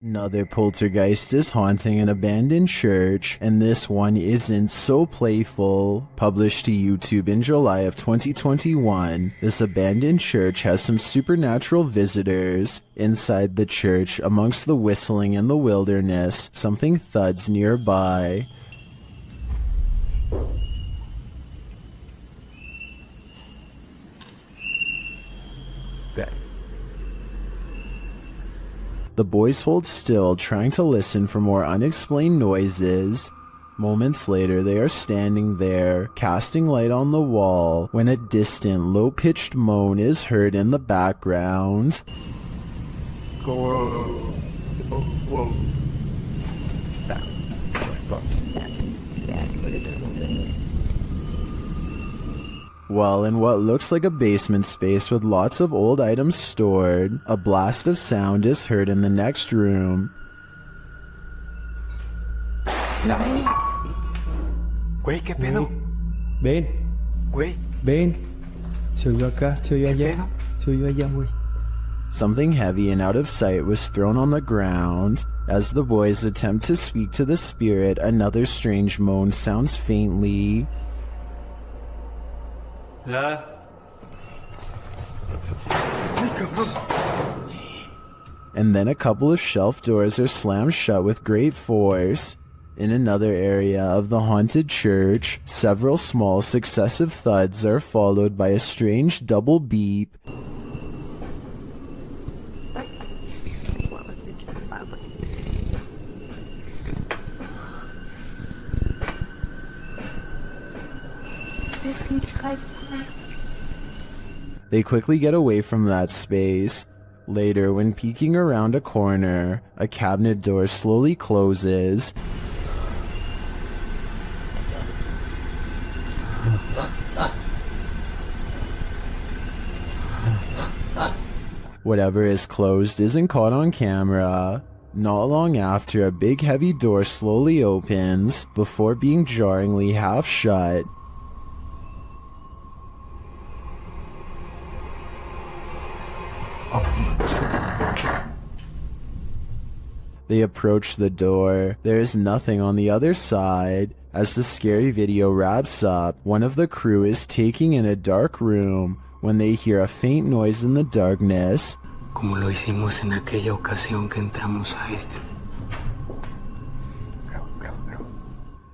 Another poltergeist is haunting an abandoned church, and this one isn't so playful. Published to YouTube in July of 2021, this abandoned church has some supernatural visitors. Inside the church, amongst the whistling in the wilderness, something thuds nearby. The boys hold still, trying to listen for more unexplained noises. Moments later, they are standing there, casting light on the wall, when a distant, low-pitched moan is heard in the background. Well, in what looks like a basement space with lots of old items stored, a blast of sound is heard in the next room. Güey, ¿qué pedo? Ven, Güey, ven. Se oyó acá, se oyó allá. Se oyó allá, güey. Something heavy and out of sight was thrown on the ground. As the boys attempt to speak to the spirit, another strange moan sounds faintly. And then a couple of shelf doors are slammed shut with great force. In another area of the haunted church, several small successive thuds are followed by a strange double beep. They quickly get away from that space. Later, when peeking around a corner, a cabinet door slowly closes. Whatever is closed isn't caught on camera. Not long after, a big heavy door slowly opens, before being jarringly half shut. They approach the door. There is nothing on the other side. As the scary video wraps up, one of the crew is taking in a dark room when they hear a faint noise in the darkness. como lo hicimos en aquella ocasión que entramos a este.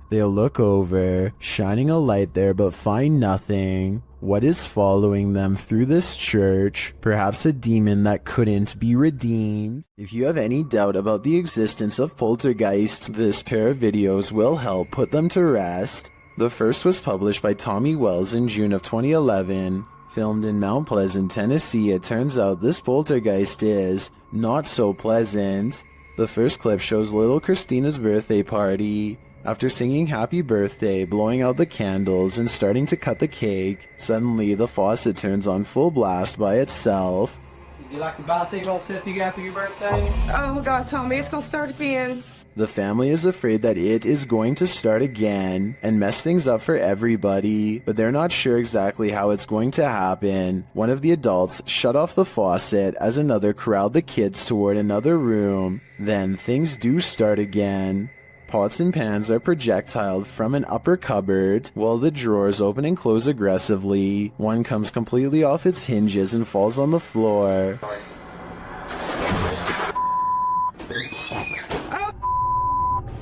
They look over, shining a light there but find nothing. What is following them through this church? Perhaps a demon that couldn't be redeemed? If you have any doubt about the existence of poltergeists, this pair of videos will help put them to rest. The first was published by Tommy Wells in June of 2011. Filmed in Mount Pleasant, Tennessee, it turns out this poltergeist is not so pleasant. The first clip shows little Christina's birthday party. After singing happy birthday, blowing out the candles, and starting to cut the cake, suddenly the faucet turns on full blast by itself. Did you like the bicycle stuff you got for your birthday? Oh, God told me it's gonna start again. The family is afraid that it is going to start again and mess things up for everybody, but they're not sure exactly how it's going to happen. One of the adults shut off the faucet as another corralled the kids toward another room. Then things do start again. Pots and pans are projectiled from an upper cupboard, while the drawers open and close aggressively. One comes completely off its hinges and falls on the floor.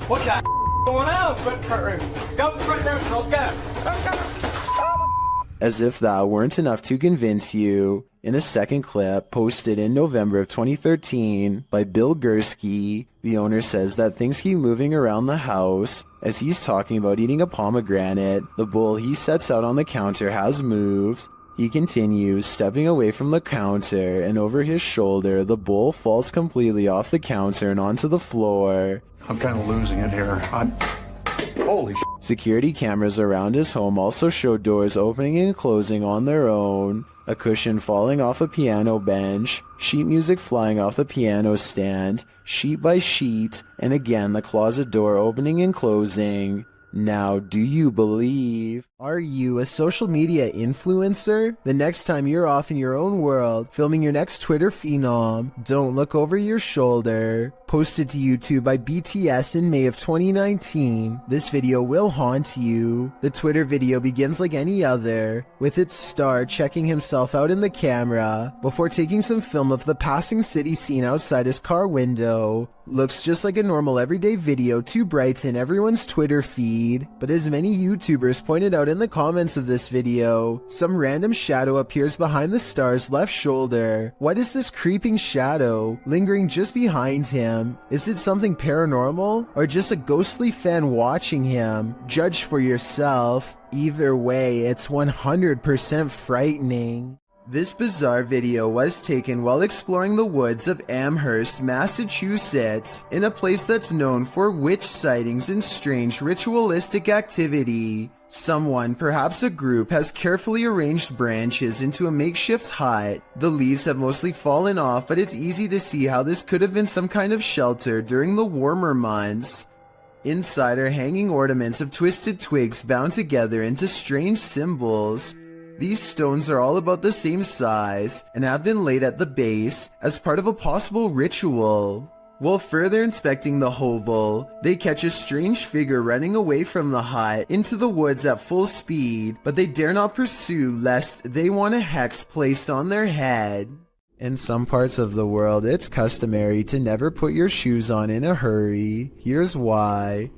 What the going on? Front room. Go front room, let's go. As if that weren't enough to convince you, in a second clip posted in November of 2013 by Bill Gursky, the owner says that things keep moving around the house. As he's talking about eating a pomegranate, the bowl he sets out on the counter has moved. He continues, stepping away from the counter, and over his shoulder, the bowl falls completely off the counter and onto the floor. I'm kind of losing it here. Holy shit. Security cameras around his home also show doors opening and closing on their own, a cushion falling off a piano bench, sheet music flying off the piano stand, sheet by sheet, and again the closet door opening and closing. Now, do you believe? Are you a social media influencer? The next time you're off in your own world, filming your next Twitter phenom, don't look over your shoulder. Posted to YouTube by BTS in May of 2019, this video will haunt you. The Twitter video begins like any other, with its star checking himself out in the camera before taking some film of the passing city scene outside his car window. Looks just like a normal everyday video to brighten everyone's Twitter feed, but as many YouTubers pointed out in the comments of this video, some random shadow appears behind the star's left shoulder. What is this creeping shadow lingering just behind him? Is it something paranormal or just a ghostly fan watching him? Judge for yourself. Either way, it's 100% frightening. This bizarre video was taken while exploring the woods of Amherst, Massachusetts, in a place that's known for witch sightings and strange ritualistic activity. Someone, perhaps a group, has carefully arranged branches into a makeshift hut. The leaves have mostly fallen off, but it's easy to see how this could have been some kind of shelter during the warmer months. Inside are hanging ornaments of twisted twigs bound together into strange symbols. These stones are all about the same size and have been laid at the base as part of a possible ritual. While further inspecting the hovel, they catch a strange figure running away from the hut into the woods at full speed, but they dare not pursue lest they want a hex placed on their head. In some parts of the world, it's customary to never put your shoes on in a hurry. Here's why.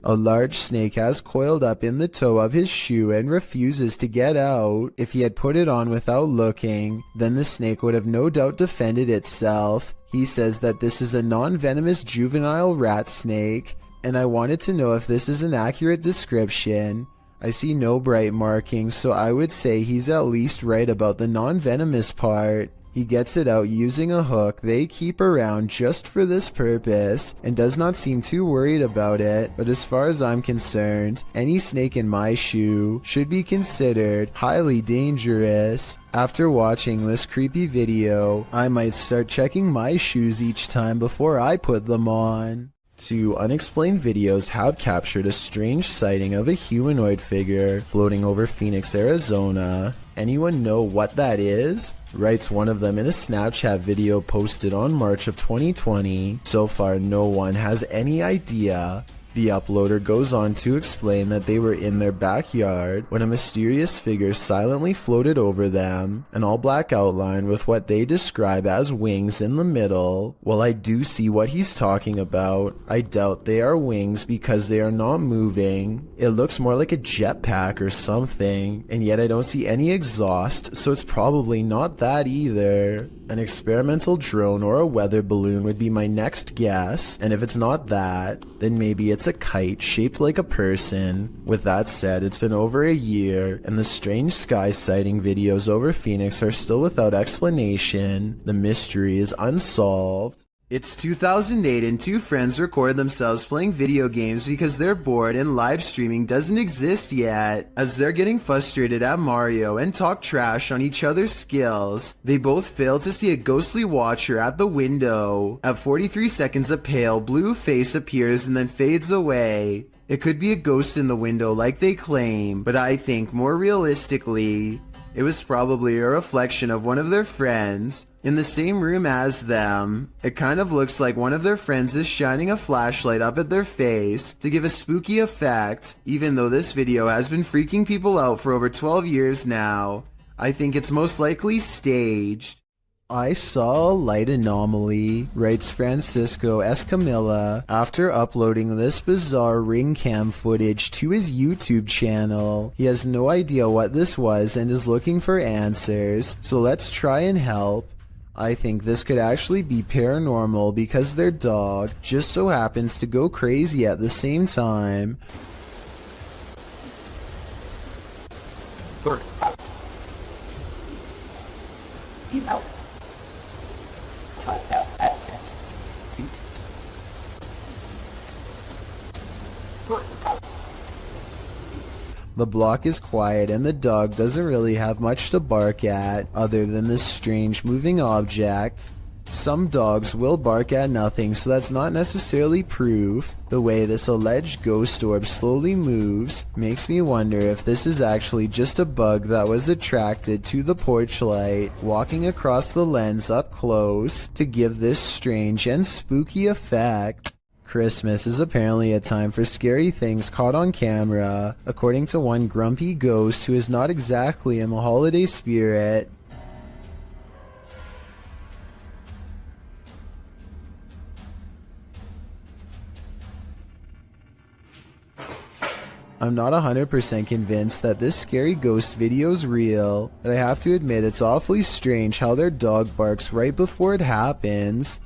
A large snake has coiled up in the toe of his shoe and refuses to get out. If he had put it on without looking, then the snake would have no doubt defended itself. He says that this is a non-venomous juvenile rat snake, and I wanted to know if this is an accurate description. I see no bright markings, so I would say he's at least right about the non-venomous part. He gets it out using a hook they keep around just for this purpose and does not seem too worried about it, but as far as I'm concerned, any snake in my shoe should be considered highly dangerous. After watching this creepy video, I might start checking my shoes each time before I put them on. Two unexplained videos have captured a strange sighting of a humanoid figure floating over Phoenix, Arizona. Anyone know what that is? Writes one of them in a Snapchat video posted on March of 2020. So far, no one has any idea. The uploader goes on to explain that they were in their backyard when a mysterious figure silently floated over them, an all-black outline with what they describe as wings in the middle. While I do see what he's talking about, I doubt they are wings because they are not moving. It looks more like a jetpack or something, and yet I don't see any exhaust, so it's probably not that either. An experimental drone or a weather balloon would be my next guess, and if it's not that, then maybe it's a kite shaped like a person. With that said, it's been over a year, and the strange sky sighting videos over Phoenix are still without explanation. The mystery is unsolved. It's 2008 and two friends record themselves playing video games because they're bored and live streaming doesn't exist yet. As they're getting frustrated at Mario and talk trash on each other's skills, they both fail to see a ghostly watcher at the window. At 43 seconds, a pale blue face appears and then fades away. It could be a ghost in the window like they claim, but I think more realistically, it was probably a reflection of one of their friends in the same room as them. It kind of looks like one of their friends is shining a flashlight up at their face to give a spooky effect. Even though this video has been freaking people out for over 12 years now, I think it's most likely staged. I saw a light anomaly, writes Francisco Escamilla, after uploading this bizarre ring cam footage to his YouTube channel. He has no idea what this was and is looking for answers, so let's try and help. I think this could actually be paranormal because their dog just so happens to go crazy at the same time. The block is quiet and the dog doesn't really have much to bark at other than this strange moving object. Some dogs will bark at nothing, so that's not necessarily proof. The way this alleged ghost orb slowly moves makes me wonder if this is actually just a bug that was attracted to the porch light, walking across the lens up close to give this strange and spooky effect. Christmas is apparently a time for scary things caught on camera, according to one grumpy ghost who is not exactly in the holiday spirit. I'm not 100% convinced that this scary ghost video's real, but I have to admit it's awfully strange how their dog barks right before it happens.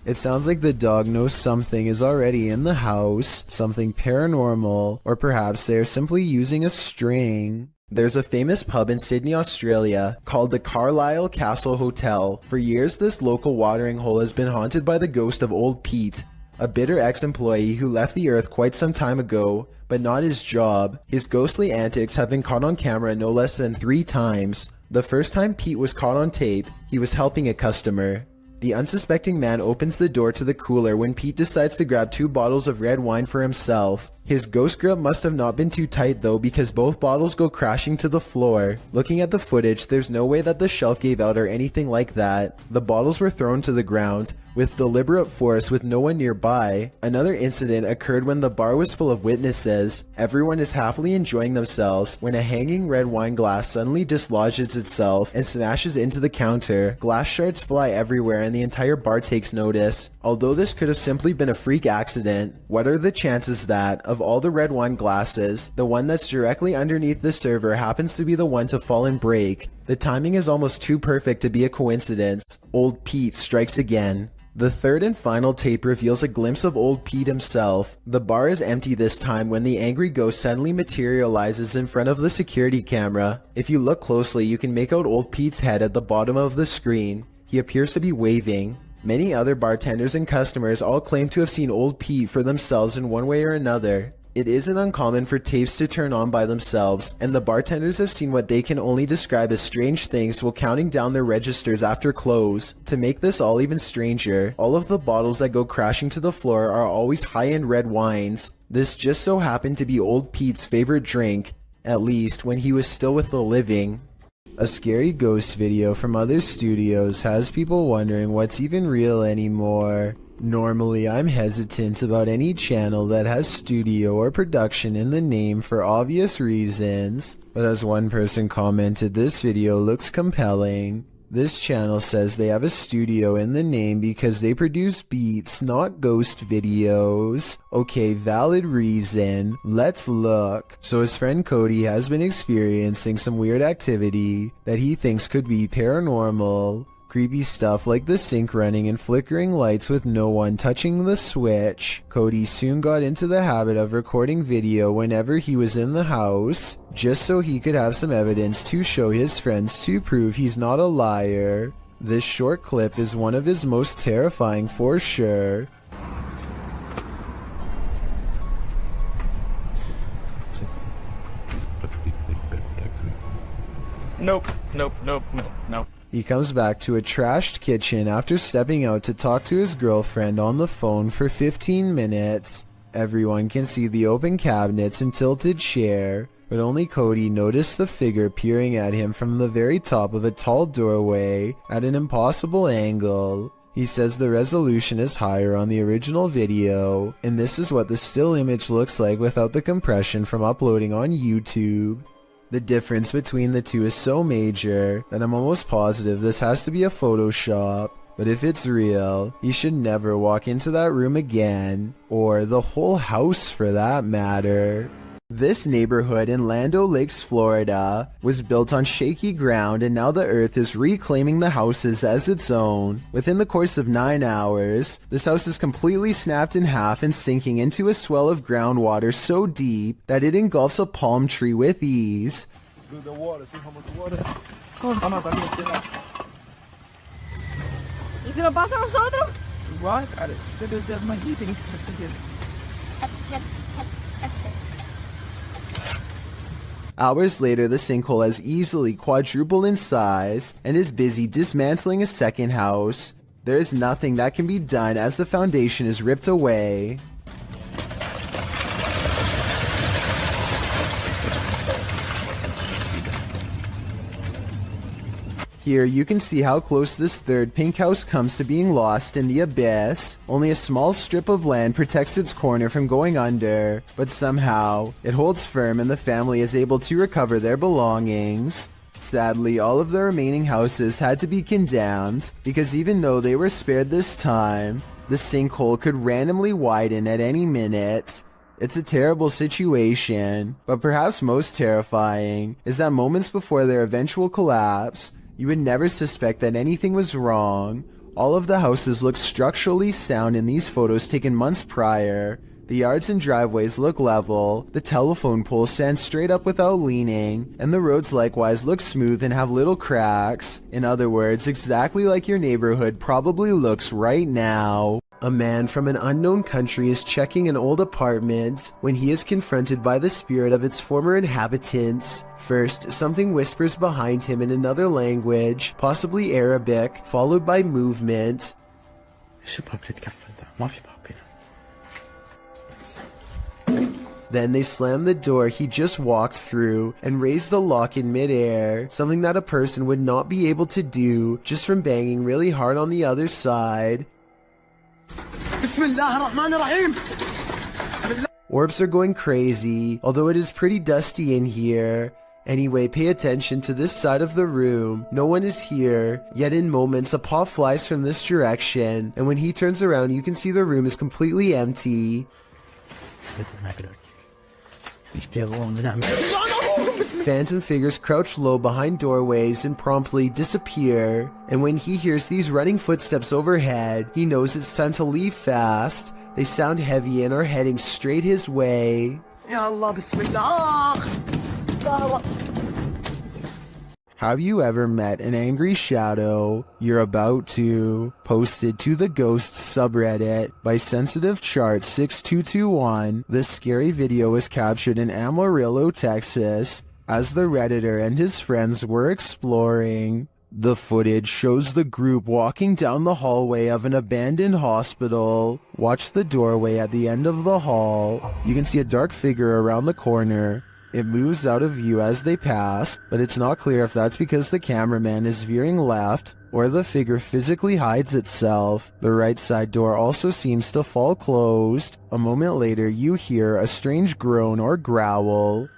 It sounds like the dog knows something is already in the house, something paranormal, or perhaps they are simply using a string. There's a famous pub in Sydney, Australia called the Carlisle Castle Hotel. For years, this local watering hole has been haunted by the ghost of Old Pete, a bitter ex-employee who left the earth quite some time ago, but not his job. His ghostly antics have been caught on camera no less than 3 times. The first time Pete was caught on tape, he was helping a customer. The unsuspecting man opens the door to the cooler when Pete decides to grab 2 bottles of red wine for himself. His ghost grip must have not been too tight though, because both bottles go crashing to the floor. Looking at the footage, there's no way that the shelf gave out or anything like that. The bottles were thrown to the ground with deliberate force with no one nearby. Another incident occurred when the bar was full of witnesses. Everyone is happily enjoying themselves when a hanging red wine glass suddenly dislodges itself and smashes into the counter. Glass shards fly everywhere and the entire bar takes notice. Although this could have simply been a freak accident, what are the chances that, of all the red wine glasses, the one that's directly underneath the server happens to be the one to fall and break? The timing is almost too perfect to be a coincidence. Old Pete strikes again. The third and final tape reveals a glimpse of Old Pete himself. The bar is empty this time when the angry ghost suddenly materializes in front of the security camera. If you look closely, you can make out Old Pete's head at the bottom of the screen. He appears to be waving. Many other bartenders and customers all claim to have seen Old Pete for themselves in one way or another. It isn't uncommon for tapes to turn on by themselves, and the bartenders have seen what they can only describe as strange things while counting down their registers after close. To make this all even stranger, all of the bottles that go crashing to the floor are always high-end red wines. This just so happened to be Old Pete's favorite drink, at least when he was still with the living. A scary ghost video from other studios has people wondering what's even real anymore. Normally, I'm hesitant about any channel that has studio or production in the name for obvious reasons, but as one person commented, this video looks compelling. This channel says they have a studio in the name because they produce beats, not ghost videos. Okay, valid reason. Let's look. So his friend Cody has been experiencing some weird activity that he thinks could be paranormal. Creepy stuff like the sink running and flickering lights with no one touching the switch. Cody soon got into the habit of recording video whenever he was in the house, just so he could have some evidence to show his friends to prove he's not a liar. This short clip is one of his most terrifying for sure. Nope. He comes back to a trashed kitchen after stepping out to talk to his girlfriend on the phone for 15 minutes. Everyone can see the open cabinets and tilted chair, but only Cody noticed the figure peering at him from the very top of a tall doorway at an impossible angle. He says the resolution is higher on the original video, and this is what the still image looks like without the compression from uploading on YouTube. The difference between the two is so major that I'm almost positive this has to be a Photoshop. But if it's real, you should never walk into that room again, or the whole house for that matter. This neighborhood in Land O'Lakes, Florida, was built on shaky ground, and now the earth is reclaiming the houses as its own. Within the course of 9 hours, this house is completely snapped in half and sinking into a swell of groundwater so deep that it engulfs a palm tree with ease. Look at the water. See how much water? ¿Y si nos pasa a nosotros? What? Alas, deserve my heating. Hours later, the sinkhole has easily quadrupled in size and is busy dismantling a second house. There is nothing that can be done as the foundation is ripped away. Here you can see how close this third pink house comes to being lost in the abyss. Only a small strip of land protects its corner from going under, but somehow it holds firm and the family is able to recover their belongings. Sadly, all of the remaining houses had to be condemned, because even though they were spared this time, the sinkhole could randomly widen at any minute. It's a terrible situation, but perhaps most terrifying is that moments before their eventual collapse, you would never suspect that anything was wrong. All of the houses look structurally sound in these photos taken months prior. The yards and driveways look level, the telephone poles stand straight up without leaning, and the roads likewise look smooth and have little cracks. In other words, exactly like your neighborhood probably looks right now. A man from an unknown country is checking an old apartment when he is confronted by the spirit of its former inhabitants. First, something whispers behind him in another language, possibly Arabic, followed by movement. Then they slam the door he just walked through and raise the lock in midair, something that a person would not be able to do just from banging really hard on the other side. Orbs are going crazy, although it is pretty dusty in here. Anyway, pay attention to this side of the room. No one is here, yet in moments a paw flies from this direction, and when he turns around you can see the room is completely empty. Phantom figures crouch low behind doorways and promptly disappear, and when he hears these running footsteps overhead, he knows it's time to leave fast. They sound heavy and are heading straight his way. Have you ever met an angry shadow? You're about to. Posted to the Ghosts subreddit by Sensitive Chart 6221, this scary video was captured in Amarillo, Texas, as the Redditor and his friends were exploring. The footage shows the group walking down the hallway of an abandoned hospital. Watch the doorway at the end of the hall. You can see a dark figure around the corner. It moves out of view as they pass, but it's not clear if that's because the cameraman is veering left or the figure physically hides itself. The right side door also seems to fall closed. A moment later, you hear a strange groan or growl.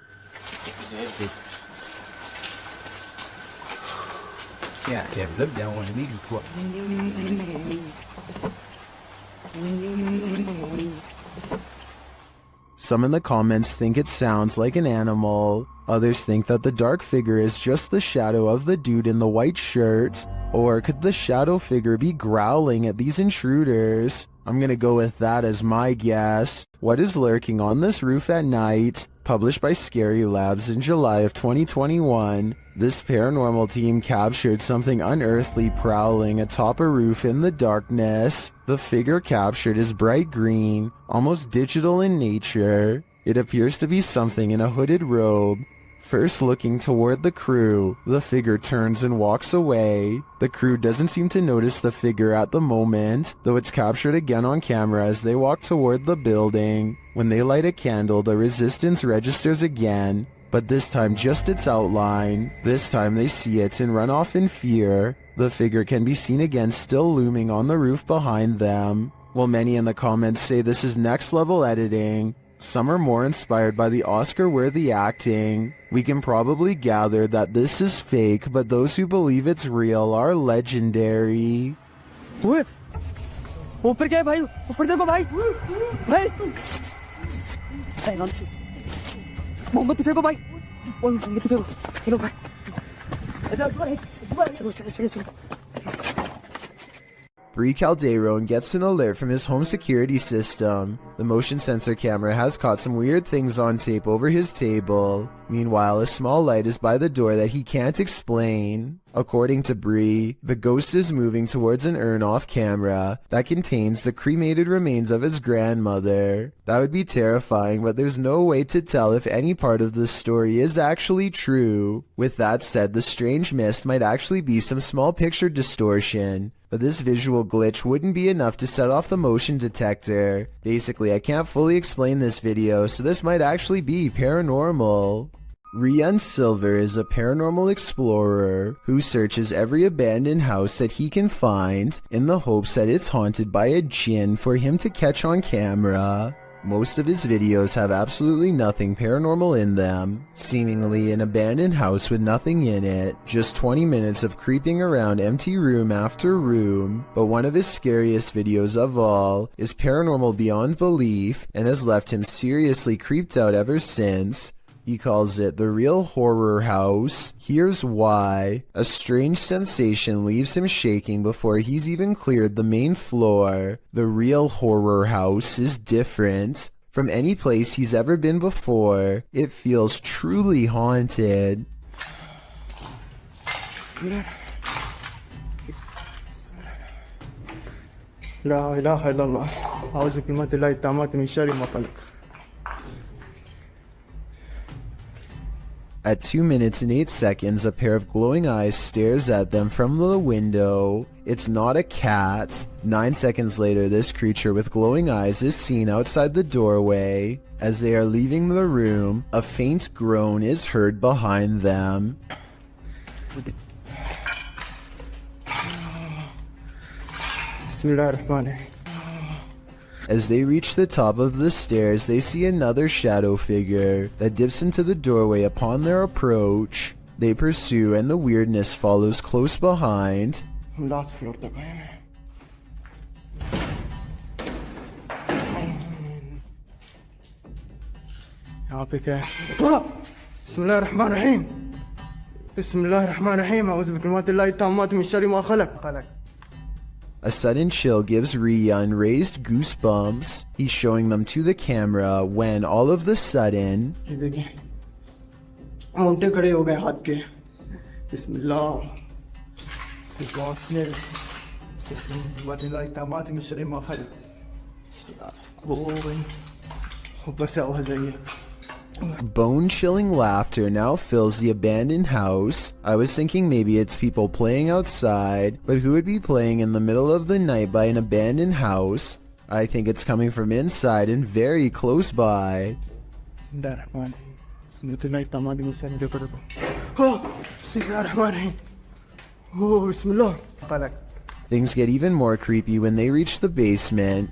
Some in the comments think it sounds like an animal. Others think that the dark figure is just the shadow of the dude in the white shirt. Or could the shadow figure be growling at these intruders? I'm gonna go with that as my guess. What is lurking on this roof at night? Published by Scary Labs in July of 2021, this paranormal team captured something unearthly prowling atop a roof in the darkness. The figure captured is bright green, almost digital in nature. It appears to be something in a hooded robe. First looking toward the crew, the figure turns and walks away. The crew doesn't seem to notice the figure at the moment, though it's captured again on camera as they walk toward the building. When they light a candle, the resistance registers again, but this time just its outline. This time they see it and run off in fear. The figure can be seen again still looming on the roof behind them. While many in the comments say this is next level editing, some are more inspired by the Oscar-worthy acting. We can probably gather that this is fake, but those who believe it's real are legendary. ऊपर क्या है भाई ऊपर देखो भाई भाई मोमबत्ती फेंको भाई मोमबत्ती फेंको चलो भाई चलो चलो चलो चलो Bree Calderon gets an alert from his home security system. The motion sensor camera has caught some weird things on tape over his table. Meanwhile, a small light is by the door that he can't explain. According to Bree, the ghost is moving towards an urn off camera that contains the cremated remains of his grandmother. That would be terrifying, but there's no way to tell if any part of the story is actually true. With that said, the strange mist might actually be some small picture distortion, but this visual glitch wouldn't be enough to set off the motion detector. Basically, I can't fully explain this video, so this might actually be paranormal. Rian Silver is a paranormal explorer who searches every abandoned house that he can find in the hopes that it's haunted by a djinn for him to catch on camera. Most of his videos have absolutely nothing paranormal in them, seemingly an abandoned house with nothing in it, just 20 minutes of creeping around empty room after room. But one of his scariest videos of all is paranormal beyond belief and has left him seriously creeped out ever since. He calls it The Real Horror House. Here's why. A strange sensation leaves him shaking before he's even cleared the main floor. The Real Horror House is different from any place he's ever been before. It feels truly haunted. لا إله إلا الله أعوذ بكلمات الله التامات من شر ما خلق. At 2 minutes and 8 seconds, a pair of glowing eyes stares at them from the window. It's not a cat. 9 seconds later, this creature with glowing eyes is seen outside the doorway. As they are leaving the room, a faint groan is heard behind them. بسم الله الرحمن الرحيم. As they reach the top of the stairs, they see another shadow figure that dips into the doorway upon their approach. They pursue and the weirdness follows close behind. لا تفلور تقايمة. يعطيك. بسم الله الرحمن الرحيم. بسم الله الرحمن الرحيم أعوذ بكلمات الله التامات من شر ما خلق. A sudden chill gives Rian raised goosebumps. He's showing them to the camera when all of the sudden, ये देखिए Monte खड़े हो गए हाथ के. बिस्मिल्लाह बिस्मिल्लाह बिस्मिल्लाह तमात में sir ما خلق. बस आवाज़ आई है. bone-chilling laughter now fills the abandoned house. I was thinking maybe it's people playing outside, but who would be playing in the middle of the night by an abandoned house? I think it's coming from inside and very close by. Things get even more creepy when they reach the basement.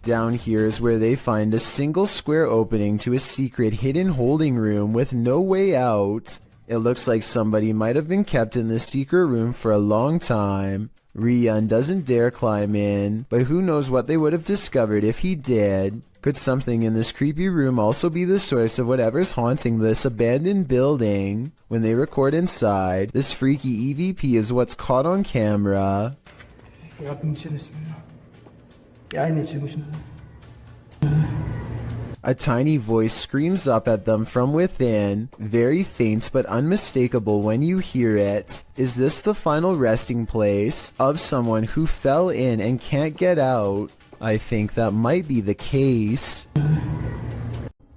Down here is where they find a single square opening to a secret hidden holding room with no way out. It looks like somebody might have been kept in this secret room for a long time. Rian doesn't dare climb in, but who knows what they would have discovered if he did. Could something in this creepy room also be the source of whatever's haunting this abandoned building? When they record inside, this freaky EVP is what's caught on camera. A tiny voice screams up at them from within, very faint but unmistakable when you hear it. Is this the final resting place of someone who fell in and can't get out? I think that might be the case.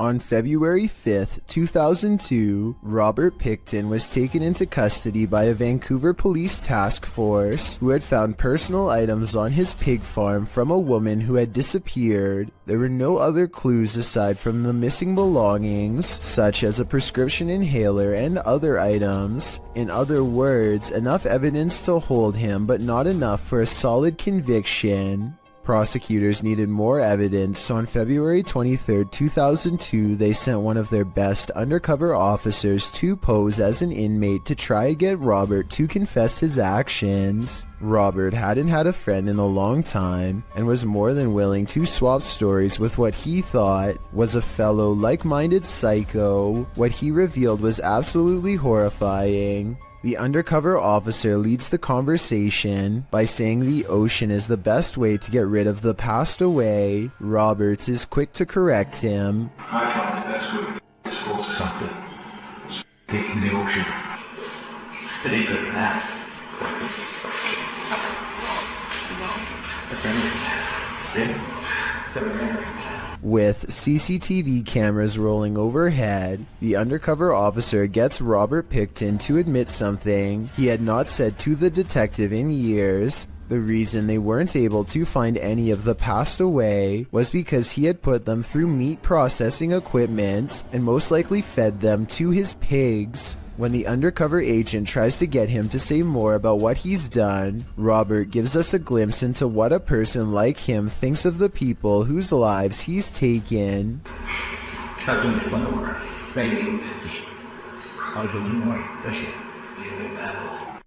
On February 5th, 2002, Robert Picton was taken into custody by a Vancouver police task force who had found personal items on his pig farm from a woman who had disappeared. There were no other clues aside from the missing belongings, such as a prescription inhaler and other items. In other words, enough evidence to hold him, but not enough for a solid conviction. Prosecutors needed more evidence, so on February 23, 2002, they sent one of their best undercover officers to pose as an inmate to try to get Robert to confess his actions. Robert hadn't had a friend in a long time and was more than willing to swap stories with what he thought was a fellow like-minded psycho. What he revealed was absolutely horrifying. The undercover officer leads the conversation by saying the ocean is the best way to get rid of the passed away. Roberts is quick to correct him. I found the best way to dispose of something. Taking the ocean. It ain't good for that. With CCTV cameras rolling overhead, the undercover officer gets Robert Pickton to admit something he had not said to the detective in years. The reason they weren't able to find any of the passed away was because he had put them through meat processing equipment and most likely fed them to his pigs. When the undercover agent tries to get him to say more about what he's done, Robert gives us a glimpse into what a person like him thinks of the people whose lives he's taken.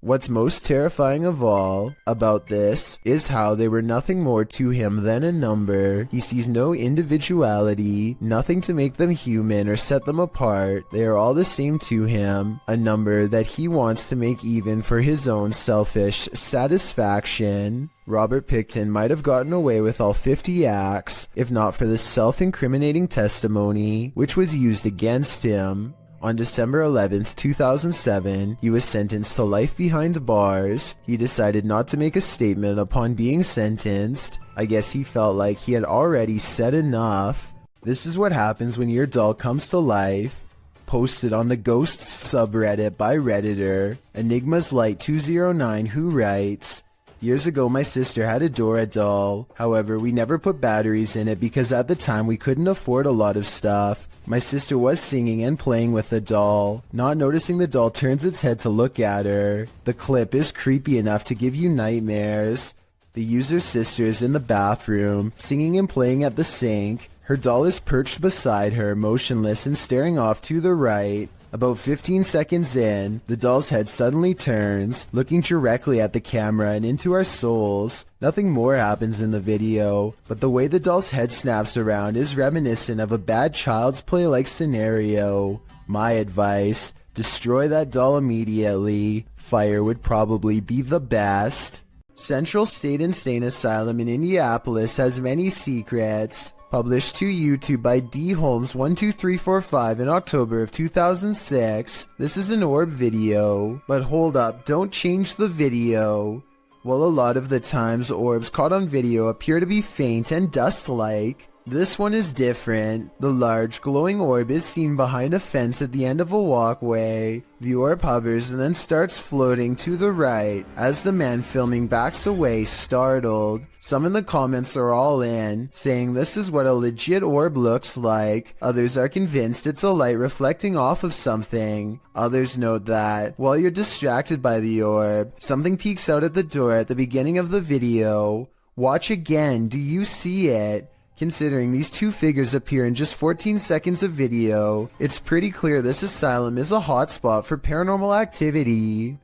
What's most terrifying of all about this is how they were nothing more to him than a number. He sees no individuality, nothing to make them human or set them apart. They are all the same to him, a number that he wants to make even for his own selfish satisfaction. Robert Pickton might have gotten away with all 50 acts, if not for the self-incriminating testimony which was used against him. On December 11th, 2007, he was sentenced to life behind bars. He decided not to make a statement upon being sentenced. I guess he felt like he had already said enough. This is what happens when your doll comes to life. Posted on the Ghosts subreddit by Redditor, Enigma's Light 209, who writes, "Years ago my sister had a Dora doll. However, we never put batteries in it because at the time we couldn't afford a lot of stuff. My sister was singing and playing with the doll. Not noticing the doll turns its head to look at her. The clip is creepy enough to give you nightmares. The user's sister is in the bathroom, singing and playing at the sink. Her doll is perched beside her, motionless and staring off to the right. About 15 seconds in, the doll's head suddenly turns, looking directly at the camera and into our souls. Nothing more happens in the video, but the way the doll's head snaps around is reminiscent of a bad Child's Play-like scenario. My advice, destroy that doll immediately. Fire would probably be the best." Central State Insane Asylum in Indianapolis has many secrets. Published to YouTube by D. Holmes12345 in October of 2006. This is an orb video. But hold up, don't change the video. Well, a lot of the times orbs caught on video appear to be faint and dust-like. This one is different. The large glowing orb is seen behind a fence at the end of a walkway. The orb hovers and then starts floating to the right as the man filming backs away, startled. Some in the comments are all in, saying this is what a legit orb looks like. Others are convinced it's a light reflecting off of something. Others note that, while you're distracted by the orb, something peeks out at the door at the beginning of the video. Watch again, do you see it? Considering these two figures appear in just 14 seconds of video, it's pretty clear this asylum is a hotspot for paranormal activity.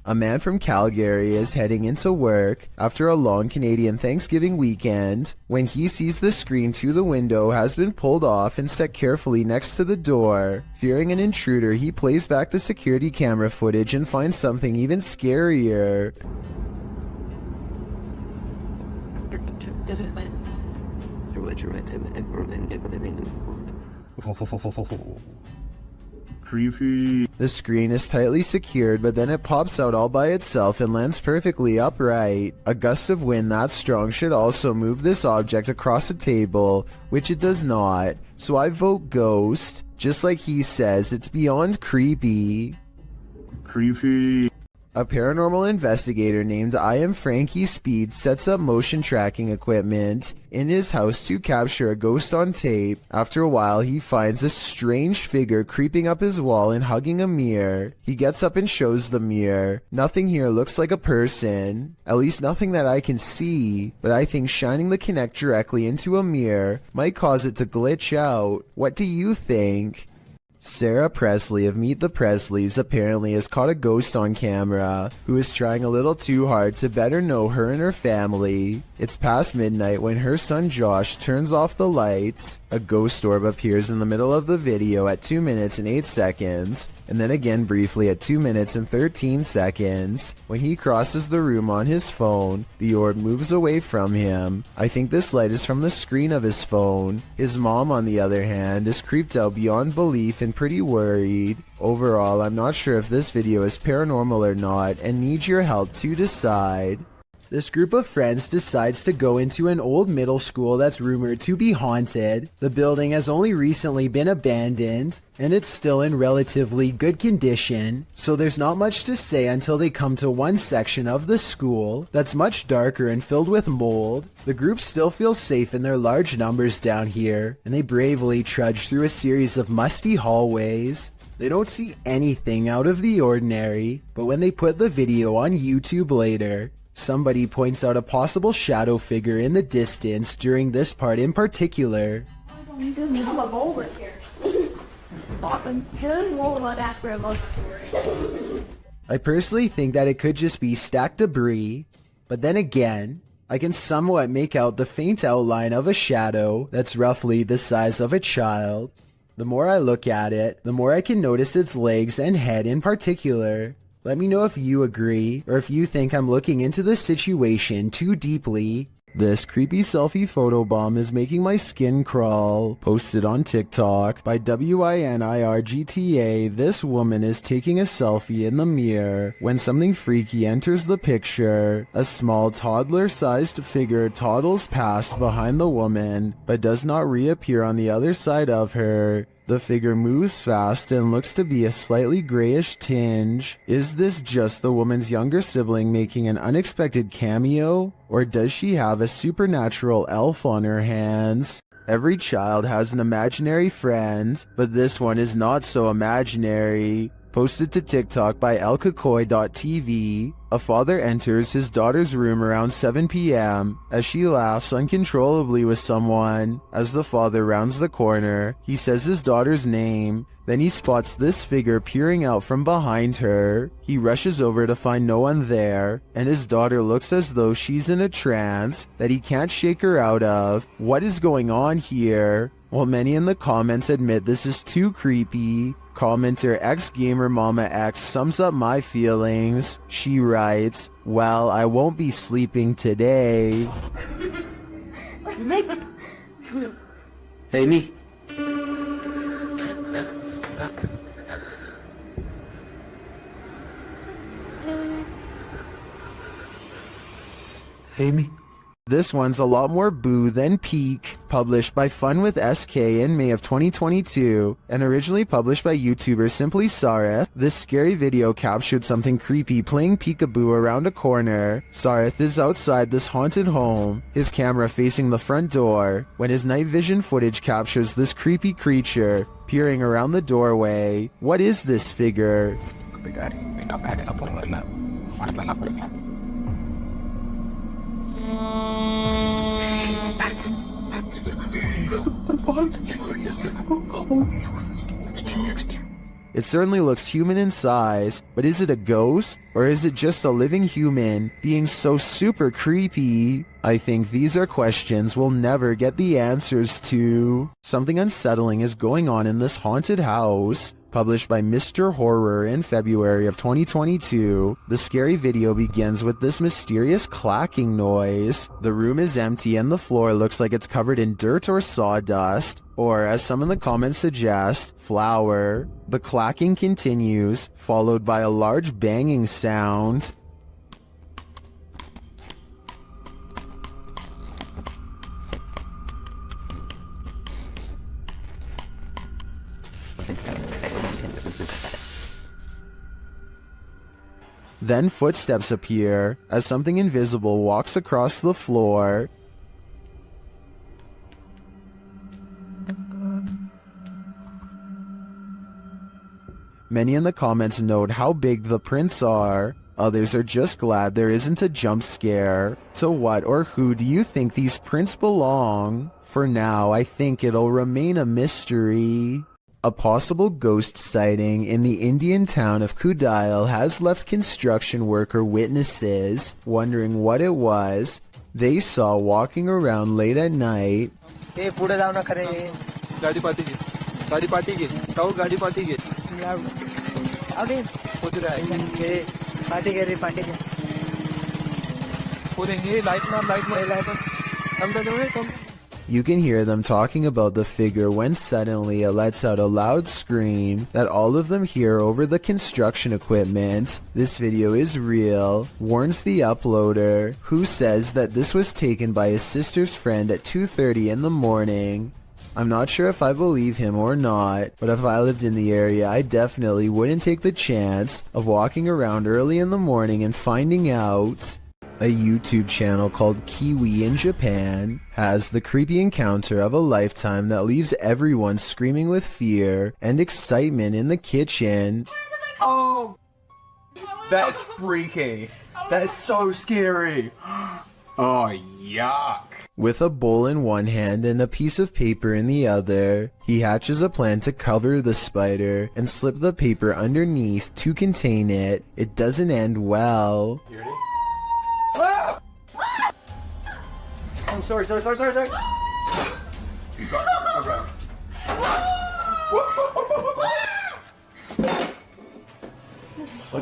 A man from Calgary is heading into work after a long Canadian Thanksgiving weekend when he sees the screen to the window has been pulled off and set carefully next to the door. Fearing an intruder, he plays back the security camera footage and finds something even scarier. Creepy. The screen is tightly secured, but then it pops out all by itself and lands perfectly upright. A gust of wind that strong should also move this object across a table, which it does not. So I vote ghost. Just like he says, it's beyond creepy. Creepy. A paranormal investigator named I Am Frankie Speed sets up motion tracking equipment in his house to capture a ghost on tape. After a while, he finds a strange figure creeping up his wall and hugging a mirror. He gets up and shows the mirror. Nothing here looks like a person. At least nothing that I can see. But I think shining the Kinect directly into a mirror might cause it to glitch out. What do you think? Sarah Presley of Meet the Presleys apparently has caught a ghost on camera who is trying a little too hard to better know her and her family. It's past midnight when her son Josh turns off the lights. A ghost orb appears in the middle of the video at 2 minutes and 8 seconds, and then again briefly at 2 minutes and 13 seconds. When he crosses the room on his phone, the orb moves away from him. I think this light is from the screen of his phone. His mom, on the other hand, is creeped out beyond belief and pretty worried. Overall, I'm not sure if this video is paranormal or not and need your help to decide. This group of friends decides to go into an old middle school that's rumored to be haunted. The building has only recently been abandoned, and it's still in relatively good condition, so there's not much to say until they come to one section of the school that's much darker and filled with mold. The group still feels safe in their large numbers down here, and they bravely trudge through a series of musty hallways. They don't see anything out of the ordinary, but when they put the video on YouTube later, somebody points out a possible shadow figure in the distance during this part in particular. I personally think that it could just be stacked debris, but then again, I can somewhat make out the faint outline of a shadow that's roughly the size of a child. The more I look at it, the more I can notice its legs and head in particular. Let me know if you agree, or if you think I'm looking into the situation too deeply. This creepy selfie photobomb is making my skin crawl. Posted on TikTok by WINIRGTA, this woman is taking a selfie in the mirror when something freaky enters the picture. A small toddler-sized figure toddles past behind the woman, but does not reappear on the other side of her. The figure moves fast and looks to be a slightly grayish tinge. Is this just the woman's younger sibling making an unexpected cameo? Or does she have a supernatural elf on her hands? Every child has an imaginary friend, but this one is not so imaginary. Posted to TikTok by elkakoi.tv, a father enters his daughter's room around 7 p.m. as she laughs uncontrollably with someone. As the father rounds the corner, he says his daughter's name. Then he spots this figure peering out from behind her. He rushes over to find no one there, and his daughter looks as though she's in a trance that he can't shake her out of. What is going on here? While many in the comments admit this is too creepy, commenter xgamermamax sums up my feelings. She writes, "Well, I won't be sleeping today." Hey, me. Hey, me. This one's a lot more boo than peak, published by Fun with SK in May of 2022, and originally published by YouTuber Simply Sareth. This scary video captured something creepy playing peekaboo around a corner. Sareth is outside this haunted home, his camera facing the front door, when his night vision footage captures this creepy creature peering around the doorway. What is this figure? It certainly looks human in size, but is it a ghost? Or is it just a living human being so super creepy? I think these are questions we'll never get the answers to. Something unsettling is going on in this haunted house. Published by Mr. Horror in February of 2022, the scary video begins with this mysterious clacking noise. The room is empty and the floor looks like it's covered in dirt or sawdust, or as some in the comments suggest, flour. The clacking continues, followed by a large banging sound. Then footsteps appear as something invisible walks across the floor. Many in the comments note how big the prints are. Others are just glad there isn't a jump scare. To what or who do you think these prints belong? For now, I think it'll remain a mystery. A possible ghost sighting in the Indian town of Kudail has left construction worker witnesses wondering what it was they saw walking around late at night. गाडी पाठी घे गाडी पाठी घे राहुल गाडी पाठी घे पाठी घे रे पाठी घे पुढे हे लाईट मार You can hear them talking about the figure when suddenly it lets out a loud scream that all of them hear over the construction equipment. This video is real, warns the uploader, who says that this was taken by his sister's friend at 2:30 in the morning. I'm not sure if I believe him or not, but if I lived in the area, I definitely wouldn't take the chance of walking around early in the morning and finding out. A YouTube channel called Kiwi in Japan has the creepy encounter of a lifetime that leaves everyone screaming with fear and excitement in the kitchen. Oh, that's freaky. That is so scary. Oh, yuck. With a bowl in one hand and a piece of paper in the other, he hatches a plan to cover the spider and slip the paper underneath to contain it. It doesn't end well. You ready? Ah! Oh, sorry. You got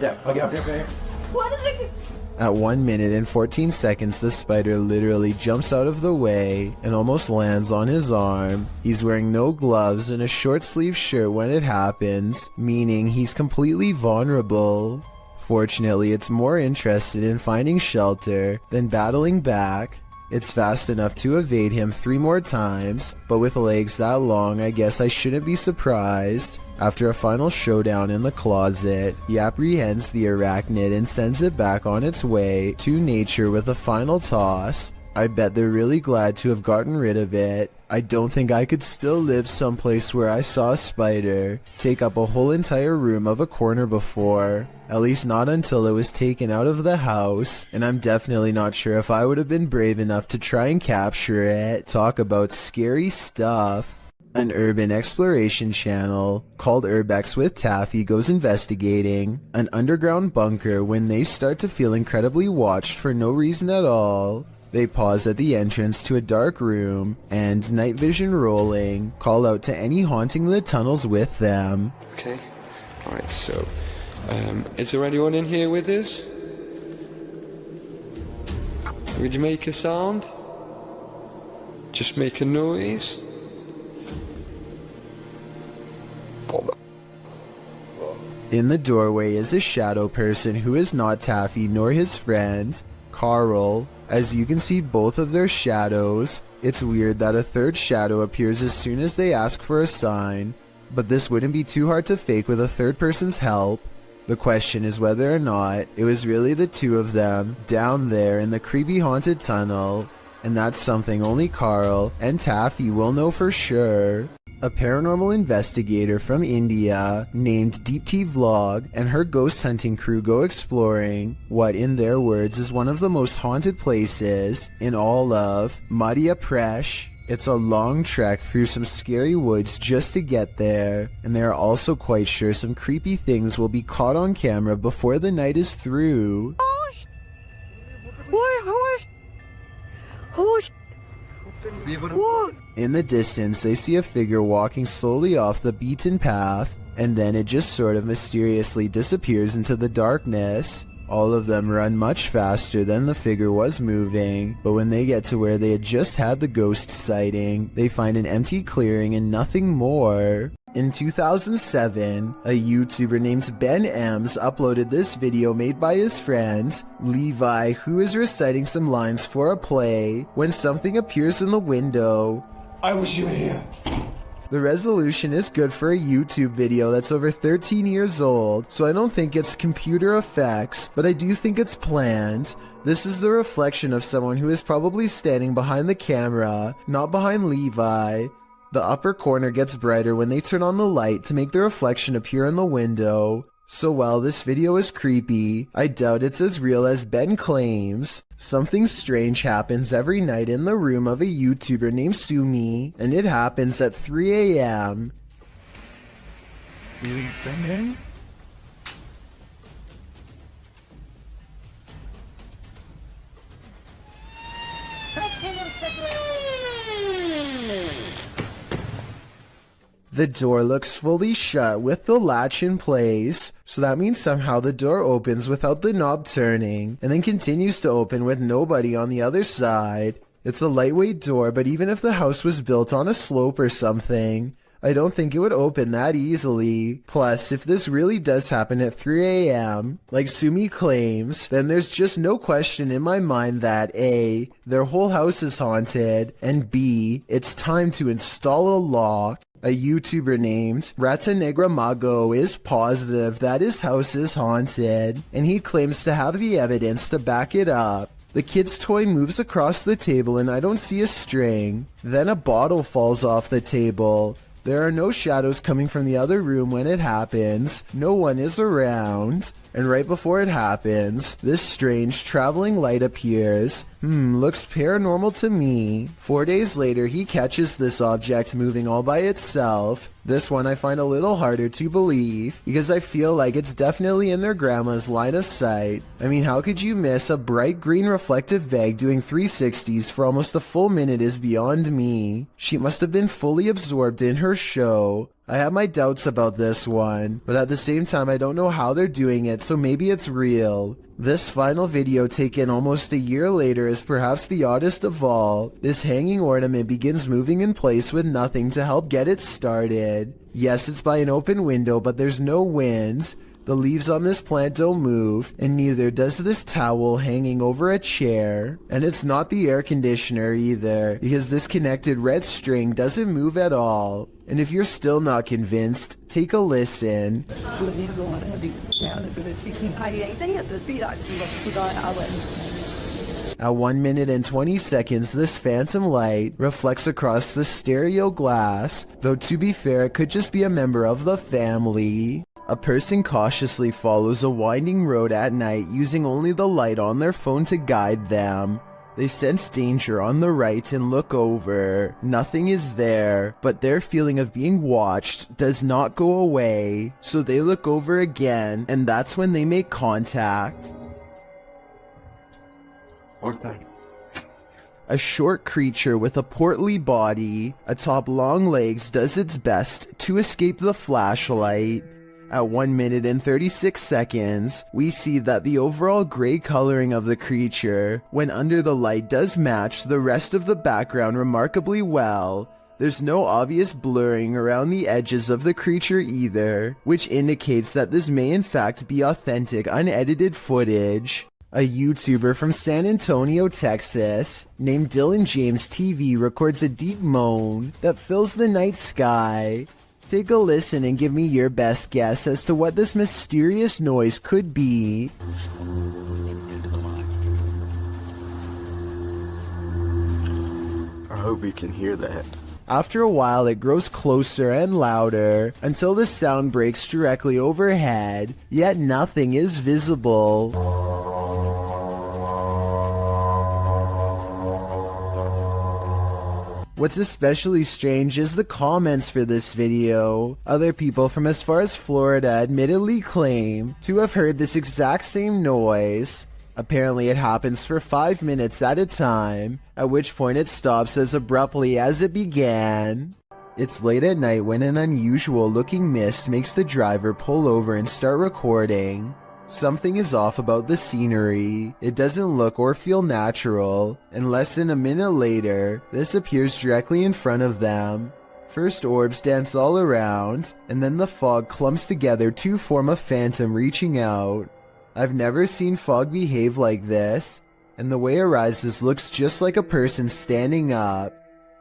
it. Okay. Okay. What is it? At 1 minute and 14 seconds, the spider literally jumps out of the way and almost lands on his arm. He's wearing no gloves and a short sleeve shirt when it happens, meaning he's completely vulnerable. Fortunately, it's more interested in finding shelter than battling back. It's fast enough to evade him 3 more times, but with legs that long, I guess I shouldn't be surprised. After a final showdown in the closet, he apprehends the arachnid and sends it back on its way to nature with a final toss. I bet they're really glad to have gotten rid of it. I don't think I could still live someplace where I saw a spider take up a whole entire room of a corner before. At least not until it was taken out of the house, and I'm definitely not sure if I would have been brave enough to try and capture it. Talk about scary stuff. An urban exploration channel called Urbex with Taffy goes investigating an underground bunker when they start to feel incredibly watched for no reason at all. They pause at the entrance to a dark room and, night vision rolling, call out to any haunting the tunnels with them. Okay, alright, so, is there anyone in here with us? Would you make a sound? Just make a noise? In the doorway is a shadow person who is not Taffy nor his friend, Carl. As you can see both of their shadows. It's weird that a third shadow appears as soon as they ask for a sign, but this wouldn't be too hard to fake with a third person's help. The question is whether or not it was really the two of them down there in the creepy haunted tunnel, and that's something only Carl and Taffy will know for sure. A paranormal investigator from India named Deep T Vlog and her ghost hunting crew go exploring what, in their words, is one of the most haunted places in all of Madhya Pradesh. It's a long trek through some scary woods just to get there, and they are also quite sure some creepy things will be caught on camera before the night is through. In the distance, they see a figure walking slowly off the beaten path, and then it just sort of mysteriously disappears into the darkness. All of them run much faster than the figure was moving, but when they get to where they had just had the ghost sighting, they find an empty clearing and nothing more. In 2007, a YouTuber named Ben Ems uploaded this video made by his friend, Levi, who is reciting some lines for a play when something appears in the window. I wish you were here. The resolution is good for a YouTube video that's over 13 years old, so I don't think it's computer effects, but I do think it's planned. This is the reflection of someone who is probably standing behind the camera, not behind Levi. The upper corner gets brighter when they turn on the light to make the reflection appear in the window. So while this video is creepy, I doubt it's as real as Ben claims. Something strange happens every night in the room of a YouTuber named Sumi, and it happens at 3 a.m. The door looks fully shut with the latch in place, so that means somehow the door opens without the knob turning, and then continues to open with nobody on the other side. It's a lightweight door, but even if the house was built on a slope or something, I don't think it would open that easily. Plus, if this really does happen at 3 a.m., like Sumi claims, then there's just no question in my mind that A, their whole house is haunted, and B, it's time to install a lock. A YouTuber named Rata Negra Mago is positive that his house is haunted, and he claims to have the evidence to back it up. The kid's toy moves across the table and I don't see a string. Then a bottle falls off the table. There are no shadows coming from the other room when it happens. No one is around. And right before it happens, this strange traveling light appears. Looks paranormal to me. 4 days later, he catches this object moving all by itself. This one I find a little harder to believe, because I feel like it's definitely in their grandma's line of sight. I mean, how could you miss a bright green reflective bag doing 360s for almost a full minute is beyond me. She must have been fully absorbed in her show. I have my doubts about this one, but at the same time I don't know how they're doing it, so maybe it's real. This final video taken almost a year later is perhaps the oddest of all. This hanging ornament begins moving in place with nothing to help get it started. Yes, it's by an open window, but there's no wind. The leaves on this plant don't move, and neither does this towel hanging over a chair. And it's not the air conditioner either, because this connected red string doesn't move at all. And if you're still not convinced, take a listen. At 1 minute and 20 seconds, this phantom light reflects across the stereo glass, though to be fair, it could just be a member of the family. A person cautiously follows a winding road at night using only the light on their phone to guide them. They sense danger on the right and look over. Nothing is there, but their feeling of being watched does not go away. So they look over again, and that's when they make contact. A short creature with a portly body, atop long legs, does its best to escape the flashlight. At 1 minute and 36 seconds, we see that the overall gray coloring of the creature, when under the light, does match the rest of the background remarkably well. There's no obvious blurring around the edges of the creature either, which indicates that this may in fact be authentic, unedited footage. A YouTuber from San Antonio, Texas, named Dylan James TV records a deep moan that fills the night sky. Take a listen and give me your best guess as to what this mysterious noise could be. I hope you can hear that. After a while, it grows closer and louder until the sound breaks directly overhead, yet nothing is visible. What's especially strange is the comments for this video. Other people from as far as Florida admittedly claim to have heard this exact same noise. Apparently it happens for 5 minutes at a time, at which point it stops as abruptly as it began. It's late at night when an unusual looking mist makes the driver pull over and start recording. Something is off about the scenery. It doesn't look or feel natural, and less than a minute later, this appears directly in front of them. First orbs dance all around, and then the fog clumps together to form a phantom reaching out. I've never seen fog behave like this, and the way it rises looks just like a person standing up.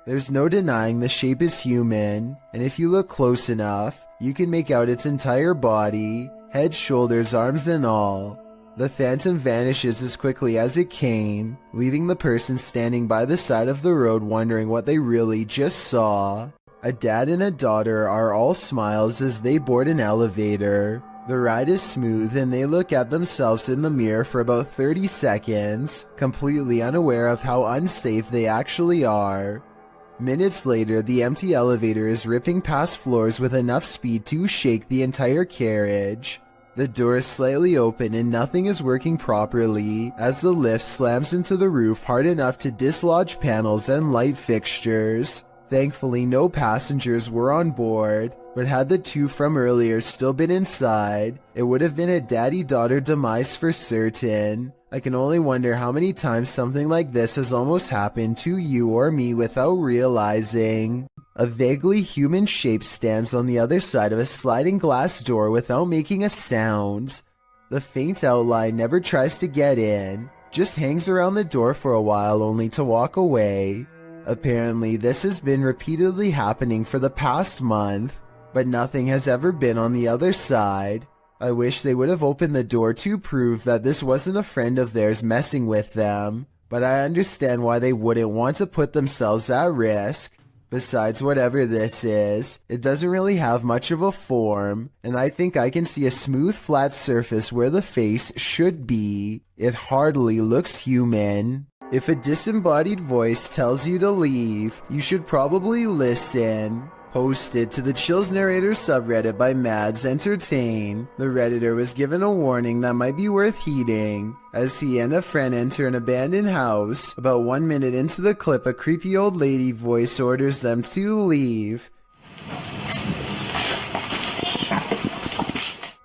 There's no denying the shape is human, and if you look close enough, you can make out its entire body. Head, shoulders, arms, and all. The phantom vanishes as quickly as it came, leaving the person standing by the side of the road wondering what they really just saw. A dad and a daughter are all smiles as they board an elevator. The ride is smooth and they look at themselves in the mirror for about 30 seconds, completely unaware of how unsafe they actually are. Minutes later, the empty elevator is ripping past floors with enough speed to shake the entire carriage. The door is slightly open and nothing is working properly as the lift slams into the roof hard enough to dislodge panels and light fixtures. Thankfully, no passengers were on board, but had the two from earlier still been inside, it would have been a daddy-daughter demise for certain. I can only wonder how many times something like this has almost happened to you or me without realizing. A vaguely human shape stands on the other side of a sliding glass door without making a sound. The faint outline never tries to get in, just hangs around the door for a while only to walk away. Apparently, this has been repeatedly happening for the past month, but nothing has ever been on the other side. I wish they would have opened the door to prove that this wasn't a friend of theirs messing with them, but I understand why they wouldn't want to put themselves at risk. Besides, whatever this is, it doesn't really have much of a form, and I think I can see a smooth flat surface where the face should be. It hardly looks human. If a disembodied voice tells you to leave, you should probably listen. Posted to the Chills Narrator subreddit by Mads Entertain, the Redditor was given a warning that might be worth heeding. As he and a friend enter an abandoned house, about 1 minute into the clip, a creepy old lady voice orders them to leave.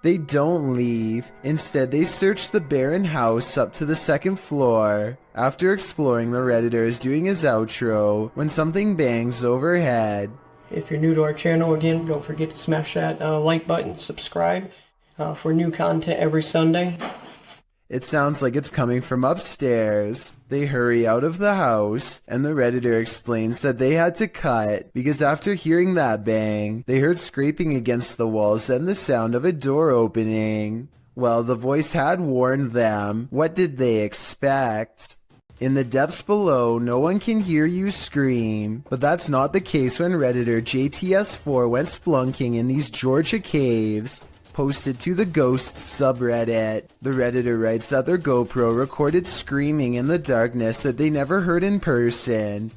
They don't leave. Instead, they search the barren house up to the second floor. After exploring, the Redditor is doing his outro when something bangs overhead. If you're new to our channel, again, don't forget to smash that like button, subscribe for new content every Sunday. It sounds like it's coming from upstairs. They hurry out of the house, and the Redditor explains that they had to cut because after hearing that bang, they heard scraping against the walls and the sound of a door opening. Well, the voice had warned them. What did they expect? In the depths below, no one can hear you scream, but that's not the case when Redditor JTS4 went splunking in these Georgia caves. Posted to the Ghosts subreddit, the Redditor writes that their GoPro recorded screaming in the darkness that they never heard in person.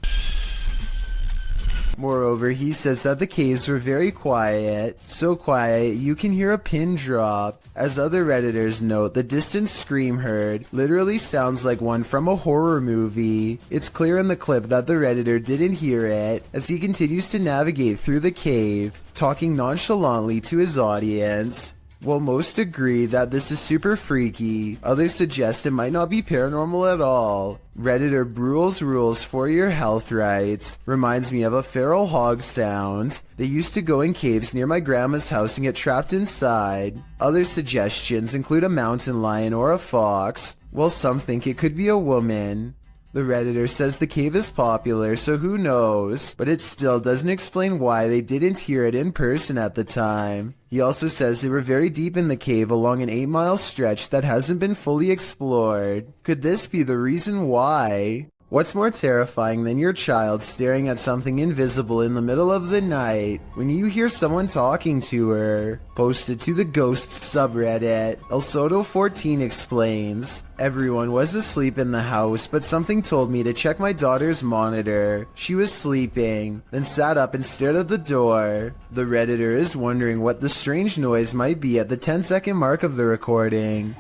Moreover, he says that the caves were very quiet, so quiet you can hear a pin drop. As other Redditors note, the distant scream heard literally sounds like one from a horror movie. It's clear in the clip that the Redditor didn't hear it, as he continues to navigate through the cave, talking nonchalantly to his audience. While most agree that this is super freaky, others suggest it might not be paranormal at all. Redditor Brule's Rules for Your Health writes, reminds me of a feral hog sound. They used to go in caves near my grandma's house and get trapped inside. Other suggestions include a mountain lion or a fox, while some think it could be a woman. The Redditor says the cave is popular, so who knows, but it still doesn't explain why they didn't hear it in person at the time. He also says they were very deep in the cave along an 8-mile stretch that hasn't been fully explored. Could this be the reason why? What's more terrifying than your child staring at something invisible in the middle of the night when you hear someone talking to her? Posted to the Ghosts subreddit, El Soto14 explains, everyone was asleep in the house, but something told me to check my daughter's monitor. She was sleeping, then sat up and stared at the door. The Redditor is wondering what the strange noise might be at the 10-second mark of the recording.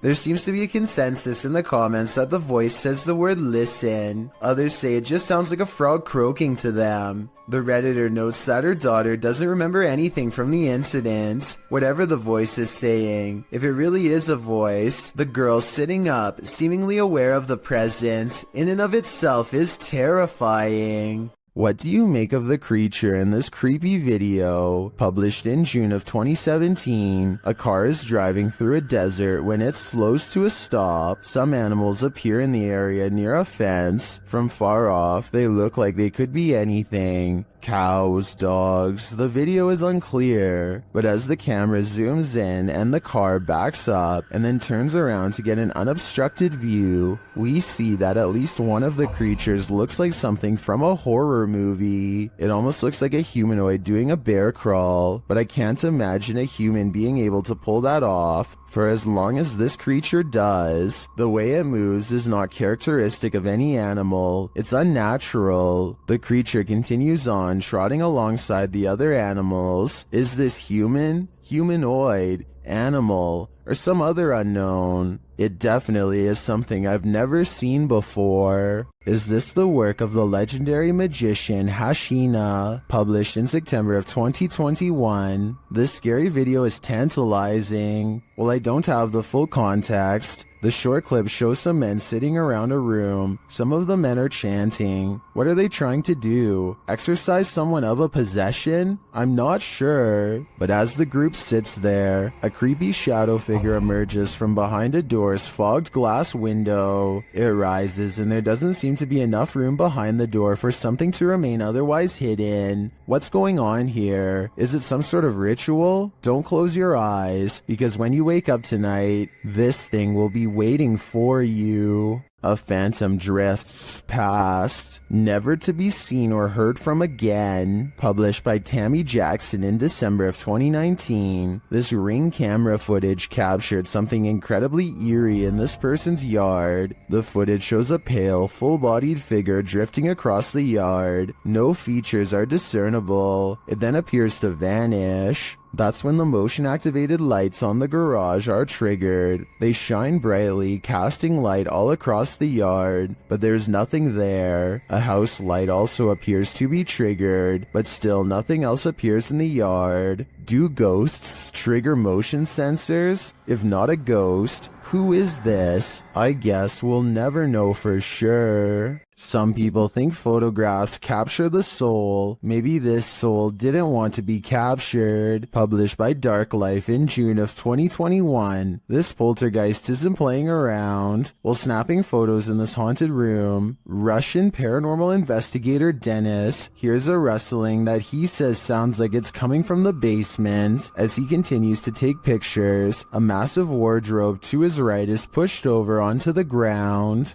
There seems to be a consensus in the comments that the voice says the word listen. Others say it just sounds like a frog croaking to them. The Redditor notes that her daughter doesn't remember anything from the incident, whatever the voice is saying. If it really is a voice, the girl sitting up, seemingly aware of the presence, in and of itself is terrifying. What do you make of the creature in this creepy video? Published in June of 2017, a car is driving through a desert when it slows to a stop. Some animals appear in the area near a fence. From far off, they look like they could be anything. Cows, dogs, the video is unclear, but as the camera zooms in and the car backs up and then turns around to get an unobstructed view, we see that at least one of the creatures looks like something from a horror movie. It almost looks like a humanoid doing a bear crawl, but I can't imagine a human being able to pull that off. For as long as this creature does, the way it moves is not characteristic of any animal. It's unnatural. The creature continues on, trotting alongside the other animals. Is this human, humanoid, animal, or some other unknown? It definitely is something I've never seen before. Is this the work of the legendary magician Hashina, published in September of 2021? This scary video is tantalizing. While I don't have the full context, the short clip shows some men sitting around a room. Some of the men are chanting. What are they trying to do? Exorcise someone of a possession? I'm not sure. But as the group sits there, a creepy shadow figure emerges from behind a door's fogged glass window. It rises and there doesn't seem to be enough room behind the door for something to remain otherwise hidden. What's going on here? Is it some sort of ritual? Don't close your eyes, because when you wake up tonight, this thing will be waiting for you. A phantom drifts past, never to be seen or heard from again. Published by Tammy Jackson in December of 2019. This Ring camera footage captured something incredibly eerie in this person's yard. The footage shows a pale, full-bodied figure drifting across the yard. No features are discernible. It then appears to vanish. That's when the motion-activated lights on the garage are triggered. They shine brightly, casting light all across the yard, but there's nothing there. A house light also appears to be triggered, but still nothing else appears in the yard. Do ghosts trigger motion sensors? If not a ghost, who is this? I guess we'll never know for sure. Some people think photographs capture the soul. Maybe this soul didn't want to be captured. Published by Dark Life in June of 2021. This poltergeist isn't playing around. While snapping photos in this haunted room, Russian paranormal investigator Dennis hears a rustling that he says sounds like it's coming from the basement. As he continues to take pictures, a massive wardrobe to his right is pushed over onto the ground.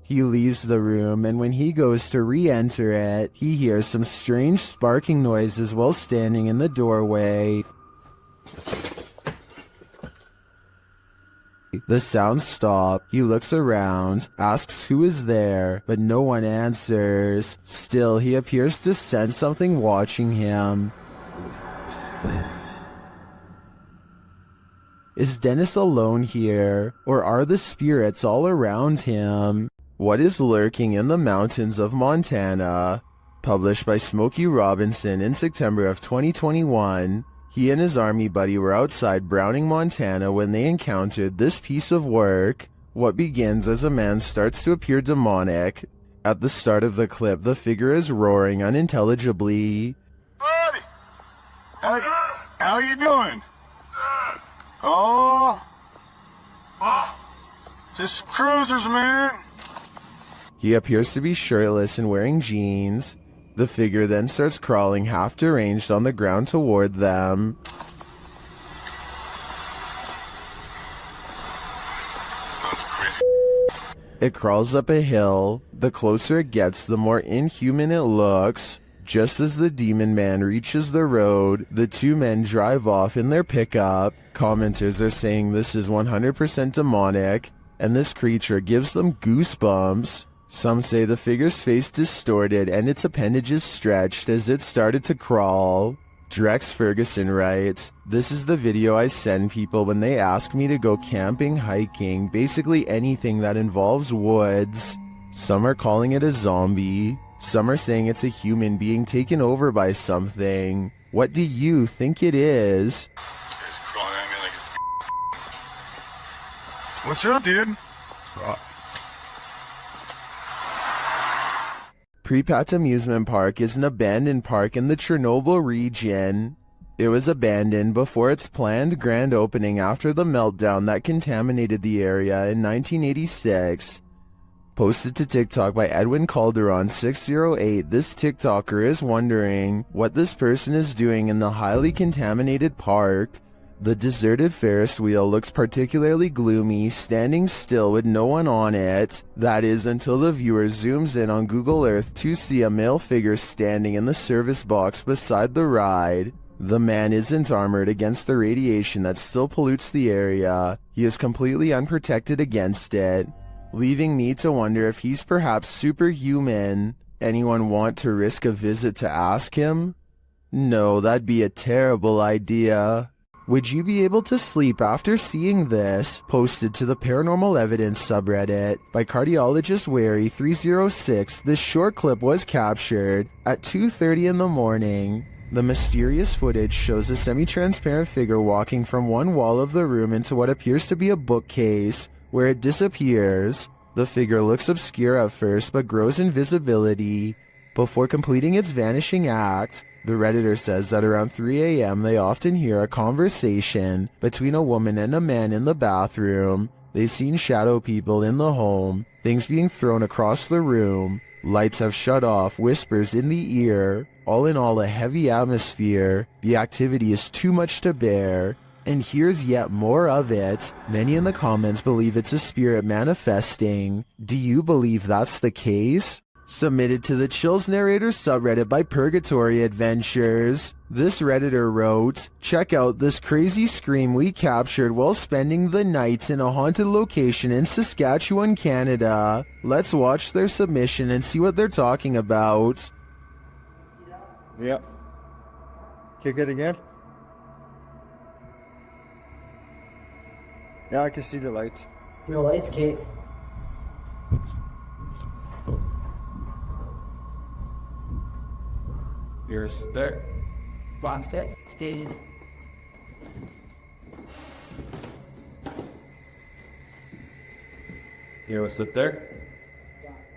He leaves the room, and when he goes to re-enter it, he hears some strange sparking noises while standing in the doorway. The sounds stop. He looks around, asks who is there, but no one answers. Still, he appears to sense something watching him. Is Dennis alone here, or are the spirits all around him? What is lurking in the mountains of Montana? Published by Smokey Robinson in September of 2021. He and his army buddy were outside Browning, Montana when they encountered this piece of work. What begins as a man starts to appear demonic. At the start of the clip, the figure is roaring unintelligibly. Buddy! How you doing? Oh! Just cruisers, man! He appears to be shirtless and wearing jeans. The figure then starts crawling half deranged on the ground toward them. That's crazy. It crawls up a hill. The closer it gets, the more inhuman it looks. Just as the demon man reaches the road, the two men drive off in their pickup. Commenters are saying this is 100% demonic, and this creature gives them goosebumps. Some say the figure's face distorted and its appendages stretched as it started to crawl. Drex Ferguson writes, "This is the video I send people when they ask me to go camping, hiking, basically anything that involves woods." Some are calling it a zombie. Some are saying it's a human being taken over by something. What do you think it is? It's crawling at me like it's... What's up, dude? Pripat Amusement Park is an abandoned park in the Chernobyl region. It was abandoned before its planned grand opening after the meltdown that contaminated the area in 1986. Posted to TikTok by Edwin Calderon 608, this TikToker is wondering what this person is doing in the highly contaminated park. The deserted Ferris wheel looks particularly gloomy, standing still with no one on it. That is until the viewer zooms in on Google Earth to see a male figure standing in the service box beside the ride. The man isn't armored against the radiation that still pollutes the area. He is completely unprotected against it, leaving me to wonder if he's perhaps superhuman. Anyone want to risk a visit to ask him? No, that'd be a terrible idea. Would you be able to sleep after seeing this? Posted to the Paranormal Evidence subreddit by cardiologist Wary 306, this short clip was captured at 2:30 in the morning. The mysterious footage shows a semi-transparent figure walking from one wall of the room into what appears to be a bookcase, where it disappears. The figure looks obscure at first but grows in visibility before completing its vanishing act. The Redditor says that around 3 a.m. they often hear a conversation between a woman and a man in the bathroom. They've seen shadow people in the home, things being thrown across the room, lights have shut off, whispers in the ear. All in all, a heavy atmosphere. The activity is too much to bear. And here's yet more of it. Many in the comments believe it's a spirit manifesting. Do you believe that's the case? Submitted to the Chills Narrator subreddit by Purgatory Adventures. This Redditor wrote, "Check out this crazy scream we captured while spending the night in a haunted location in Saskatchewan, Canada." Let's watch their submission and see what they're talking about. Yep. Kick it again. Yeah, I can see the lights. No lights, Kate. You're there. Lost it. Stay. You know, sit there.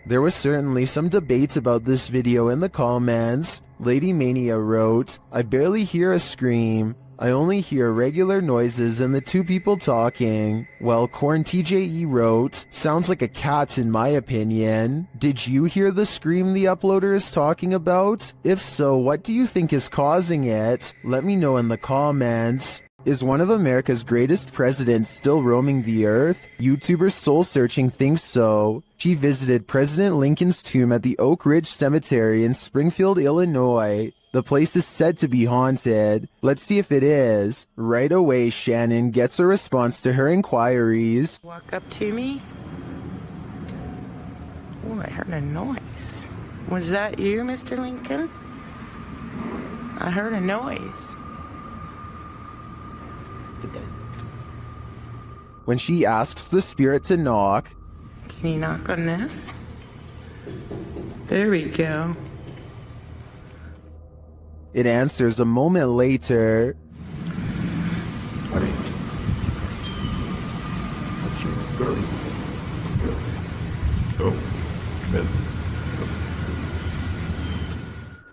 There was certainly some debate about this video in the comments. Lady Mania wrote, "I barely hear a scream. I only hear regular noises and the two people talking." Well, Corn TJE wrote, "Sounds like a cat in my opinion. Did you hear the scream the uploader is talking about? If so, what do you think is causing it? Let me know in the comments." Is one of America's greatest presidents still roaming the earth? YouTuber Soul Searching thinks so. She visited President Lincoln's tomb at the Oak Ridge Cemetery in Springfield, Illinois. The place is said to be haunted. Let's see if it is. Right away, Shannon gets a response to her inquiries. Walk up to me. Oh, I heard a noise. Was that you, Mr. Lincoln? I heard a noise. When she asks the spirit to knock, Can you knock on this? There we go. it answers a moment later.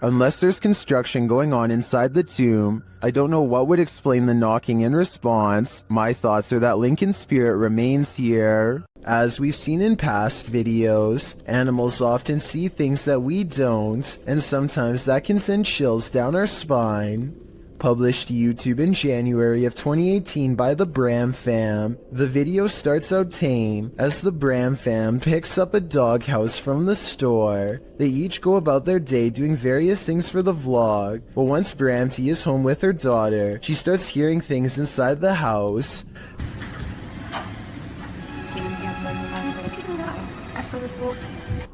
Unless there's construction going on inside the tomb, I don't know what would explain the knocking in response. My thoughts are that Lincoln's spirit remains here. As we've seen in past videos, animals often see things that we don't, and sometimes that can send chills down our spine. Published to YouTube in January of 2018 by the Bram fam. The video starts out tame as the Bram fam picks up a doghouse from the store. They each go about their day doing various things for the vlog, but once Bramty is home with her daughter, she starts hearing things inside the house.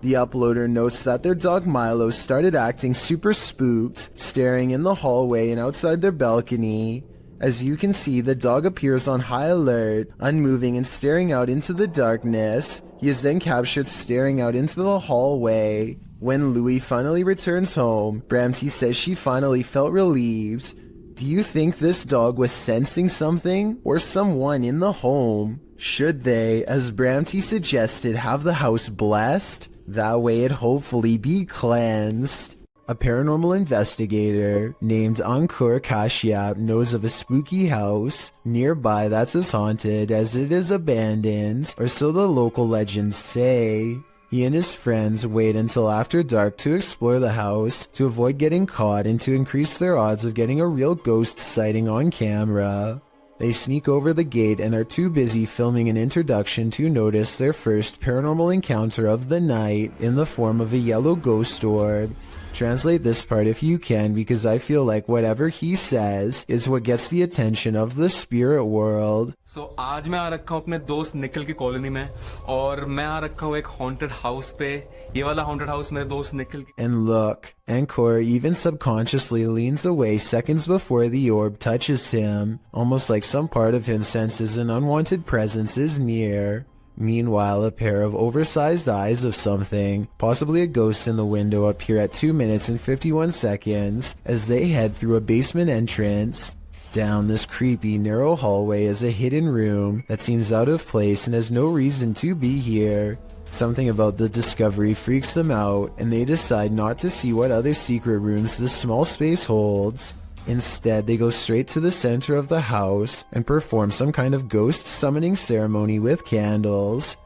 The uploader notes that their dog Milo started acting super spooked, staring in the hallway and outside their balcony. As you can see, the dog appears on high alert, unmoving and staring out into the darkness. He is then captured staring out into the hallway. When Louie finally returns home, Bramty says she finally felt relieved. Do you think this dog was sensing something or someone in the home? Should they, as Bramty suggested, have the house blessed? That way it'd hopefully be cleansed. A paranormal investigator named Ankur Kashyap knows of a spooky house nearby that's as haunted as it is abandoned, or so the local legends say. He and his friends wait until after dark to explore the house to avoid getting caught and to increase their odds of getting a real ghost sighting on camera. They sneak over the gate and are too busy filming an introduction to notice their first paranormal encounter of the night in the form of a yellow ghost orb. Translate this part if you can, because I feel like whatever he says is what gets the attention of the spirit world. So आज मैं आ रखा हूँ अपने दोस्त निखिल की colony में और मैं आ रखा हूँ एक haunted house पे. ये वाला haunted house मेरे दोस्त निखिल की. And look, Ankur even subconsciously leans away seconds before the orb touches him, almost like some part of him senses an unwanted presence is near. Meanwhile, a pair of oversized eyes of something, possibly a ghost in the window, appear at 2 minutes and 51 seconds as they head through a basement entrance. Down this creepy, narrow hallway is a hidden room that seems out of place and has no reason to be here. Something about the discovery freaks them out, and they decide not to see what other secret rooms this small space holds. Instead, they go straight to the center of the house and perform some kind of ghost summoning ceremony with candles.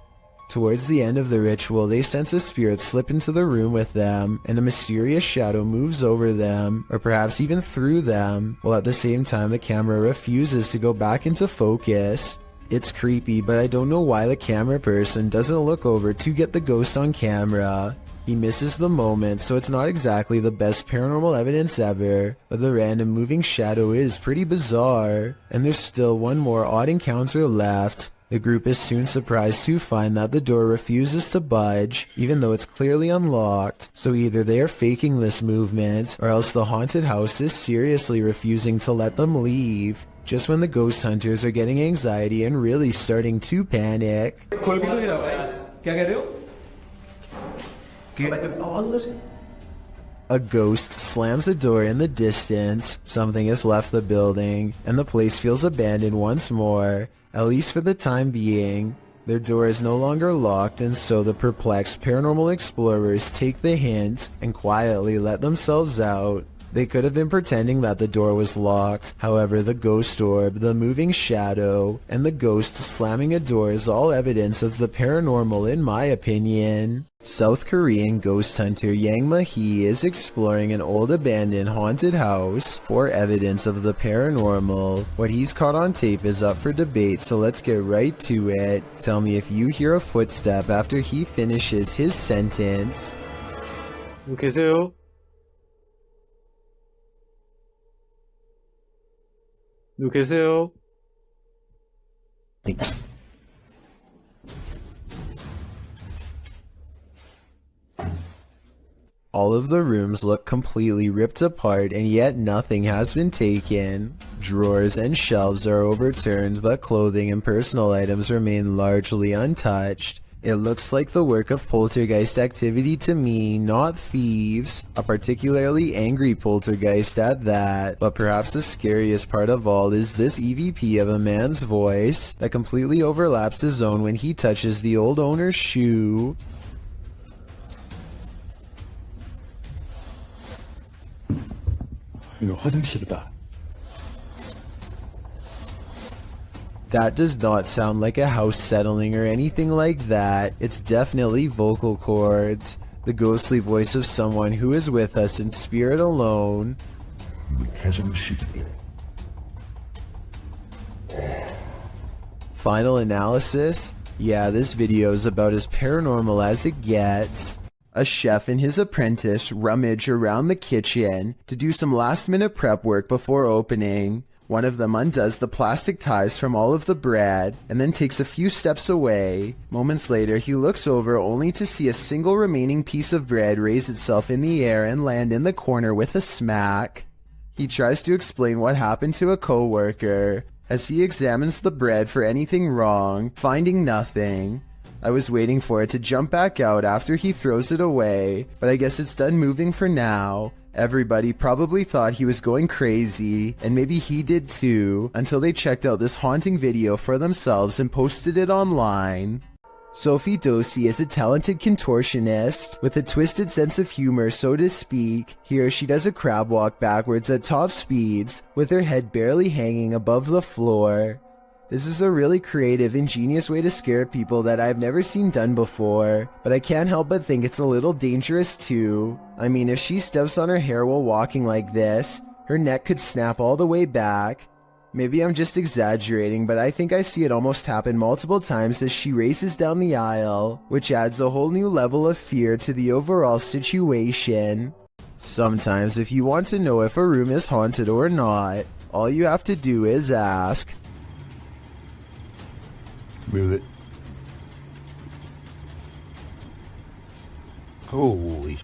Towards the end of the ritual, they sense a spirit slip into the room with them, and a mysterious shadow moves over them, or perhaps even through them, while at the same time the camera refuses to go back into focus. It's creepy, but I don't know why the camera person doesn't look over to get the ghost on camera. He misses the moment, so it's not exactly the best paranormal evidence ever, but the random moving shadow is pretty bizarre. And there's still one more odd encounter left. The group is soon surprised to find that the door refuses to budge, even though it's clearly unlocked. So either they are faking this movement, or else the haunted house is seriously refusing to let them leave. Just when the ghost hunters are getting anxiety and really starting to panic. A ghost slams a door in the distance, something has left the building, and the place feels abandoned once more, at least for the time being. Their door is no longer locked, and so the perplexed paranormal explorers take the hint and quietly let themselves out. They could have been pretending that the door was locked. However, the ghost orb, the moving shadow, and the ghost slamming a door is all evidence of the paranormal in my opinion. South Korean ghost hunter Yang Ma-hee is exploring an old abandoned haunted house for evidence of the paranormal. What he's caught on tape is up for debate, so let's get right to it. Tell me if you hear a footstep after he finishes his sentence. 계세요? 누구 계세요? All of the rooms look completely ripped apart, and yet nothing has been taken. Drawers and shelves are overturned, but clothing and personal items remain largely untouched. It looks like the work of poltergeist activity to me, not thieves. A particularly angry poltergeist at that. But perhaps the scariest part of all is this EVP of a man's voice that completely overlaps his own when he touches the old owner's shoe. 이거 화장실이다. That does not sound like a house settling or anything like that. It's definitely vocal cords. The ghostly voice of someone who is with us in spirit alone. Final analysis? Yeah, this video is about as paranormal as it gets. A chef and his apprentice rummage around the kitchen to do some last-minute prep work before opening. One of them undoes the plastic ties from all of the bread and then takes a few steps away. Moments later, he looks over only to see a single remaining piece of bread raise itself in the air and land in the corner with a smack. He tries to explain what happened to a co-worker as he examines the bread for anything wrong, finding nothing. I was waiting for it to jump back out after he throws it away, but I guess it's done moving for now. Everybody probably thought he was going crazy, and maybe he did too, until they checked out this haunting video for themselves and posted it online. Sophie Dosey is a talented contortionist with a twisted sense of humor, so to speak. Here she does a crab walk backwards at top speeds, with her head barely hanging above the floor. This is a really creative, ingenious way to scare people that I've never seen done before, but I can't help but think it's a little dangerous too. I mean, if she steps on her hair while walking like this, her neck could snap all the way back. Maybe I'm just exaggerating, but I think I see it almost happen multiple times as she races down the aisle, which adds a whole new level of fear to the overall situation. Sometimes, if you want to know if a room is haunted or not, all you have to do is ask. Move it. Holy.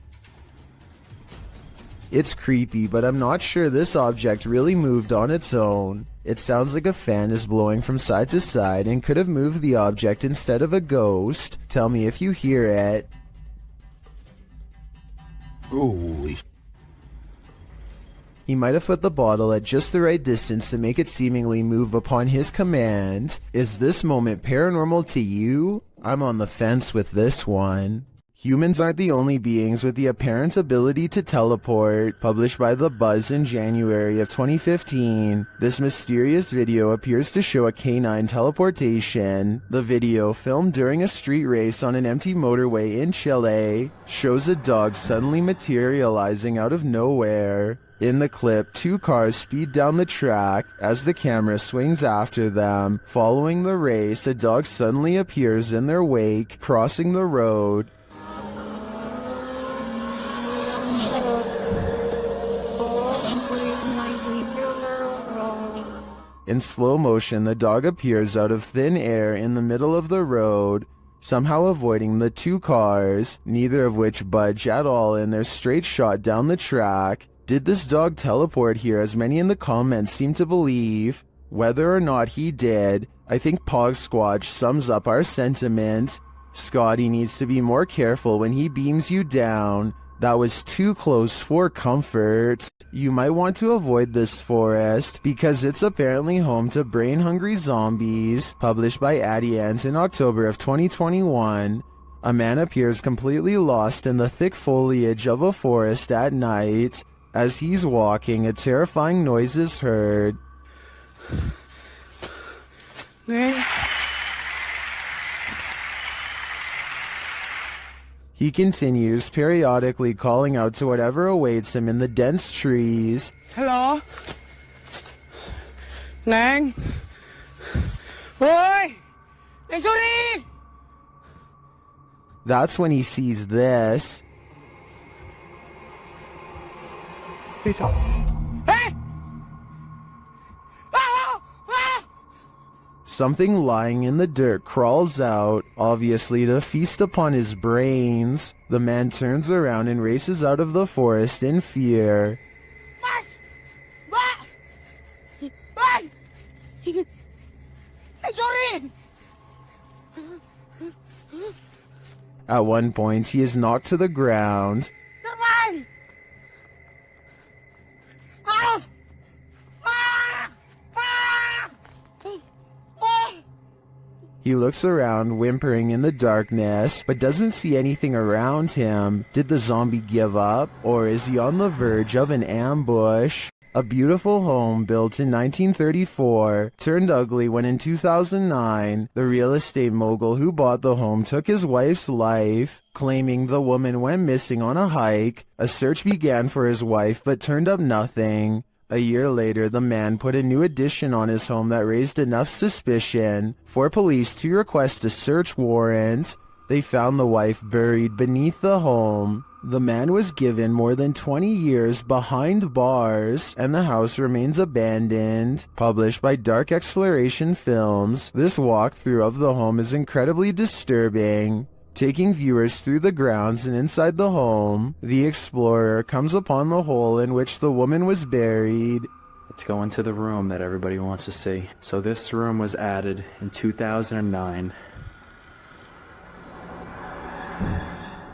It's creepy, but I'm not sure this object really moved on its own. It sounds like a fan is blowing from side to side and could have moved the object instead of a ghost. Tell me if you hear it. Holy. He might have put the bottle at just the right distance to make it seemingly move upon his command. Is this moment paranormal to you? I'm on the fence with this one. Humans aren't the only beings with the apparent ability to teleport. Published by The Buzz in January of 2015, this mysterious video appears to show a canine teleportation. The video, filmed during a street race on an empty motorway in Chile, shows a dog suddenly materializing out of nowhere. In the clip, two cars speed down the track. As the camera swings after them, following the race, a dog suddenly appears in their wake, crossing the road. In slow motion, the dog appears out of thin air in the middle of the road, somehow avoiding the two cars, neither of which budge at all in their straight shot down the track. Did this dog teleport here, as many in the comments seem to believe? Whether or not he did, I think Pog Squatch sums up our sentiment. Scotty needs to be more careful when he beams you down. That was too close for comfort. You might want to avoid this forest because it's apparently home to brain-hungry zombies. Published by Addie Ant in October of 2021. A man appears completely lost in the thick foliage of a forest at night. As he's walking, a terrifying noise is heard. He continues, periodically calling out to whatever awaits him in the dense trees. Hello? Nang? Oi! Sorry! That's when he sees this. Peter. Hey! Something lying in the dirt crawls out, obviously to feast upon his brains. The man turns around and races out of the forest in fear. At one point, he is knocked to the ground. He looks around, whimpering in the darkness, but doesn't see anything around him. Did the zombie give up, or is he on the verge of an ambush? A beautiful home built in 1934 turned ugly when in 2009, the real estate mogul who bought the home took his wife's life, claiming the woman went missing on a hike. A search began for his wife but turned up nothing. A year later, the man put a new addition on his home that raised enough suspicion for police to request a search warrant. They found the wife buried beneath the home. The man was given more than 20 years behind bars, and the house remains abandoned. Published by Dark Exploration Films, this walkthrough of the home is incredibly disturbing. Taking viewers through the grounds and inside the home, the explorer comes upon the hole in which the woman was buried. Let's go into the room that everybody wants to see. So this room was added in 2009.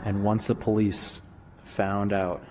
And once the police found out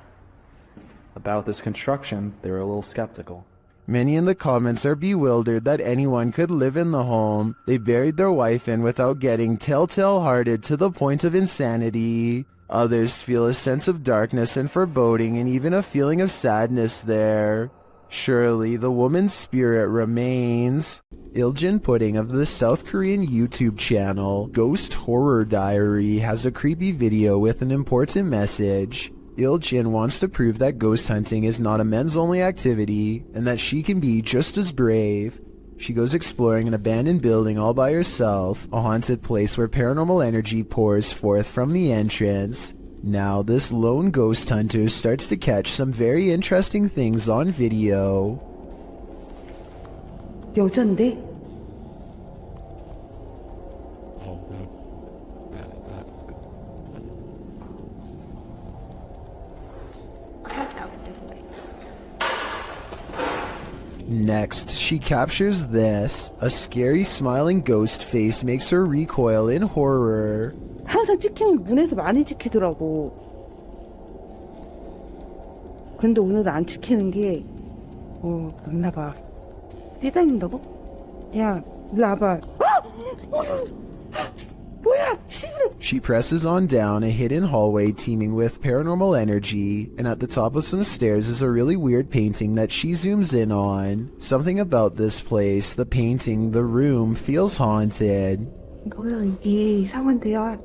about this construction, they were a little skeptical. Many in the comments are bewildered that anyone could live in the home they buried their wife in without getting telltale-hearted to the point of insanity. Others feel a sense of darkness and foreboding and even a feeling of sadness there. Surely the woman's spirit remains. Iljin Pudding of the South Korean YouTube channel Ghost Horror Diary has a creepy video with an important message. Iljin wants to prove that ghost hunting is not a men's-only activity and that she can be just as brave. She goes exploring an abandoned building all by herself, a haunted place where paranormal energy pours forth from the entrance. Now this lone ghost hunter starts to catch some very interesting things on video. 여잔데? Next, she captures this. A scary smiling ghost face makes her recoil in horror. 항상 찍히는 문에서 많이 찍히더라고. 근데 오늘은 안 찍히는 게 맞나봐. 뛰다닌다고? 야, 일로 와봐. 뭐야? She presses on down a hidden hallway teeming with paranormal energy, and at the top of some stairs is a really weird painting that she zooms in on. Something about this place, the painting, the room, feels haunted. 이게 이상한데요.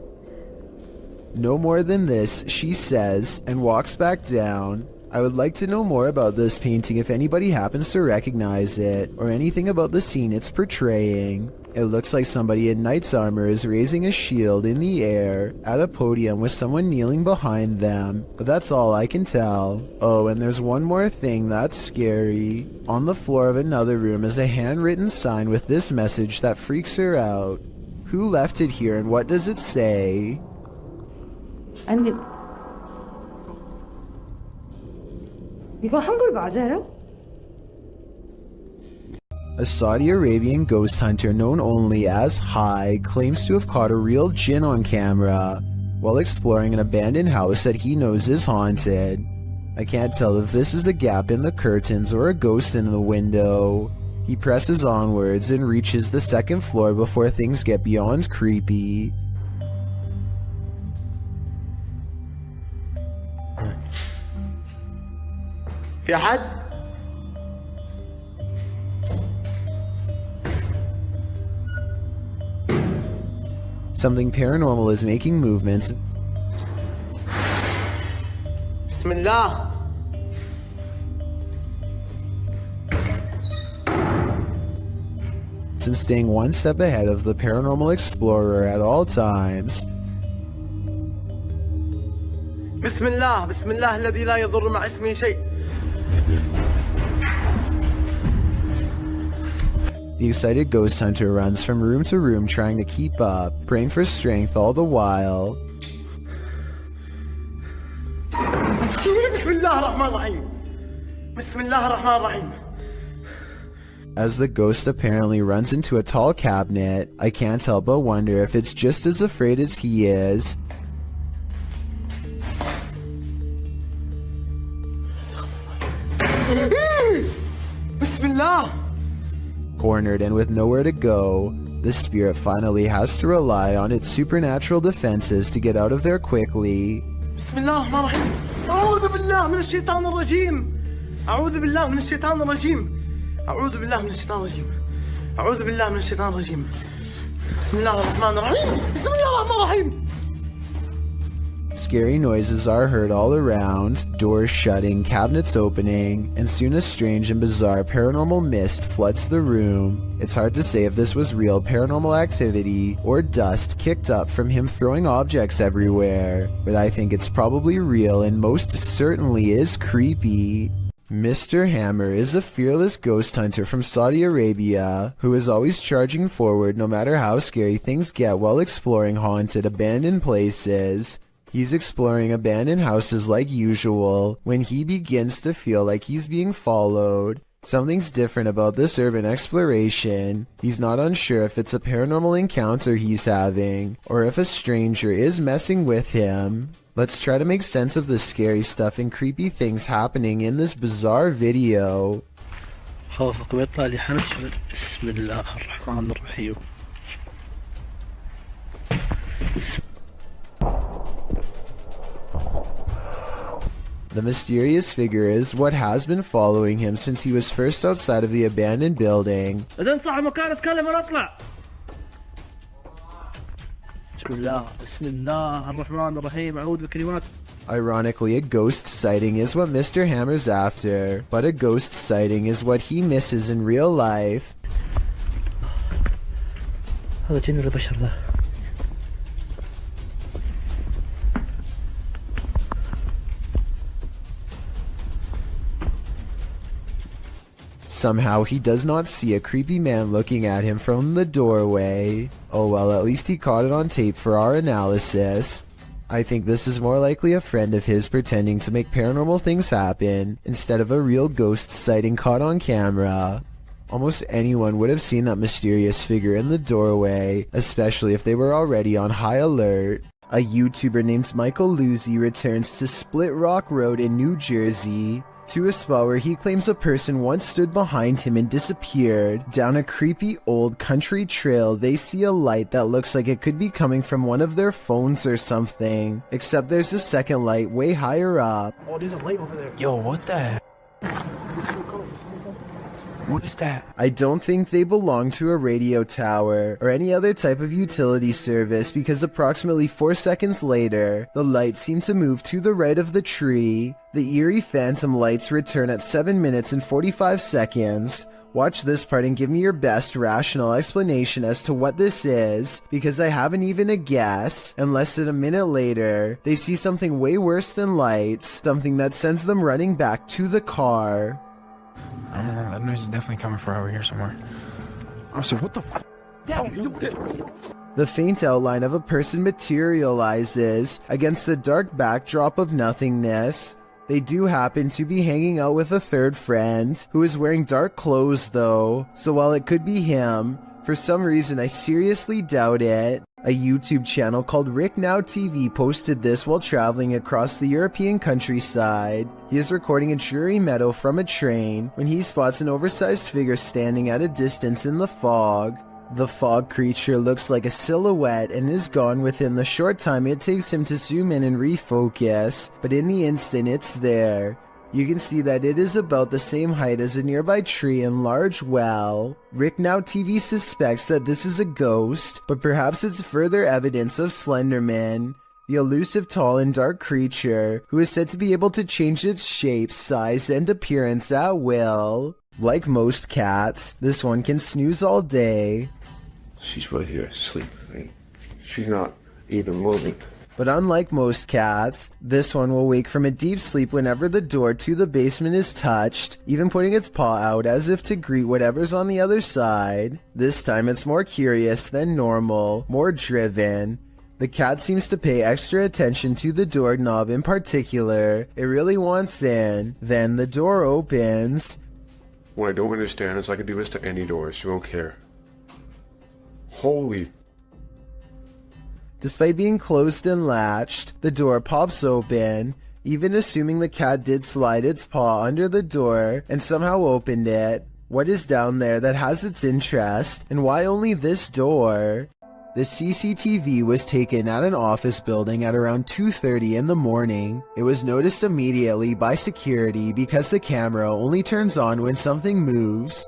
No more than this, she says, and walks back down. I would like to know more about this painting if anybody happens to recognize it, or anything about the scene it's portraying. It looks like somebody in knight's armor is raising a shield in the air at a podium with someone kneeling behind them, but that's all I can tell. Oh, and there's one more thing that's scary. On the floor of another room is a handwritten sign with this message that freaks her out. Who left it here and what does it say? 아니, 이거 한글 맞아요? A Saudi Arabian ghost hunter known only as Hai claims to have caught a real jinn on camera while exploring an abandoned house that he knows is haunted. I can't tell if this is a gap in the curtains or a ghost in the window. He presses onwards and reaches the second floor before things get beyond creepy. في حد؟ Something paranormal is making movements. بسم الله. And staying one step ahead of the paranormal explorer at all times. بسم الله بسم الله الذي لا يضر مع اسمه شيء. The excited ghost hunter runs from room to room trying to keep up, praying for strength all the while. بسم الله الرحمن الرحيم. بسم الله الرحمن الرحيم. As the ghost apparently runs into a tall cabinet, I can't help but wonder if it's just as afraid as he is. Bismillah. Cornered and with nowhere to go, the spirit finally has to rely on its supernatural defenses to get out of there quickly. Bismillah الرحمن الرحيم. أعوذ بالله من الشيطان الرجيم. أعوذ بالله من الشيطان الرجيم. أعوذ بالله من الشيطان الرجيم. أعوذ بالله من الشيطان الرجيم. بسم الله الرحمن الرحيم. بسم الله الرحمن الرحيم. Scary noises are heard all around, doors shutting, cabinets opening, and soon a strange and bizarre paranormal mist floods the room. It's hard to say if this was real paranormal activity or dust kicked up from him throwing objects everywhere, but I think it's probably real and most certainly is creepy. Mr. Hammer is a fearless ghost hunter from Saudi Arabia who is always charging forward no matter how scary things get while exploring haunted, abandoned places. He's exploring abandoned houses like usual when he begins to feel like he's being followed. Something's different about this urban exploration. He's not unsure if it's a paranormal encounter he's having or if a stranger is messing with him. Let's try to make sense of the scary stuff and creepy things happening in this bizarre video. خوفك بيطلع لي حنش. بسم الله الرحمن الرحيم. The mysterious figure is what has been following him since he was first outside of the abandoned building. إذا صح مكان اتكلم ولا اطلع. بسم الله الرحمن الرحيم. أعوذ بكلمات. Ironically, a ghost sighting is what Mr. Hammer's after, but a ghost sighting is what he misses in real life. هذا جن ولا بشر ذا؟ Somehow he does not see a creepy man looking at him from the doorway. Oh well, at least he caught it on tape for our analysis. I think this is more likely a friend of his pretending to make paranormal things happen instead of a real ghost sighting caught on camera. Almost anyone would have seen that mysterious figure in the doorway, especially if they were already on high alert. A YouTuber named Michael Luzzi returns to Split Rock Road in New Jersey, to a spot where he claims a person once stood behind him and disappeared. Down a creepy old country trail, they see a light that looks like it could be coming from one of their phones or something, except there's a second light way higher up. Oh, there's a light over there. Yo, what the heck? What is that? I don't think they belong to a radio tower or any other type of utility service because approximately 4 seconds later, the lights seem to move to the right of the tree. The eerie phantom lights return at 7 minutes and 45 seconds. Watch this part and give me your best rational explanation as to what this is, because I haven't even a guess. And less than a minute later, they see something way worse than lights, something that sends them running back to the car. I don't know, that noise is definitely coming from over here somewhere. I said, what the f? The faint outline of a person materializes against the dark backdrop of nothingness. They do happen to be hanging out with a third friend, who is wearing dark clothes though, so while it could be him, for some reason I seriously doubt it. A YouTube channel called Rick Now TV posted this while traveling across the European countryside. He is recording a dreary meadow from a train when he spots an oversized figure standing at a distance in the fog. The fog creature looks like a silhouette and is gone within the short time it takes him to zoom in and refocus, but in the instant it's there. You can see that it is about the same height as a nearby tree and large well. Rick Now TV suspects that this is a ghost, but perhaps it's further evidence of Slenderman, the elusive tall and dark creature who is said to be able to change its shape, size, and appearance at will. Like most cats, this one can snooze all day. She's right here, sleeping. She's not even moving. But unlike most cats, this one will wake from a deep sleep whenever the door to the basement is touched, even putting its paw out as if to greet whatever's on the other side. This time it's more curious than normal, more driven. The cat seems to pay extra attention to the doorknob in particular. It really wants in. Then the door opens. What I don't understand is I can do this to any door, she won't care. Holy... Despite being closed and latched, the door pops open, even assuming the cat did slide its paw under the door and somehow opened it. What is down there that has its interest, and why only this door? The CCTV was taken at an office building at around 2:30 in the morning. It was noticed immediately by security because the camera only turns on when something moves.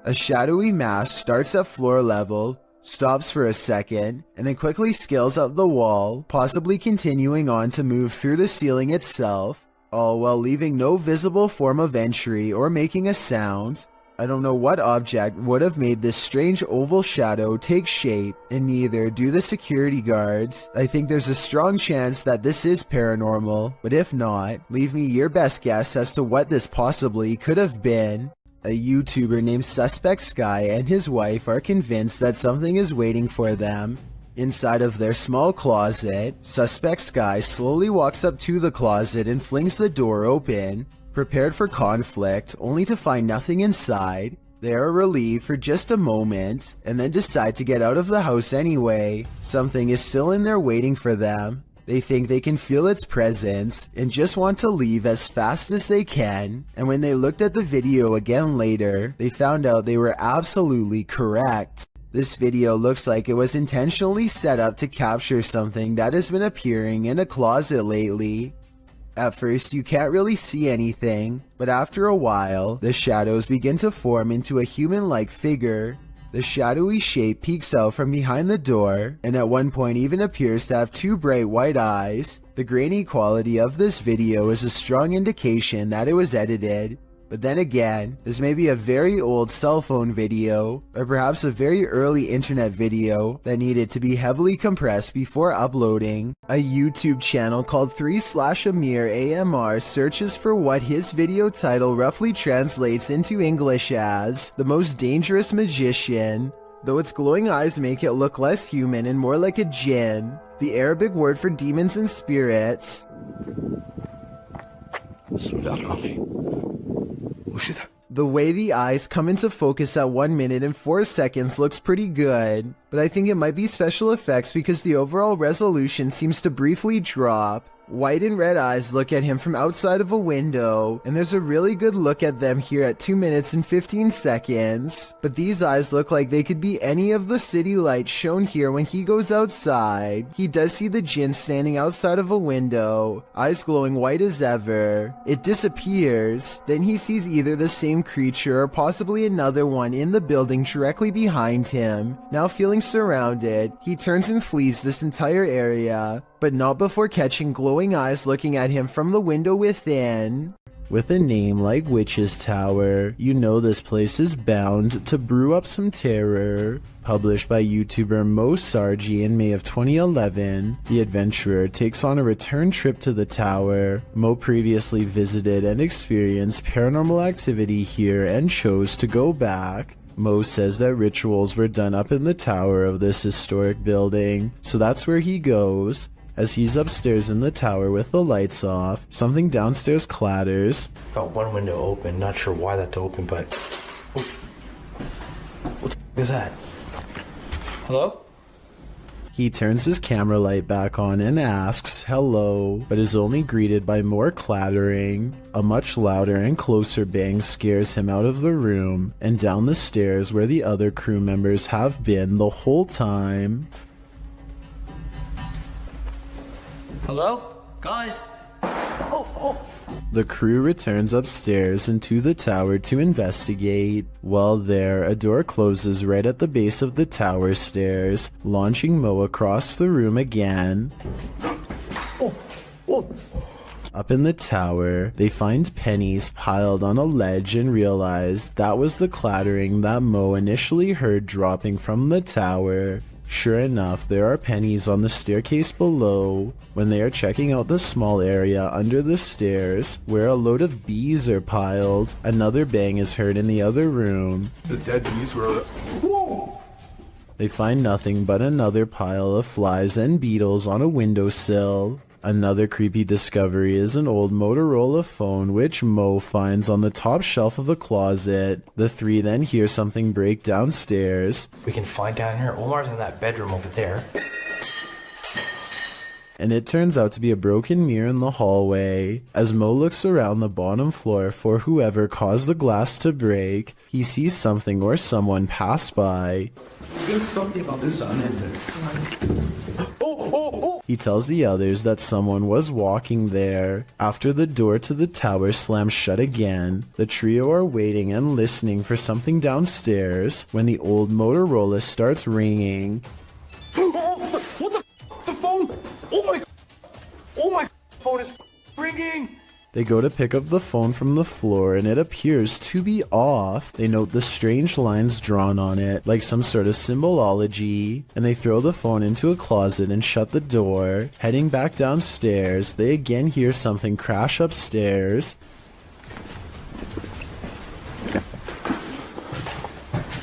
A shadowy mass starts at floor level, stops for a second, and then quickly scales up the wall, possibly continuing on to move through the ceiling itself, all while leaving no visible form of entry or making a sound. I don't know what object would have made this strange oval shadow take shape, and neither do the security guards. I think there's a strong chance that this is paranormal, but if not, leave me your best guess as to what this possibly could have been. A YouTuber named Suspect Sky and his wife are convinced that something is waiting for them. Inside of their small closet, Suspect Sky slowly walks up to the closet and flings the door open, prepared for conflict, only to find nothing inside. They are relieved for just a moment and then decide to get out of the house anyway. Something is still in there waiting for them. They think they can feel its presence and just want to leave as fast as they can. And when they looked at the video again later, they found out they were absolutely correct. This video looks like it was intentionally set up to capture something that has been appearing in a closet lately. At first, you can't really see anything, but after a while, the shadows begin to form into a human-like figure. The shadowy shape peeks out from behind the door, and at one point even appears to have two bright white eyes. The grainy quality of this video is a strong indication that it was edited. But then again, this may be a very old cell phone video, or perhaps a very early internet video that needed to be heavily compressed before uploading. A YouTube channel called 3/Amir AMR searches for what his video title roughly translates into English as the most dangerous magician. Though its glowing eyes make it look less human and more like a jinn, the Arabic word for demons and spirits. The way the eyes come into focus at 1 minute and 4 seconds looks pretty good, but I think it might be special effects because the overall resolution seems to briefly drop. White and red eyes look at him from outside of a window, and there's a really good look at them here at 2 minutes and 15 seconds. But these eyes look like they could be any of the city lights shown here when he goes outside. He does see the djinn standing outside of a window, eyes glowing white as ever. It disappears, then he sees either the same creature or possibly another one in the building directly behind him. Now feeling surrounded, he turns and flees this entire area, but not before catching glowing eyes looking at him from the window within. With a name like Witch's Tower, you know this place is bound to brew up some terror. Published by YouTuber Mo Sargi in May of 2011, the adventurer takes on a return trip to the tower. Mo previously visited and experienced paranormal activity here and chose to go back. Mo says that rituals were done up in the tower of this historic building, so that's where he goes. As he's upstairs in the tower with the lights off, something downstairs clatters. Felt one window open, not sure why that's open, but... What the is that? Hello? He turns his camera light back on and asks, hello, but is only greeted by more clattering. A much louder and closer bang scares him out of the room and down the stairs where the other crew members have been the whole time. Hello? Guys? The crew returns upstairs and to the tower to investigate. While there, a door closes right at the base of the tower stairs, launching Mo across the room again. Up in the tower, they find pennies piled on a ledge and realize that was the clattering that Mo initially heard dropping from the tower. Sure enough, there are pennies on the staircase below. When they are checking out the small area under the stairs, where a load of bees are piled, another bang is heard in the other room. The dead bees were... Whoa! They find nothing but another pile of flies and beetles on a windowsill. Another creepy discovery is an old Motorola phone which Mo finds on the top shelf of a closet. The three then hear something break downstairs. We can find down here. Omar's in that bedroom over there. And it turns out to be a broken mirror in the hallway. As Mo looks around the bottom floor for whoever caused the glass to break, he sees something or someone pass by. There's something about this unended. He tells the others that someone was walking there. After the door to the tower slams shut again, the trio are waiting and listening for something downstairs when the old Motorola starts ringing. What the phone? Oh my phone is ringing. They go to pick up the phone from the floor and it appears to be off. They note the strange lines drawn on it, like some sort of symbology, and they throw the phone into a closet and shut the door. Heading back downstairs, they again hear something crash upstairs.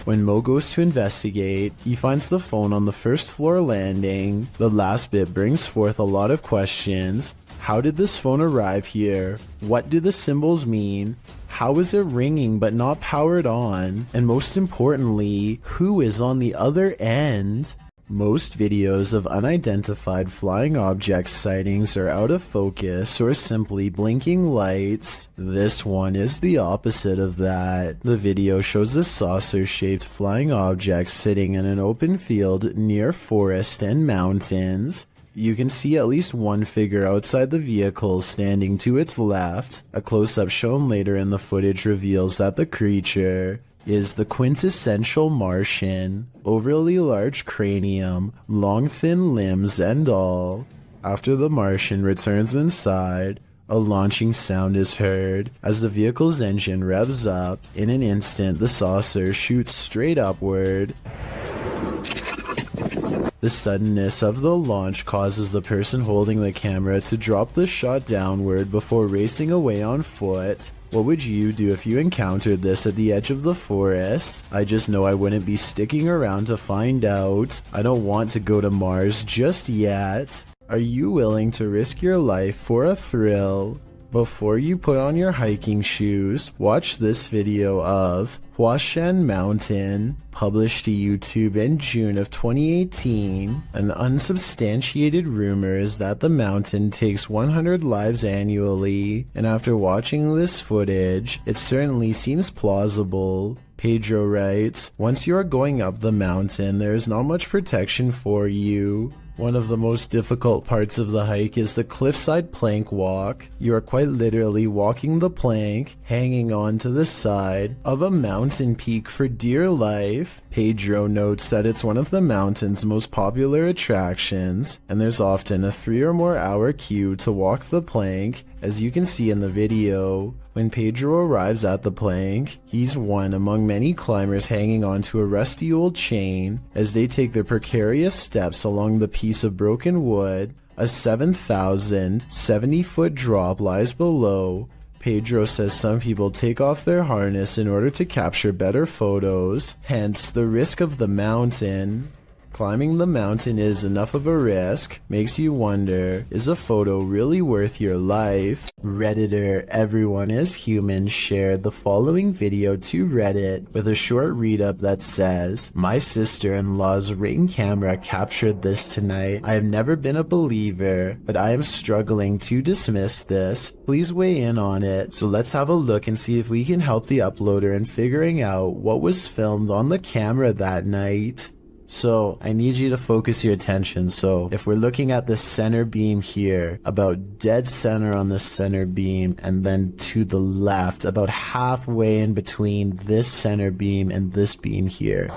When Mo goes to investigate, he finds the phone on the first floor landing. The last bit brings forth a lot of questions. How did this phone arrive here? What do the symbols mean? How is it ringing but not powered on? And most importantly, who is on the other end? Most videos of unidentified flying object sightings are out of focus or simply blinking lights. This one is the opposite of that. The video shows a saucer-shaped flying object sitting in an open field near forest and mountains. You can see at least one figure outside the vehicle standing to its left. A close-up shown later in the footage reveals that the creature is the quintessential Martian, overly large cranium, long thin limbs and all. After the Martian returns inside, a launching sound is heard. As the vehicle's engine revs up, in an instant the saucer shoots straight upward. The suddenness of the launch causes the person holding the camera to drop the shot downward before racing away on foot. What would you do if you encountered this at the edge of the forest? I just know I wouldn't be sticking around to find out. I don't want to go to Mars just yet. Are you willing to risk your life for a thrill? Before you put on your hiking shoes, watch this video of Huashan Mountain, published to YouTube in June of 2018. An unsubstantiated rumor is that the mountain takes 100 lives annually, and after watching this footage, it certainly seems plausible. Pedro writes, "Once you are going up the mountain, there is not much protection for you. One of the most difficult parts of the hike is the cliffside plank walk. You are quite literally walking the plank, hanging on to the side of a mountain peak for dear life." Pedro notes that it's one of the mountain's most popular attractions, and there's often a 3 or more hour queue to walk the plank, as you can see in the video. When Pedro arrives at the plank, he's one among many climbers hanging onto a rusty old chain as they take their precarious steps along the piece of broken wood. A 7,070-foot drop lies below. Pedro says some people take off their harness in order to capture better photos, hence the risk of the mountain. Climbing the mountain is enough of a risk, makes you wonder, is a photo really worth your life? Redditor Everyone is Human shared the following video to Reddit with a short read-up that says, "My sister-in-law's Ring camera captured this tonight. I have never been a believer, but I am struggling to dismiss this. Please weigh in on it." So let's have a look and see if we can help the uploader in figuring out what was filmed on the camera that night. So I need you to focus your attention. So if we're looking at the center beam here, about dead center on the center beam, and then to the left, about halfway in between this center beam and this beam here,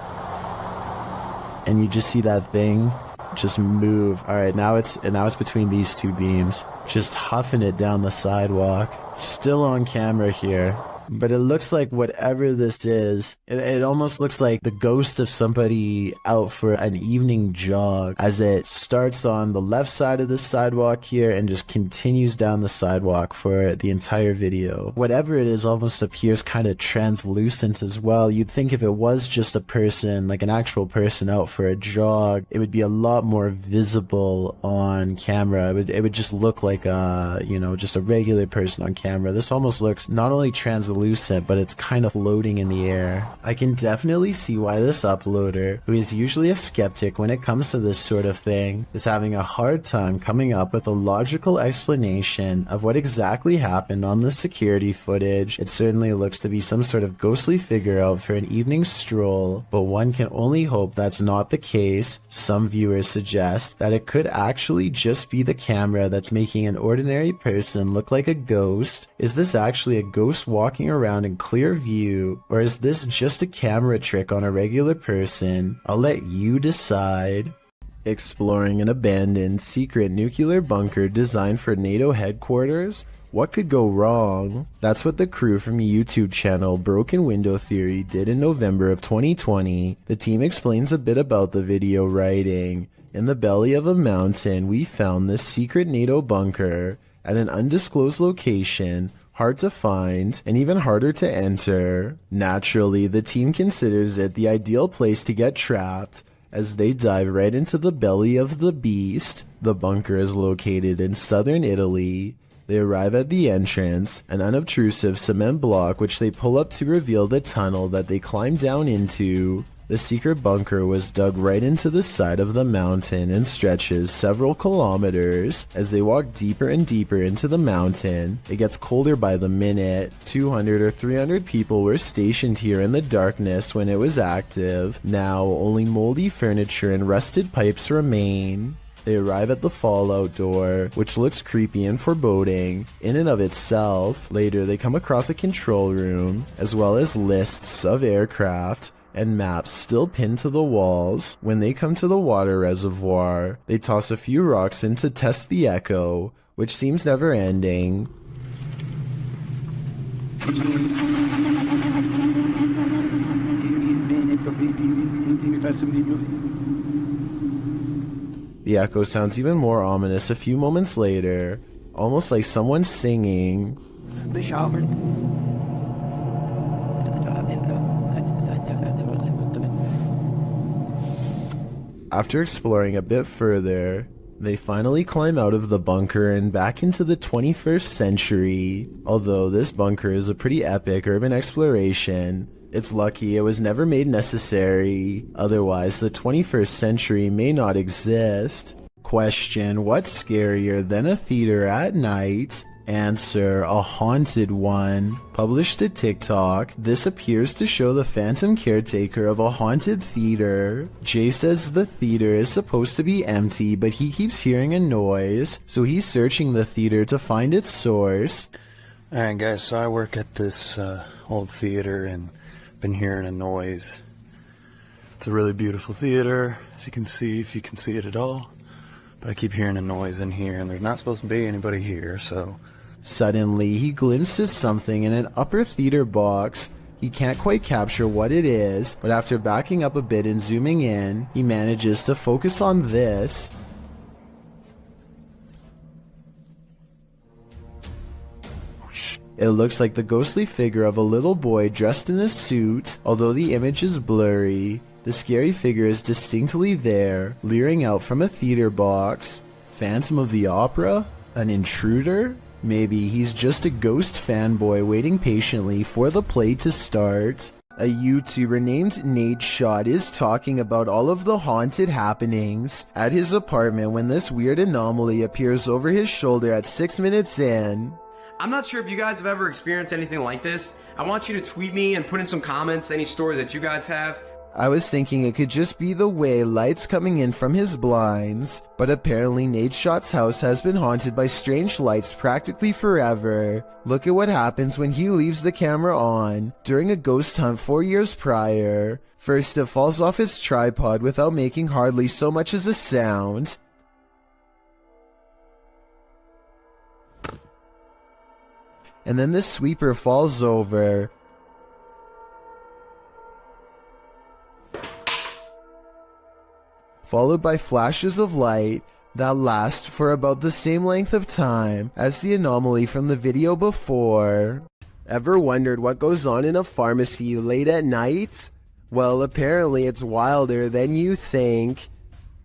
and you just see that thing just move. All right, now it's between these two beams, just huffing it down the sidewalk. Still on camera here. But it looks like whatever this is, it almost looks like the ghost of somebody out for an evening jog, as it starts on the left side of the sidewalk here and just continues down the sidewalk for the entire video. Whatever it is almost appears kind of translucent as well. You'd think if it was just a person, like an actual person out for a jog, it would be a lot more visible on camera. It would just look like a, just a regular person on camera. This almost looks not only translucent, but it's kind of floating in the air. I can definitely see why this uploader, who is usually a skeptic when it comes to this sort of thing, is having a hard time coming up with a logical explanation of what exactly happened on the security footage. It certainly looks to be some sort of ghostly figure out for an evening stroll, but one can only hope that's not the case. Some viewers suggest that it could actually just be the camera that's making an ordinary person look like a ghost. Is this actually a ghost walking around in clear view, or is this just a camera trick on a regular person? I'll let you decide. Exploring an abandoned secret nuclear bunker designed for NATO headquarters? What could go wrong? That's what the crew from YouTube channel Broken Window Theory did in November of 2020. The team explains a bit about the video, writing, "In the belly of a mountain, we found this secret NATO bunker at an undisclosed location, hard to find, and even harder to enter. Naturally, the team considers it the ideal place to get trapped, as they dive right into the belly of the beast. The bunker is located in southern Italy. They arrive at the entrance, an unobtrusive cement block which they pull up to reveal the tunnel that they climb down into. The secret bunker was dug right into the side of the mountain and stretches several kilometers. As they walk deeper and deeper into the mountain, it gets colder by the minute. 200 or 300 people were stationed here in the darkness when it was active. Now, only moldy furniture and rusted pipes remain. They arrive at the fallout door, which looks creepy and foreboding in and of itself. Later, they come across a control room, as well as lists of aircraft and maps still pinned to the walls. When they come to the water reservoir, they toss a few rocks in to test the echo, which seems never ending. The echo sounds even more ominous a few moments later, almost like someone singing. After exploring a bit further, they finally climb out of the bunker and back into the 21st century. Although this bunker is a pretty epic urban exploration, it's lucky it was never made necessary. Otherwise, the 21st century may not exist. Question: what's scarier than a theater at night? Answer: a haunted one. Published to TikTok, this appears to show the phantom caretaker of a haunted theater. Jay says the theater is supposed to be empty, but he keeps hearing a noise, so he's searching the theater to find its source. Alright guys, so I work at this old theater and been hearing a noise. It's a really beautiful theater, as you can see, if you can see it at all. But I keep hearing a noise in here, and there's not supposed to be anybody here, so... Suddenly, he glimpses something in an upper theater box. He can't quite capture what it is, but after backing up a bit and zooming in, he manages to focus on this. It looks like the ghostly figure of a little boy dressed in a suit. Although the image is blurry, the scary figure is distinctly there, leering out from a theater box. Phantom of the Opera? An intruder? Maybe he's just a ghost fanboy waiting patiently for the play to start. A YouTuber named Nadeshot is talking about all of the haunted happenings at his apartment when this weird anomaly appears over his shoulder at 6 minutes in. I'm not sure if you guys have ever experienced anything like this. I want you to tweet me and put in some comments any story that you guys have. I was thinking it could just be the way light's coming in from his blinds, but apparently Nadeshot's house has been haunted by strange lights practically forever. Look at what happens when he leaves the camera on during a ghost hunt 4 years prior. First, it falls off its tripod without making hardly so much as a sound. And then the sweeper falls over. Followed by flashes of light that last for about the same length of time as the anomaly from the video before. Ever wondered what goes on in a pharmacy late at night? Well, apparently it's wilder than you think.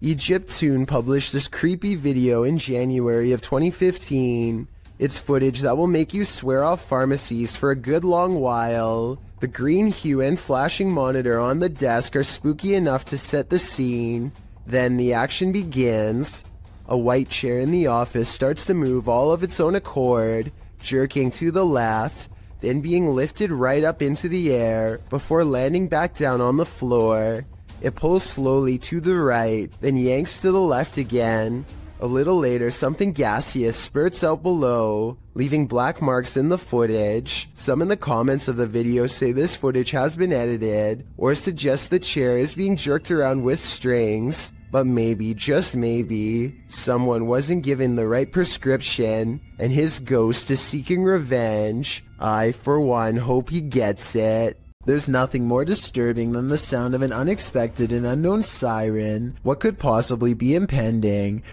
Egyptoon published this creepy video in January of 2015. It's footage that will make you swear off pharmacies for a good long while. The green hue and flashing monitor on the desk are spooky enough to set the scene. Then the action begins. A white chair in the office starts to move all of its own accord, jerking to the left, then being lifted right up into the air before landing back down on the floor. It pulls slowly to the right, then yanks to the left again. A little later, something gaseous spurts out below, leaving black marks in the footage. Some in the comments of the video say this footage has been edited, or suggest the chair is being jerked around with strings. But maybe, just maybe, someone wasn't given the right prescription, and his ghost is seeking revenge. I, for one, hope he gets it. There's nothing more disturbing than the sound of an unexpected and unknown siren. What could possibly be impending?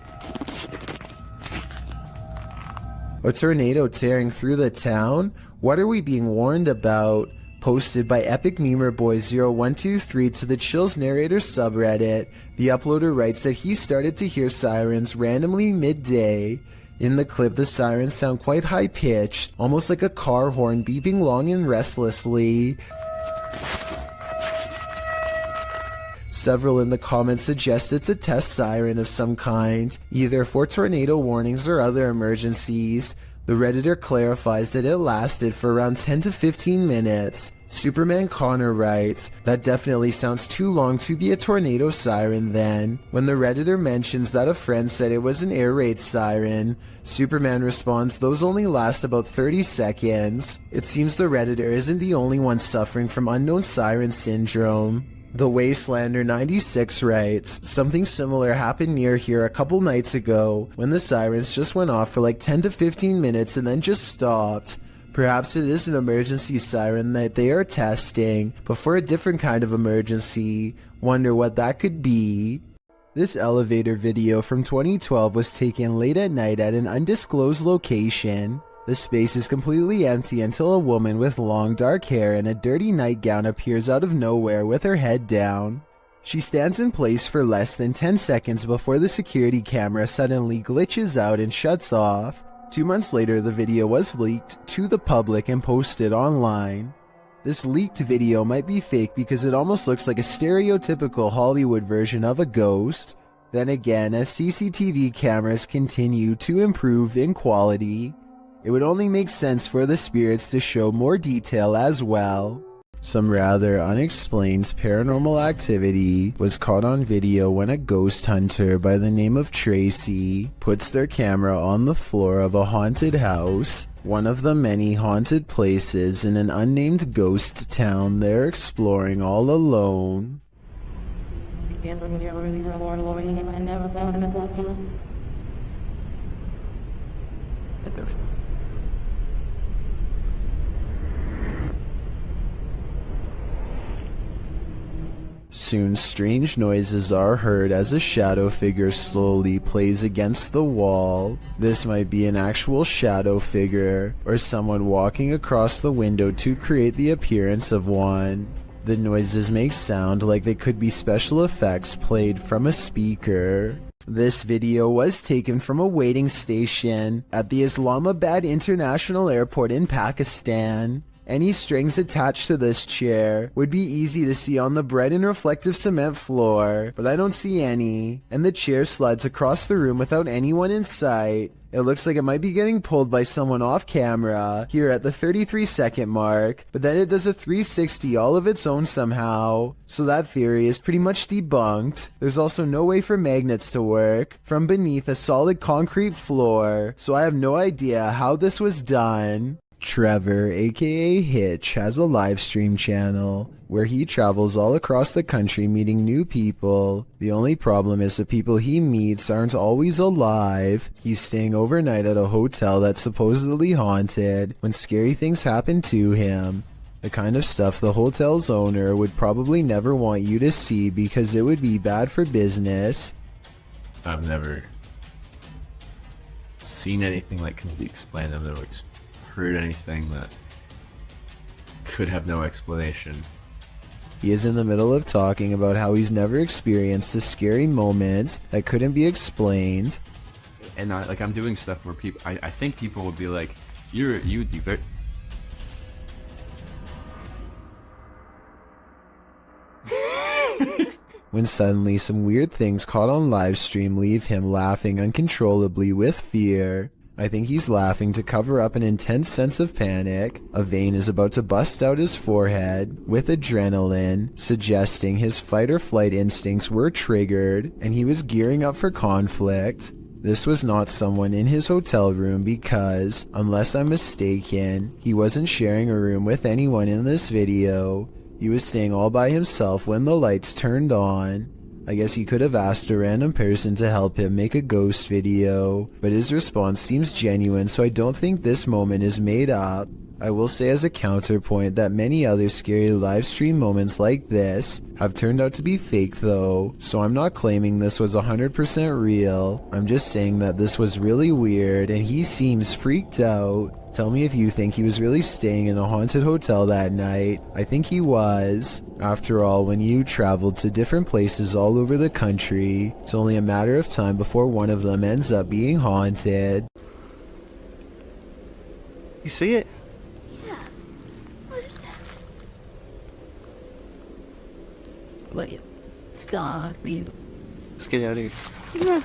A tornado tearing through the town? What are we being warned about? Posted by Epic Memer Boy 0123 to the Chills Narrator subreddit, the uploader writes that he started to hear sirens randomly midday. In the clip, the sirens sound quite high-pitched, almost like a car horn beeping long and restlessly. Several in the comments suggest it's a test siren of some kind, either for tornado warnings or other emergencies. The Redditor clarifies that it lasted for around 10 to 15 minutes. Superman Connor writes, "That definitely sounds too long to be a tornado siren then." When the Redditor mentions that a friend said it was an air raid siren, Superman responds, "Those only last about 30 seconds. It seems the Redditor isn't the only one suffering from unknown siren syndrome. The Wastelander 96 writes, "Something similar happened near here a couple nights ago when the sirens just went off for like 10 to 15 minutes and then just stopped. Perhaps it is an emergency siren that they are testing, but for a different kind of emergency. Wonder what that could be." This elevator video from 2012 was taken late at night at an undisclosed location. The space is completely empty until a woman with long dark hair and a dirty nightgown appears out of nowhere with her head down. She stands in place for less than 10 seconds before the security camera suddenly glitches out and shuts off. 2 months later, the video was leaked to the public and posted online. This leaked video might be fake because it almost looks like a stereotypical Hollywood version of a ghost. Then again, as CCTV cameras continue to improve in quality, it would only make sense for the spirits to show more detail as well. Some rather unexplained paranormal activity was caught on video when a ghost hunter by the name of Tracy puts their camera on the floor of a haunted house, one of the many haunted places in an unnamed ghost town they're exploring all alone. Soon strange noises are heard as a shadow figure slowly plays against the wall. This might be an actual shadow figure, or someone walking across the window to create the appearance of one. The noises make sound like they could be special effects played from a speaker. This video was taken from a waiting station at the Islamabad International Airport in Pakistan. Any strings attached to this chair would be easy to see on the bright and reflective cement floor, but I don't see any, and the chair slides across the room without anyone in sight. It looks like it might be getting pulled by someone off camera here at the 33-second mark, but then it does a 360 all of its own somehow. So that theory is pretty much debunked. There's also no way for magnets to work from beneath a solid concrete floor, so I have no idea how this was done. Trevor, aka Hitch, has a live stream channel where he travels all across the country meeting new people. The only problem is the people he meets aren't always alive. He's staying overnight at a hotel that's supposedly haunted when scary things happen to him. The kind of stuff the hotel's owner would probably never want you to see because it would be bad for business. I've never seen anything that can be explained. I've never heard anything that could have no explanation. He is in the middle of talking about how he's never experienced a scary moment that couldn't be explained. And I'm doing stuff where people, I think people would be like, you'd be very... When suddenly some weird things caught on live stream leave him laughing uncontrollably with fear. I think he's laughing to cover up an intense sense of panic. A vein is about to bust out his forehead with adrenaline, suggesting his fight or flight instincts were triggered and he was gearing up for conflict. This was not someone in his hotel room because, unless I'm mistaken, he wasn't sharing a room with anyone in this video. He was staying all by himself when the lights turned on. I guess he could have asked a random person to help him make a ghost video, but his response seems genuine, so I don't think this moment is made up. I will say as a counterpoint that many other scary livestream moments like this have turned out to be fake though, so I'm not claiming this was 100% real. I'm just saying that this was really weird and he seems freaked out. Tell me if you think he was really staying in a haunted hotel that night. I think he was. After all, when you traveled to different places all over the country, it's only a matter of time before one of them ends up being haunted. You see it? Wait, stop me. Let's get out of here.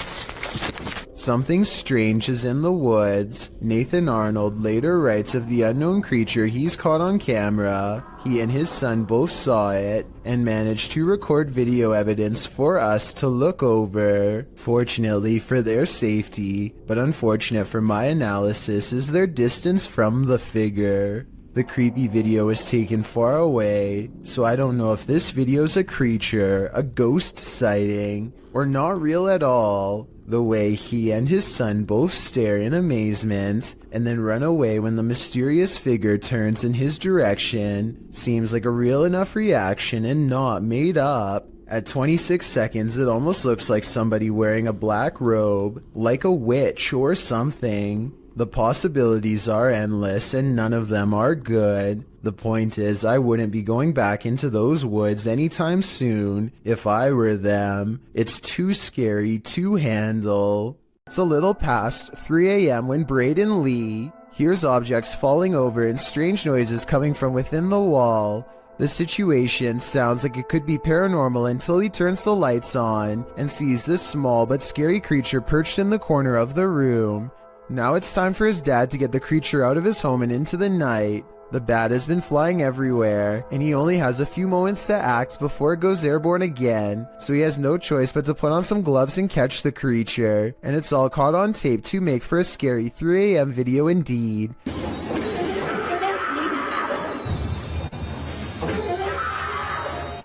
Something strange is in the woods. Nathan Arnold later writes of the unknown creature he's caught on camera. He and his son both saw it and managed to record video evidence for us to look over. Fortunately for their safety, but unfortunate for my analysis, is their distance from the figure. The creepy video was taken far away, so I don't know if this video's a creature, a ghost sighting, or not real at all. The way he and his son both stare in amazement and then run away when the mysterious figure turns in his direction seems like a real enough reaction and not made up. At 26 seconds, it almost looks like somebody wearing a black robe, like a witch or something. The possibilities are endless and none of them are good. The point is, I wouldn't be going back into those woods anytime soon if I were them. It's too scary to handle. It's a little past 3 a.m. when Braden Lee hears objects falling over and strange noises coming from within the wall. The situation sounds like it could be paranormal until he turns the lights on and sees this small but scary creature perched in the corner of the room. Now it's time for his dad to get the creature out of his home and into the night. The bat has been flying everywhere, and he only has a few moments to act before it goes airborne again, so he has no choice but to put on some gloves and catch the creature, and it's all caught on tape to make for a scary 3 a.m. video indeed.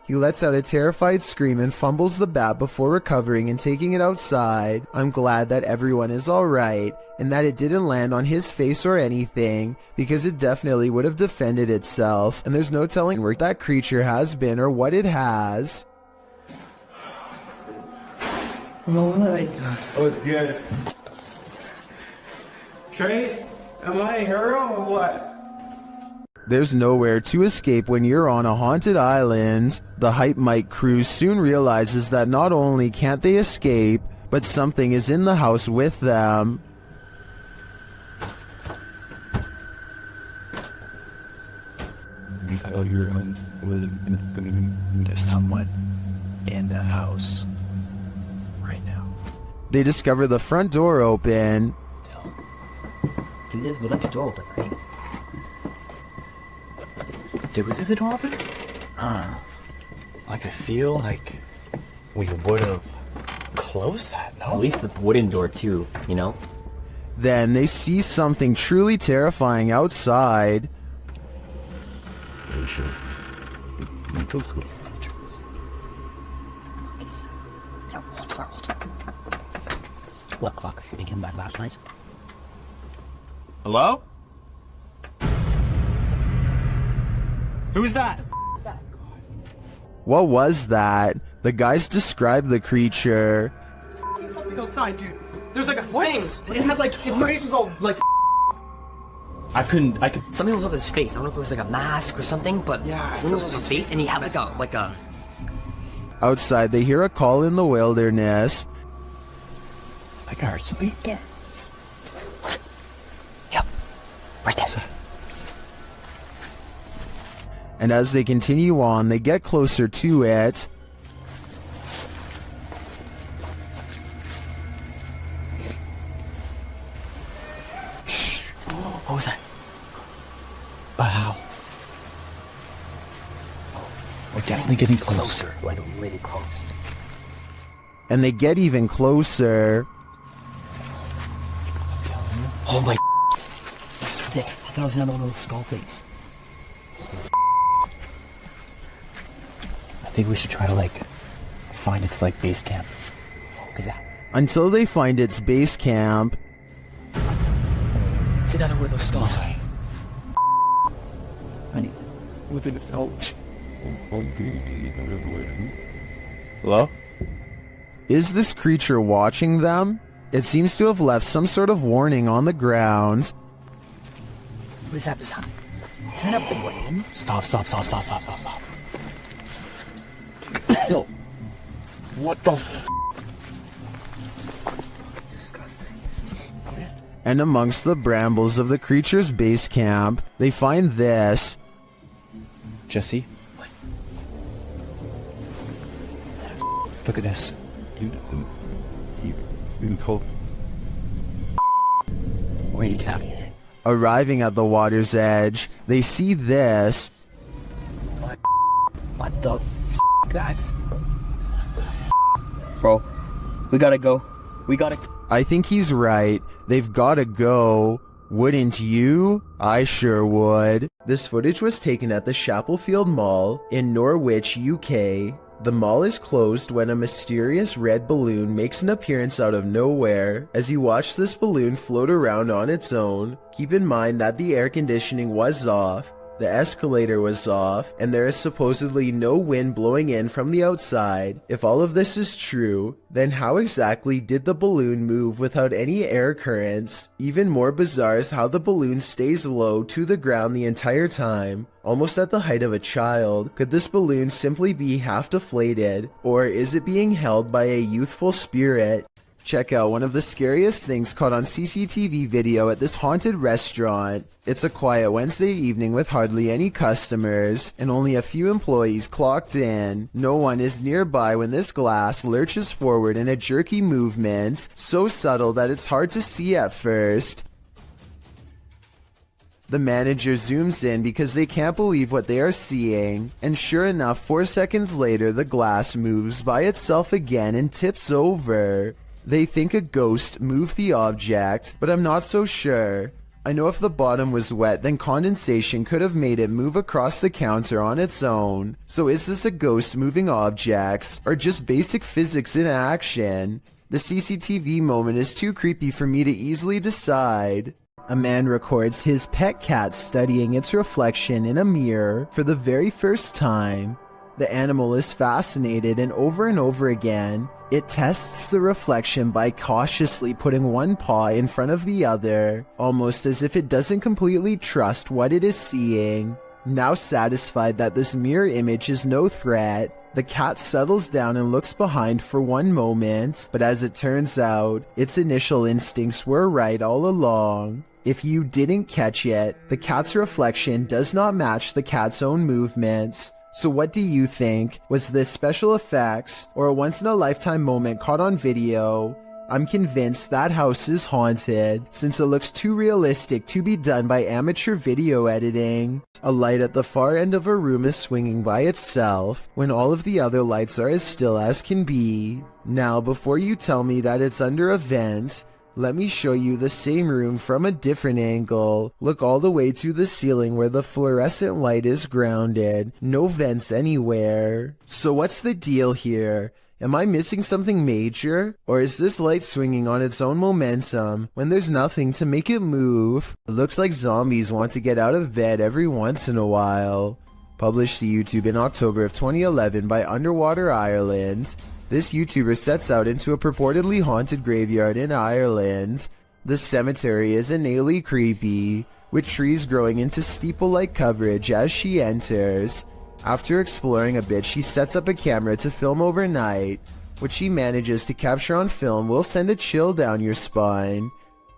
He lets out a terrified scream and fumbles the bat before recovering and taking it outside. I'm glad that everyone is alright, and that it didn't land on his face or anything, because it definitely would have defended itself, and there's no telling where that creature has been or what it has. Oh my god. Oh, it's good. Trace, am I a hero or what? There's nowhere to escape when you're on a haunted island. The Hype Mike crew soon realizes that not only can't they escape, but something is in the house with them. There's someone in the house right now. They discover the front door open. We left the door open, right? Did we leave the door open? Like I feel like we would have closed that, no? At least the wooden door too, you know? Then they see something truly terrifying outside. Look, we can buy flashlights. Hello? Who's that? What was that? The guys described the creature. Something outside, dude. There's like a thing. It had like, its face was all like. I could. Something was over his face. I don't know if it was like a mask or something, but something was over his face, and he had like a. Outside, they hear a call in the wilderness. I can hear something. Yeah. Yep. Right there. And as they continue on, they get closer to it. Shh! What was that? Wow. We're definitely getting closer. Like really close. And they get even closer. Oh my! That's thick. I thought it was another one with a skull face. I think we should try to find its base camp. Until they find its base camp. It's another one of those skulls. Honey. Hello? Is this creature watching them? It seems to have left some sort of warning on the ground. What is that? Is that a brain? Stop. What the f? Disgusting. And amongst the brambles of the creature's base camp, they find this. Jesse? Look at this. You call. Wait, Cap. Arriving at the water's edge, they see this. What the that? Bro, we gotta go. We gotta. I think he's right. They've gotta go. Wouldn't you? I sure would. This footage was taken at the Chapelfield Mall in Norwich, UK. The mall is closed when a mysterious red balloon makes an appearance out of nowhere. As you watch this balloon float around on its own, keep in mind that the air conditioning was off, the escalator was off, and there is supposedly no wind blowing in from the outside. If all of this is true, then how exactly did the balloon move without any air currents? Even more bizarre is how the balloon stays low to the ground the entire time, almost at the height of a child. Could this balloon simply be half deflated, or is it being held by a youthful spirit? Check out one of the scariest things caught on CCTV video at this haunted restaurant. It's a quiet Wednesday evening with hardly any customers, and only a few employees clocked in. No one is nearby when this glass lurches forward in a jerky movement, so subtle that it's hard to see at first. The manager zooms in because they can't believe what they are seeing, and sure enough, 4 seconds later the glass moves by itself again and tips over. They think a ghost moved the object, but I'm not so sure. I know if the bottom was wet, then condensation could have made it move across the counter on its own. So is this a ghost moving objects, or just basic physics in action? The CCTV moment is too creepy for me to easily decide. A man records his pet cat studying its reflection in a mirror for the very first time. The animal is fascinated, and over again, it tests the reflection by cautiously putting one paw in front of the other, almost as if it doesn't completely trust what it is seeing. Now satisfied that this mirror image is no threat, the cat settles down and looks behind for one moment, but as it turns out, its initial instincts were right all along. If you didn't catch it, the cat's reflection does not match the cat's own movements. So what do you think? Was this special effects or a once-in-a-lifetime moment caught on video? I'm convinced that house is haunted, since it looks too realistic to be done by amateur video editing. A light at the far end of a room is swinging by itself, when all of the other lights are as still as can be. Now, before you tell me that it's under a vent, let me show you the same room from a different angle. Look all the way to the ceiling where the fluorescent light is grounded. No vents anywhere. So what's the deal here? Am I missing something major? Or is this light swinging on its own momentum when there's nothing to make it move? It looks like zombies want to get out of bed every once in a while. Published to YouTube in October of 2011 by Underwater Ireland. This YouTuber sets out into a purportedly haunted graveyard in Ireland. The cemetery is innately creepy, with trees growing into steeple-like coverage as she enters. After exploring a bit, she sets up a camera to film overnight. What she manages to capture on film will send a chill down your spine.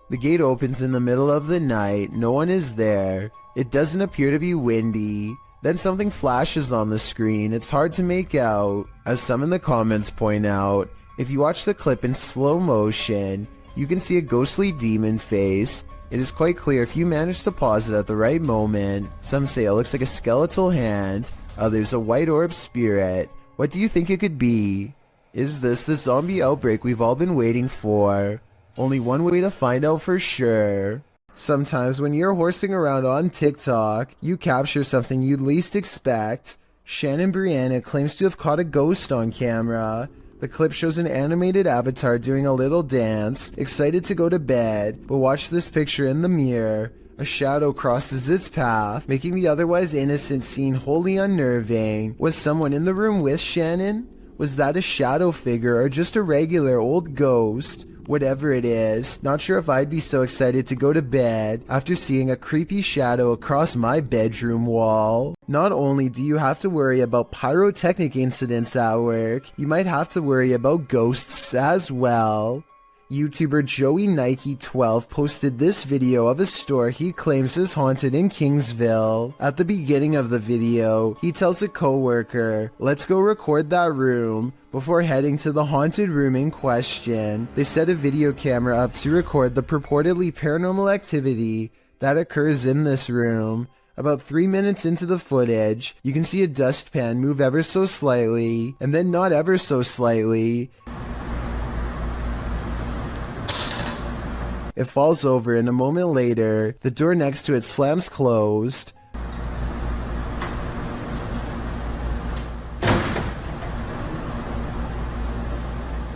The gate opens in the middle of the night. No one is there. It doesn't appear to be windy. Then something flashes on the screen. It's hard to make out. As some in the comments point out, if you watch the clip in slow motion, you can see a ghostly demon face. It is quite clear if you manage to pause it at the right moment. Some say it looks like a skeletal hand, others a white orb spirit. What do you think it could be? Is this the zombie outbreak we've all been waiting for? Only one way to find out for sure. Sometimes when you're horsing around on TikTok, you capture something you'd least expect. Shannon Brianna claims to have caught a ghost on camera. The clip shows an animated avatar doing a little dance, excited to go to bed, but watch this picture in the mirror. A shadow crosses its path, making the otherwise innocent scene wholly unnerving. Was someone in the room with Shannon? Was that a shadow figure or just a regular old ghost? Whatever it is, not sure if I'd be so excited to go to bed after seeing a creepy shadow across my bedroom wall. Not only do you have to worry about pyrotechnic incidents at work, you might have to worry about ghosts as well. YouTuber Joey Nike 12 posted this video of a store he claims is haunted in Kingsville. At the beginning of the video, he tells a coworker, "Let's go record that room," before heading to the haunted room in question. They set a video camera up to record the purportedly paranormal activity that occurs in this room. About 3 minutes into the footage, you can see a dustpan move ever so slightly, and then not ever so slightly. It falls over, and a moment later, the door next to it slams closed.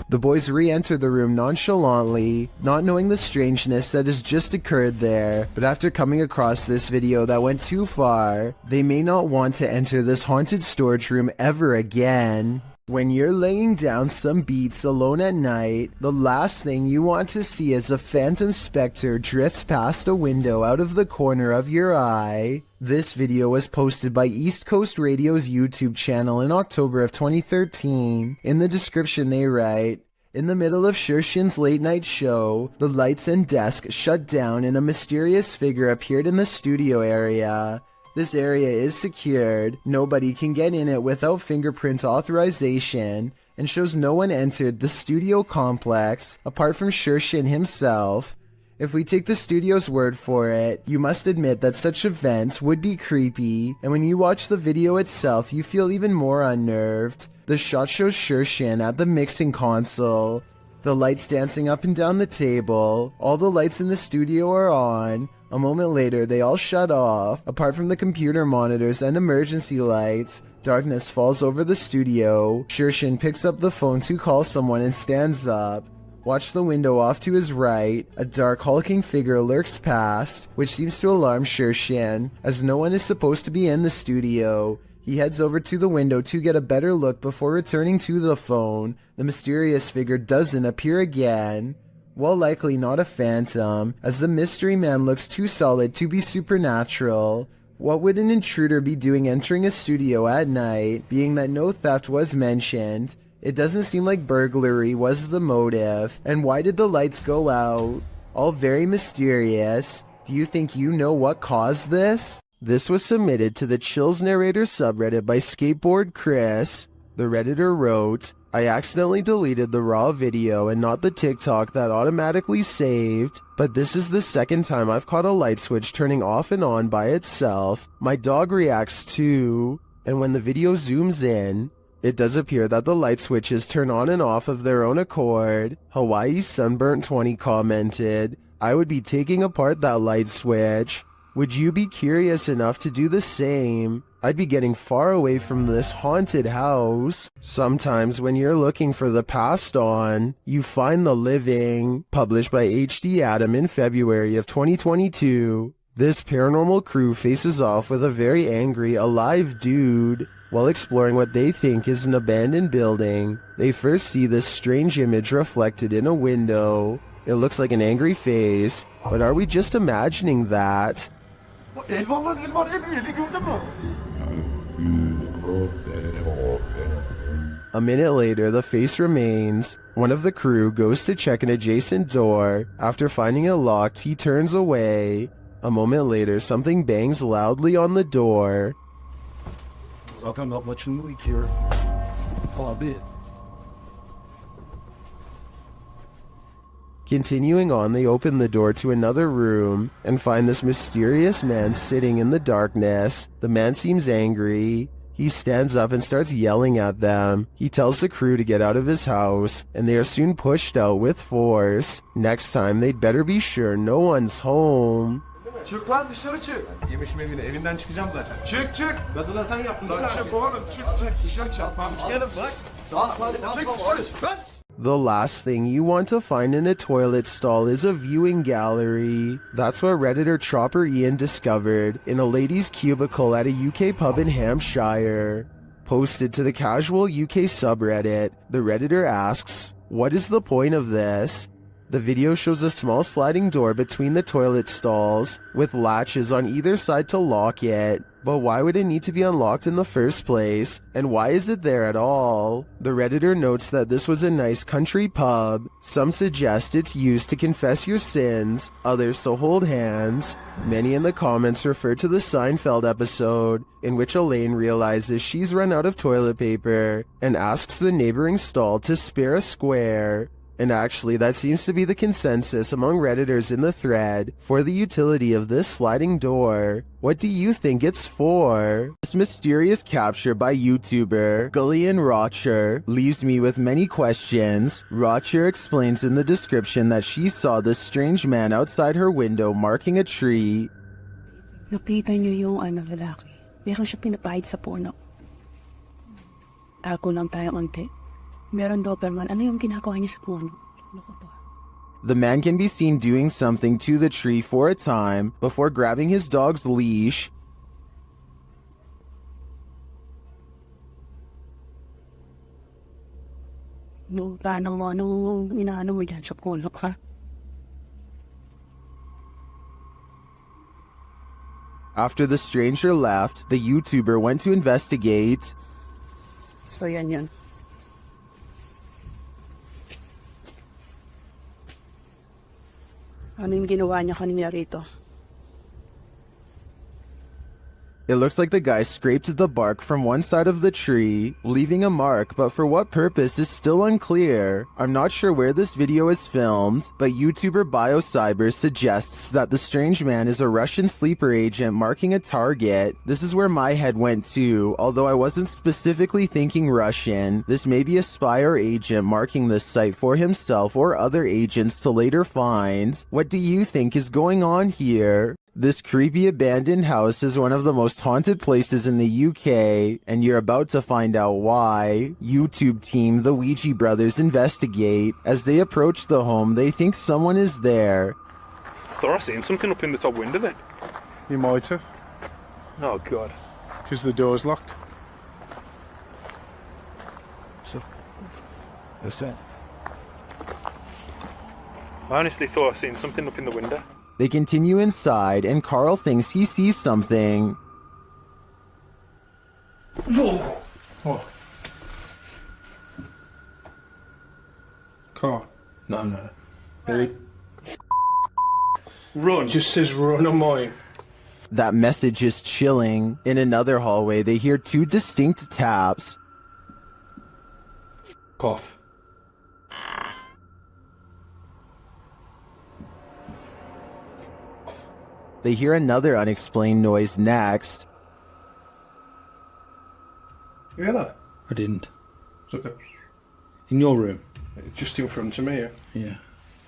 The boys re-enter the room nonchalantly, not knowing the strangeness that has just occurred there, but after coming across this video that went too far, they may not want to enter this haunted storage room ever again. When you're laying down some beats alone at night, the last thing you want to see is a phantom specter drift past a window out of the corner of your eye. This video was posted by East Coast Radio's YouTube channel in October of 2013. In the description they write, "In the middle of Shershin's late night show, the lights and desk shut down and a mysterious figure appeared in the studio area. This area is secured, nobody can get in it without fingerprint authorization, and shows no one entered the studio complex apart from Shershin himself. If we take the studio's word for it, you must admit that such events would be creepy, and when you watch the video itself you feel even more unnerved. The shot shows Shershin at the mixing console, the lights dancing up and down the table, all the lights in the studio are on. A moment later, they all shut off. Apart from the computer monitors and emergency lights, darkness falls over the studio. Shershin picks up the phone to call someone and stands up. Watch the window off to his right. A dark, hulking figure lurks past, which seems to alarm Shershin, as no one is supposed to be in the studio. He heads over to the window to get a better look before returning to the phone. The mysterious figure doesn't appear again. Well, likely not a phantom, as the mystery man looks too solid to be supernatural. What would an intruder be doing entering a studio at night, being that no theft was mentioned? It doesn't seem like burglary was the motive, and why did the lights go out? All very mysterious. Do you think you know what caused this? This was submitted to the Chills Narrator subreddit by Skateboard Chris. The Redditor wrote, "I accidentally deleted the raw video and not the TikTok that automatically saved, but this is the second time I've caught a light switch turning off and on by itself. My dog reacts too, and when the video zooms in, it does appear that the light switches turn on and off of their own accord." Hawaii Sunburnt 20 commented, "I would be taking apart that light switch. Would you be curious enough to do the same? I'd be getting far away from this haunted house. Sometimes when you're looking for the past on, you find the living." Published by HD Adam in February of 2022. This paranormal crew faces off with a very angry, alive dude. While exploring what they think is an abandoned building, they first see this strange image reflected in a window. It looks like an angry face, but are we just imagining that? A minute later, the face remains. One of the crew goes to check an adjacent door. After finding it locked, he turns away. A moment later, something bangs loudly on the door. Continuing on, they open the door to another room and find this mysterious man sitting in the darkness. The man seems angry. He stands up and starts yelling at them. He tells the crew to get out of his house, and they are soon pushed out with force. Next time, they'd better be sure no one's home. Çık lan dışarı çık. Yemişim evine, evinden çıkacağım zaten. Çık çık. Kadına sen yaptın. Lan çık oğlum, çık dışarı çık. Gelin bak. Çık dışarı çık lan. The last thing you want to find in a toilet stall is a viewing gallery. That's what Redditor Tropper Ian discovered in a lady's cubicle at a UK pub in Hampshire. Posted to the casual UK subreddit, the Redditor asks, "What is the point of this?" The video shows a small sliding door between the toilet stalls, with latches on either side to lock it. But why would it need to be unlocked in the first place? And why is it there at all? The Redditor notes that this was a nice country pub. Some suggest it's used to confess your sins, others to hold hands. Many in the comments refer to the Seinfeld episode, in which Elaine realizes she's run out of toilet paper and asks the neighboring stall to spare a square. And actually, that seems to be the consensus among Redditors in the thread for the utility of this sliding door. What do you think it's for? This mysterious capture by YouTuber Gullian Rocher leaves me with many questions. Rocher explains in the description that she saw this strange man outside her window marking a tree. Nakita niyo yung lalaki. Meron siya pinapahid sa puno. Tako lang tayo konti. Meron Doberman. Ano yung ginagawa niya sa puno? The man can be seen doing something to the tree for a time before grabbing his dog's leash. Inaano mo dyan sa puno ka? After the stranger left, the YouTuber went to investigate. So yan. Ano yung ginawa niya kanina rito? It looks like the guy scraped the bark from one side of the tree, leaving a mark, but for what purpose is still unclear. I'm not sure where this video is filmed, but YouTuber BioCyber suggests that the strange man is a Russian sleeper agent marking a target. This is where my head went to, although I wasn't specifically thinking Russian. This may be a spy or agent marking this site for himself or other agents to later find. What do you think is going on here? This creepy abandoned house is one of the most haunted places in the UK, and you're about to find out why. YouTube team The Ouija Brothers investigate. As they approach the home, they think someone is there. Thought I seen something up in the top window then. You might have. Oh god. Because the door's locked. So, what's that? I honestly thought I seen something up in the window. They continue inside, and Carl thinks he sees something. Whoa! What? Car. No. Really? Run. Just says run on mine. That message is chilling. In another hallway, they hear two distinct taps. Cough. They hear another unexplained noise next. You hear that? I didn't. It's okay. In your room? Just in front of me, yeah. Yeah.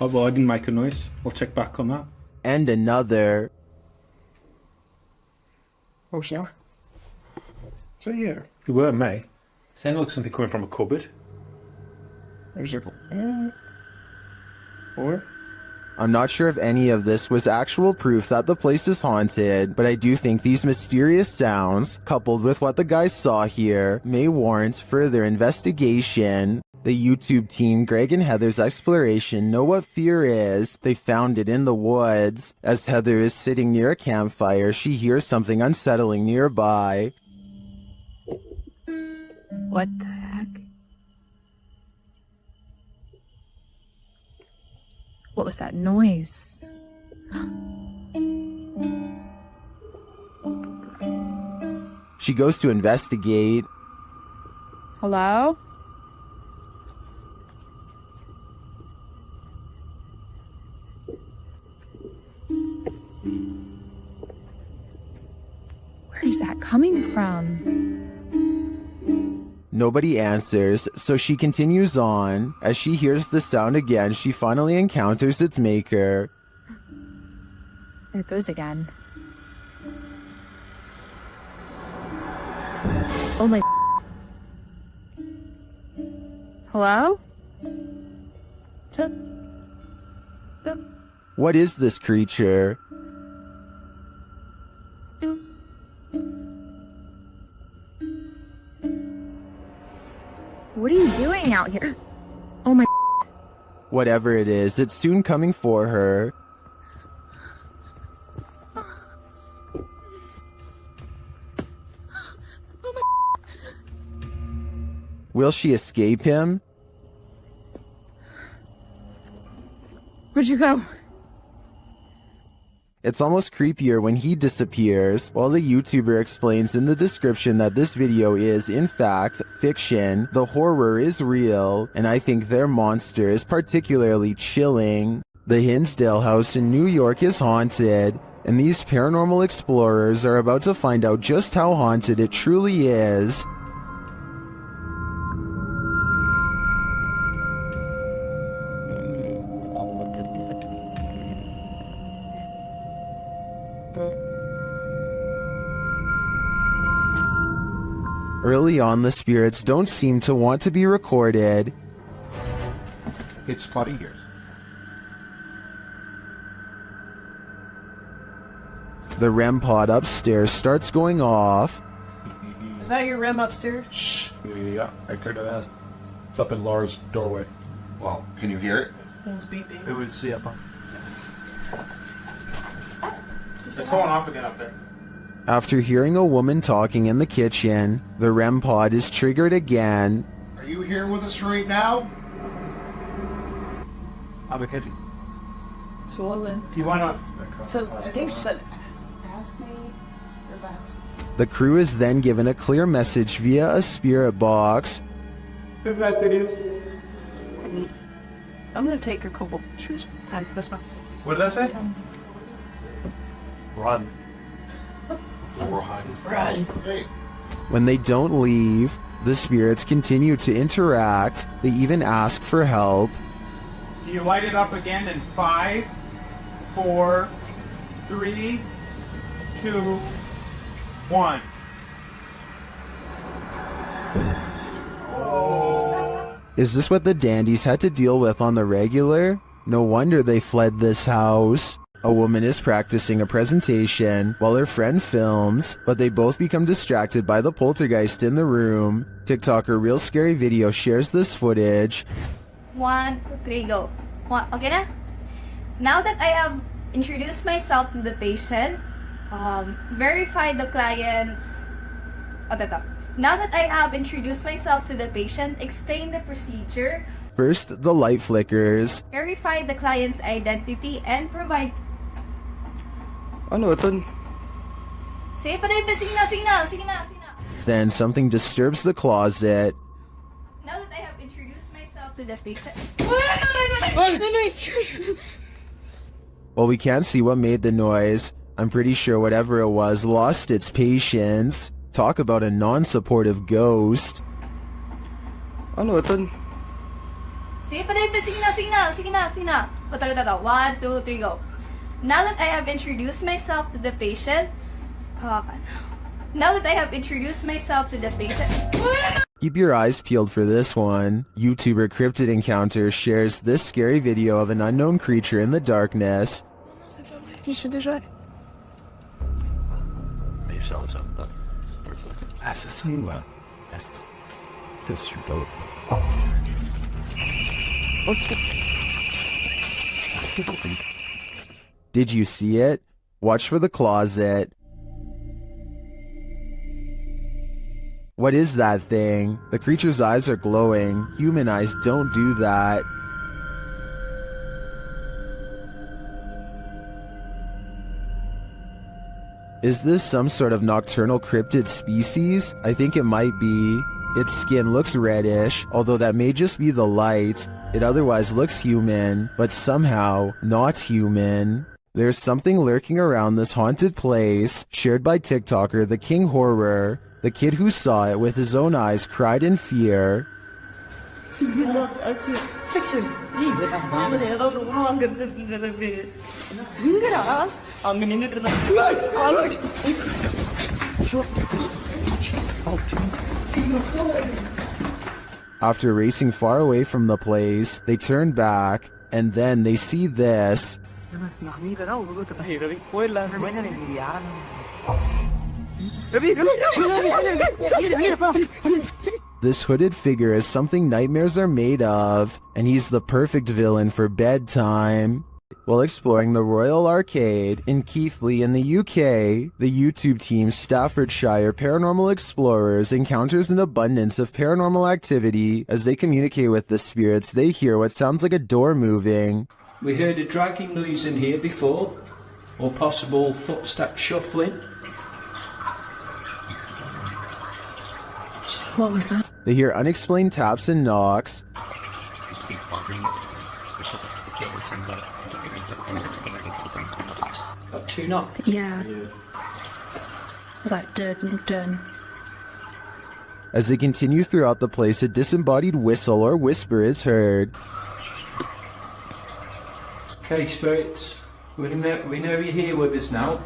Oh, well, I didn't make a noise. I'll check back on that. And another. Oh, snap. Is that you? You were, mate. Sounded like something coming from a cupboard. It was like, or? I'm not sure if any of this was actual proof that the place is haunted, but I do think these mysterious sounds, coupled with what the guys saw here, may warrant further investigation. The YouTube team, Greg and Heather's exploration, know what fear is. They found it in the woods. As Heather is sitting near a campfire, she hears something unsettling nearby. What the heck? What was that noise? She goes to investigate. Hello? Where is that coming from? Nobody answers, so she continues on. As she hears the sound again, she finally encounters its maker. There it goes again. Oh my... Hello? What is this creature? What are you doing out here? Oh my... Whatever it is, it's soon coming for her. Will she escape him? Where'd you go? It's almost creepier when he disappears, while the YouTuber explains in the description that this video is, in fact, fiction, the horror is real, and I think their monster is particularly chilling. The Hinsdale house in New York is haunted, and these paranormal explorers are about to find out just how haunted it truly is. Early on, the spirits don't seem to want to be recorded. It's spotty here. The REM pod upstairs starts going off. Is that your REM upstairs? Shh. Yeah, I could have asked. It's up in Laura's doorway. Well, can you hear it? Phone's beeping. It was, yeah. It's going off again up there. After hearing a woman talking in the kitchen, the REM pod is triggered again. Are you here with us right now? I'm a kitty. Swollen. Do you want to? So I think she said, ask me or ask me. The crew is then given a clear message via a spirit box. If that's it is. I'm gonna take a couple shoes. That's fine. What did that say? Run. Run. When they don't leave, the spirits continue to interact. They even ask for help. You light it up again in 5, 4, 3, 2, 1. Is this what the dandies had to deal with on the regular? No wonder they fled this house. A woman is practicing a presentation while her friend films, but they both become distracted by the poltergeist in the room. TikToker Real Scary Video shares this footage. 1, 2, 3, go. Okay na? Now that I have introduced myself to the patient, verified the client's... Now that I have introduced myself to the patient, explain the procedure, First, the light flickers. verify the client's identity, and provide... Ano ito? Sige pa rin, sige na. Then something disturbs the closet. Now that I have introduced myself to the patient... While we can't see what made the noise, I'm pretty sure whatever it was lost its patience. Talk about a non-supportive ghost. Ano ito? Sige pa rin, sige na. 1, 2, 3, go. Now that I have introduced myself to the patient... Now that I have introduced myself to the patient... Keep your eyes peeled for this one. YouTuber Cryptid Encounter shares this scary video of an unknown creature in the darkness. Did you see it? Watch for the closet. What is that thing? The creature's eyes are glowing. Human eyes don't do that. Is this some sort of nocturnal cryptid species? I think it might be. Its skin looks reddish, although that may just be the light. It otherwise looks human, but somehow not human. There's something lurking around this haunted place, shared by TikToker The King Horror. The kid who saw it with his own eyes cried in fear. After racing far away from the place, they turn back, and then they see this. This hooded figure is something nightmares are made of, and he's the perfect villain for bedtime. While exploring the Royal Arcade in Keighley in the UK, the YouTube team Staffordshire Paranormal Explorers encounters an abundance of paranormal activity. As they communicate with the spirits, they hear what sounds like a door moving. We heard a dragging noise in here before, or possible footstep shuffling. What was that? They hear unexplained taps and knocks. Got 2 knocks? Yeah. Was that dun? As they continue throughout the place, a disembodied whistle or whisper is heard. Okay, spirits, we know you're here with us now.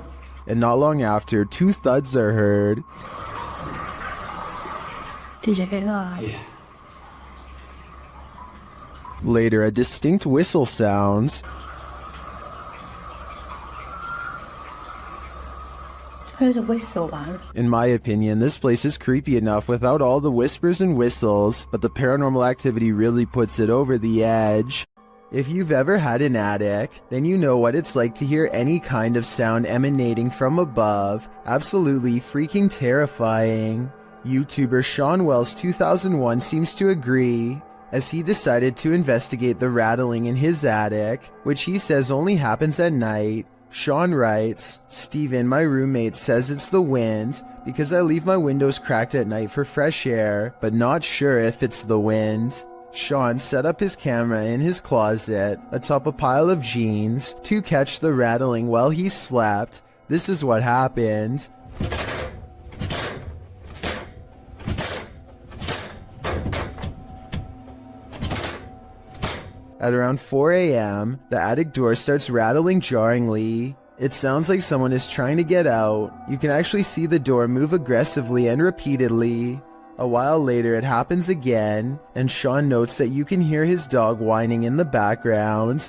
And not long after, 2 thuds are heard. Did you hear that? Yeah. Later, a distinct whistle sounds. Heard a whistle though. In my opinion, this place is creepy enough without all the whispers and whistles, but the paranormal activity really puts it over the edge. If you've ever had an attic, then you know what it's like to hear any kind of sound emanating from above. Absolutely freaking terrifying. YouTuber Sean Wells 2001 seems to agree, as he decided to investigate the rattling in his attic, which he says only happens at night. Sean writes, "Steven, my roommate, says it's the wind because I leave my windows cracked at night for fresh air, but not sure if it's the wind." Sean set up his camera in his closet atop a pile of jeans to catch the rattling while he slept. This is what happened. At around 4 a.m., the attic door starts rattling jarringly. It sounds like someone is trying to get out. You can actually see the door move aggressively and repeatedly. A while later, it happens again, and Sean notes that you can hear his dog whining in the background.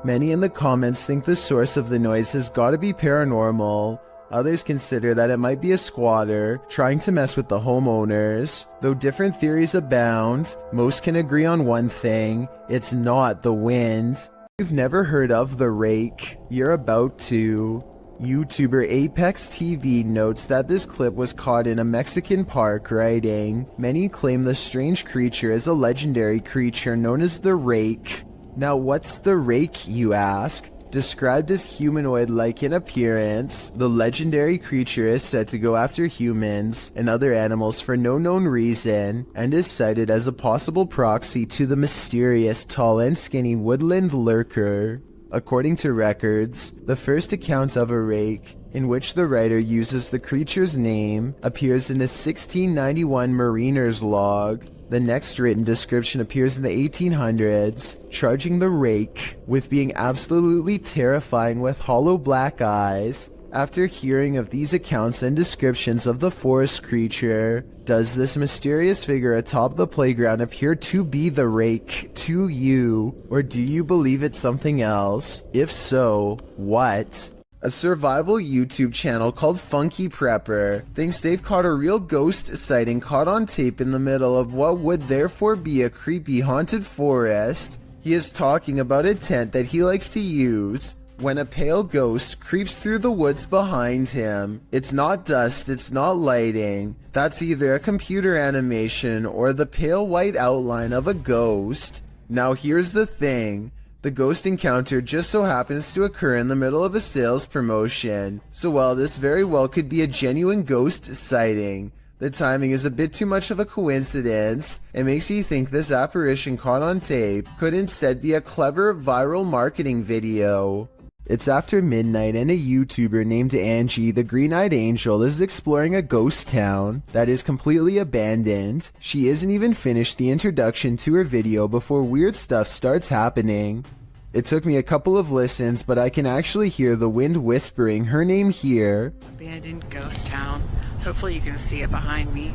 Many in the comments think the source of the noise has got to be paranormal. Others consider that it might be a squatter trying to mess with the homeowners. Though different theories abound, most can agree on one thing: it's not the wind. If you've never heard of the rake, you're about to. YouTuber Apex TV notes that this clip was caught in a Mexican park, writing, "Many claim the strange creature is a legendary creature known as the rake." Now what's the rake, you ask? Described as humanoid-like in appearance, the legendary creature is said to go after humans and other animals for no known reason, and is cited as a possible proxy to the mysterious tall and skinny woodland lurker. According to records, the first account of a rake, in which the writer uses the creature's name, appears in a 1691 mariner's log. The next written description appears in the 1800s, charging the rake with being absolutely terrifying with hollow black eyes. After hearing of these accounts and descriptions of the forest creature, does this mysterious figure atop the playground appear to be the rake to you, or do you believe it's something else? If so, what? A survival YouTube channel called Funky Prepper thinks they've caught a real ghost sighting caught on tape in the middle of what would therefore be a creepy haunted forest. He is talking about a tent that he likes to use when a pale ghost creeps through the woods behind him. It's not dust, it's not lighting. That's either a computer animation or the pale white outline of a ghost. Now here's the thing. The ghost encounter just so happens to occur in the middle of a sales promotion. So while this very well could be a genuine ghost sighting, the timing is a bit too much of a coincidence. It makes you think this apparition caught on tape could instead be a clever viral marketing video. It's after midnight and a YouTuber named Angie, the Green-Eyed Angel, is exploring a ghost town that is completely abandoned. She isn't even finished the introduction to her video before weird stuff starts happening. It took me a couple of listens, but I can actually hear the wind whispering her name here. Abandoned ghost town. Hopefully you can see it behind me.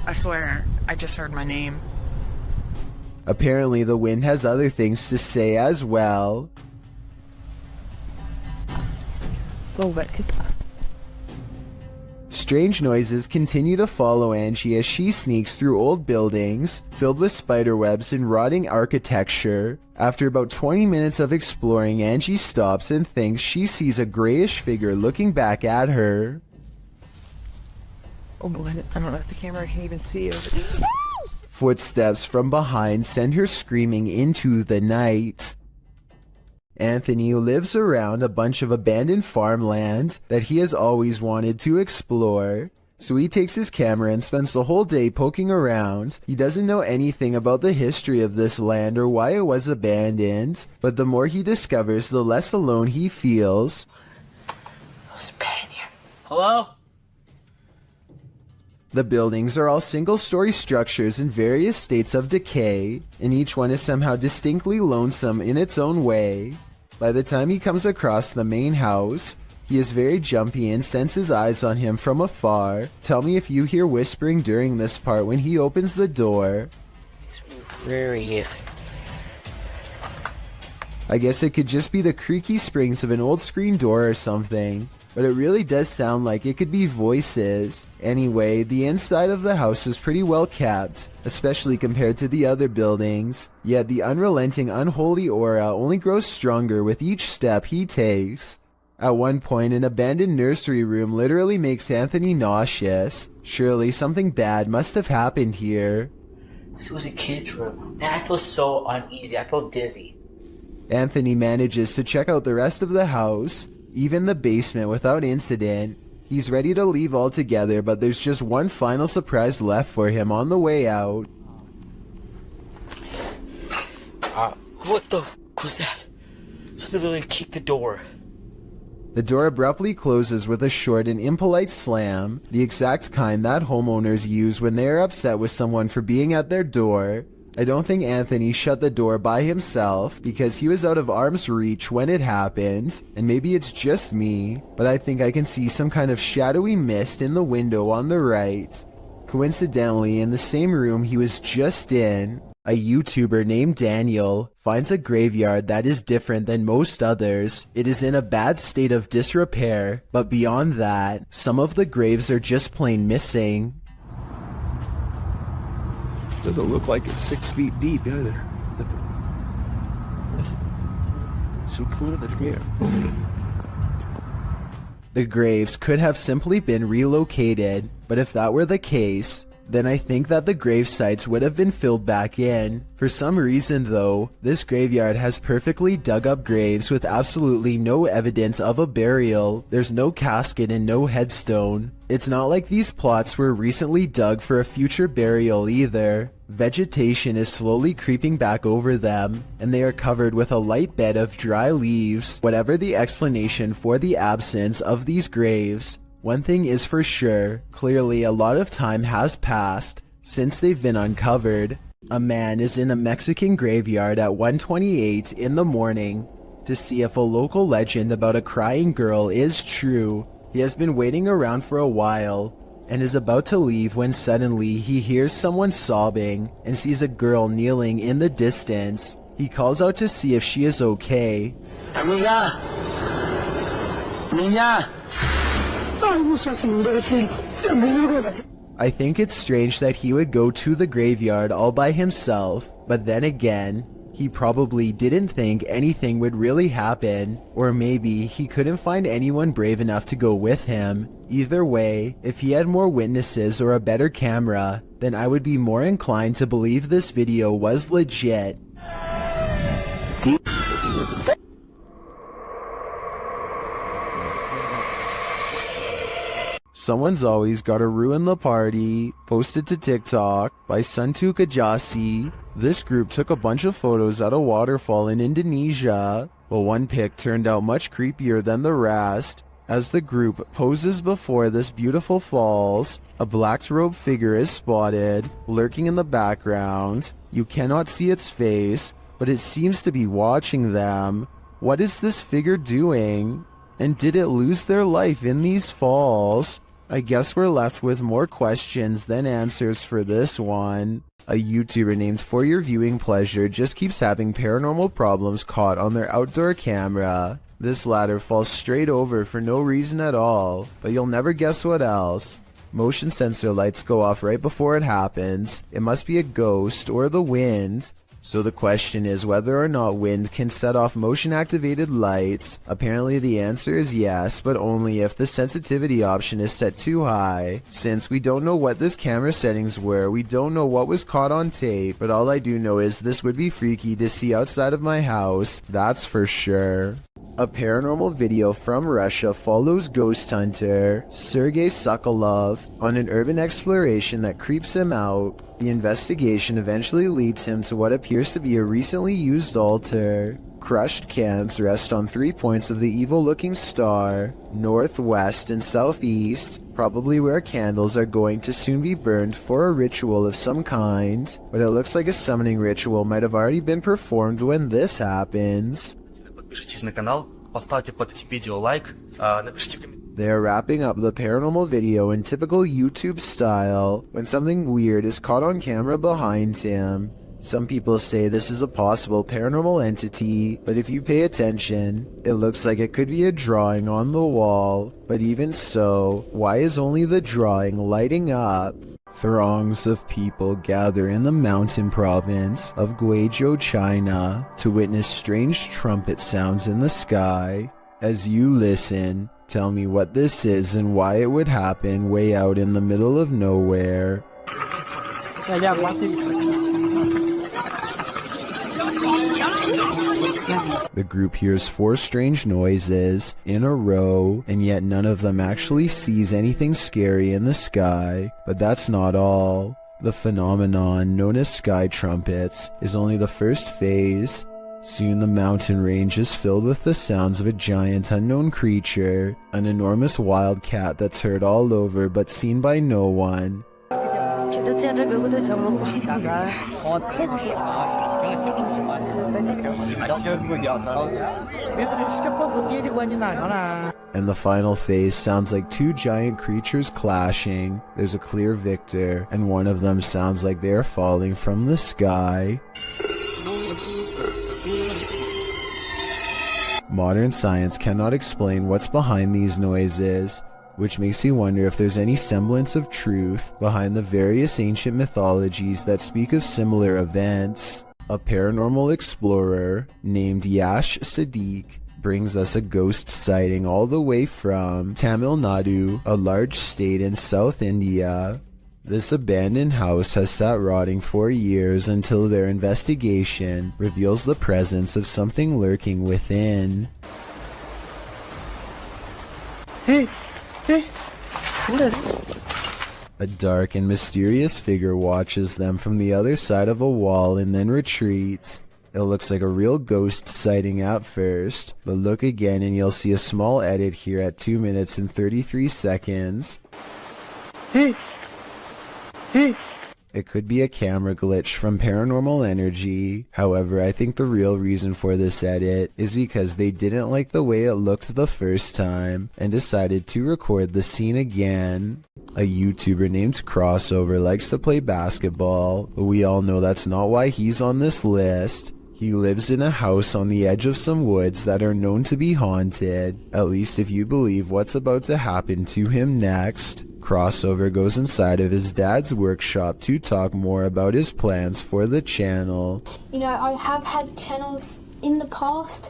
I swear, I just heard my name. Apparently the wind has other things to say as well. Strange noises continue to follow Angie as she sneaks through old buildings filled with spiderwebs and rotting architecture. After about 20 minutes of exploring, Angie stops and thinks she sees a grayish figure looking back at her. Oh, I don't know if the camera can even see it. Footsteps from behind send her screaming into the night. Anthony lives around a bunch of abandoned farmland that he has always wanted to explore. So he takes his camera and spends the whole day poking around. He doesn't know anything about the history of this land or why it was abandoned, but the more he discovers, the less alone he feels. There's a bed in here. Hello? The buildings are all single-story structures in various states of decay, and each one is somehow distinctly lonesome in its own way. By the time he comes across the main house, he is very jumpy and senses eyes on him from afar. Tell me if you hear whispering during this part when he opens the door. Where he is. I guess it could just be the creaky springs of an old screen door or something, but it really does sound like it could be voices. Anyway, the inside of the house is pretty well kept, especially compared to the other buildings, yet the unrelenting unholy aura only grows stronger with each step he takes. At one point, an abandoned nursery room literally makes Anthony nauseous. Surely something bad must have happened here. This was a kid's room, and I feel so uneasy. I feel dizzy. Anthony manages to check out the rest of the house, even the basement, without incident. He's ready to leave altogether, but there's just one final surprise left for him on the way out. What the f was that? Something literally kicked the door. The door abruptly closes with a short and impolite slam, the exact kind that homeowners use when they are upset with someone for being at their door. I don't think Anthony shut the door by himself because he was out of arm's reach when it happened, and maybe it's just me, but I think I can see some kind of shadowy mist in the window on the right. Coincidentally, in the same room he was just in, a YouTuber named Daniel finds a graveyard that is different than most others. It is in a bad state of disrepair, but beyond that, some of the graves are just plain missing. Doesn't look like it's 6 feet deep either. So cool of it. The graves could have simply been relocated, but if that were the case, then I think that the grave sites would have been filled back in. For some reason though, this graveyard has perfectly dug up graves with absolutely no evidence of a burial. There's no casket and no headstone. It's not like these plots were recently dug for a future burial either. Vegetation is slowly creeping back over them, and they are covered with a light bed of dry leaves. Whatever the explanation for the absence of these graves, one thing is for sure, clearly a lot of time has passed since they've been uncovered. A man is in a Mexican graveyard at 1:28 in the morning to see if a local legend about a crying girl is true. He has been waiting around for a while and is about to leave when suddenly he hears someone sobbing and sees a girl kneeling in the distance. He calls out to see if she is okay. Amiga! Niña! I think it's strange that he would go to the graveyard all by himself, but then again, he probably didn't think anything would really happen, or maybe he couldn't find anyone brave enough to go with him. Either way, if he had more witnesses or a better camera, then I would be more inclined to believe this video was legit. Someone's always gotta ruin the party. Posted to TikTok by Suntu Kajasi. This group took a bunch of photos at a waterfall in Indonesia, but one pic turned out much creepier than the rest. As the group poses before this beautiful falls, a black-robed figure is spotted, lurking in the background. You cannot see its face, but it seems to be watching them. What is this figure doing? And did it lose their life in these falls? I guess we're left with more questions than answers for this one. A YouTuber named For Your Viewing Pleasure just keeps having paranormal problems caught on their outdoor camera. This ladder falls straight over for no reason at all, but you'll never guess what else. Motion sensor lights go off right before it happens. It must be a ghost or the wind. So the question is whether or not wind can set off motion-activated lights. Apparently the answer is yes, but only if the sensitivity option is set too high. Since we don't know what this camera settings were, we don't know what was caught on tape, but all I do know is this would be freaky to see outside of my house, that's for sure. A paranormal video from Russia follows ghost hunter Sergei Sokolov on an urban exploration that creeps him out. The investigation eventually leads him to what appears to be a recently used altar. Crushed cans rest on 3 points of the evil-looking star, north, west, and southeast, probably where candles are going to soon be burned for a ritual of some kind. But it looks like a summoning ritual might have already been performed when this happens. Подпишитесь на канал, поставьте под этим видео лайк, напишите комментарий. They are wrapping up the paranormal video in typical YouTube style when something weird is caught on camera behind him. Some people say this is a possible paranormal entity, but if you pay attention, it looks like it could be a drawing on the wall. But even so, why is only the drawing lighting up? Throngs of people gather in the mountain province of Guizhou, China, to witness strange trumpet sounds in the sky. As you listen, tell me what this is and why it would happen way out in the middle of nowhere. The group hears 4 strange noises in a row, and yet none of them actually sees anything scary in the sky. But that's not all. The phenomenon known as sky trumpets is only the first phase. Soon the mountain range is filled with the sounds of a giant unknown creature, an enormous wild cat that's heard all over but seen by no one. And the final phase sounds like 2 giant creatures clashing. There's a clear victor, and one of them sounds like they are falling from the sky. Modern science cannot explain what's behind these noises, which makes you wonder if there's any semblance of truth behind the various ancient mythologies that speak of similar events. A paranormal explorer named Yash Sadiq brings us a ghost sighting all the way from Tamil Nadu, a large state in South India. This abandoned house has sat rotting for years until their investigation reveals the presence of something lurking within. Hey! A dark and mysterious figure watches them from the other side of a wall and then retreats. It looks like a real ghost sighting at first, but look again and you'll see a small edit here at 2 minutes and 33 seconds. Hey! It could be a camera glitch from Paranormal Energy. However, I think the real reason for this edit is because they didn't like the way it looked the first time and decided to record the scene again. A YouTuber named Crossover likes to play basketball, but we all know that's not why he's on this list. He lives in a house on the edge of some woods that are known to be haunted, at least if you believe what's about to happen to him next. Crossover goes inside of his dad's workshop to talk more about his plans for the channel. You know, I have had channels in the past,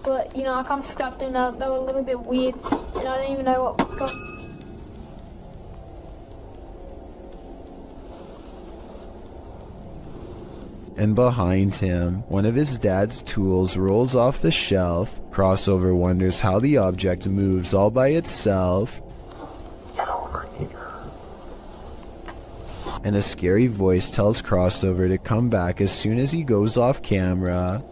but you know, I kind of scrapped them. They were a little bit weird, and I don't even know what. And behind him, one of his dad's tools rolls off the shelf. Crossover wonders how the object moves all by itself. And a scary voice tells Crossover to come back as soon as he goes off camera.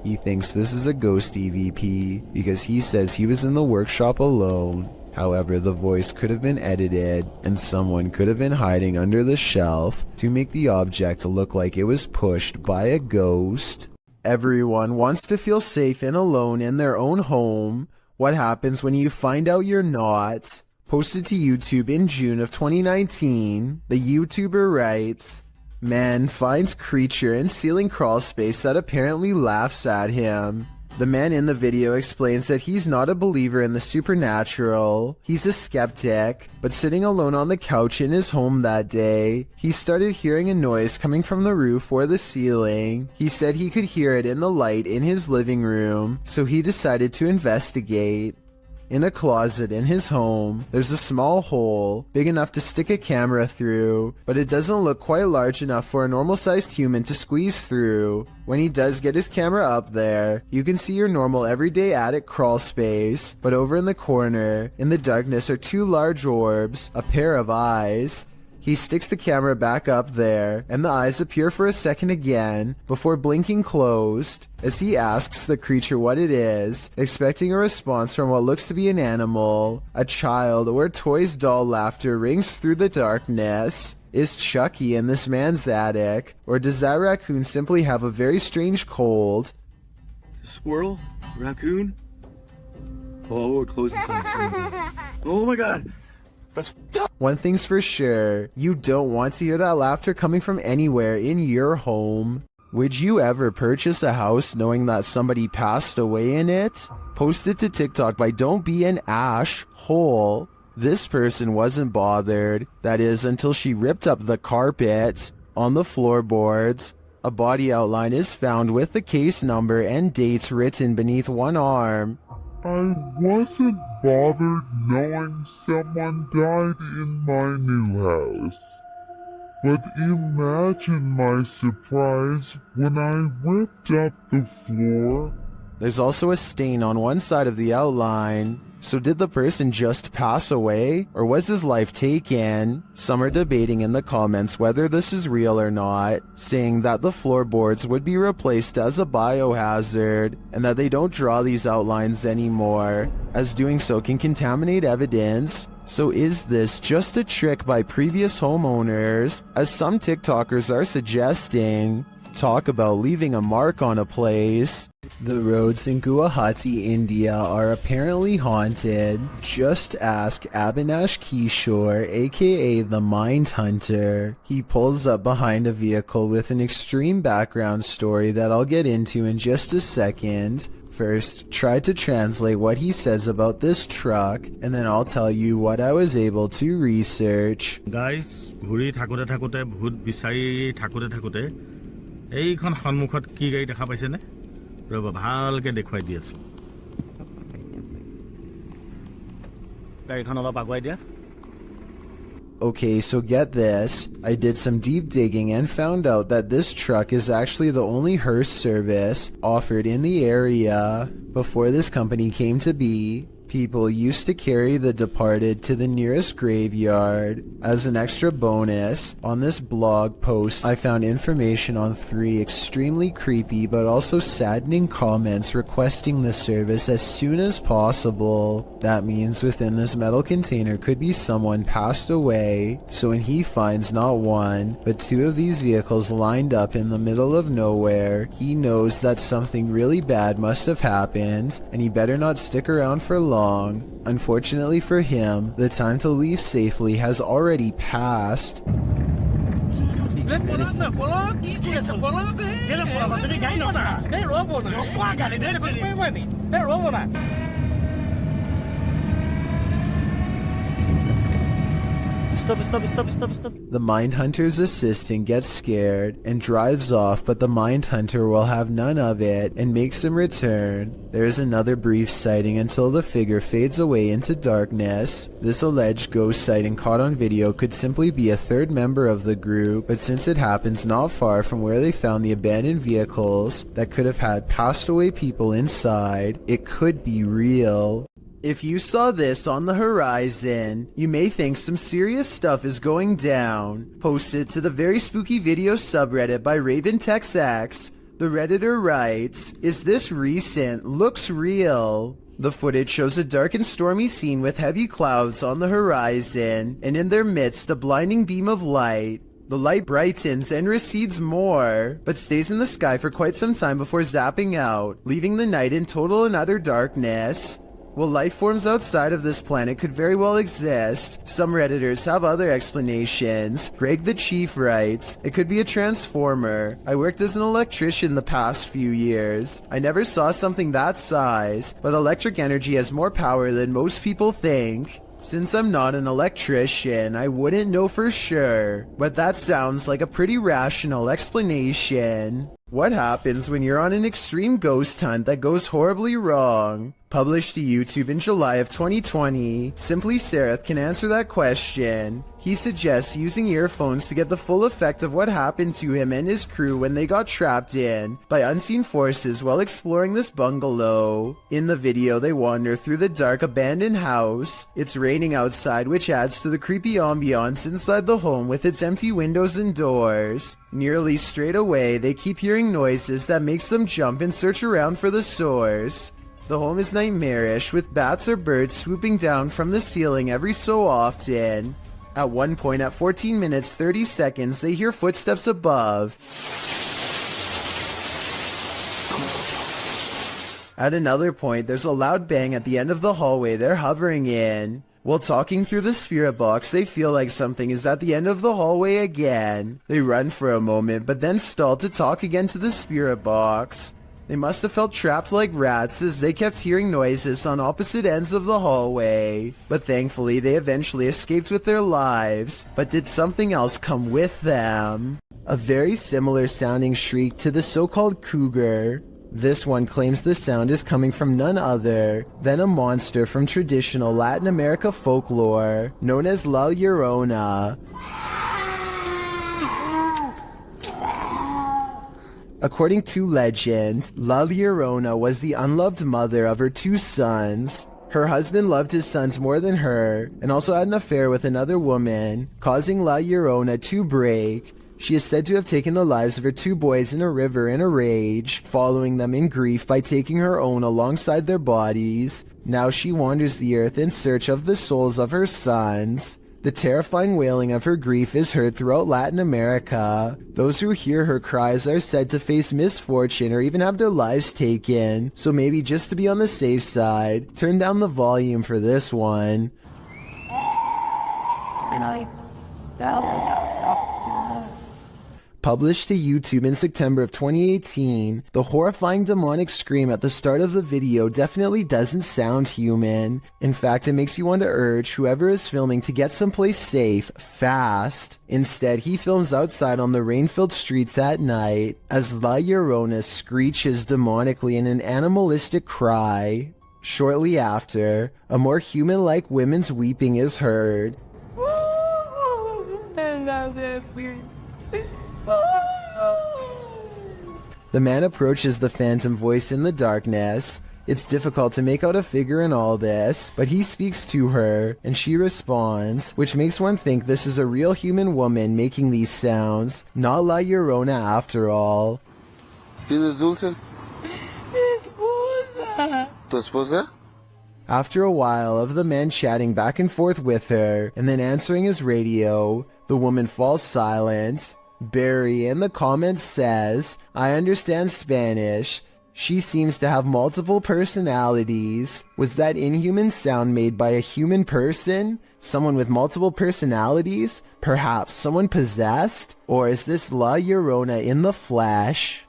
He thinks this is a ghost EVP because he says he was in the workshop alone. However, the voice could have been edited and someone could have been hiding under the shelf to make the object look like it was pushed by a ghost. Everyone wants to feel safe and alone in their own home. What happens when you find out you're not? Posted to YouTube in June of 2019, the YouTuber writes, "Man finds creature in ceiling crawl space that apparently laughs at him." The man in the video explains that he's not a believer in the supernatural. He's a skeptic, but sitting alone on the couch in his home that day, he started hearing a noise coming from the roof or the ceiling. He said he could hear it in the light in his living room, so he decided to investigate. In a closet in his home, there's a small hole, big enough to stick a camera through, but it doesn't look quite large enough for a normal-sized human to squeeze through. When he does get his camera up there, you can see your normal everyday attic crawl space, but over in the corner, in the darkness are two large orbs, a pair of eyes. He sticks the camera back up there, and the eyes appear for a second again, before blinking closed, as he asks the creature what it is, expecting a response from what looks to be an animal. A child or a toy's doll laughter rings through the darkness. Is Chucky in this man's attic, or does that raccoon simply have a very strange cold? Squirrel? Raccoon? Oh, we're closing something. Oh my god! One thing's for sure, you don't want to hear that laughter coming from anywhere in your home. Would you ever purchase a house knowing that somebody passed away in it? Posted to TikTok by Don't Be an Ash Hole. This person wasn't bothered, that is until she ripped up the carpet. On the floorboards, a body outline is found with the case number and dates written beneath one arm. I wasn't bothered knowing someone died in my new house. But imagine my surprise when I ripped up the floor. There's also a stain on one side of the outline. So did the person just pass away, or was his life taken? Some are debating in the comments whether this is real or not, saying that the floorboards would be replaced as a biohazard, and that they don't draw these outlines anymore, as doing so can contaminate evidence. So is this just a trick by previous homeowners, as some TikTokers are suggesting? Talk about leaving a mark on a place. The roads in Guwahati, India are apparently haunted. Just ask Abhinash Kishore, aka the Mind Hunter. He pulls up behind a vehicle with an extreme background story that I'll get into in just a second. First, try to translate what he says about this truck, and then I'll tell you what I was able to research. Guys, ঘুৰি থাকোতে থাকোতে ভূত বিচাৰি থাকোতে থাকোতে এইখন সন্মুখত কি গাড়ী দেখা পাইছে নে ৰবা ভালকে দেখুৱাই দি আছো গাড়ীখন অলপ আগুৱাই দিয়া Okay, so get this. I did some deep digging and found out that this truck is actually the only hearse service offered in the area. Before this company came to be, people used to carry the departed to the nearest graveyard. As an extra bonus, on this blog post I found information on 3 extremely creepy but also saddening comments requesting the service as soon as possible. That means within this metal container could be someone passed away, so when he finds not 1 but 2 of these vehicles lined up in the middle of nowhere, he knows that something really bad must have happened and he better not stick around for long. Unfortunately for him, the time to leave safely has already passed. Stop. The Mindhunter's assistant gets scared and drives off, but the Mindhunter will have none of it and makes him return. There is another brief sighting until the figure fades away into darkness. This alleged ghost sighting caught on video could simply be a third member of the group, but since it happens not far from where they found the abandoned vehicles that could have had passed away people inside, it could be real. If you saw this on the horizon, you may think some serious stuff is going down. Posted to the very spooky video subreddit by RavenTexX, the Redditor writes, "Is this recent? Looks real." The footage shows a dark and stormy scene with heavy clouds on the horizon, and in their midst a blinding beam of light. The light brightens and recedes more, but stays in the sky for quite some time before zapping out, leaving the night in total and utter darkness. Well, life forms outside of this planet could very well exist. Some Redditors have other explanations. Greg the Chief writes, it could be a transformer. I worked as an electrician the past few years. I never saw something that size, but electric energy has more power than most people think. Since I'm not an electrician, I wouldn't know for sure, but that sounds like a pretty rational explanation. What happens when you're on an extreme ghost hunt that goes horribly wrong? Published to YouTube in July of 2020, Simply Sereth can answer that question. He suggests using earphones to get the full effect of what happened to him and his crew when they got trapped in by unseen forces while exploring this bungalow. In the video, they wander through the dark abandoned house. It's raining outside, which adds to the creepy ambiance inside the home with its empty windows and doors. Nearly straight away, they keep hearing noises that makes them jump and search around for the source. The home is nightmarish, with bats or birds swooping down from the ceiling every so often. At one point at 14 minutes 30 seconds, they hear footsteps above. At another point, there's a loud bang at the end of the hallway they're hovering in. While talking through the spirit box, they feel like something is at the end of the hallway again. They run for a moment, but then stall to talk again to the spirit box. They must have felt trapped like rats as they kept hearing noises on opposite ends of the hallway. But thankfully, they eventually escaped with their lives. But did something else come with them? A very similar sounding shriek to the so-called cougar. This one claims the sound is coming from none other than a monster from traditional Latin America folklore known as La Llorona. According to legend, La Llorona was the unloved mother of her two sons. Her husband loved his sons more than her, and also had an affair with another woman, causing La Llorona to break. She is said to have taken the lives of her two boys in a river in a rage, following them in grief by taking her own alongside their bodies. Now she wanders the earth in search of the souls of her sons. The terrifying wailing of her grief is heard throughout Latin America. Those who hear her cries are said to face misfortune or even have their lives taken, so maybe just to be on the safe side, turn down the volume for this one. Published to YouTube in September of 2018, the horrifying demonic scream at the start of the video definitely doesn't sound human. In fact, it makes you want to urge whoever is filming to get someplace safe, fast. Instead, he films outside on the rain-filled streets at night, as La Llorona screeches demonically in an animalistic cry. Shortly after, a more human-like woman's weeping is heard. The man approaches the phantom voice in the darkness. It's difficult to make out a figure in all this, but he speaks to her, and she responds, which makes one think this is a real human woman making these sounds, not La Llorona after all. ¿Tienes dulce? ¿Tu esposa? After a while of the man chatting back and forth with her, and then answering his radio, the woman falls silent. Barry in the comments says, I understand Spanish. She seems to have multiple personalities. Was that inhuman sound made by a human person? Someone with multiple personalities? Perhaps someone possessed? Or is this La Llorona in the flesh?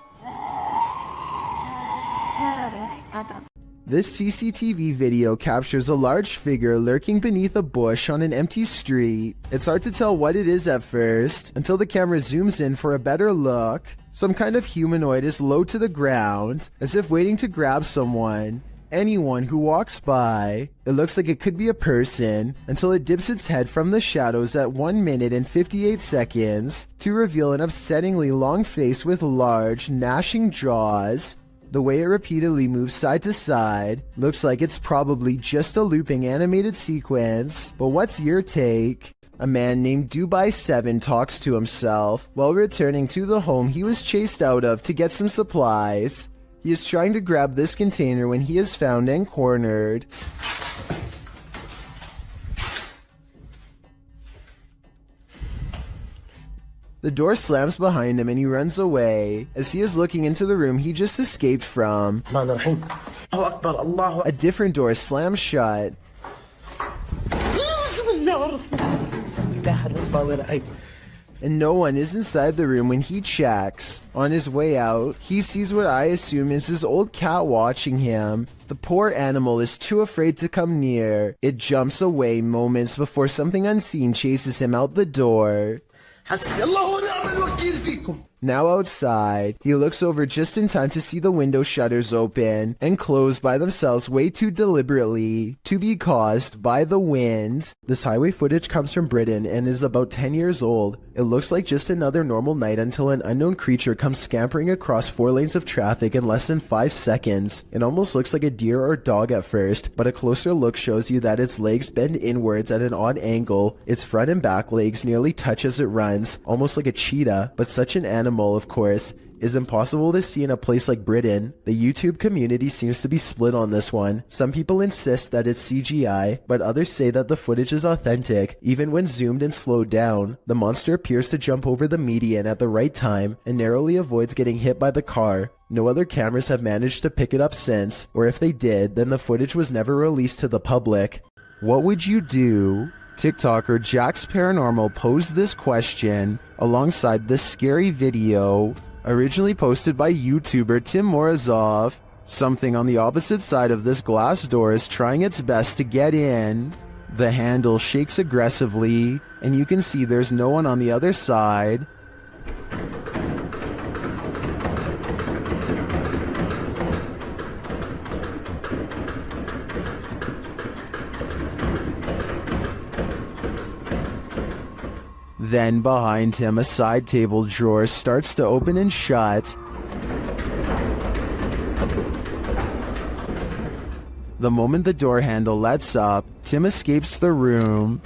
This CCTV video captures a large figure lurking beneath a bush on an empty street. It's hard to tell what it is at first, until the camera zooms in for a better look. Some kind of humanoid is low to the ground, as if waiting to grab someone. Anyone who walks by. It looks like it could be a person, until it dips its head from the shadows at 1 minute and 58 seconds, to reveal an upsettingly long face with large, gnashing jaws. The way it repeatedly moves side to side looks like it's probably just a looping animated sequence, but what's your take? A man named Dubai7 talks to himself while returning to the home he was chased out of to get some supplies. He is trying to grab this container when he is found and cornered. The door slams behind him and he runs away, as he is looking into the room he just escaped from. A different door slams shut. And no one is inside the room when he checks. On his way out, he sees what I assume is his old cat watching him. The poor animal is too afraid to come near. It jumps away moments before something unseen chases him out the door. Now outside, he looks over just in time to see the window shutters open and close by themselves way too deliberately to be caused by the wind. This highway footage comes from Britain and is about 10 years old. It looks like just another normal night until an unknown creature comes scampering across 4 lanes of traffic in less than 5 seconds. It almost looks like a deer or dog at first, but a closer look shows you that its legs bend inwards at an odd angle. Its front and back legs nearly touch as it runs, almost like a cheetah, but such an animal, of course, is impossible to see in a place like Britain. The YouTube community seems to be split on this one. Some people insist that it's CGI, but others say that the footage is authentic. Even when zoomed and slowed down, the monster appears to jump over the median at the right time and narrowly avoids getting hit by the car. No other cameras have managed to pick it up since, or if they did, then the footage was never released to the public. What would you do? TikToker Jax Paranormal posed this question alongside this scary video, originally posted by YouTuber Tim Morozov. Something on the opposite side of this glass door is trying its best to get in. The handle shakes aggressively, and you can see there's no one on the other side. Then behind him, a side table drawer starts to open and shut. The moment the door handle lets up, Tim escapes the room.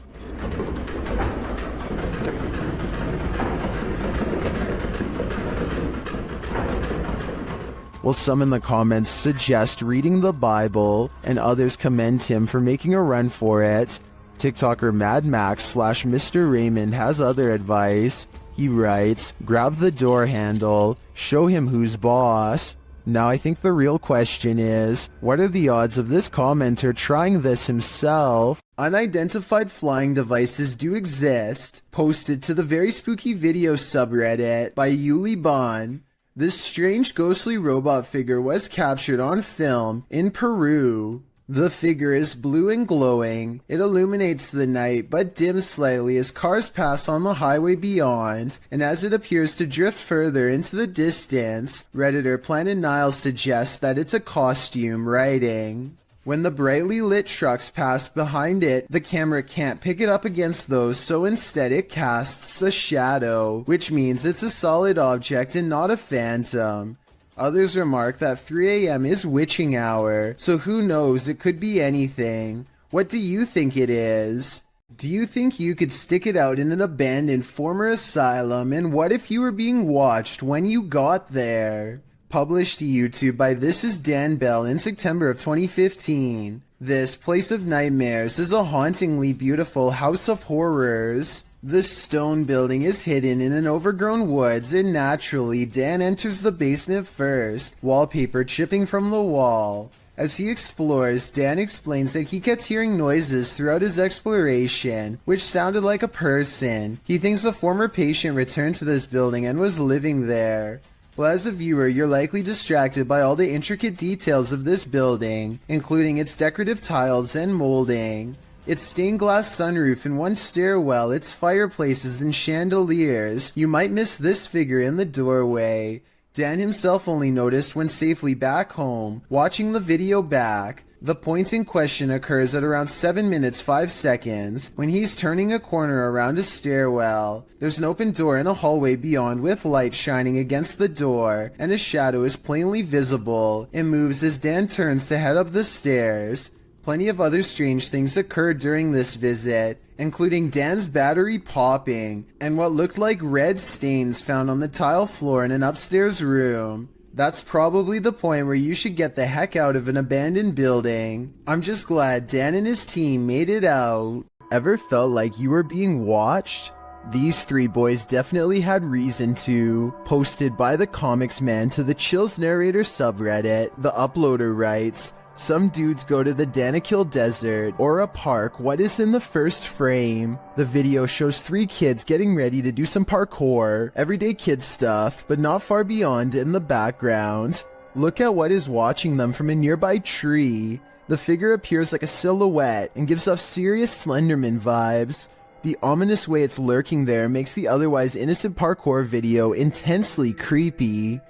While some in the comments suggest reading the Bible, and others commend Tim for making a run for it. TikToker Mad Max / Mr. Raymond has other advice. He writes, grab the door handle, show him who's boss. Now I think the real question is, what are the odds of this commenter trying this himself? Unidentified flying devices do exist, posted to the Very Spooky Video subreddit by Yuli Bon. This strange ghostly robot figure was captured on film in Peru. The figure is blue and glowing. It illuminates the night but dims slightly as cars pass on the highway beyond, and as it appears to drift further into the distance, Redditor Planet Nile suggests that it's a costume writing. When the brightly lit trucks pass behind it, the camera can't pick it up against those, so instead it casts a shadow, which means it's a solid object and not a phantom. Others remark that 3 a.m. is witching hour, so who knows, it could be anything. What do you think it is? Do you think you could stick it out in an abandoned former asylum, and what if you were being watched when you got there? Published to YouTube by This Is Dan Bell in September of 2015. This Place of Nightmares is a hauntingly beautiful house of horrors. The stone building is hidden in an overgrown woods, and naturally, Dan enters the basement first, wallpaper chipping from the wall. As he explores, Dan explains that he kept hearing noises throughout his exploration, which sounded like a person. He thinks a former patient returned to this building and was living there. Well, as a viewer, you're likely distracted by all the intricate details of this building, including its decorative tiles and molding. Its stained glass sunroof and one stairwell, its fireplaces and chandeliers. You might miss this figure in the doorway. Dan himself only noticed when safely back home, watching the video back. The point in question occurs at around 7 minutes 5 seconds, when he's turning a corner around a stairwell. There's an open door in a hallway beyond with light shining against the door, and a shadow is plainly visible. It moves as Dan turns to head up the stairs. Plenty of other strange things occurred during this visit, including Dan's battery popping, and what looked like red stains found on the tile floor in an upstairs room. That's probably the point where you should get the heck out of an abandoned building. I'm just glad Dan and his team made it out. Ever felt like you were being watched? These three boys definitely had reason to. Posted by the Comics Man to the Chills Narrator subreddit, the uploader writes, "Some dudes go to the Danakil Desert or a park. What is in the first frame? The video shows 3 kids getting ready to do some parkour, everyday kid stuff, but not far beyond in the background. Look at what is watching them from a nearby tree. The figure appears like a silhouette and gives off serious Slenderman vibes. The ominous way it's lurking there makes the otherwise innocent parkour video intensely creepy.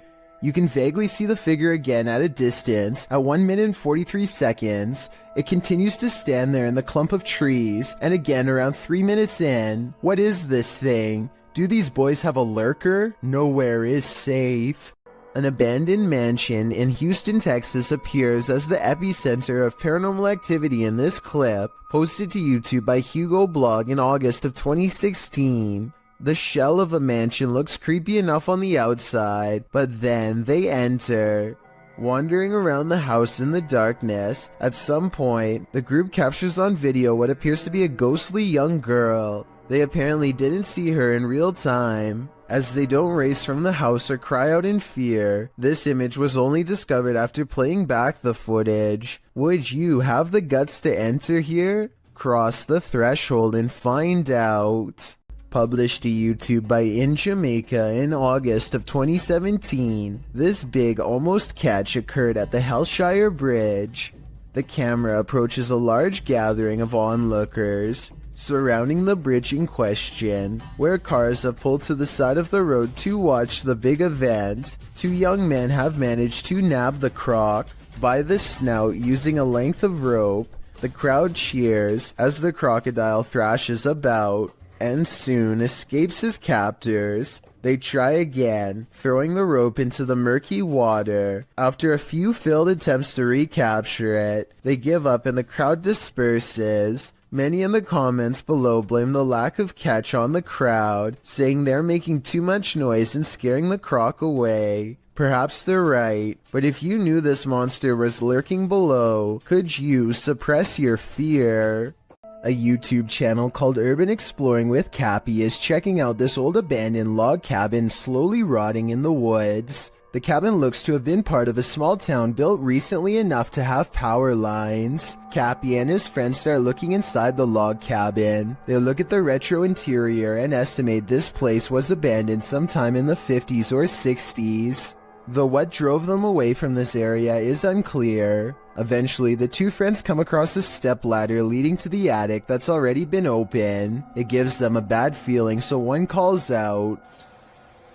You can vaguely see the figure again at a distance. At 1 minute and 43 seconds, it continues to stand there in the clump of trees, and again around 3 minutes in. What is this thing? Do these boys have a lurker? Nowhere is safe." An abandoned mansion in Houston, Texas appears as the epicenter of paranormal activity in this clip, posted to YouTube by Hugo Blog in August of 2016. The shell of a mansion looks creepy enough on the outside, but then they enter. Wandering around the house in the darkness, at some point, the group captures on video what appears to be a ghostly young girl. They apparently didn't see her in real time, as they don't race from the house or cry out in fear. This image was only discovered after playing back the footage. Would you have the guts to enter here? Cross the threshold and find out. Published to YouTube by In Jamaica in August of 2017, this big almost catch occurred at the Hellshire Bridge. The camera approaches a large gathering of onlookers surrounding the bridge in question, where cars have pulled to the side of the road to watch the big event. 2 young men have managed to nab the croc by the snout using a length of rope. The crowd cheers as the crocodile thrashes about and soon escapes his captors. They try again, throwing the rope into the murky water. After a few failed attempts to recapture it, they give up and the crowd disperses. Many in the comments below blame the lack of catch on the crowd, saying they're making too much noise and scaring the croc away. Perhaps they're right, but if you knew this monster was lurking below, could you suppress your fear? A YouTube channel called Urban Exploring with Cappy is checking out this old abandoned log cabin slowly rotting in the woods. The cabin looks to have been part of a small town built recently enough to have power lines. Cappy and his friends start looking inside the log cabin. They look at the retro interior and estimate this place was abandoned sometime in the 50s or 60s. Though what drove them away from this area is unclear. Eventually, the 2 friends come across a stepladder leading to the attic that's already been open. It gives them a bad feeling, so one calls out,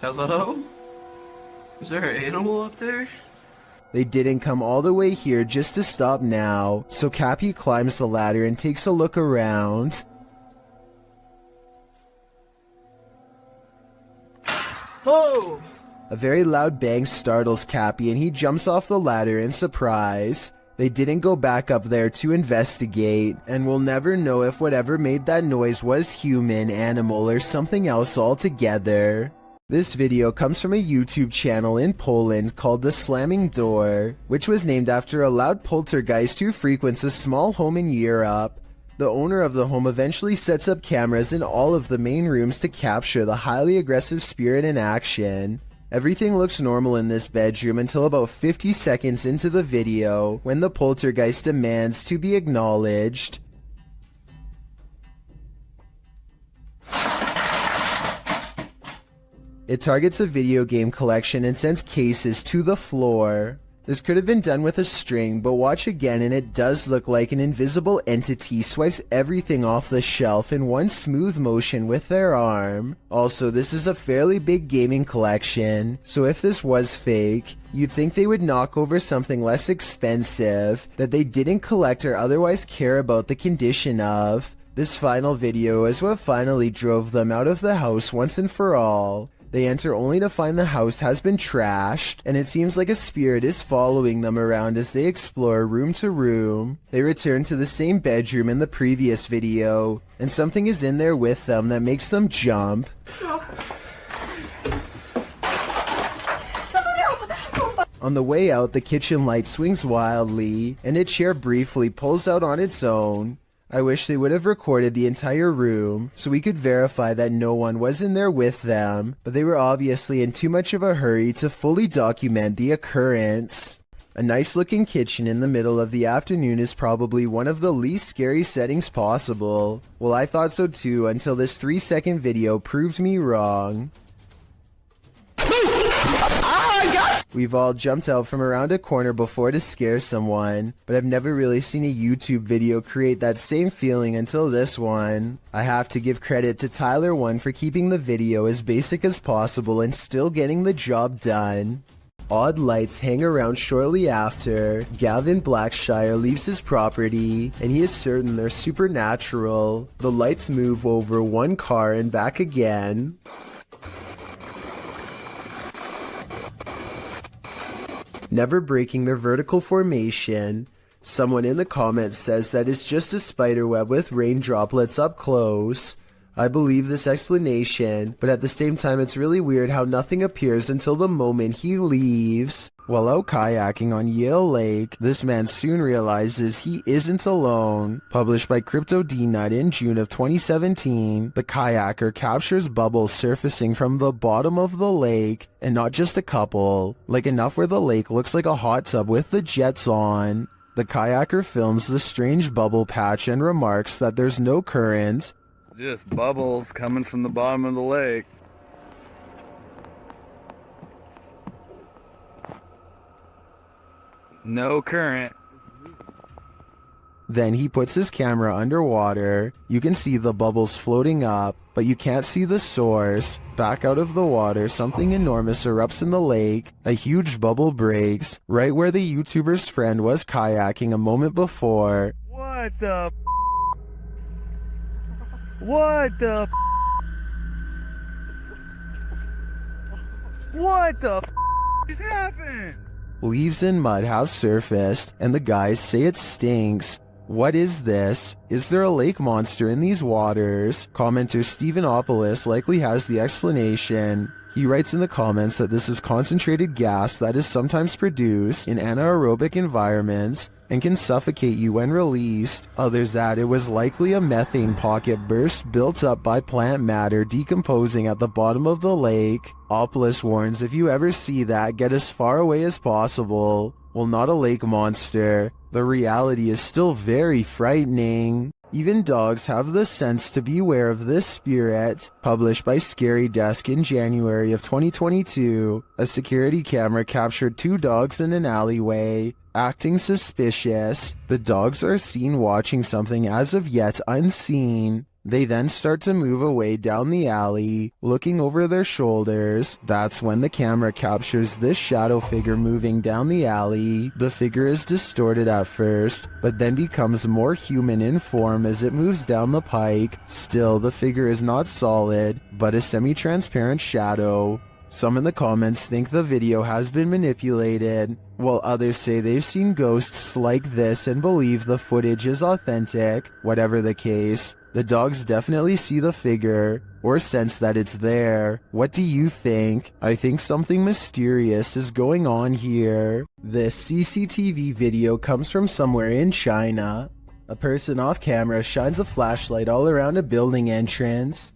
Hello? Is there an animal up there? They didn't come all the way here just to stop now, so Cappy climbs the ladder and takes a look around. Oh! A very loud bang startles Cappy and he jumps off the ladder in surprise. They didn't go back up there to investigate, and we'll never know if whatever made that noise was human, animal, or something else altogether. This video comes from a YouTube channel in Poland called The Slamming Door, which was named after a loud poltergeist who frequents a small home in Europe. The owner of the home eventually sets up cameras in all of the main rooms to capture the highly aggressive spirit in action. Everything looks normal in this bedroom until about 50 seconds into the video, when the poltergeist demands to be acknowledged. It targets a video game collection and sends cases to the floor. This could have been done with a string, but watch again and it does look like an invisible entity swipes everything off the shelf in one smooth motion with their arm. Also, this is a fairly big gaming collection, so if this was fake, you'd think they would knock over something less expensive that they didn't collect or otherwise care about the condition of. This final video is what finally drove them out of the house once and for all. They enter only to find the house has been trashed, and it seems like a spirit is following them around as they explore room to room. They return to the same bedroom in the previous video, and something is in there with them that makes them jump. On the way out, the kitchen light swings wildly, and a chair briefly pulls out on its own. I wish they would have recorded the entire room so we could verify that no one was in there with them, but they were obviously in too much of a hurry to fully document the occurrence. A nice looking kitchen in the middle of the afternoon is probably one of the least scary settings possible. Well, I thought so too until this 3-second video proved me wrong. We've all jumped out from around a corner before to scare someone, but I've never really seen a YouTube video create that same feeling until this one. I have to give credit to Tyler1 for keeping the video as basic as possible and still getting the job done. Odd lights hang around shortly after. Gavin Blackshire leaves his property, and he is certain they're supernatural. The lights move over one car and back again. Never breaking their vertical formation. Someone in the comments says that it's just a spiderweb with rain droplets up close. I believe this explanation, but at the same time it's really weird how nothing appears until the moment he leaves. While out kayaking on Yale Lake, this man soon realizes he isn't alone. Published by Crypto D-Nut in June of 2017, the kayaker captures bubbles surfacing from the bottom of the lake, and not just a couple, like enough where the lake looks like a hot tub with the jets on. The kayaker films the strange bubble patch and remarks that there's no current. Just bubbles coming from the bottom of the lake. No current. Then he puts his camera underwater. You can see the bubbles floating up, but you can't see the source. Back out of the water, something enormous erupts in the lake. A huge bubble breaks, right where the YouTuber's friend was kayaking a moment before. What the What the What the just happened? Leaves and mud have surfaced, and the guys say it stinks. What is this? Is there a lake monster in these waters? Commenter Stephenopoulos likely has the explanation. He writes in the comments that this is concentrated gas that is sometimes produced in anaerobic environments and can suffocate you when released. Others add it was likely a methane pocket burst built up by plant matter decomposing at the bottom of the lake. Opoulos warns if you ever see that, get as far away as possible. Well, not a lake monster. The reality is still very frightening. Even dogs have the sense to be aware of this spirit. Published by Scary Desk in January of 2022, a security camera captured 2 dogs in an alleyway, acting suspicious. The dogs are seen watching something as of yet unseen. They then start to move away down the alley, looking over their shoulders. That's when the camera captures this shadow figure moving down the alley. The figure is distorted at first, but then becomes more human in form as it moves down the pike. Still, the figure is not solid, but a semi-transparent shadow. Some in the comments think the video has been manipulated, while others say they've seen ghosts like this and believe the footage is authentic. Whatever the case, the dogs definitely see the figure, or sense that it's there. What do you think? I think something mysterious is going on here. This CCTV video comes from somewhere in China. A person off camera shines a flashlight all around a building entrance,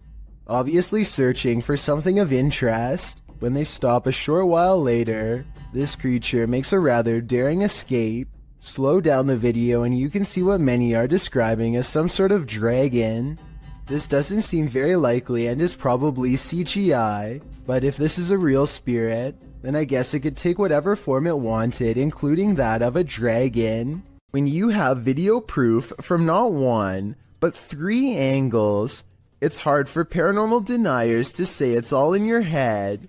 obviously searching for something of interest. When they stop a short while later, this creature makes a rather daring escape. Slow down the video and you can see what many are describing as some sort of dragon. This doesn't seem very likely and is probably CGI, but if this is a real spirit, then I guess it could take whatever form it wanted, including that of a dragon. When you have video proof from not 1, but 3 angles, it's hard for paranormal deniers to say it's all in your head.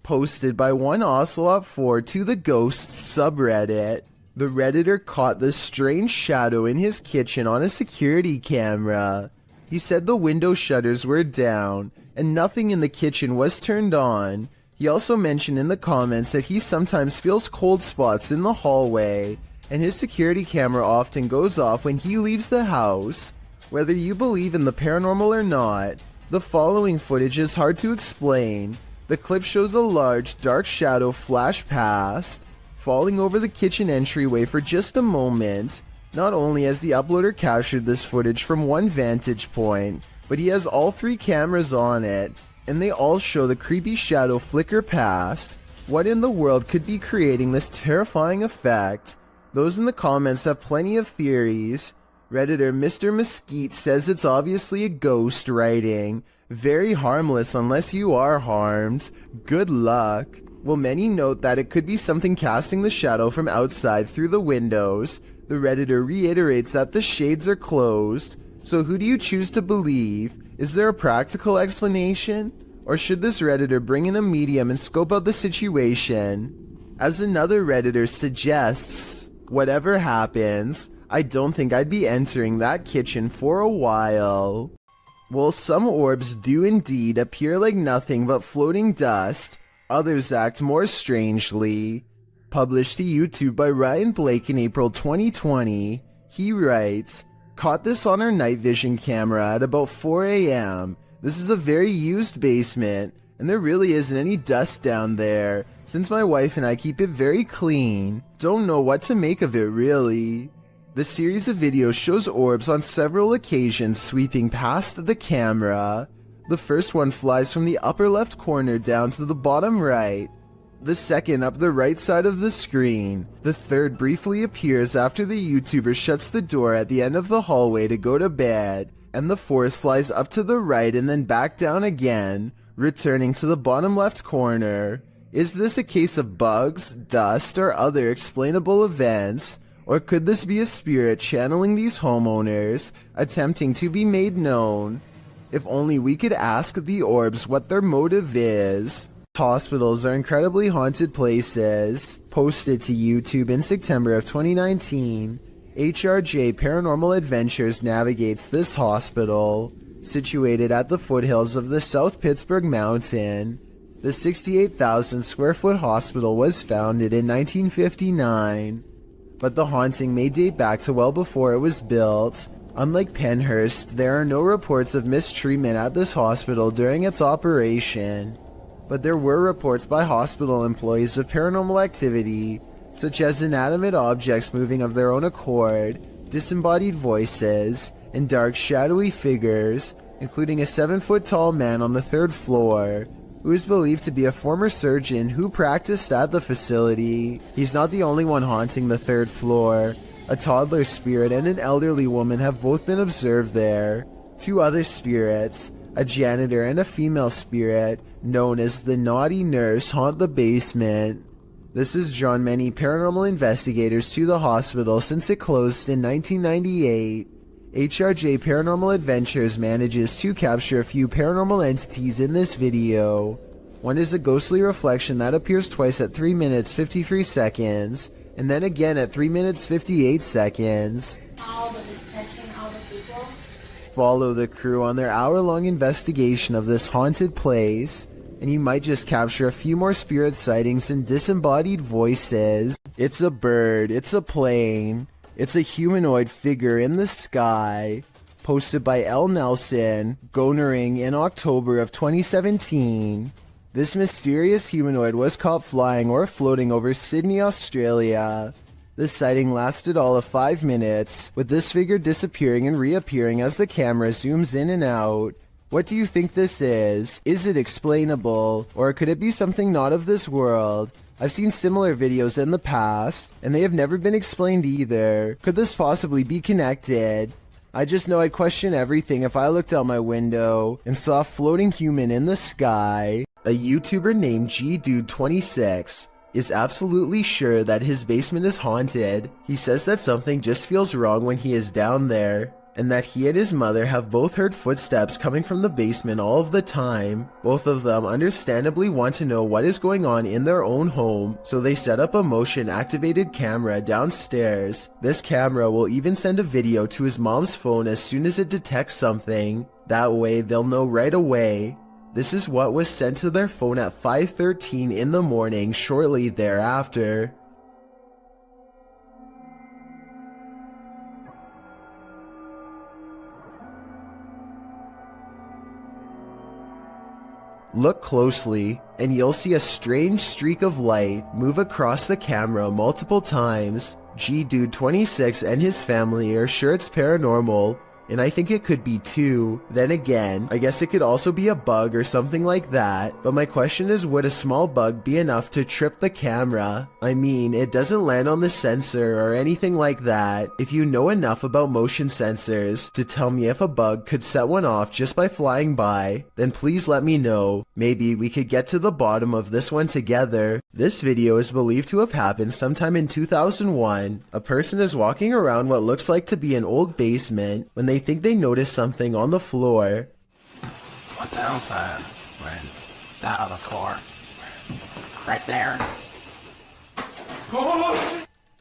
Posted by one Ocelot4 to the Ghosts subreddit. The Redditor caught the strange shadow in his kitchen on a security camera. He said the window shutters were down and nothing in the kitchen was turned on. He also mentioned in the comments that he sometimes feels cold spots in the hallway, and his security camera often goes off when he leaves the house. Whether you believe in the paranormal or not, the following footage is hard to explain. The clip shows a large, dark shadow flash past, falling over the kitchen entryway for just a moment, Not only has the uploader captured this footage from one vantage point, but he has all 3 cameras on it, and they all show the creepy shadow flicker past. What in the world could be creating this terrifying effect? Those in the comments have plenty of theories. Redditor Mr. Mesquite says it's obviously a ghost writing. Very harmless unless you are harmed. Good luck. While many note that it could be something casting the shadow from outside through the windows, the Redditor reiterates that the shades are closed. So who do you choose to believe? Is there a practical explanation? Or should this Redditor bring in a medium and scope out the situation? As another Redditor suggests, whatever happens, I don't think I'd be entering that kitchen for a while. While some orbs do indeed appear like nothing but floating dust, others act more strangely. Published to YouTube by Ryan Blake in April 2020, he writes, "Caught this on our night vision camera at about 4 a.m. This is a very used basement, and there really isn't any dust down there, since my wife and I keep it very clean. Don't know what to make of it really." The series of videos shows orbs on several occasions sweeping past the camera. The first one flies from the upper left corner down to the bottom right. The second up the right side of the screen. The third briefly appears after the YouTuber shuts the door at the end of the hallway to go to bed. And the fourth flies up to the right and then back down again, returning to the bottom left corner. Is this a case of bugs, dust, or other explainable events? Or could this be a spirit channeling these homeowners, attempting to be made known? If only we could ask the orbs what their motive is. Hospitals are incredibly haunted places. Posted to YouTube in September of 2019, HRJ Paranormal Adventures navigates this hospital. Situated at the foothills of the South Pittsburgh Mountain, the 68,000 square foot hospital was founded in 1959. But the haunting may date back to well before it was built. Unlike Penhurst, there are no reports of mistreatment at this hospital during its operation. But there were reports by hospital employees of paranormal activity, such as inanimate objects moving of their own accord, disembodied voices, and dark shadowy figures, including a 7-foot-tall man on the 3rd floor, who is believed to be a former surgeon who practiced at the facility. He's not the only one haunting the 3rd floor. A toddler spirit and an elderly woman have both been observed there. 2 other spirits, a janitor and a female spirit, known as the Naughty Nurse, haunt the basement. This has drawn many paranormal investigators to the hospital since it closed in 1998. HRJ Paranormal Adventures manages to capture a few paranormal entities in this video. One is a ghostly reflection that appears twice at 3 minutes 53 seconds, and then again at 3 minutes 58 seconds. Follow the crew on their hour-long investigation of this haunted place, and you might just capture a few more spirit sightings and disembodied voices. It's a bird, it's a plane, it's a humanoid figure in the sky. Posted by L. Nelson, Gonering in October of 2017. This mysterious humanoid was caught flying or floating over Sydney, Australia. The sighting lasted all of 5 minutes, with this figure disappearing and reappearing as the camera zooms in and out. What do you think this is? Is it explainable, or could it be something not of this world? I've seen similar videos in the past, and they have never been explained either. Could this possibly be connected? I just know I'd question everything if I looked out my window and saw a floating human in the sky. A YouTuber named GDude26 is absolutely sure that his basement is haunted. He says that something just feels wrong when he is down there, and that he and his mother have both heard footsteps coming from the basement all of the time. Both of them understandably want to know what is going on in their own home, so they set up a motion-activated camera downstairs. This camera will even send a video to his mom's phone as soon as it detects something. That way they'll know right away. This is what was sent to their phone at 5:13 in the morning shortly thereafter. Look closely, and you'll see a strange streak of light move across the camera multiple times. Dude 26 and his family are sure it's paranormal, and I think it could be too. Then again, I guess it could also be a bug or something like that. But my question is, would a small bug be enough to trip the camera? I mean, it doesn't land on the sensor or anything like that. If you know enough about motion sensors to tell me if a bug could set one off just by flying by, then please let me know. Maybe we could get to the bottom of this one together. This video is believed to have happened sometime in 2001. A person is walking around what looks like to be an old basement when they think they notice something on the floor. What the hell's that? Right. That on the floor. Right there.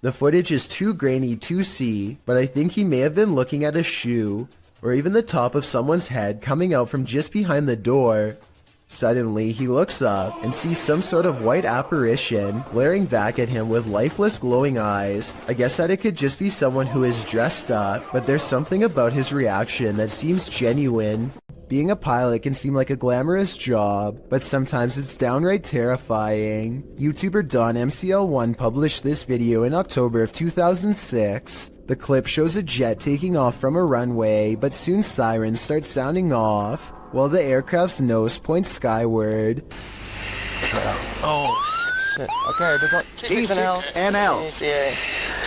The footage is too grainy to see, but I think he may have been looking at a shoe, or even the top of someone's head coming out from just behind the door. Suddenly, he looks up and sees some sort of white apparition glaring back at him with lifeless glowing eyes. I guess that it could just be someone who is dressed up, but there's something about his reaction that seems genuine. Being a pilot can seem like a glamorous job, but sometimes it's downright terrifying. YouTuber DonMCL1 published this video in October of 2006. The clip shows a jet taking off from a runway, but soon sirens start sounding off, while the aircraft's nose points skyward. Oh. Okay, T6NL.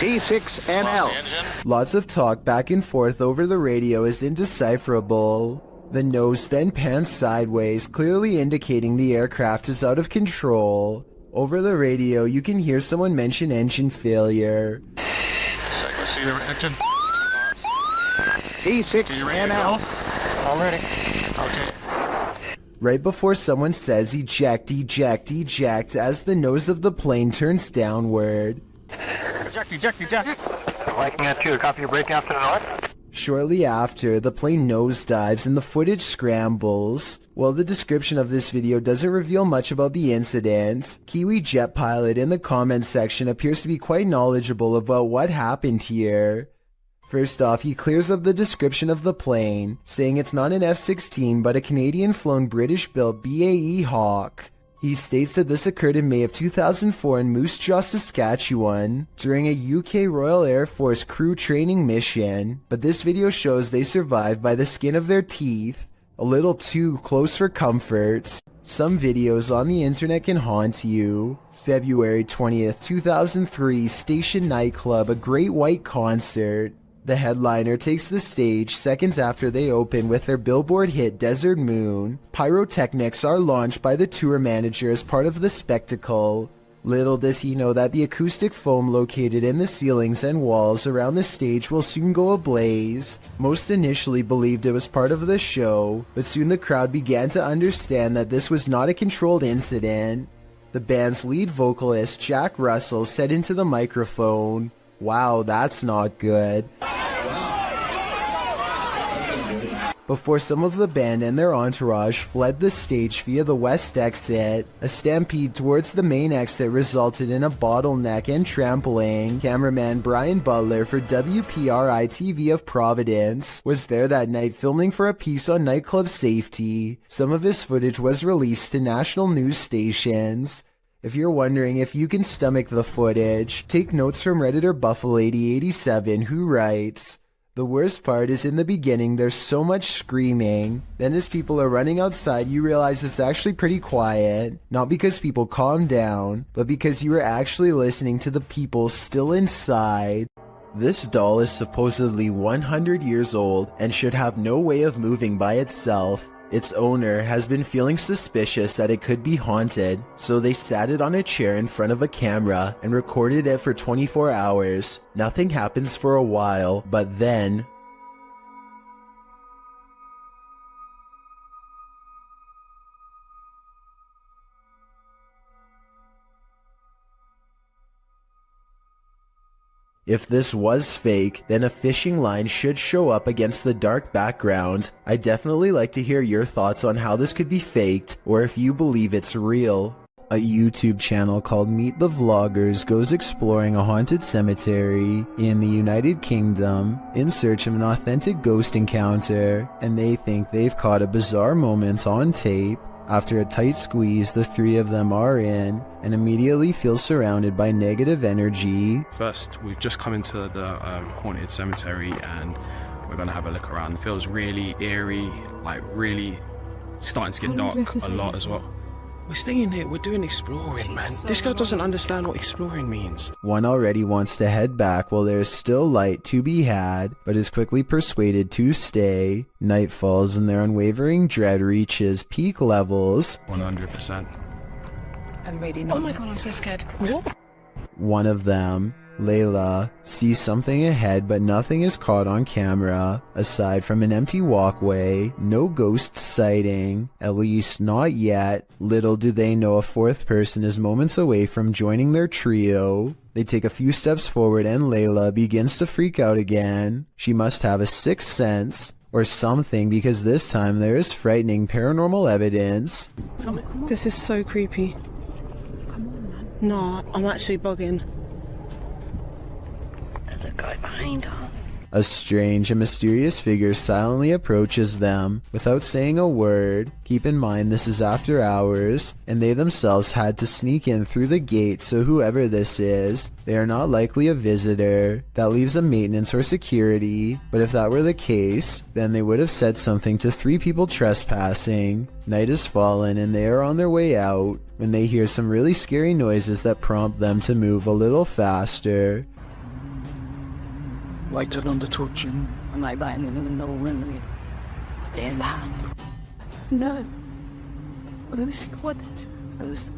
T6NL. Lots of talk back and forth over the radio is indecipherable. The nose then pans sideways, clearly indicating the aircraft is out of control. Over the radio, you can hear someone mention engine failure. Engine. T6NL. Already. Okay. Right before someone says eject, eject, eject, as the nose of the plane turns downward. Eject. Liking that too. Copy your brake after the north. Shortly after, the plane nosedives and the footage scrambles. While the description of this video doesn't reveal much about the incident, Kiwi Jet Pilot in the comments section appears to be quite knowledgeable about what happened here. First off, he clears up the description of the plane, saying it's not an F-16 but a Canadian-flown British-built BAE Hawk. He states that this occurred in May of 2004 in Moose Jaw, Saskatchewan, during a UK Royal Air Force crew training mission, but this video shows they survived by the skin of their teeth, a little too close for comfort. Some videos on the internet can haunt you. February 20th, 2003, Station Nightclub, a Great White Concert. The headliner takes the stage seconds after they open with their Billboard hit Desert Moon. Pyrotechnics are launched by the tour manager as part of the spectacle. Little does he know that the acoustic foam located in the ceilings and walls around the stage will soon go ablaze. Most initially believed it was part of the show, but soon the crowd began to understand that this was not a controlled incident. The band's lead vocalist, Jack Russell, said into the microphone, "Wow, that's not good," before some of the band and their entourage fled the stage via the west exit. A stampede towards the main exit resulted in a bottleneck and trampling. Cameraman Brian Butler for WPRI-TV of Providence was there that night filming for a piece on nightclub safety. Some of his footage was released to national news stations. If you're wondering if you can stomach the footage, take notes from Redditor Buffalady87, who writes, "The worst part is in the beginning there's so much screaming. Then as people are running outside you realize it's actually pretty quiet. Not because people calm down, but because you are actually listening to the people still inside." This doll is supposedly 100 years old and should have no way of moving by itself. Its owner has been feeling suspicious that it could be haunted, so they sat it on a chair in front of a camera and recorded it for 24 hours. Nothing happens for a while, but then... If this was fake, then a fishing line should show up against the dark background. I'd definitely like to hear your thoughts on how this could be faked, or if you believe it's real. A YouTube channel called Meet the Vloggers goes exploring a haunted cemetery in the United Kingdom in search of an authentic ghost encounter, and they think they've caught a bizarre moment on tape. After a tight squeeze, the three of them are in and immediately feel surrounded by negative energy. First, we've just come into the haunted cemetery and we're gonna have a look around. It feels really eerie, like really starting to get dark a lot as well. We're staying here, we're doing exploring, man. This guy doesn't understand what exploring means. One already wants to head back while there is still light to be had, but is quickly persuaded to stay. Night falls and their unwavering dread reaches peak levels. 100%. I'm ready now. Oh my god, I'm so scared. What? One of them, Layla, sees something ahead, but nothing is caught on camera. Aside from an empty walkway, no ghost sighting, at least not yet. Little do they know a fourth person is moments away from joining their trio. They take a few steps forward and Layla begins to freak out again. She must have a sixth sense or something, because this time there is frightening paranormal evidence. This is so creepy. Come on, man. No, I'm actually bugging. There's a guy behind us. A strange and mysterious figure silently approaches them without saying a word. Keep in mind this is after hours, and they themselves had to sneak in through the gate, so whoever this is, they are not likely a visitor. That leaves a maintenance or security, but if that were the case, then they would have said something to three people trespassing. Night has fallen and they are on their way out when they hear some really scary noises that prompt them to move a little faster. Lights on the torch. Am I buying it in the room? What is that? No. Let me see what that is.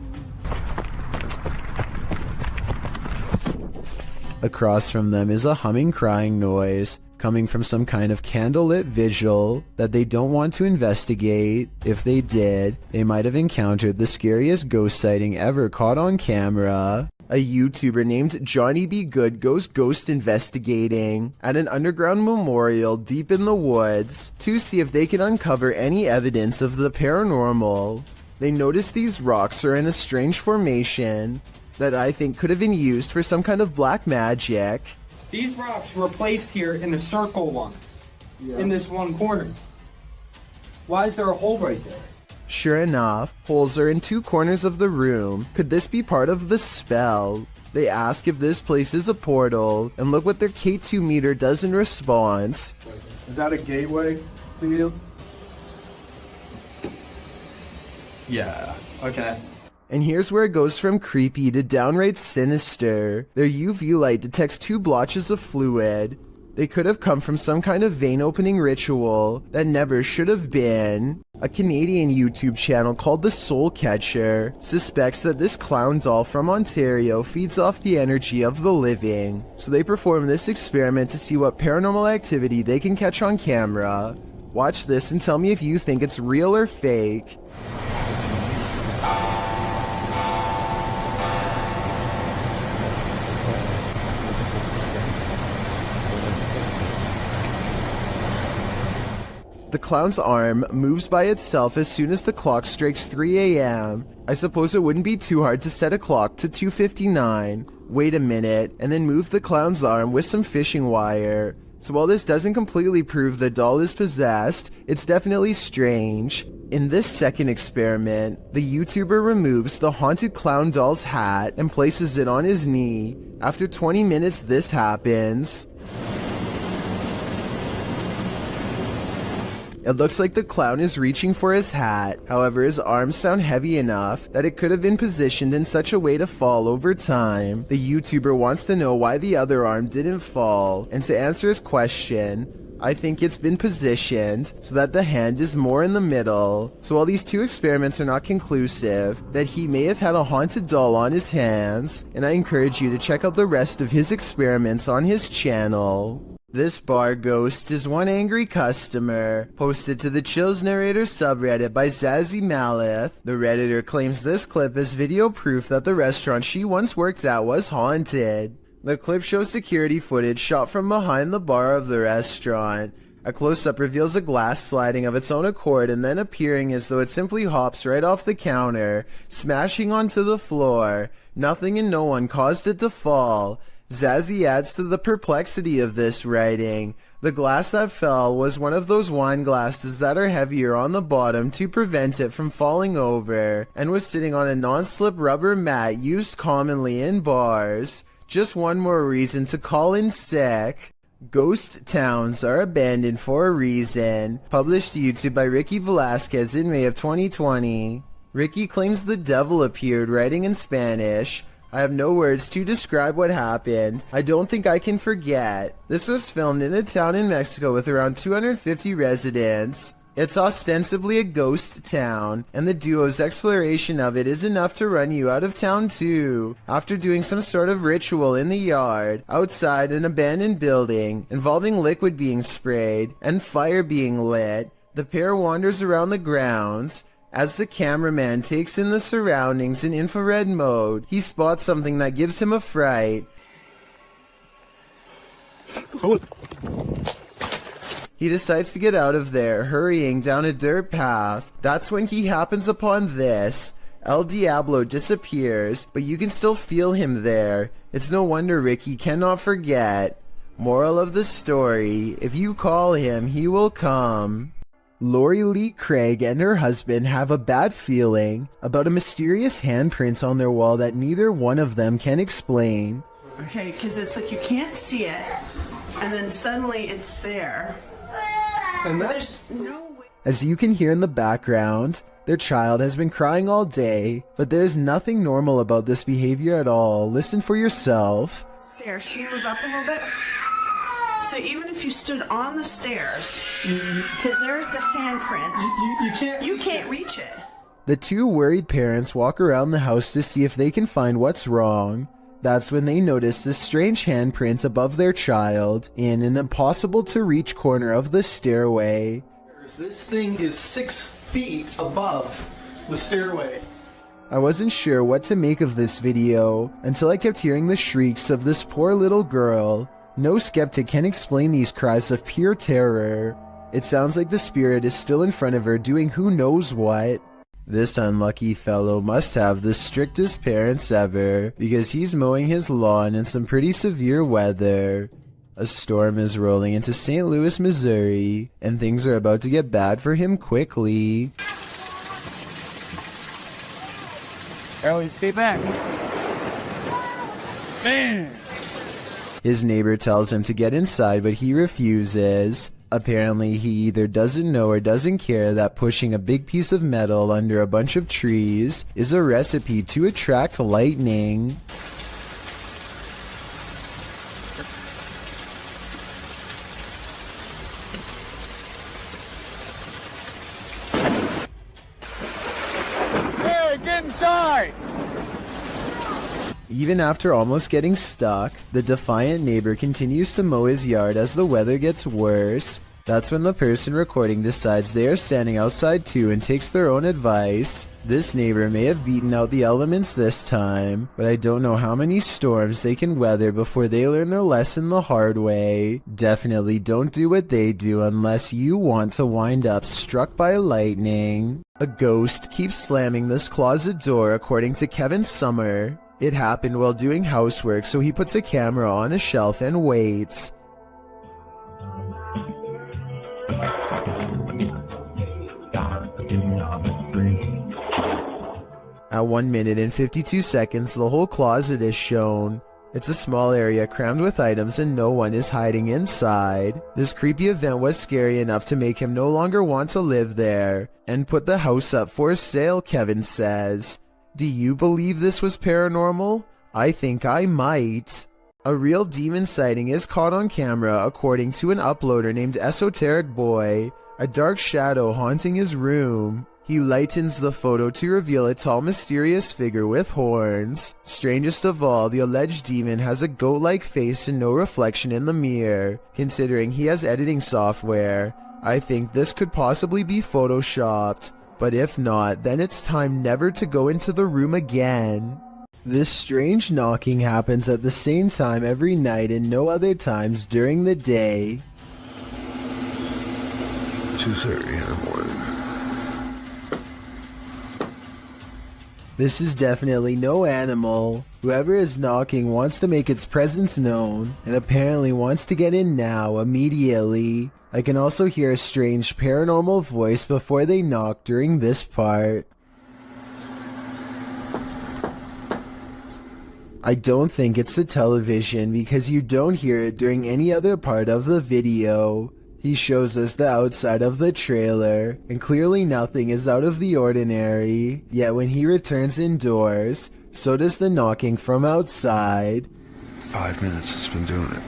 Across from them is a humming crying noise coming from some kind of candlelit vigil that they don't want to investigate. If they did, they might have encountered the scariest ghost sighting ever caught on camera. A YouTuber named Johnny B. Good goes ghost investigating at an underground memorial deep in the woods to see if they can uncover any evidence of the paranormal. They notice these rocks are in a strange formation that I think could have been used for some kind of black magic. These rocks were placed here in the circle once, in this one corner. Why is there a hole right there? Sure enough, holes are in two corners of the room. Could this be part of the spell? They ask if this place is a portal, and look what their K2 meter does in response. Is that a gateway to you? Yeah, okay. And here's where it goes from creepy to downright sinister. Their UV light detects two blotches of fluid. They could have come from some kind of vein opening ritual that never should have been. A Canadian YouTube channel called The Soul Catcher suspects that this clown doll from Ontario feeds off the energy of the living. So they perform this experiment to see what paranormal activity they can catch on camera. Watch this and tell me if you think it's real or fake. The clown's arm moves by itself as soon as the clock strikes 3 a.m. I suppose it wouldn't be too hard to set a clock to 2:59. Wait a minute, and then move the clown's arm with some fishing wire. So while this doesn't completely prove the doll is possessed, it's definitely strange. In this second experiment, the YouTuber removes the haunted clown doll's hat and places it on his knee. After 20 minutes, this happens. It looks like the clown is reaching for his hat, however his arms sound heavy enough that it could have been positioned in such a way to fall over time. The YouTuber wants to know why the other arm didn't fall, and to answer his question, I think it's been positioned so that the hand is more in the middle. So while these two experiments are not conclusive, that he may have had a haunted doll on his hands, and I encourage you to check out the rest of his experiments on his channel. This bar ghost is one angry customer, posted to the Chills Narrator subreddit by Zazie Malith. The Redditor claims this clip is video proof that the restaurant she once worked at was haunted. The clip shows security footage shot from behind the bar of the restaurant. A close-up reveals a glass sliding of its own accord and then appearing as though it simply hops right off the counter, smashing onto the floor. Nothing and no one caused it to fall. Zazie adds to the perplexity of this writing. The glass that fell was one of those wine glasses that are heavier on the bottom to prevent it from falling over, and was sitting on a non-slip rubber mat used commonly in bars. Just one more reason to call in sick. Ghost towns are abandoned for a reason. Published to YouTube by Ricky Velasquez in May of 2020. Ricky claims the devil appeared, writing in Spanish. I have no words to describe what happened. I don't think I can forget. This was filmed in a town in Mexico with around 250 residents. It's ostensibly a ghost town, and the duo's exploration of it is enough to run you out of town too. After doing some sort of ritual in the yard, outside an abandoned building, involving liquid being sprayed and fire being lit, the pair wanders around the grounds. As the cameraman takes in the surroundings in infrared mode, he spots something that gives him a fright. He decides to get out of there, hurrying down a dirt path. That's when he happens upon this. El Diablo disappears, but you can still feel him there. It's no wonder Ricky cannot forget. Moral of the story, if you call him, he will come. Lori Lee Craig and her husband have a bad feeling about a mysterious handprint on their wall that neither one of them can explain. Okay, because it's like you can't see it, and then suddenly it's there. And there's no way. As you can hear in the background, their child has been crying all day, but there's nothing normal about this behavior at all. Listen for yourself. Stairs, can you move up a little bit? So even if you stood on the stairs, because there's the handprint, you can't reach it. The two worried parents walk around the house to see if they can find what's wrong. That's when they notice this strange handprint above their child in an impossible to reach corner of the stairway. This thing is 6 feet above the stairway. I wasn't sure what to make of this video until I kept hearing the shrieks of this poor little girl. No skeptic can explain these cries of pure terror. It sounds like the spirit is still in front of her doing who knows what. This unlucky fellow must have the strictest parents ever, because he's mowing his lawn in some pretty severe weather. A storm is rolling into St. Louis, Missouri, and things are about to get bad for him quickly. Ellie, stay back. Man! His neighbor tells him to get inside, but he refuses. Apparently, he either doesn't know or doesn't care that pushing a big piece of metal under a bunch of trees is a recipe to attract lightning. Hey, get inside! Even after almost getting stuck, the defiant neighbor continues to mow his yard as the weather gets worse. That's when the person recording decides they are standing outside too and takes their own advice. This neighbor may have beaten out the elements this time, but I don't know how many storms they can weather before they learn their lesson the hard way. Definitely don't do what they do unless you want to wind up struck by lightning. A ghost keeps slamming this closet door according to Kevin Summer. It happened while doing housework, so he puts a camera on a shelf and waits. At 1 minute and 52 seconds, the whole closet is shown. It's a small area crammed with items and no one is hiding inside. This creepy event was scary enough to make him no longer want to live there and put the house up for sale, Kevin says. Do you believe this was paranormal? I think I might. A real demon sighting is caught on camera according to an uploader named Esoteric Boy, a dark shadow haunting his room. He lightens the photo to reveal a tall mysterious figure with horns. Strangest of all, the alleged demon has a goat-like face and no reflection in the mirror. Considering he has editing software, I think this could possibly be photoshopped. But if not, then it's time never to go into the room again. This strange knocking happens at the same time every night and no other times during the day. 2:30 in the morning. This is definitely no animal. Whoever is knocking wants to make its presence known, and apparently wants to get in now, immediately. I can also hear a strange paranormal voice before they knock during this part. I don't think it's the television because you don't hear it during any other part of the video. He shows us the outside of the trailer, and clearly nothing is out of the ordinary. Yet when he returns indoors, so does the knocking from outside. 5 minutes it's been doing it.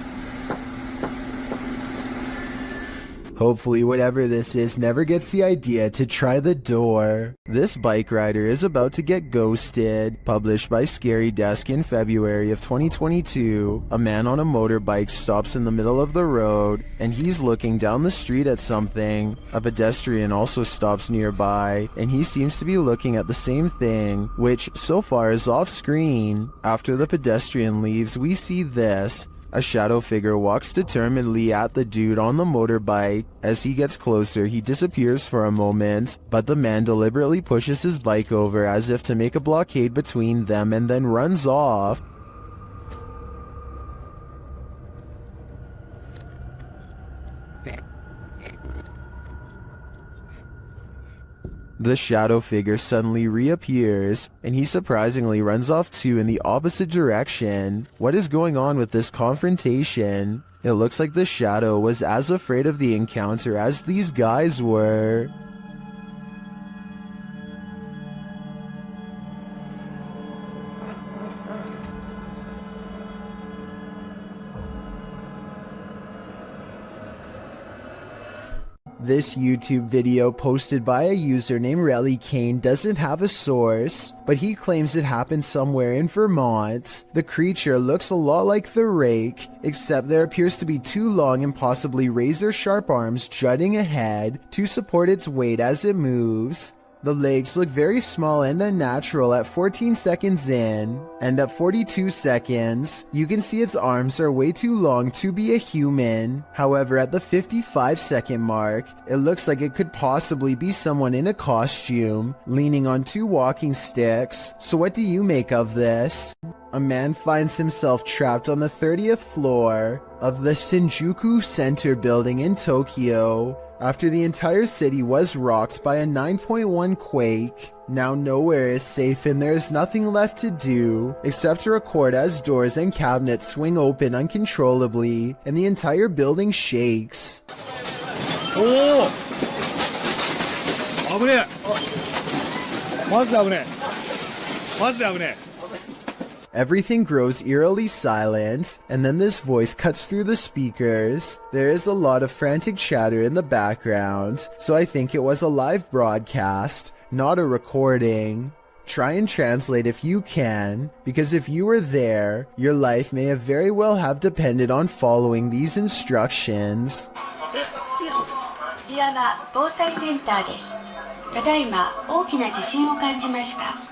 Hopefully whatever this is never gets the idea to try the door. This bike rider is about to get ghosted. Published by Scary Desk in February of 2022, a man on a motorbike stops in the middle of the road, and he's looking down the street at something. A pedestrian also stops nearby, and he seems to be looking at the same thing, which so far is off screen. After the pedestrian leaves, we see this. A shadow figure walks determinedly at the dude on the motorbike. As he gets closer, he disappears for a moment, but the man deliberately pushes his bike over as if to make a blockade between them and then runs off. The shadow figure suddenly reappears, and he surprisingly runs off too in the opposite direction. What is going on with this confrontation? It looks like the shadow was as afraid of the encounter as these guys were. This YouTube video posted by a user named Relly Kane doesn't have a source, but he claims it happened somewhere in Vermont. The creature looks a lot like the Rake, except there appears to be two long and possibly razor-sharp arms jutting ahead to support its weight as it moves. The legs look very small and unnatural at 14 seconds in, and at 42 seconds, you can see its arms are way too long to be a human. However, at the 55-second mark, it looks like it could possibly be someone in a costume, leaning on two walking sticks. So what do you make of this? A man finds himself trapped on the 30th floor of the Shinjuku Center building in Tokyo, after the entire city was rocked by a 9.1 quake. Now nowhere is safe and there is nothing left to do except to record as doors and cabinets swing open uncontrollably and the entire building shakes. Oh! Everything grows eerily silent, and then this voice cuts through the speakers. There is a lot of frantic chatter in the background, so I think it was a live broadcast, not a recording. Try and translate if you can, because if you were there, your life may have very well have depended on following these instructions. リアナ防災センターです。ただいま大きな地震を感じました。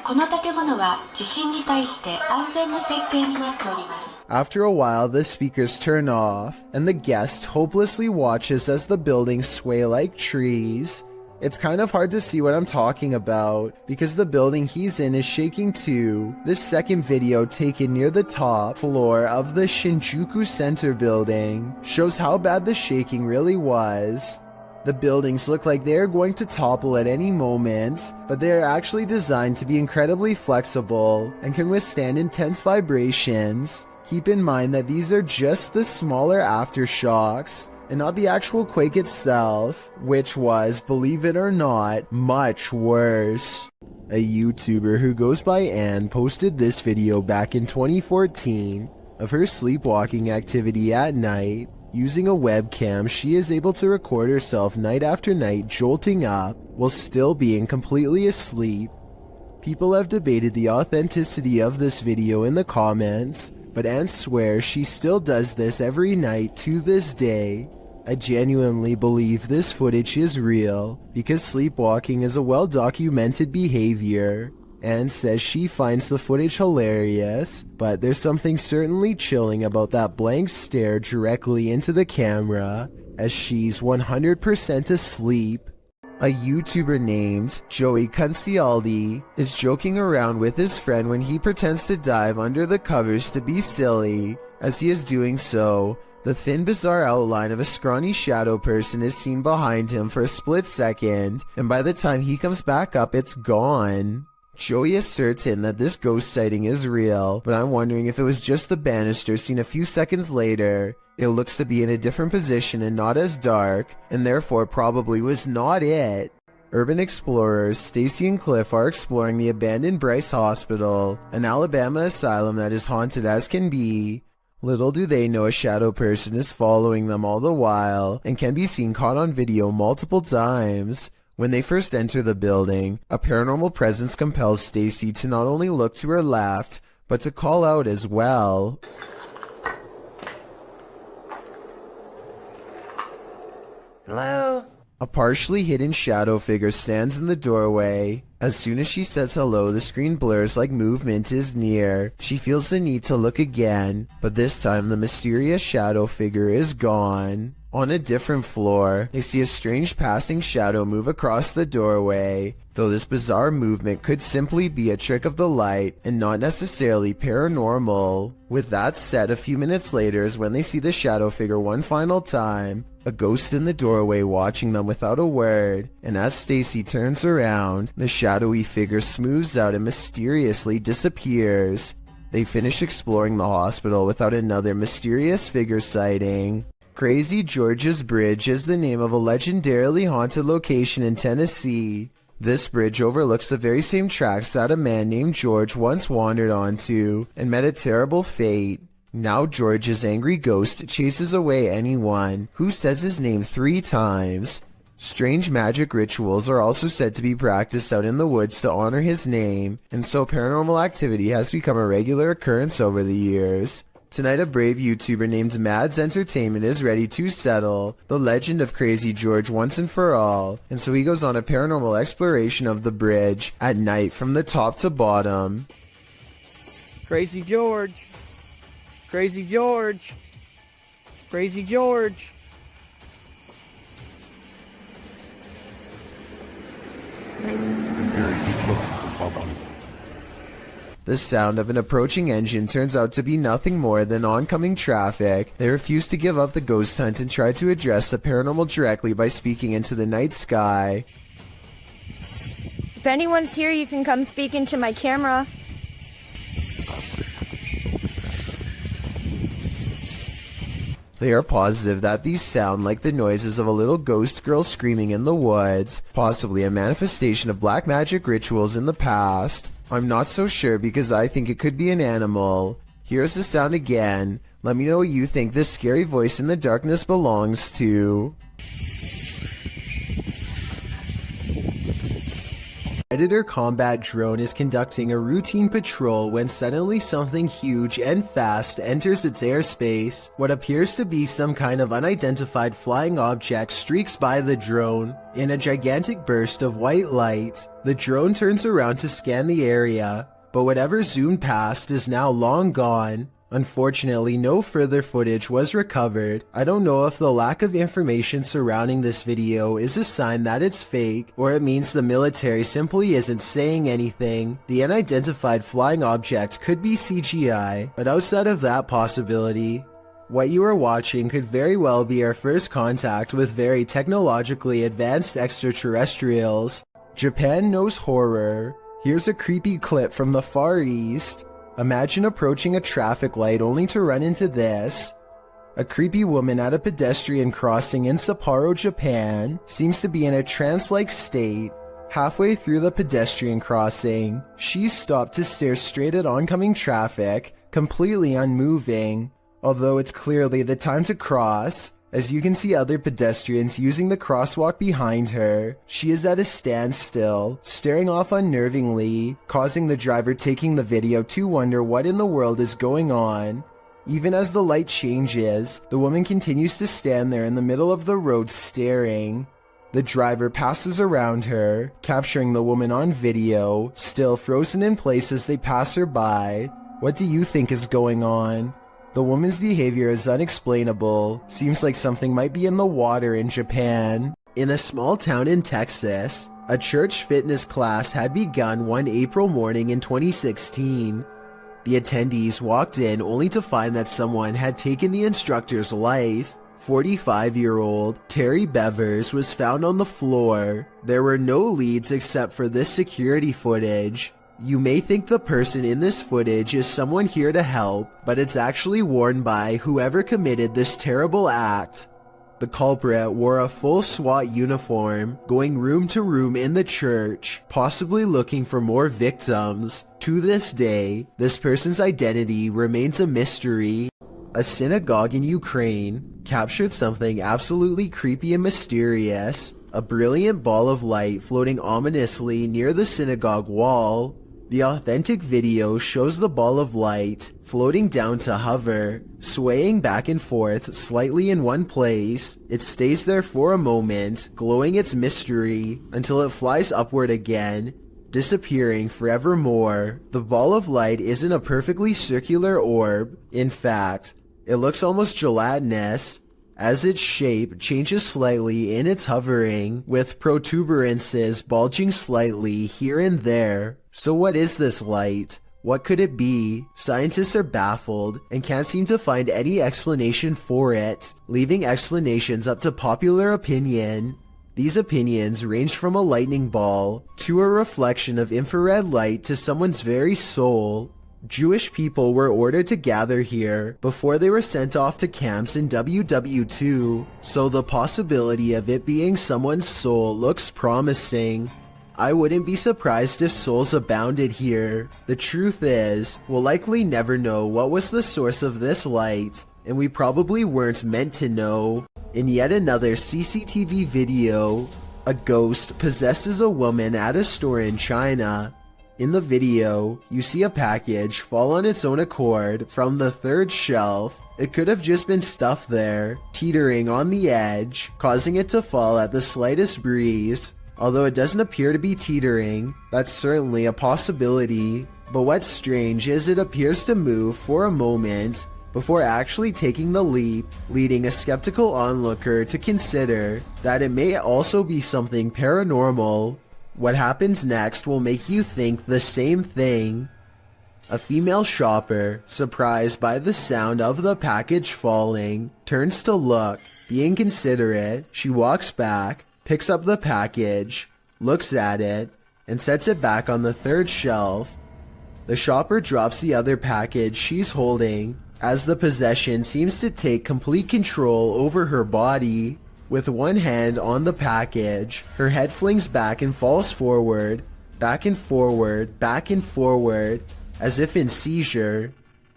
この建物は地震に対して安全な設計になっております。 After a while, the speakers turn off, and the guest hopelessly watches as the buildings sway like trees. It's kind of hard to see what I'm talking about, because the building he's in is shaking too. This second video, taken near the top floor of the Shinjuku Center building, shows how bad the shaking really was. The buildings look like they are going to topple at any moment, but they are actually designed to be incredibly flexible and can withstand intense vibrations. Keep in mind that these are just the smaller aftershocks, and not the actual quake itself, which was, believe it or not, much worse. A YouTuber who goes by Anne posted this video back in 2014 of her sleepwalking activity at night. Using a webcam, she is able to record herself night after night jolting up while still being completely asleep. People have debated the authenticity of this video in the comments, but Anne swears she still does this every night to this day. I genuinely believe this footage is real, because sleepwalking is a well-documented behavior. Anne says she finds the footage hilarious, but there's something certainly chilling about that blank stare directly into the camera, as she's 100% asleep. A YouTuber named Joey Cuncialdi is joking around with his friend when he pretends to dive under the covers to be silly. As he is doing so, the thin, bizarre outline of a scrawny shadow person is seen behind him for a split second, and by the time he comes back up, it's gone. Joey is certain that this ghost sighting is real, but I'm wondering if it was just the banister seen a few seconds later. It looks to be in a different position and not as dark, and therefore probably was not it. Urban explorers Stacy and Cliff are exploring the abandoned Bryce Hospital, an Alabama asylum that is haunted as can be. Little do they know a shadow person is following them all the while, and can be seen caught on video multiple times. When they first enter the building, a paranormal presence compels Stacy to not only look to her left, but to call out as well. Hello? A partially hidden shadow figure stands in the doorway. As soon as she says hello, the screen blurs like movement is near. She feels the need to look again, but this time the mysterious shadow figure is gone. On a different floor, they see a strange passing shadow move across the doorway, though this bizarre movement could simply be a trick of the light and not necessarily paranormal. With that said, a few minutes later is when they see the shadow figure one final time, a ghost in the doorway watching them without a word, and as Stacy turns around, the shadowy figure smooths out and mysteriously disappears. They finish exploring the hospital without another mysterious figure sighting. Crazy George's Bridge is the name of a legendarily haunted location in Tennessee. This bridge overlooks the very same tracks that a man named George once wandered onto and met a terrible fate. Now George's angry ghost chases away anyone who says his name 3 times. Strange magic rituals are also said to be practiced out in the woods to honor his name, and so paranormal activity has become a regular occurrence over the years. Tonight, a brave YouTuber named Mads Entertainment is ready to settle the legend of Crazy George once and for all, and so he goes on a paranormal exploration of the bridge at night from the top to bottom. Crazy George. Crazy George. Crazy George. The sound of an approaching engine turns out to be nothing more than oncoming traffic. They refuse to give up the ghost hunt and try to address the paranormal directly by speaking into the night sky. If anyone's here, you can come speak into my camera. They are positive that these sound like the noises of a little ghost girl screaming in the woods, possibly a manifestation of black magic rituals in the past. I'm not so sure because I think it could be an animal. Here's the sound again. Let me know what you think this scary voice in the darkness belongs to. Predator combat drone is conducting a routine patrol when suddenly something huge and fast enters its airspace. What appears to be some kind of unidentified flying object streaks by the drone. In a gigantic burst of white light, the drone turns around to scan the area, but whatever zoomed past is now long gone. Unfortunately, no further footage was recovered. I don't know if the lack of information surrounding this video is a sign that it's fake, or it means the military simply isn't saying anything. The unidentified flying object could be CGI, but outside of that possibility, what you are watching could very well be our first contact with very technologically advanced extraterrestrials. Japan knows horror. Here's a creepy clip from the Far East. Imagine approaching a traffic light only to run into this. A creepy woman at a pedestrian crossing in Sapporo, Japan, seems to be in a trance-like state. Halfway through the pedestrian crossing, she stopped to stare straight at oncoming traffic, completely unmoving. Although it's clearly the time to cross, as you can see other pedestrians using the crosswalk behind her, she is at a standstill, staring off unnervingly, causing the driver taking the video to wonder what in the world is going on. Even as the light changes, the woman continues to stand there in the middle of the road staring. The driver passes around her, capturing the woman on video, still frozen in place as they pass her by. What do you think is going on? The woman's behavior is unexplainable. Seems like something might be in the water in Japan. In a small town in Texas, a church fitness class had begun one April morning in 2016. The attendees walked in only to find that someone had taken the instructor's life. 45-year-old Terry Bevers was found on the floor. There were no leads except for this security footage. You may think the person in this footage is someone here to help, but it's actually worn by whoever committed this terrible act. The culprit wore a full SWAT uniform, going room to room in the church, possibly looking for more victims. To this day, this person's identity remains a mystery. A synagogue in Ukraine captured something absolutely creepy and mysterious. A brilliant ball of light floating ominously near the synagogue wall. The authentic video shows the ball of light floating down to hover, swaying back and forth slightly in one place. It stays there for a moment, glowing its mystery, until it flies upward again, disappearing forevermore. The ball of light isn't a perfectly circular orb. In fact, it looks almost gelatinous, as its shape changes slightly in its hovering, with protuberances bulging slightly here and there. So what is this light? What could it be? Scientists are baffled and can't seem to find any explanation for it, leaving explanations up to popular opinion. These opinions range from a lightning ball to a reflection of infrared light to someone's very soul. Jewish people were ordered to gather here before they were sent off to camps in WW2, so the possibility of it being someone's soul looks promising. I wouldn't be surprised if souls abounded here. The truth is, we'll likely never know what was the source of this light, and we probably weren't meant to know. In yet another CCTV video, a ghost possesses a woman at a store in China. In the video, you see a package fall on its own accord from the third shelf. It could have just been stuff there, teetering on the edge, causing it to fall at the slightest breeze. Although it doesn't appear to be teetering, that's certainly a possibility. But what's strange is it appears to move for a moment before actually taking the leap, leading a skeptical onlooker to consider that it may also be something paranormal. What happens next will make you think the same thing. A female shopper, surprised by the sound of the package falling, turns to look. Being considerate, she walks back, picks up the package, looks at it, and sets it back on the third shelf. The shopper drops the other package she's holding, as the possession seems to take complete control over her body. With one hand on the package, her head flings back and falls forward, back and forward, back and forward, as if in seizure.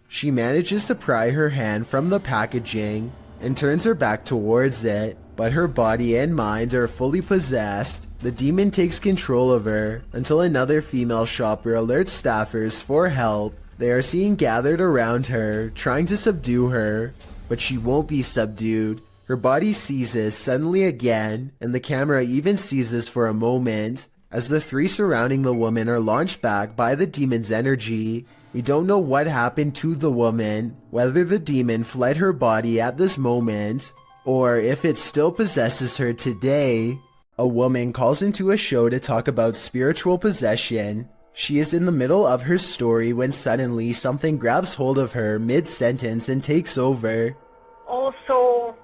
She manages to pry her hand from the packaging and turns her back towards it, but her body and mind are fully possessed. The demon takes control of her until another female shopper alerts staffers for help. They are seen gathered around her, trying to subdue her, but she won't be subdued. Her body seizes suddenly again, and the camera even seizes for a moment, as the three surrounding the woman are launched back by the demon's energy. We don't know what happened to the woman, whether the demon fled her body at this moment, or if it still possesses her today. A woman calls into a show to talk about spiritual possession. She is in the middle of her story when suddenly something grabs hold of her mid-sentence and takes over. Also,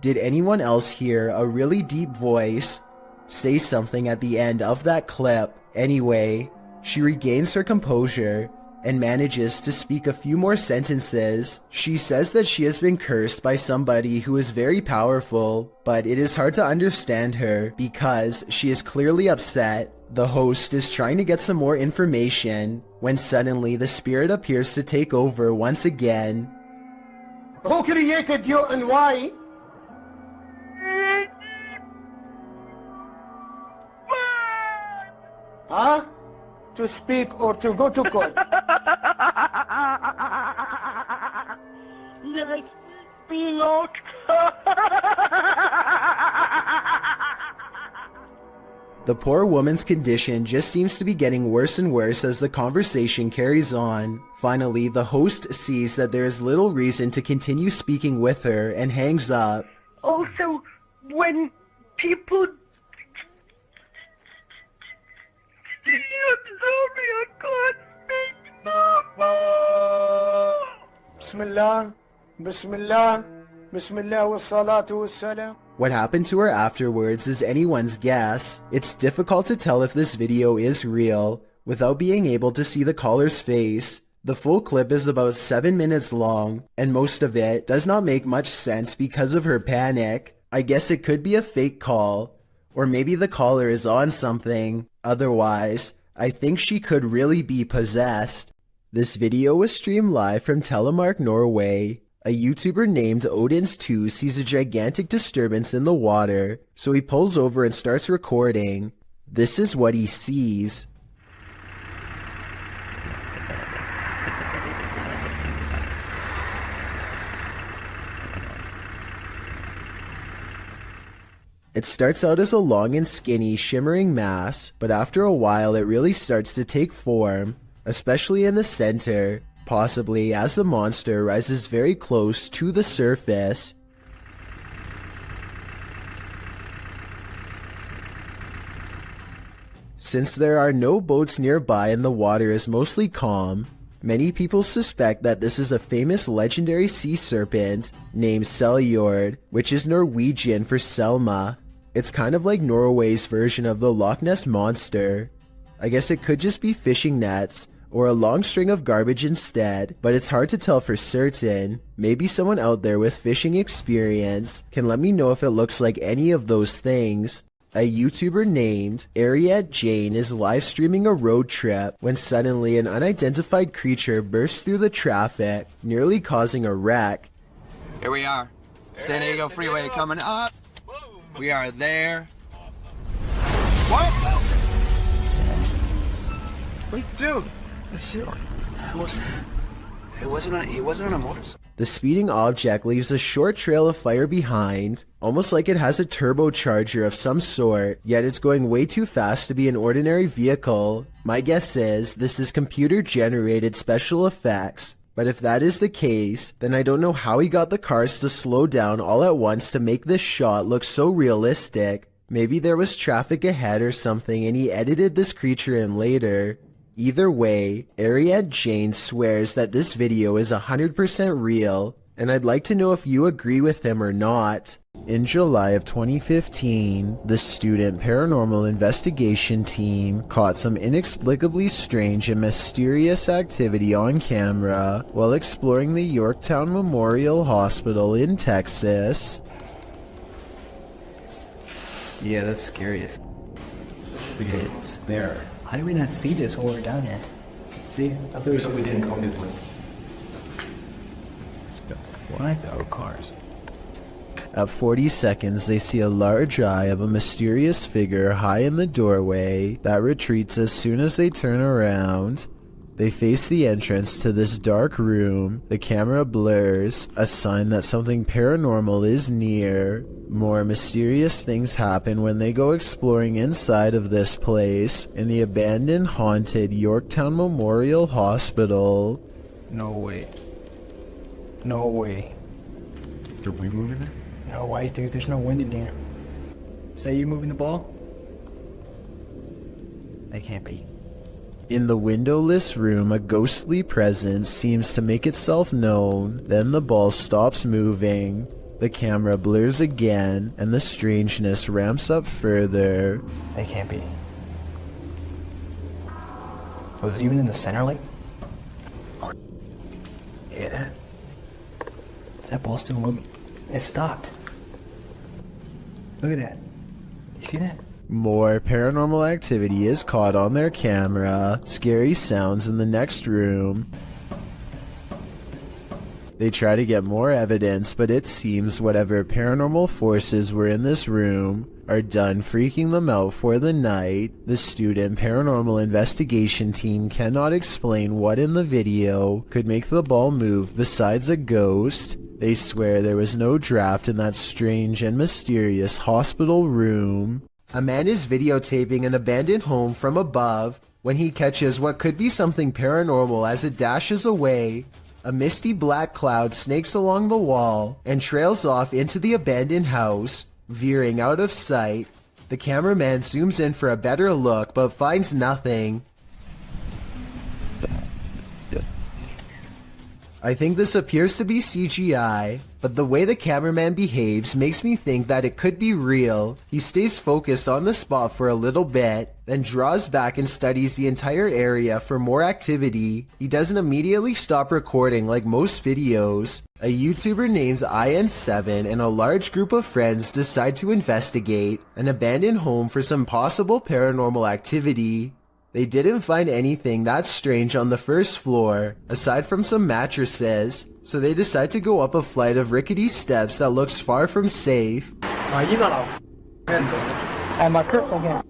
Did anyone else hear a really deep voice say something at the end of that clip? Anyway, she regains her composure and manages to speak a few more sentences. She says that she has been cursed by somebody who is very powerful, but it is hard to understand her because she is clearly upset. The host is trying to get some more information when suddenly the spirit appears to take over once again. Who created you and why? Huh? To speak or to go to court? like Pinot. The poor woman's condition just seems to be getting worse and worse as the conversation carries on. Finally, the host sees that there is little reason to continue speaking with her and hangs up. Also, when people... Bismillah, Bismillah, Bismillah wa salatu wa salam. What happened to her afterwards is anyone's guess. It's difficult to tell if this video is real without being able to see the caller's face. The full clip is about 7 minutes long, and most of it does not make much sense because of her panic. I guess it could be a fake call, or maybe the caller is on something. Otherwise, I think she could really be possessed. This video was streamed live from Telemark, Norway. A YouTuber named Odins2 sees a gigantic disturbance in the water, so he pulls over and starts recording. This is what he sees. It starts out as a long and skinny, shimmering mass, but after a while it really starts to take form, especially in the center, possibly as the monster rises very close to the surface. Since there are no boats nearby and the water is mostly calm, many people suspect that this is a famous legendary sea serpent named Seljord, which is Norwegian for Selma. It's kind of like Norway's version of the Loch Ness Monster. I guess it could just be fishing nets, or a long string of garbage instead, but it's hard to tell for certain. Maybe someone out there with fishing experience can let me know if it looks like any of those things. A YouTuber named Ariette Jane is live streaming a road trip when suddenly an unidentified creature bursts through the traffic, nearly causing a wreck. Here we are. San Diego Freeway coming up. We are there. What? Wait, dude. He wasn't on a motorcycle. The speeding object leaves a short trail of fire behind, almost like it has a turbocharger of some sort, yet it's going way too fast to be an ordinary vehicle. My guess is this is computer-generated special effects, but if that is the case, then I don't know how he got the cars to slow down all at once to make this shot look so realistic. Maybe there was traffic ahead or something and he edited this creature in later. Either way, Ariette Jane swears that this video is 100% real, and I'd like to know if you agree with him or not. In July of 2015, the student paranormal investigation team caught some inexplicably strange and mysterious activity on camera while exploring the Yorktown Memorial Hospital in Texas. Yeah, that's scary. It's there. How do we not see this while we're down here? See? That's the reason we didn't come this way. Blacked out cars. At 40 seconds, they see a large eye of a mysterious figure high in the doorway that retreats as soon as they turn around. They face the entrance to this dark room. The camera blurs, a sign that something paranormal is near. More mysterious things happen when they go exploring inside of this place in the abandoned, haunted Yorktown Memorial Hospital. No way. No way. Did we move in there? No way, dude. There's no wind in here. Say you moving the ball? They can't be. In the windowless room, a ghostly presence seems to make itself known. Then the ball stops moving. The camera blurs again, and the strangeness ramps up further. They can't be. Was it even in the center, like? Yeah. Is that ball still moving? It stopped. Look at that. You see that? More paranormal activity is caught on their camera. Scary sounds in the next room. They try to get more evidence, but it seems whatever paranormal forces were in this room are done freaking them out for the night. The student paranormal investigation team cannot explain what in the video could make the ball move besides a ghost. They swear there was no draft in that strange and mysterious hospital room. A man is videotaping an abandoned home from above when he catches what could be something paranormal as it dashes away. A misty black cloud snakes along the wall and trails off into the abandoned house, veering out of sight. The cameraman zooms in for a better look but finds nothing. I think this appears to be CGI, but the way the cameraman behaves makes me think that it could be real. He stays focused on the spot for a little bit, then draws back and studies the entire area for more activity. He doesn't immediately stop recording like most videos. A YouTuber named IN7 and a large group of friends decide to investigate an abandoned home for some possible paranormal activity. They didn't find anything that strange on the first floor, aside from some mattresses, so they decide to go up a flight of rickety steps that looks far from safe. You gotta and my purple again.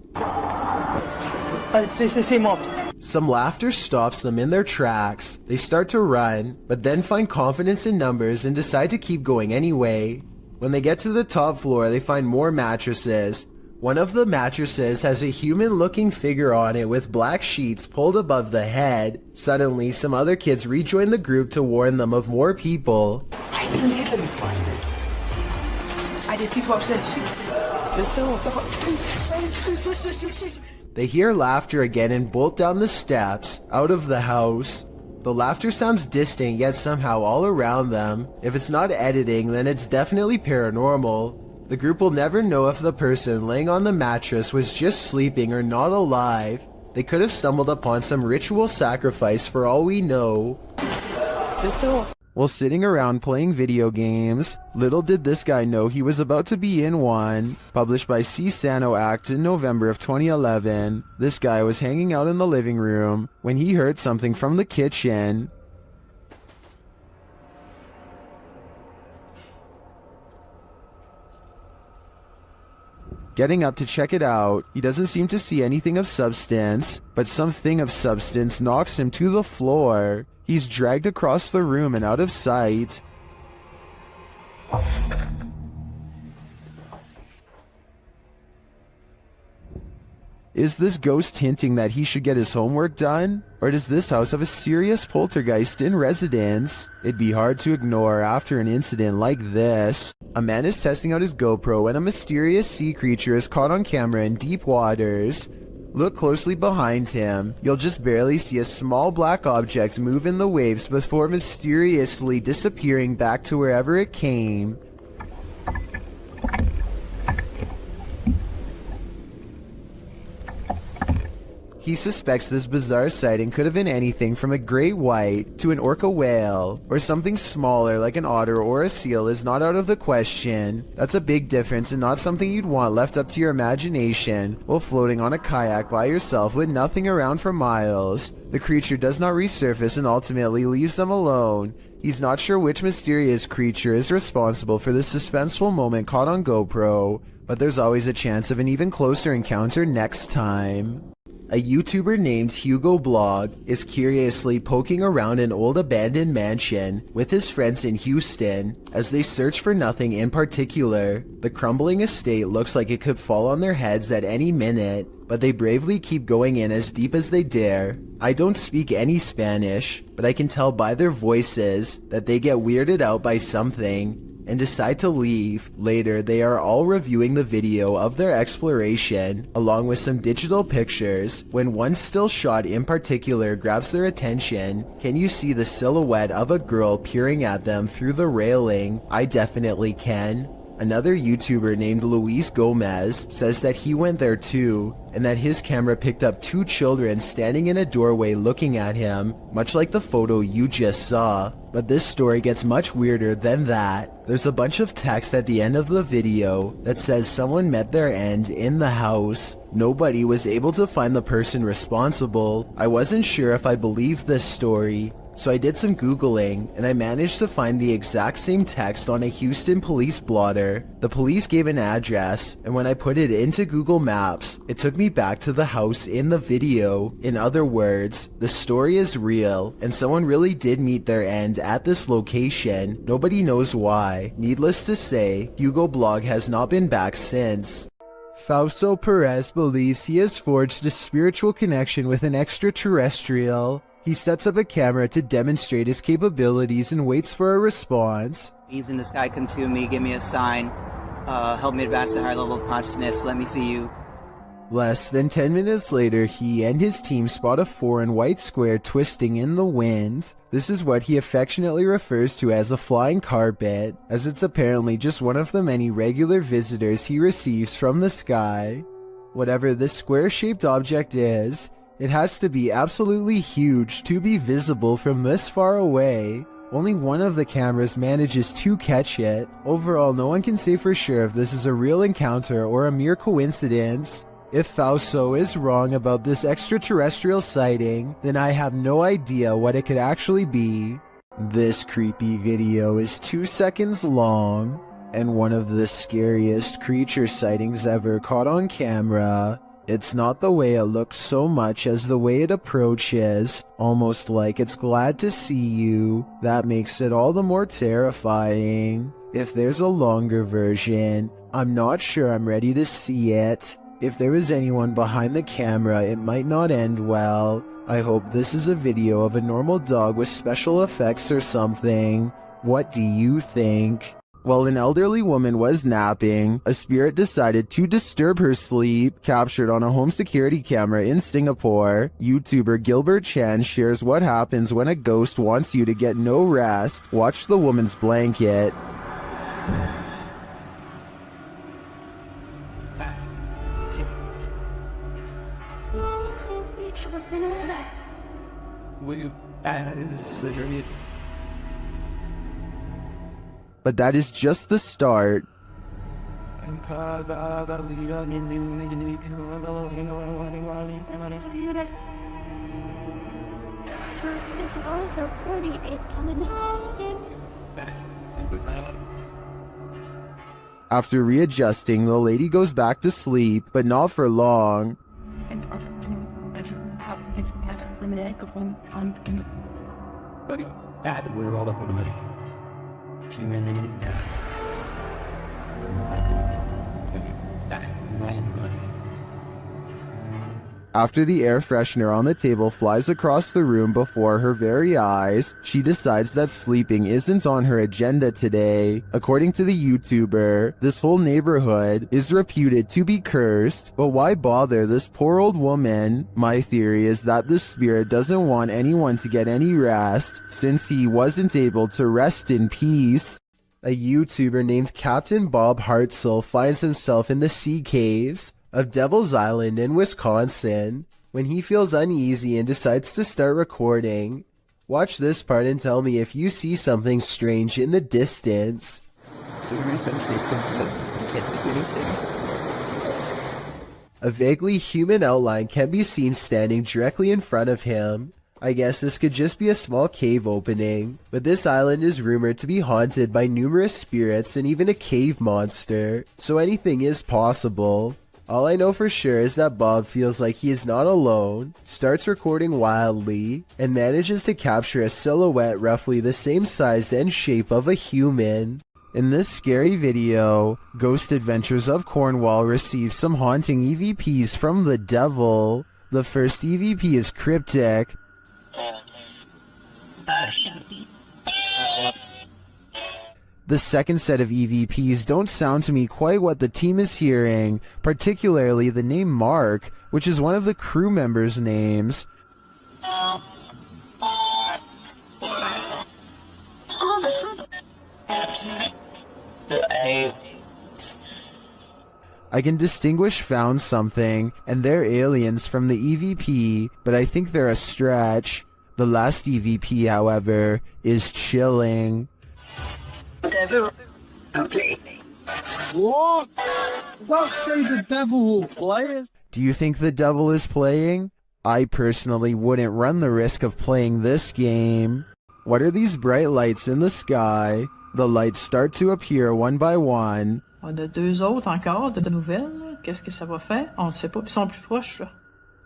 Say mob. Some laughter stops them in their tracks. They start to run, but then find confidence in numbers and decide to keep going anyway. When they get to the top floor, they find more mattresses. One of the mattresses has a human-looking figure on it with black sheets pulled above the head. Suddenly, some other kids rejoin the group to warn them of more people. I didn't hit them before. I did people upset. They hear laughter again and bolt down the steps, out of the house. The laughter sounds distant yet somehow all around them. If it's not editing, then it's definitely paranormal. The group will never know if the person laying on the mattress was just sleeping or not alive. They could have stumbled upon some ritual sacrifice for all we know. While sitting around playing video games, little did this guy know he was about to be in one. Published by C. Sano Act in November of 2011, this guy was hanging out in the living room when he heard something from the kitchen. Getting up to check it out, he doesn't seem to see anything of substance, but something of substance knocks him to the floor. He's dragged across the room and out of sight. Is this ghost hinting that he should get his homework done? Or does this house have a serious poltergeist in residence? It'd be hard to ignore after an incident like this. A man is testing out his GoPro when a mysterious sea creature is caught on camera in deep waters. Look closely behind him. You'll just barely see a small black object move in the waves before mysteriously disappearing back to wherever it came. He suspects this bizarre sighting could have been anything from a great white to an orca whale, or something smaller like an otter or a seal is not out of the question. That's a big difference and not something you'd want left up to your imagination while floating on a kayak by yourself with nothing around for miles. The creature does not resurface and ultimately leaves them alone. He's not sure which mysterious creature is responsible for this suspenseful moment caught on GoPro, but there's always a chance of an even closer encounter next time. A YouTuber named Hugo Blog is curiously poking around an old abandoned mansion with his friends in Houston as they search for nothing in particular. The crumbling estate looks like it could fall on their heads at any minute, but they bravely keep going in as deep as they dare. I don't speak any Spanish, but I can tell by their voices that they get weirded out by something and decide to leave. Later, they are all reviewing the video of their exploration, along with some digital pictures, when one still shot in particular grabs their attention. Can you see the silhouette of a girl peering at them through the railing? I definitely can. Another YouTuber named Luis Gomez says that he went there too, and that his camera picked up two children standing in a doorway looking at him, much like the photo you just saw. But this story gets much weirder than that. There's a bunch of text at the end of the video that says someone met their end in the house. Nobody was able to find the person responsible. I wasn't sure if I believed this story, so I did some Googling, and I managed to find the exact same text on a Houston police blotter. The police gave an address, and when I put it into Google Maps, it took me back to the house in the video. In other words, the story is real, and someone really did meet their end at this location. Nobody knows why. Needless to say, Hugo Blog has not been back since. Fausto Perez believes he has forged a spiritual connection with an extraterrestrial. He sets up a camera to demonstrate his capabilities and waits for a response. He's in the sky, come to me, give me a sign, help me advance to a higher level of consciousness, let me see you. Less than 10 minutes later, he and his team spot a foreign white square twisting in the wind. This is what he affectionately refers to as a flying carpet, as it's apparently just one of the many regular visitors he receives from the sky. Whatever this square-shaped object is, it has to be absolutely huge to be visible from this far away. Only one of the cameras manages to catch it. Overall, no one can say for sure if this is a real encounter or a mere coincidence. If Fausto is wrong about this extraterrestrial sighting, then I have no idea what it could actually be. This creepy video is 2 seconds long, and one of the scariest creature sightings ever caught on camera. It's not the way it looks so much as the way it approaches, almost like it's glad to see you. That makes it all the more terrifying. If there's a longer version, I'm not sure I'm ready to see it. If there is anyone behind the camera, it might not end well. I hope this is a video of a normal dog with special effects or something. What do you think? While an elderly woman was napping, a spirit decided to disturb her sleep. Captured on a home security camera in Singapore, YouTuber Gilbert Chan shares what happens when a ghost wants you to get no rest. Watch the woman's blanket. But that is just the start. After readjusting, the lady goes back to sleep, but not for long. After the air freshener on the table flies across the room before her very eyes, she decides that sleeping isn't on her agenda today. According to the YouTuber, this whole neighborhood is reputed to be cursed, but why bother this poor old woman? My theory is that the spirit doesn't want anyone to get any rest, since he wasn't able to rest in peace. A YouTuber named Captain Bob Hartzell finds himself in the sea caves of Devil's Island in Wisconsin when he feels uneasy and decides to start recording. Watch this part and tell me if you see something strange in the distance. A vaguely human outline can be seen standing directly in front of him. I guess this could just be a small cave opening, but this island is rumored to be haunted by numerous spirits and even a cave monster, so anything is possible. All I know for sure is that Bob feels like he is not alone, starts recording wildly, and manages to capture a silhouette roughly the same size and shape of a human. In this scary video, Ghost Adventures of Cornwall receives some haunting EVPs from the devil. The first EVP is cryptic. The second set of EVPs don't sound to me quite what the team is hearing, particularly the name Mark, which is one of the crew members' names. I can distinguish found something and they're aliens from the EVP, but I think they're a stretch. The last EVP, however, is chilling. Devil, what? Don't say the devil will play. Do you think the devil is playing? I personally wouldn't run the risk of playing this game. What are these bright lights in the sky? The lights start to appear one by one. On a deux autres encore de nouvelles. Qu'est-ce que ça va faire? On ne sait pas. Ils sont plus proches, là.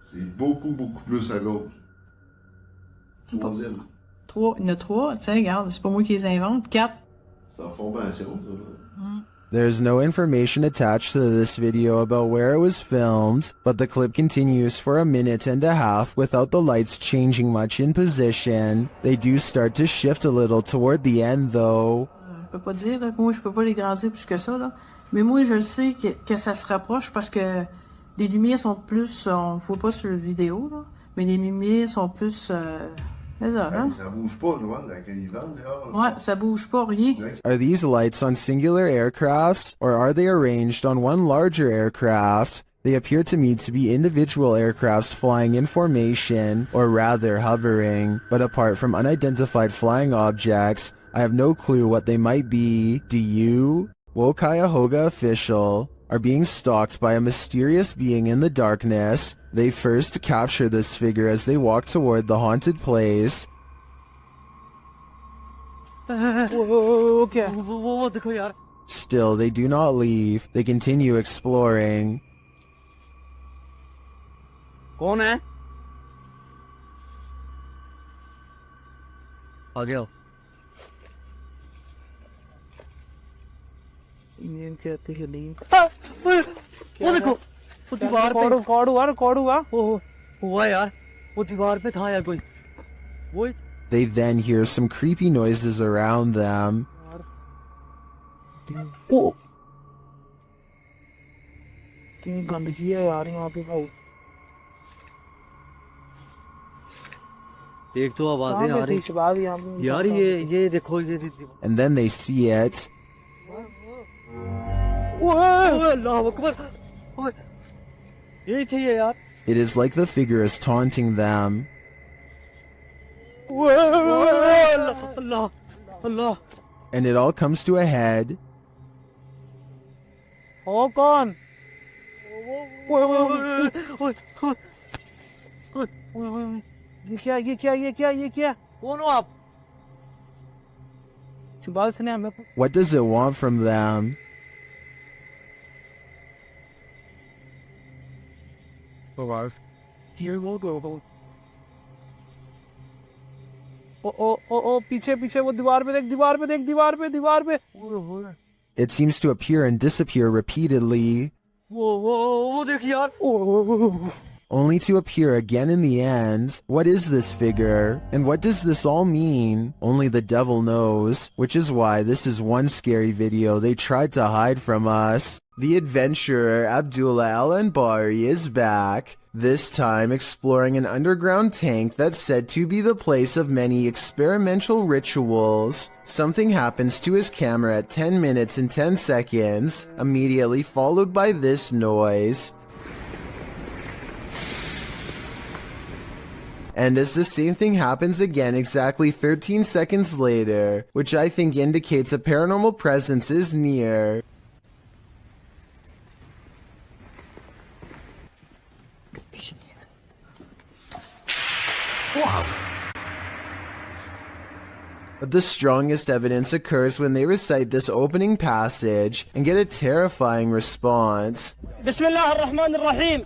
C'est beaucoup plus à gauche. Troisième. Trois. Il y en a trois. Tiens, regarde, c'est pas moi qui les invente. 4. C'est en formation, ça. There's no information attached to this video about where it was filmed, but the clip continues for a minute and a half without the lights changing much in position. They do start to shift a little toward the end though. Je peux pas dire, là, moi je peux pas les grandir plus que ça, là. Mais moi je sais que ça se rapproche parce que les lumières sont plus, on voit pas sur la vidéo, là, mais les lumières sont plus... hein? Ça bouge pas, loin, avec les vents dehors. Ouais, ça bouge pas, rien. Are these lights on singular aircrafts, or are they arranged on one larger aircraft? They appear to me to be individual aircrafts flying in formation, or rather hovering, but apart from unidentified flying objects, I have no clue what they might be. Do you? Cuyahoga official are being stalked by a mysterious being in the darkness. They first capture this figure as they walk toward the haunted place. Still, they do not leave. They continue exploring. कौन है? आ गया। Indian कहते हैं नहीं। वो देखो, वो दीवार पे रिकॉर्ड हुआ। ओह, हुआ यार, वो दीवार पे था यार कोई। वो They then hear some creepy noises around them. ओ, कितनी गंदगी है यार यहाँ पे भाई। एक तो आवाजें आ रही यार ये देखो ये And then they see it. यही थे ये यार। It is like the figure is taunting them. Allah Allah. And it all comes to a head. ओ कौन? ये क्या? कौन हो आप? शुभाल से ने हमें। What does it want from them? Here we'll go. ओ पीछे वो दीवार पे। It seems to appear and disappear repeatedly, वो देख यार। only to appear again in the end. What is this figure? And what does this all mean? Only the devil knows, which is why this is one scary video they tried to hide from us. The adventurer Abdullah Al-Anbari is back, this time exploring an underground tank that's said to be the place of many experimental rituals. Something happens to his camera at 10 minutes and 10 seconds, immediately followed by this noise. And as the same thing happens again exactly 13 seconds later, which I think indicates a paranormal presence is near. But the strongest evidence occurs when they recite this opening passage and get a terrifying response. Bismillah ar-Rahman ar-Rahim.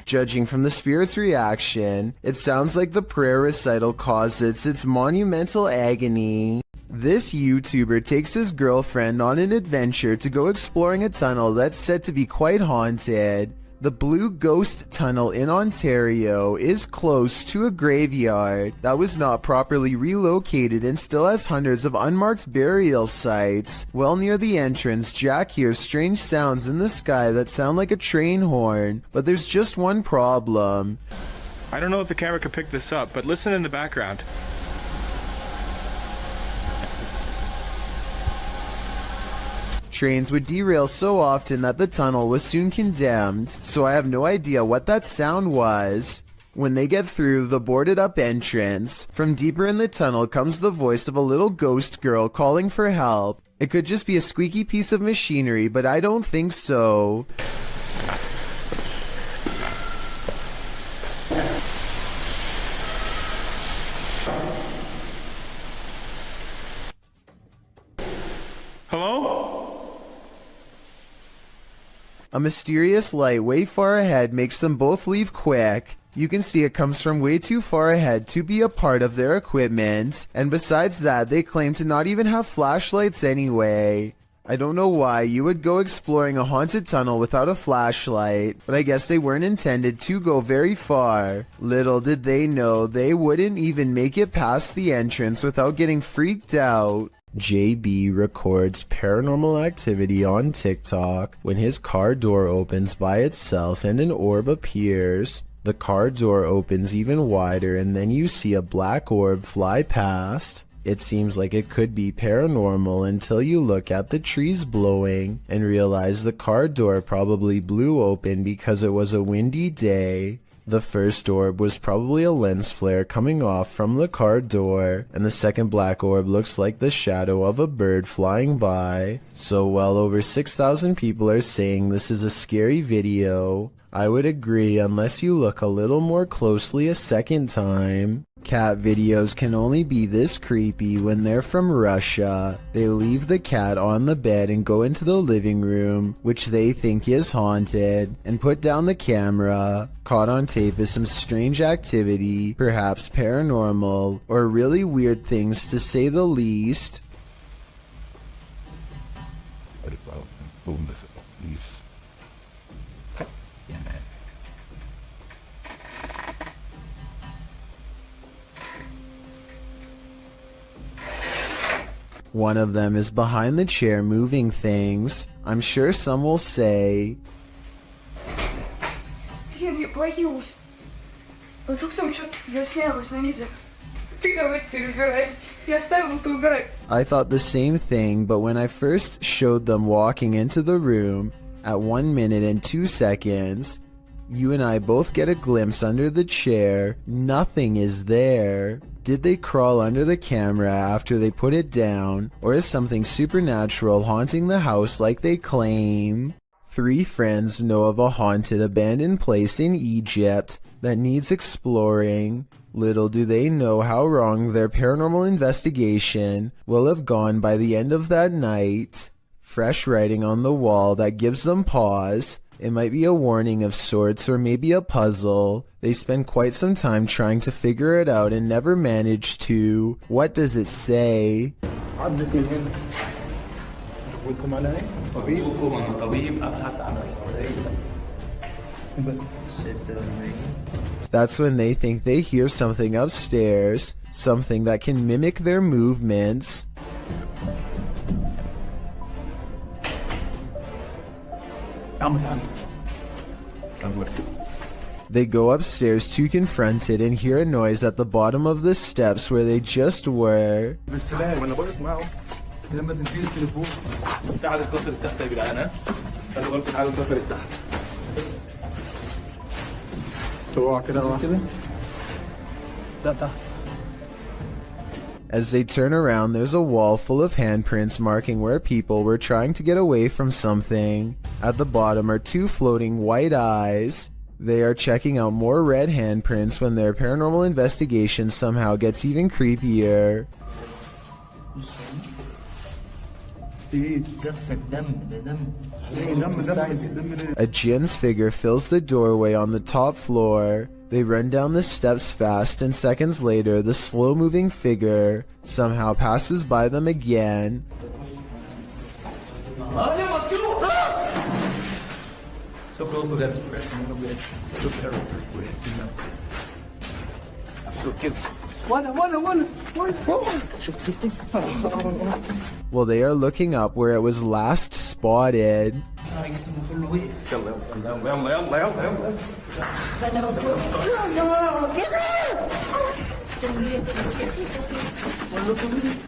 Judging from the spirit's reaction, it sounds like the prayer recital causes its monumental agony. This YouTuber takes his girlfriend on an adventure to go exploring a tunnel that's said to be quite haunted. The Blue Ghost Tunnel in Ontario is close to a graveyard that was not properly relocated and still has hundreds of unmarked burial sites. Well near the entrance, Jack hears strange sounds in the sky that sound like a train horn, but there's just one problem. I don't know if the camera could pick this up, but listen in the background. Trains would derail so often that the tunnel was soon condemned, so I have no idea what that sound was. When they get through the boarded up entrance, from deeper in the tunnel comes the voice of a little ghost girl calling for help. It could just be a squeaky piece of machinery, but I don't think so. Hello? A mysterious light way far ahead makes them both leave quick. You can see it comes from way too far ahead to be a part of their equipment, and besides that, they claim to not even have flashlights anyway. I don't know why you would go exploring a haunted tunnel without a flashlight, but I guess they weren't intended to go very far. Little did they know they wouldn't even make it past the entrance without getting freaked out. JB records paranormal activity on TikTok when his car door opens by itself and an orb appears. The car door opens even wider and then you see a black orb fly past. It seems like it could be paranormal until you look at the trees blowing and realize the car door probably blew open because it was a windy day. The first orb was probably a lens flare coming off from the car door, and the second black orb looks like the shadow of a bird flying by. So well over 6,000 people are saying this is a scary video. I would agree unless you look a little more closely a second time. Cat videos can only be this creepy when they're from Russia. They leave the cat on the bed and go into the living room, which they think is haunted, and put down the camera. Caught on tape is some strange activity, perhaps paranormal, or really weird things to say the least. One of them is behind the chair moving things. I'm sure some will say, I thought the same thing, but when I first showed them walking into the room at 1 minute and 2 seconds, you and I both get a glimpse under the chair. Nothing is there. Did they crawl under the camera after they put it down, or is something supernatural haunting the house like they claim? 3 friends know of a haunted abandoned place in Egypt that needs exploring. Little do they know how wrong their paranormal investigation will have gone by the end of that night. Fresh writing on the wall that gives them pause. It might be a warning of sorts or maybe a puzzle. They spend quite some time trying to figure it out and never manage to. What does it say? That's when they think they hear something upstairs, something that can mimic their movements. They go upstairs to confront it and hear a noise at the bottom of the steps where they just were. As they turn around, there's a wall full of handprints marking where people were trying to get away from something. At the bottom are 2 floating white eyes. They are checking out more red handprints when their paranormal investigation somehow gets even creepier. A jinn's figure fills the doorway on the top floor. They run down the steps fast, and seconds later, the slow-moving figure somehow passes by them again. Well, they are looking up where it was last spotted.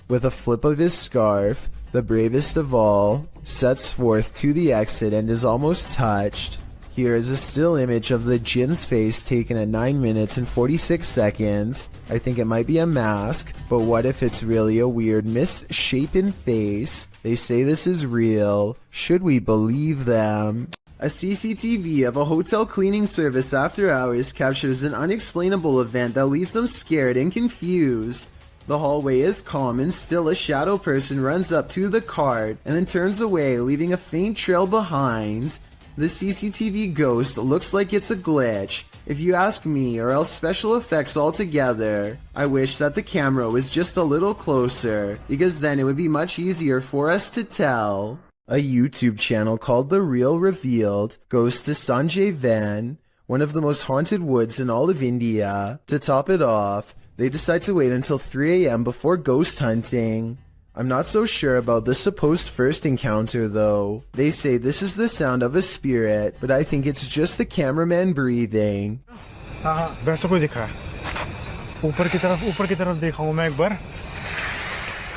With a flip of his scarf, the bravest of all sets forth to the exit and is almost touched. Here is a still image of the jinn's face taken at 9 minutes and 46 seconds. I think it might be a mask, but what if it's really a weird misshapen face? They say this is real. Should we believe them? A CCTV of a hotel cleaning service after hours captures an unexplainable event that leaves them scared and confused. The hallway is calm and still a shadow person runs up to the cart and then turns away, leaving a faint trail behind. The CCTV ghost looks like it's a glitch. If you ask me, or else special effects altogether. I wish that the camera was just a little closer, because then it would be much easier for us to tell. A YouTube channel called The Real Revealed goes to Sanjay Van, one of the most haunted woods in all of India. To top it off, they decide to wait until 3 a.m. before ghost hunting. I'm not so sure about the supposed first encounter though. They say this is the sound of a spirit, but I think it's just the cameraman breathing. वैसा कोई दिख रहा है ऊपर की तरफ देखा हूँ मैं एक बार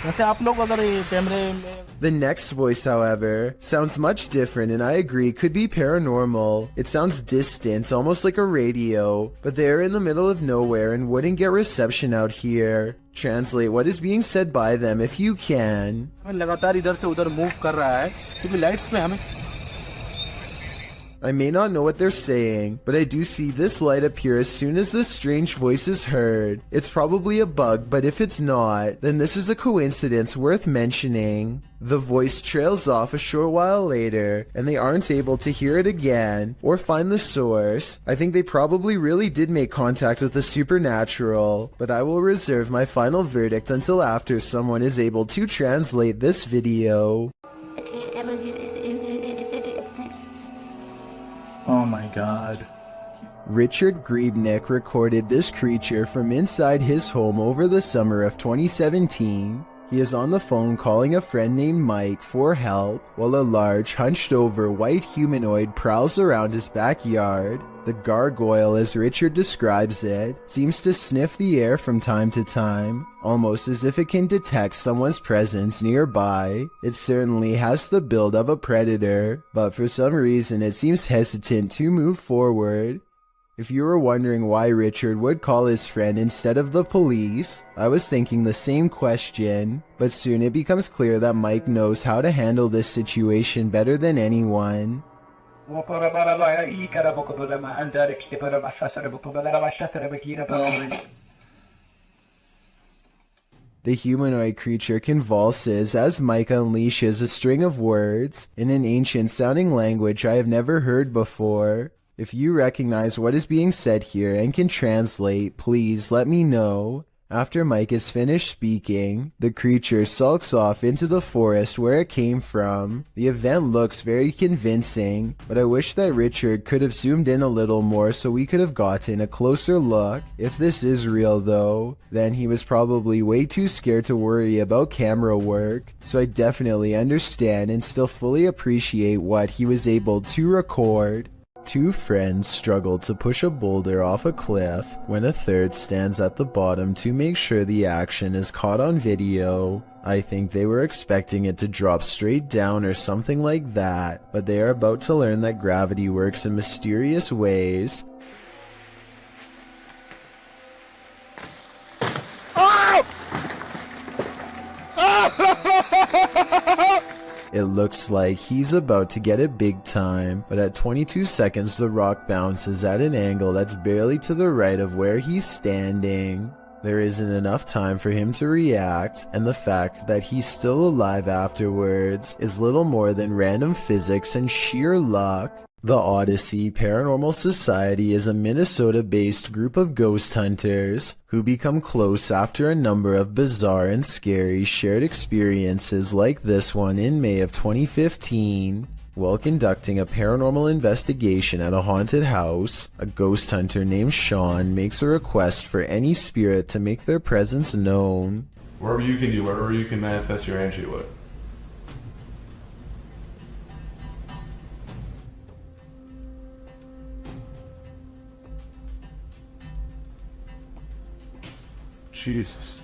वैसे आप लोग अगर ये कैमरे में The next voice, however, sounds much different and I agree could be paranormal. It sounds distant, almost like a radio, but they're in the middle of nowhere and wouldn't get reception out here. Translate what is being said by them if you can. लगातार इधर से उधर move कर रहा है क्योंकि lights में हमें I may not know what they're saying, but I do see this light appear as soon as this strange voice is heard. It's probably a bug, but if it's not, then this is a coincidence worth mentioning. The voice trails off a short while later, and they aren't able to hear it again, or find the source. I think they probably really did make contact with the supernatural, but I will reserve my final verdict until after someone is able to translate this video. Oh my god. Richard Griebnick recorded this creature from inside his home over the summer of 2017. He is on the phone calling a friend named Mike for help while a large, hunched-over white humanoid prowls around his backyard. The gargoyle, as Richard describes it, seems to sniff the air from time to time, almost as if it can detect someone's presence nearby. It certainly has the build of a predator, but for some reason it seems hesitant to move forward. If you were wondering why Richard would call his friend instead of the police, I was thinking the same question, but soon it becomes clear that Mike knows how to handle this situation better than anyone. The humanoid creature convulses as Mike unleashes a string of words in an ancient-sounding language I have never heard before. If you recognize what is being said here and can translate, please let me know. After Mike is finished speaking, the creature sulks off into the forest where it came from. The event looks very convincing, but I wish that Richard could have zoomed in a little more so we could have gotten a closer look. If this is real though, then he was probably way too scared to worry about camera work, so I definitely understand and still fully appreciate what he was able to record. Two friends struggle to push a boulder off a cliff when a third stands at the bottom to make sure the action is caught on video. I think they were expecting it to drop straight down or something like that, but they are about to learn that gravity works in mysterious ways. It looks like he's about to get it big time, but at 22 seconds the rock bounces at an angle that's barely to the right of where he's standing. There isn't enough time for him to react, and the fact that he's still alive afterwards is little more than random physics and sheer luck. The Odyssey Paranormal Society is a Minnesota-based group of ghost hunters who become close after a number of bizarre and scary shared experiences like this one in May of 2015. While conducting a paranormal investigation at a haunted house, a ghost hunter named Sean makes a request for any spirit to make their presence known. Wherever you can do, wherever you can manifest your energy with. Jesus.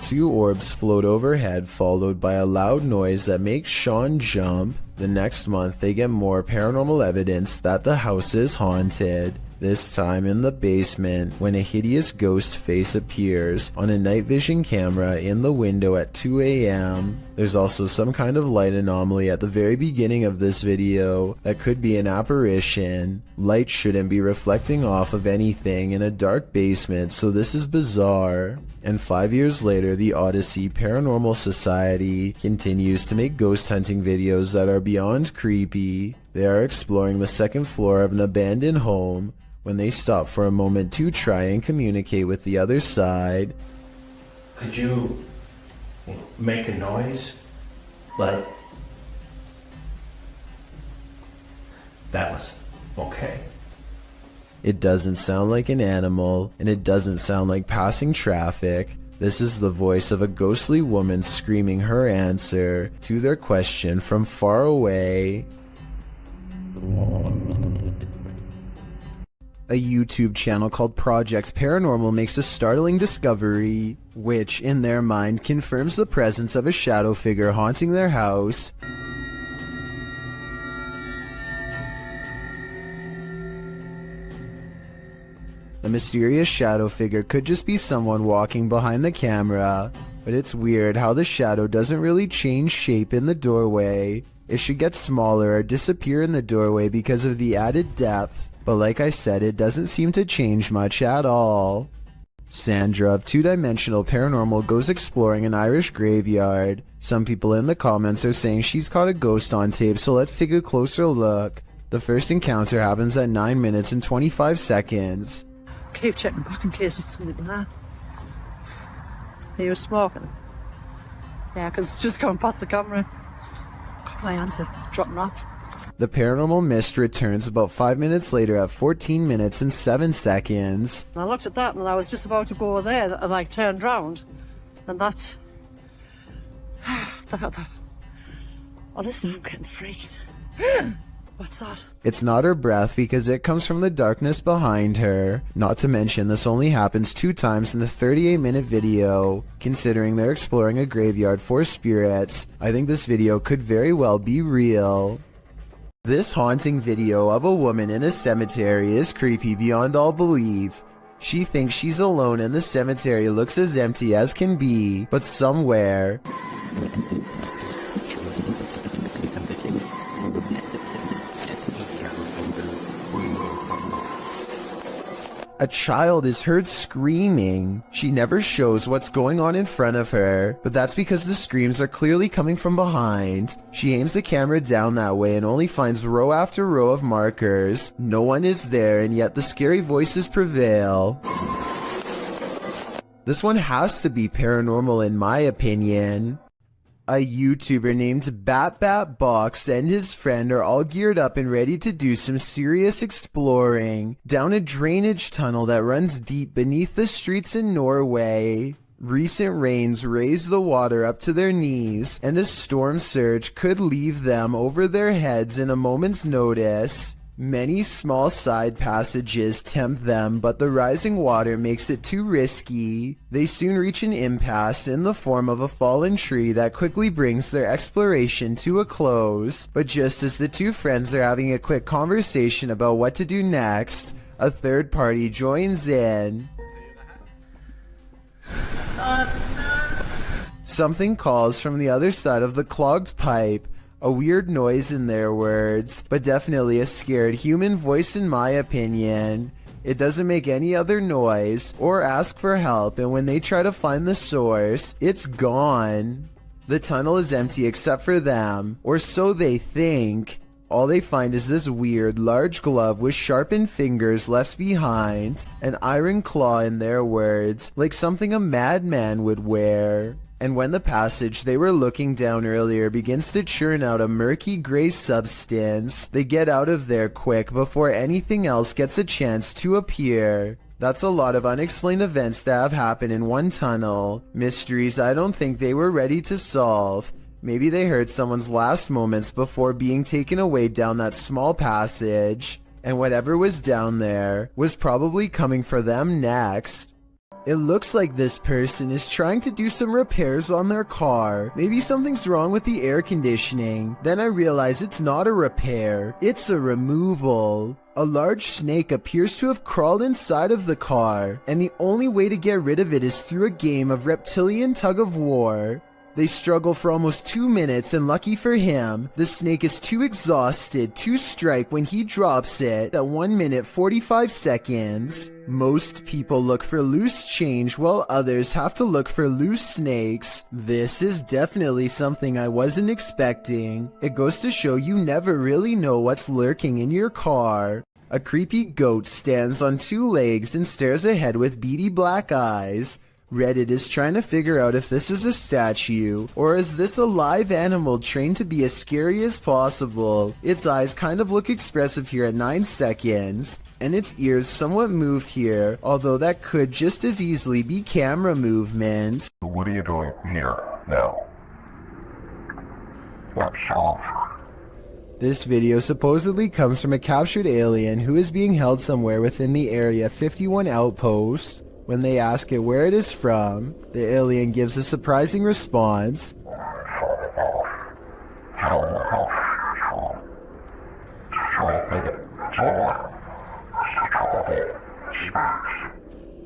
Two orbs float overhead, followed by a loud noise that makes Sean jump. The next month, they get more paranormal evidence that the house is haunted. This time in the basement, when a hideous ghost face appears on a night vision camera in the window at 2 a.m. There's also some kind of light anomaly at the very beginning of this video that could be an apparition. Light shouldn't be reflecting off of anything in a dark basement, so this is bizarre. And 5 years later, the Odyssey Paranormal Society continues to make ghost hunting videos that are beyond creepy. They are exploring the second floor of an abandoned home, when they stop for a moment to try and communicate with the other side. Could you make a noise? Like that was okay. It doesn't sound like an animal, and it doesn't sound like passing traffic. This is the voice of a ghostly woman screaming her answer to their question from far away. A YouTube channel called Projects Paranormal makes a startling discovery, which, in their mind, confirms the presence of a shadow figure haunting their house. The mysterious shadow figure could just be someone walking behind the camera, but it's weird how the shadow doesn't really change shape in the doorway. It should get smaller or disappear in the doorway because of the added depth, but like I said, it doesn't seem to change much at all. Sandra of Two Dimensional Paranormal goes exploring an Irish graveyard. Some people in the comments are saying she's caught a ghost on tape, so let's take a closer look. The first encounter happens at 9 minutes and 25 seconds. Keep checking back in case it's something there. Are you smoking? Yeah, because it's just going past the camera. My answer, dropping off. The paranormal mist returns about 5 minutes later at 14 minutes and 7 seconds. And I looked at that and I was just about to go there and I turned round. And that's... Oh, listen, I'm getting freaked. What's that? It's not her breath because it comes from the darkness behind her. Not to mention this only happens 2 times in the 38-minute video. Considering they're exploring a graveyard for spirits, I think this video could very well be real. This haunting video of a woman in a cemetery is creepy beyond all belief. She thinks she's alone and the cemetery looks as empty as can be, but somewhere... a child is heard screaming. She never shows what's going on in front of her, but that's because the screams are clearly coming from behind. She aims the camera down that way and only finds row after row of markers. No one is there, and yet the scary voices prevail. This one has to be paranormal in my opinion. A YouTuber named BatBatBox and his friend are all geared up and ready to do some serious exploring down a drainage tunnel that runs deep beneath the streets in Norway. Recent rains raise the water up to their knees, and a storm surge could leave them over their heads in a moment's notice. Many small side passages tempt them, but the rising water makes it too risky. They soon reach an impasse in the form of a fallen tree that quickly brings their exploration to a close. But just as the two friends are having a quick conversation about what to do next, a third party joins in. Something calls from the other side of the clogged pipe. A weird noise in their words, but definitely a scared human voice in my opinion. It doesn't make any other noise or ask for help, and when they try to find the source, it's gone. The tunnel is empty except for them, or so they think. All they find is this weird, large glove with sharpened fingers left behind, an iron claw in their words, like something a madman would wear. And when the passage they were looking down earlier begins to churn out a murky gray substance, they get out of there quick before anything else gets a chance to appear. That's a lot of unexplained events that have happened in one tunnel. Mysteries I don't think they were ready to solve. Maybe they heard someone's last moments before being taken away down that small passage. And whatever was down there was probably coming for them next. It looks like this person is trying to do some repairs on their car. Maybe something's wrong with the air conditioning. Then I realize it's not a repair, it's a removal. A large snake appears to have crawled inside of the car, and the only way to get rid of it is through a game of reptilian tug-of-war. They struggle for almost 2 minutes, and lucky for him, the snake is too exhausted to strike when he drops it at 1 minute 45 seconds. Most people look for loose change while others have to look for loose snakes. This is definitely something I wasn't expecting. It goes to show you never really know what's lurking in your car. A creepy goat stands on two legs and stares ahead with beady black eyes. Reddit is trying to figure out if this is a statue, or is this a live animal trained to be as scary as possible. Its eyes kind of look expressive here at 9 seconds, and its ears somewhat move here, although that could just as easily be camera movement. What are you doing here now? What's off? This video supposedly comes from a captured alien who is being held somewhere within the Area 51 outpost. When they ask it where it is from, the alien gives a surprising response.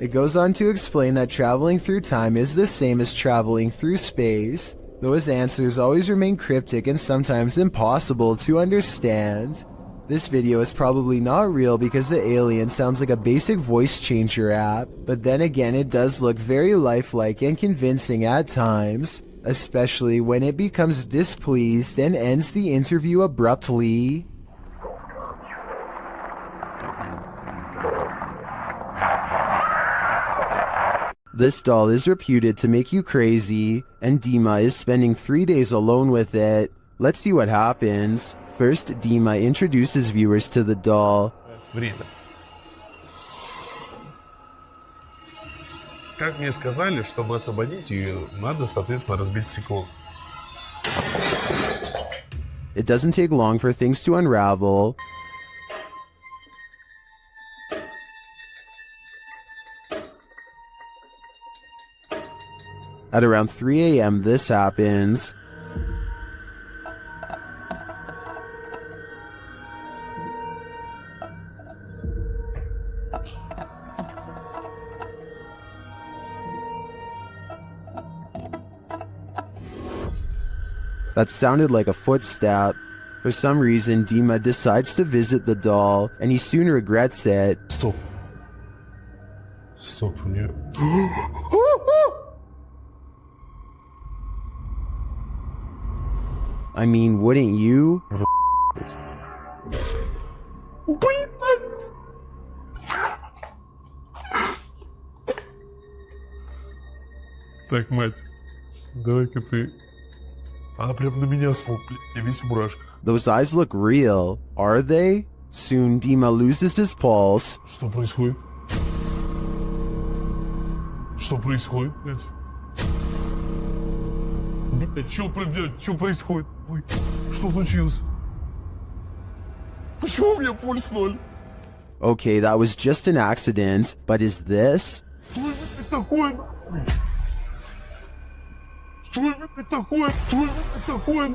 It goes on to explain that traveling through time is the same as traveling through space, though his answers always remain cryptic and sometimes impossible to understand. This video is probably not real because the alien sounds like a basic voice changer app, but then again it does look very lifelike and convincing at times, especially when it becomes displeased and ends the interview abruptly. This doll is reputed to make you crazy, and Dima is spending 3 days alone with it. Let's see what happens. First, Dima introduces viewers to the doll. Время. Как мне сказали, чтобы освободить ее, надо, соответственно, разбить стекло. It doesn't take long for things to unravel. At around 3 a.m. this happens. That sounded like a footstep. For some reason, Dima decides to visit the doll, and he soon regrets it. Stop. Stop, нет. I mean, wouldn't you? Так, мать, давай-ка ты... Она прям на меня смотрит, я весь в мурашках. Those eyes look real, are they? Soon Dima loses his pulse. Что происходит? Что происходит, блядь? Блядь, что происходит? Ой, что случилось? Почему у меня пульс 0? Okay, that was just an accident, but is this? Что это такое? Что это такое? Что это такое?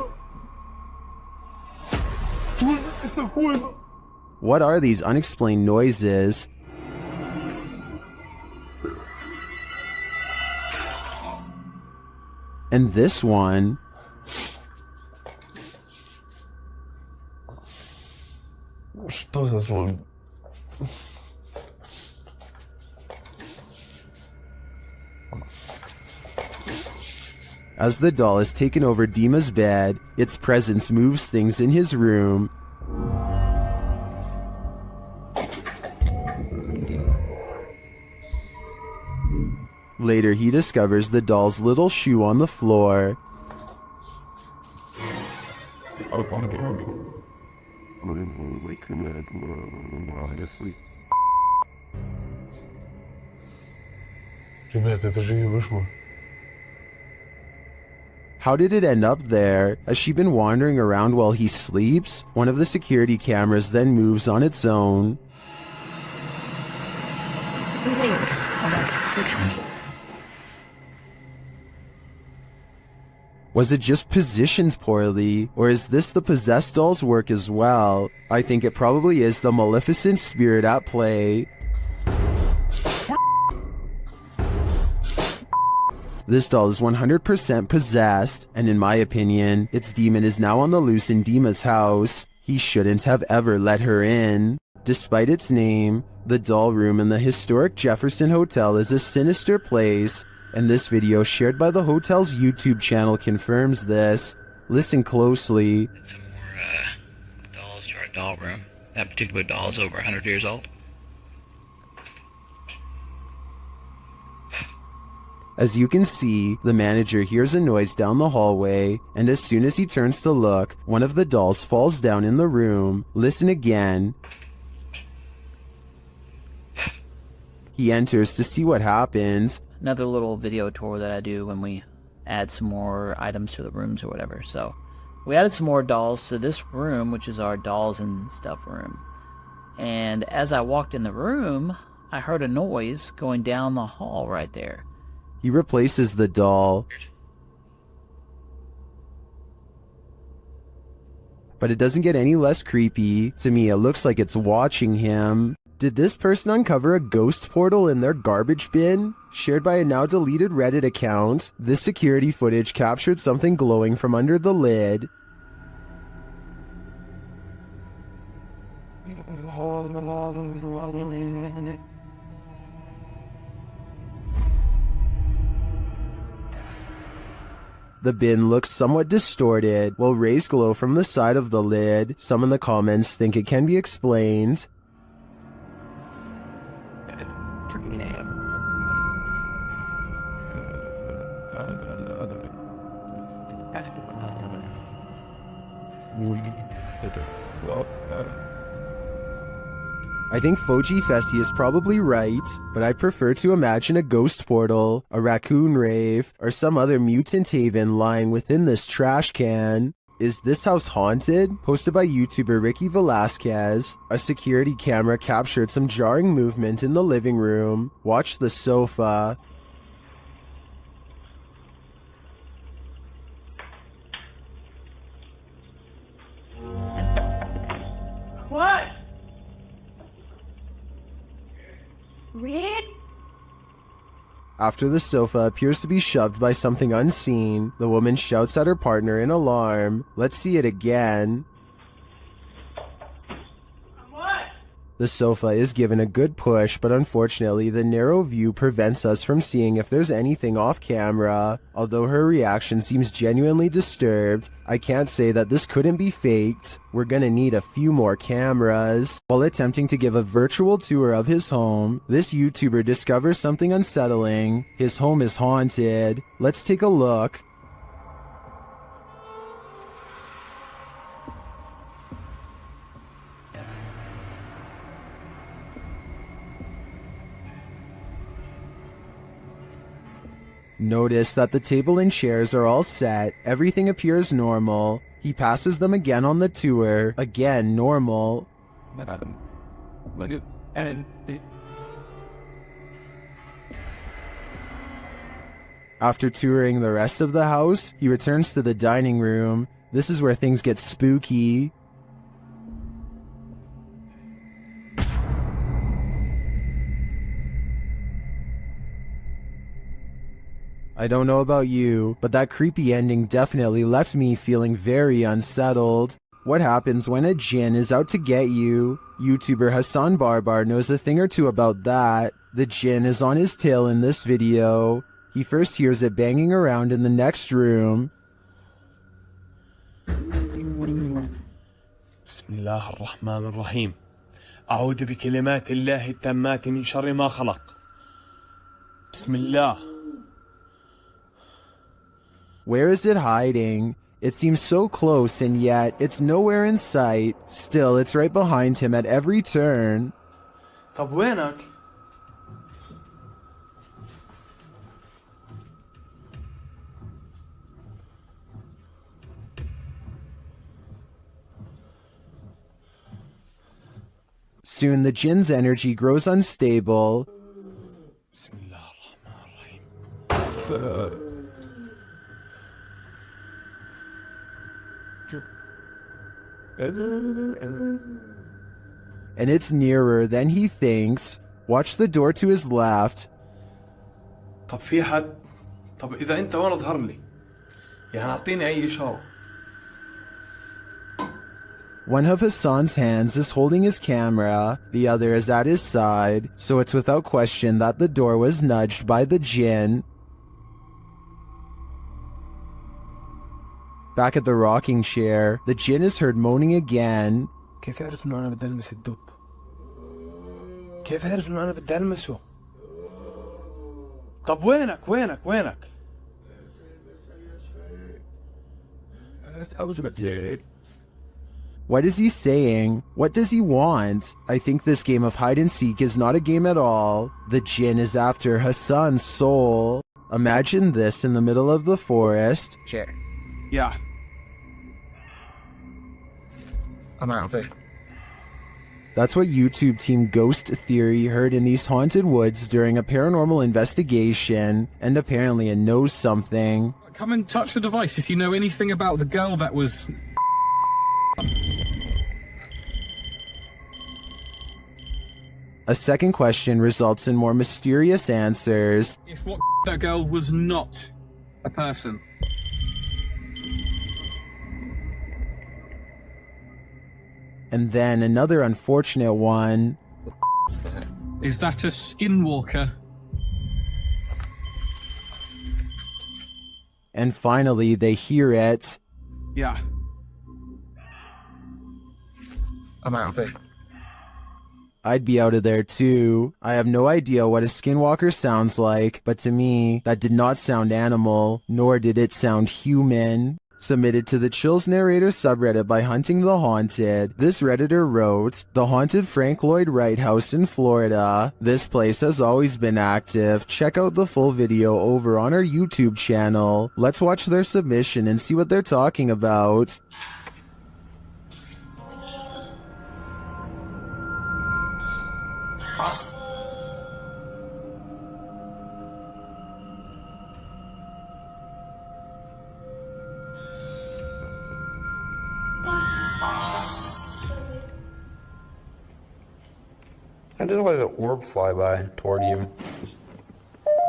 Что это такое? What are these unexplained noises? And this one... Что за звон? As the doll is taken over Dima's bed, its presence moves things in his room. Later, he discovers the doll's little shoe on the floor. Ребята, это же ее вышло. How did it end up there? Has she been wandering around while he sleeps? One of the security cameras then moves on its own. Was it just positioned poorly, or is this the possessed doll's work as well? I think it probably is the maleficent spirit at play. This doll is 100% possessed, and in my opinion, its demon is now on the loose in Dima's house. He shouldn't have ever let her in. Despite its name, the doll room in the historic Jefferson Hotel is a sinister place, and this video shared by the hotel's YouTube channel confirms this. Listen closely. Some more dolls to our doll room. That particular doll is over 100 years old. As you can see, the manager hears a noise down the hallway, and as soon as he turns to look, one of the dolls falls down in the room. Listen again. He enters to see what happens. Another little video tour that I do when we add some more items to the rooms or whatever. So we added some more dolls to this room, which is our dolls and stuff room. And as I walked in the room, I heard a noise going down the hall right there. He replaces the doll. But it doesn't get any less creepy. To me, it looks like it's watching him. Did this person uncover a ghost portal in their garbage bin? Shared by a now deleted Reddit account, this security footage captured something glowing from under the lid. The bin looks somewhat distorted, while rays glow from the side of the lid. Some in the comments think it can be explained. I think Foji Festi is probably right, but I prefer to imagine a ghost portal, a raccoon rave, or some other mutant haven lying within this trash can. Is this house haunted? Posted by YouTuber Ricky Velasquez. A security camera captured some jarring movement in the living room. Watch the sofa. What? Red? After the sofa appears to be shoved by something unseen, the woman shouts at her partner in alarm. Let's see it again. The sofa is given a good push, but unfortunately the narrow view prevents us from seeing if there's anything off camera. Although her reaction seems genuinely disturbed, I can't say that this couldn't be faked. We're gonna need a few more cameras. While attempting to give a virtual tour of his home, this YouTuber discovers something unsettling. His home is haunted. Let's take a look. Notice that the table and chairs are all set, everything appears normal. He passes them again on the tour, again normal. After touring the rest of the house, he returns to the dining room. This is where things get spooky. I don't know about you, but that creepy ending definitely left me feeling very unsettled. What happens when a djinn is out to get you? YouTuber Hassan Barbar knows a thing or two about that. The djinn is on his tail in this video. He first hears it banging around in the next room. بسم الله الرحمن الرحيم أعوذ بكلمات الله التامات من شر ما خلق بسم الله. Where is it hiding? It seems so close and yet it's nowhere in sight. Still, it's right behind him at every turn. طب وينك؟ Soon the jinn's energy grows unstable. بسم الله الرحمن الرحيم. And it's nearer than he thinks. Watch the door to his left. طب في حد؟ طب إذا أنت وين اظهر لي؟ يعني أعطيني أي إشارة. One of Hassan's hands is holding his camera, the other is at his side, so it's without question that the door was nudged by the jinn. Back at the rocking chair, the jinn is heard moaning again. كيف يعرف إنه أنا بدي ألمس الدب؟ كيف يعرف إنه أنا بدي ألمسه؟ طب وينك؟ What is he saying? What does he want? I think this game of hide and seek is not a game at all. The jinn is after Hassan's soul. Imagine this in the middle of the forest. Chair. Yeah. I'm out of it. That's what YouTube team Ghost Theory heard in these haunted woods during a paranormal investigation, and apparently it knows something. Come and touch the device if you know anything about the girl that was... A second question results in more mysterious answers. If what that girl was not a person. And then another unfortunate one. Is that a skinwalker? And finally, they hear it. Yeah. I'm out of it. I'd be out of there too. I have no idea what a skinwalker sounds like, but to me, that did not sound animal, nor did it sound human. Submitted to the Chills Narrator subreddit by Hunting the Haunted, this Redditor wrote, "The haunted Frank Lloyd Wright house in Florida. This place has always been active. Check out the full video over on our YouTube channel. Let's watch their submission and see what they're talking about." I just let an orb fly by toward you.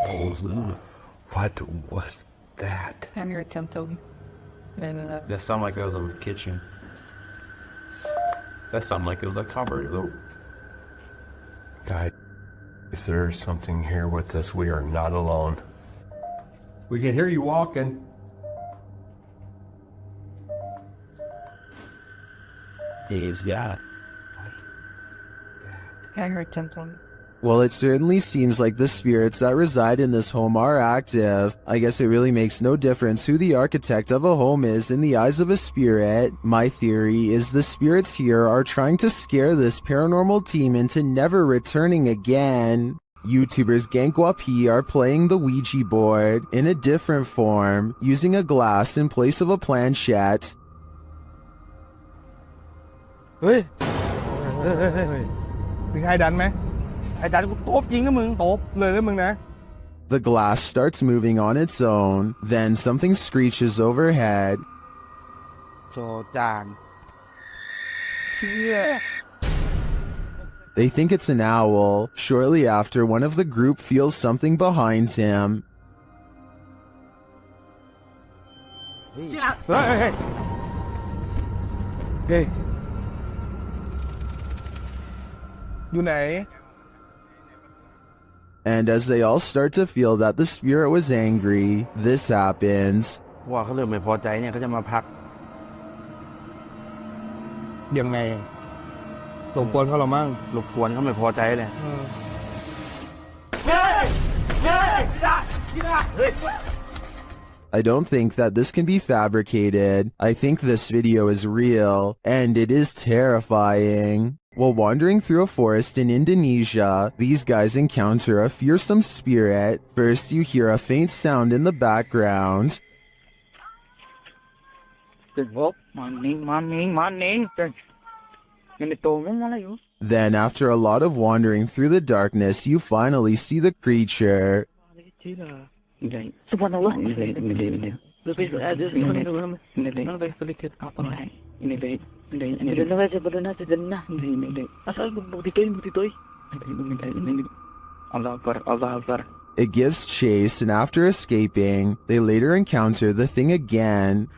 What was that? I'm your tempting. That sounded like it was a kitchen. That sounded like it was a cupboard, though. Guys, if there's something here with us, we are not alone. We can hear you walking. Yeah. I'm your tempting. Well, it certainly seems like the spirits that reside in this home are active. I guess it really makes no difference who the architect of a home is in the eyes of a spirit. My theory is the spirits here are trying to scare this paranormal team into never returning again. YouTubers Gankwapi are playing the Ouija board in a different form, using a glass in place of a planchette. Ê,มีใครดันไหมไอ้ดันกูตบจริงนะมึงตบเลยนะมึงนะ The glass starts moving on its own, then something screeches overhead. โจจาน They think it's an owl. Shortly after, one of the group feels something behind him. เฮ้ยเฮ้ยอยู่ไหน And as they all start to feel that the spirit was angry, this happens. ว่าเขาเริ่มไม่พอใจเนี่ยเขาจะมาพัก ยังไงรบกวนเขาหรอมั่ง รบกวนเขาไม่พอใจเลย I don't think that this can be fabricated. I think this video is real, and it is terrifying. While wandering through a forest in Indonesia, these guys encounter a fearsome spirit. First, you hear a faint sound in the background. Then, after a lot of wandering through the darkness, you finally see the creature. It gives chase, and after escaping, they later encounter the thing again.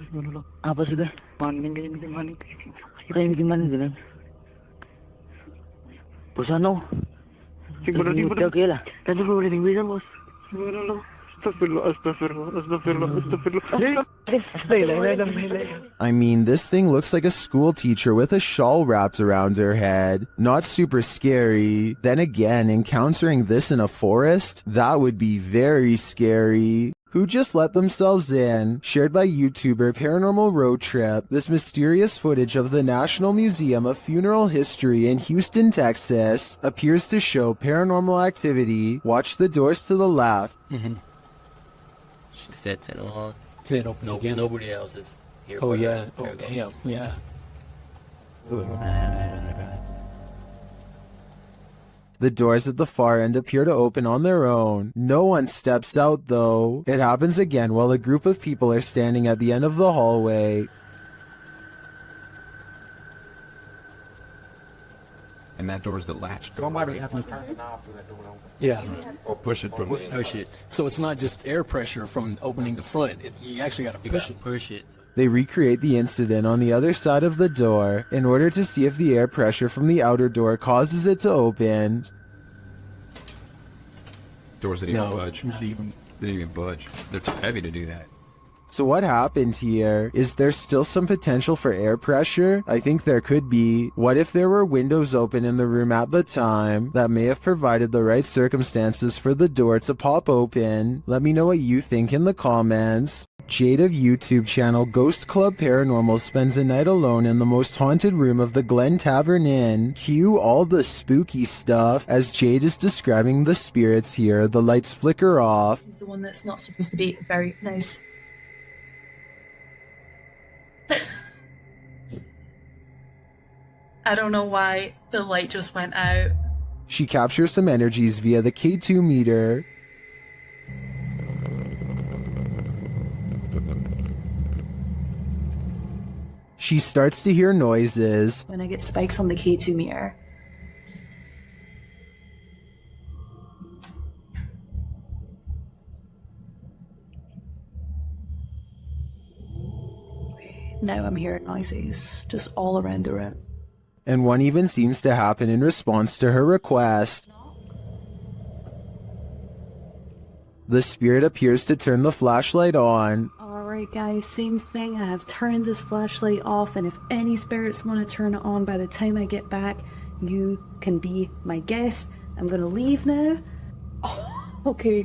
I mean, this thing looks like a school teacher with a shawl wrapped around her head. Not super scary. Then again, encountering this in a forest? That would be very scary. Who just let themselves in? Shared by YouTuber Paranormal Road Trip, this mysterious footage of the National Museum of Funeral History in Houston, Texas, appears to show paranormal activity. Watch the doors to the left. She sets it along. And it opens again. Nobody else is here. Oh but yeah. her. Oh damn. Yeah. The doors at the far end appear to open on their own. No one steps out though. It happens again while a group of people are standing at the end of the hallway. And that door's the latch door. Somebody have to turn the knob for that door to open. Yeah. Or push it from the Push it. So it's not just air pressure from opening the front. You actually got to push it. Push it. They recreate the incident on the other side of the door in order to see if the air pressure from the outer door causes it to open. doors that even No, budge. not even. They didn't even budge. They're too heavy to do that. So what happened here? Is there still some potential for air pressure? I think there could be. What if there were windows open in the room at the time that may have provided the right circumstances for the door to pop open? Let me know what you think in the comments. Jade of YouTube channel Ghost Club Paranormal spends a night alone in the most haunted room of the Glen Tavern Inn. Cue all the spooky stuff. As Jade is describing the spirits here, the lights flicker off. He's the one that's not supposed to be very nice. I don't know why the light just went out. She captures some energies via the K2 meter. She starts to hear noises. When I get spikes on the K2 meter. Okay, now I'm hearing noises just all around the room. And one even seems to happen in response to her request. The spirit appears to turn the flashlight on. Alright guys, same thing. I have turned this flashlight off, and if any spirits want to turn it on by the time I get back, you can be my guest. I'm gonna leave now. Oh, okay.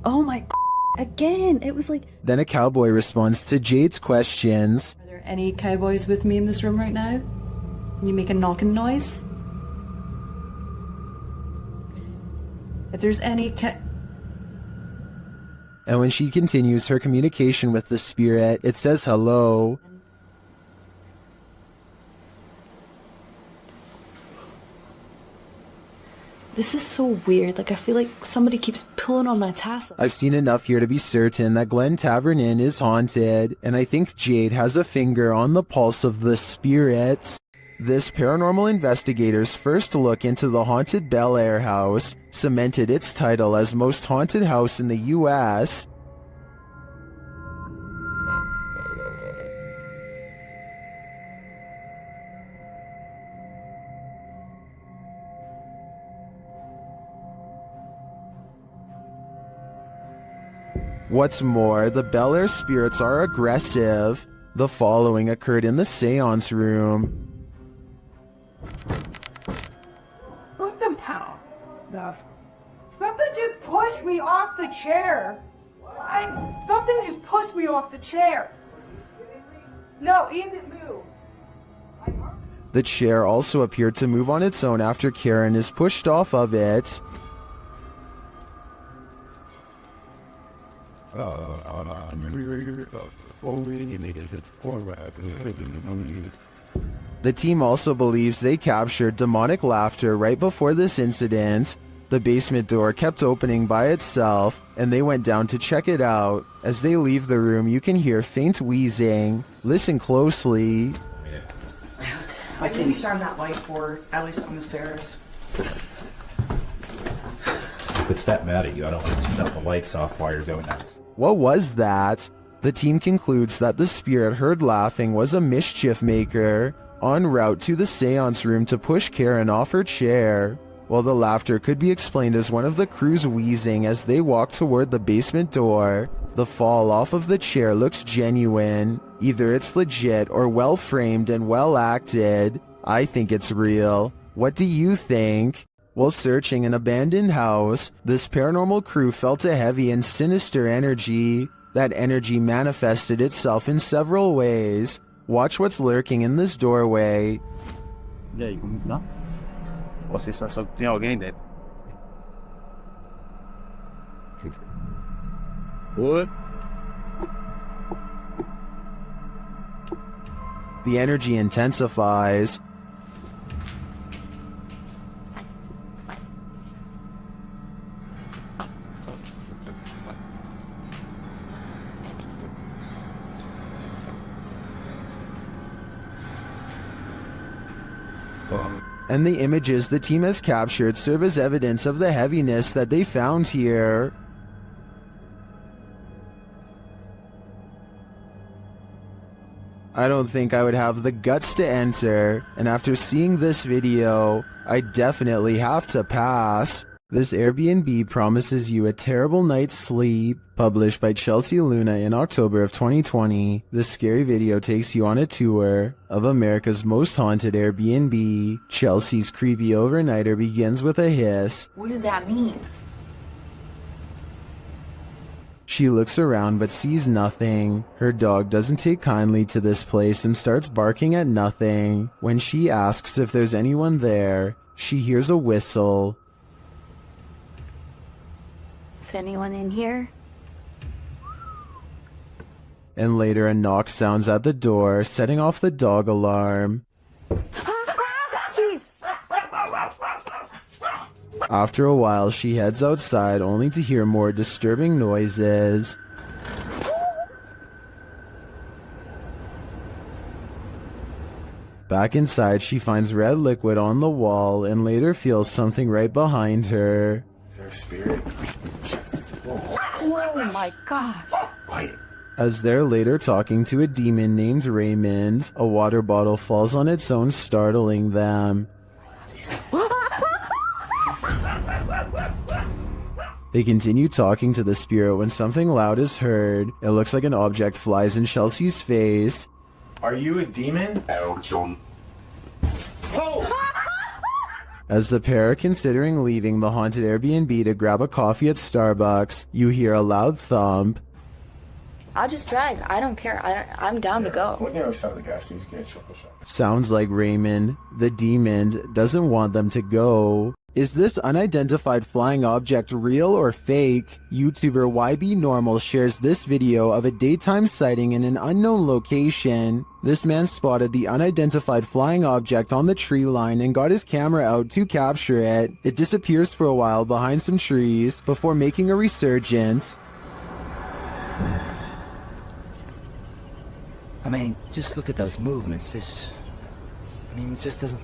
Oh my god. Again, it was like... Then a cowboy responds to Jade's questions. Are there any cowboys with me in this room right now? Can you make a knocking noise? If there's any And when she continues her communication with the spirit, it says hello. This is so weird. Like, I feel like somebody keeps pulling on my tassel. I've seen enough here to be certain that Glen Tavern Inn is haunted, and I think Jade has a finger on the pulse of the spirits. This paranormal investigator's first look into the haunted Bel Air house cemented its title as most haunted house in the U.S. What's more, the Bel Air spirits are aggressive. The following occurred in the seance room. Put them down. Something just pushed me off the chair. Something just pushed me off the chair. No, it didn't move. The chair also appeared to move on its own after Karen is pushed off of it. The team also believes they captured demonic laughter right before this incident. The basement door kept opening by itself, and they went down to check it out. As they leave the room, you can hear faint wheezing. Listen closely. I can turn that light for at least on the stairs. If it's that mad at you, I don't want to shut the lights off while you're doing that. What was that? The team concludes that the spirit heard laughing was a mischief maker, en route to the seance room to push Karen off her chair. While the laughter could be explained as one of the crew's wheezing as they walk toward the basement door, the fall off of the chair looks genuine. Either it's legit or well framed and well acted. I think it's real. What do you think? While searching an abandoned house, this paranormal crew felt a heavy and sinister energy. That energy manifested itself in several ways. Watch what's lurking in this doorway. E aí, como tá? Ou você só tem alguém dentro? What? The energy intensifies. And the images the team has captured serve as evidence of the heaviness that they found here. I don't think I would have the guts to enter, and after seeing this video, I definitely have to pass. This Airbnb promises you a terrible night's sleep. Published by Chelsea Luna in October of 2020, this scary video takes you on a tour of America's most haunted Airbnb. Chelsea's creepy overnighter begins with a hiss. What does that mean? She looks around but sees nothing. Her dog doesn't take kindly to this place and starts barking at nothing. When she asks if there's anyone there, she hears a whistle. Is anyone in here? And later a knock sounds at the door, setting off the dog alarm. Jeez. After a while, she heads outside only to hear more disturbing noises. Back inside, she finds red liquid on the wall and later feels something right behind her. Is there a spirit? Oh my gosh. Quiet. As they're later talking to a demon named Raymond, a water bottle falls on its own, startling them. They continue talking to the spirit when something loud is heard. It looks like an object flies in Chelsea's face. Are you a demon? As the pair are considering leaving the haunted Airbnb to grab a coffee at Starbucks, you hear a loud thump. I'll just drive. I don't care. I'm down to go. What near side of the gas station? Get a chocolate shop. Sounds like Raymond, the demon, doesn't want them to go. Is this unidentified flying object real or fake? YouTuber YB Normal shares this video of a daytime sighting in an unknown location. This man spotted the unidentified flying object on the tree line and got his camera out to capture it. It disappears for a while behind some trees before making a resurgence. I mean, just look at those movements. It just doesn't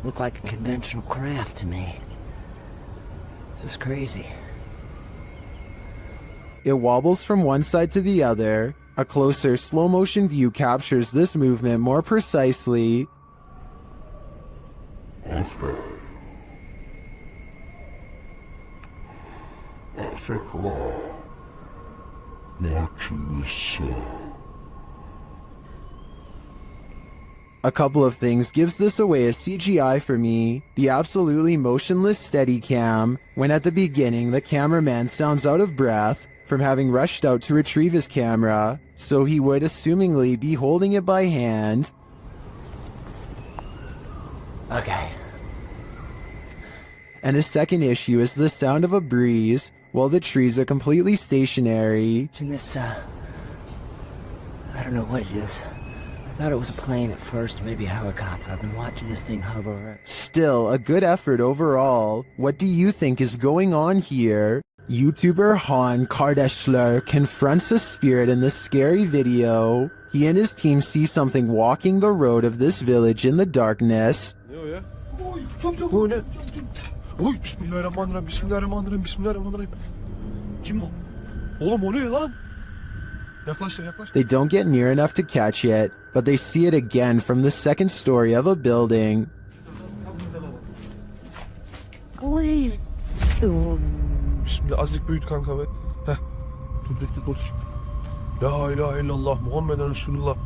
look like a conventional craft to me. This is crazy. It wobbles from one side to the other. A closer slow motion view captures this movement more precisely. A couple of things gives this away as CGI for me. The absolutely motionless Steadicam, when at the beginning the cameraman sounds out of breath from having rushed out to retrieve his camera, so he would assumingly be holding it by hand. Okay. And a second issue is the sound of a breeze while the trees are completely stationary. This, I don't know what it is. I thought it was a plane at first, maybe a helicopter. I've been watching this thing hover. Still, a good effort overall. What do you think is going on here? YouTuber Han Kardashler confronts a spirit in this scary video. He and his team see something walking the road of this village in the darkness. Bu ne? Oy bismillahirrahmanirrahim, bismillahirrahmanirrahim, bismillahirrahmanirrahim. Kim o? Oğlum o ne lan? Yaklaştır, yaklaştır. They don't get near enough to catch it, but they see it again from the second story of a building. Oy. Bismillah azıcık büyüt kanka be. Heh. Dur. La ilahe illallah Muhammeden Resulullah.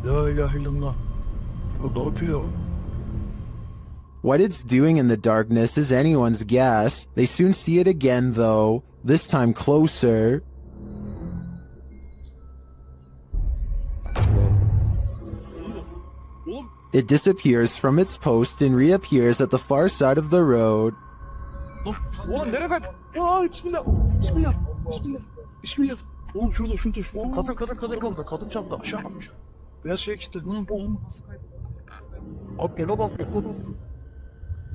La ilahe illallah. Ne yapıyor? What it's doing in the darkness is anyone's guess. They soon see it again though, this time closer. It disappears from its post and reappears at the far side of the road. Oğlum nereye kaç? Ya bismillah. Bismillah. Oğlum şurada. Oğlum kadın. Kadın çarptı aşağı atmış. Beyaz şey işte. Abi gene bak.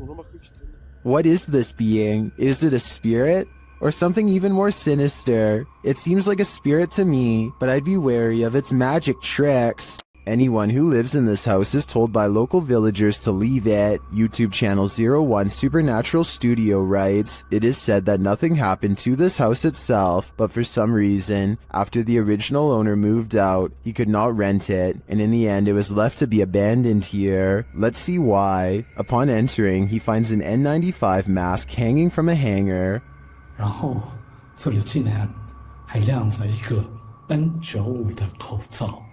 Ona bak işte. What is this being? Is it a spirit? Or something even more sinister? It seems like a spirit to me, but I'd be wary of its magic tricks. Anyone who lives in this house is told by local villagers to leave it. YouTube channel 01 Supernatural Studio writes, it is said that nothing happened to this house itself, but for some reason, after the original owner moved out, he could not rent it, and in the end it was left to be abandoned here. Let's see why. Upon entering, he finds an N95 mask hanging from a hanger. 然后这里竟然还亮着一个 N95 的口罩。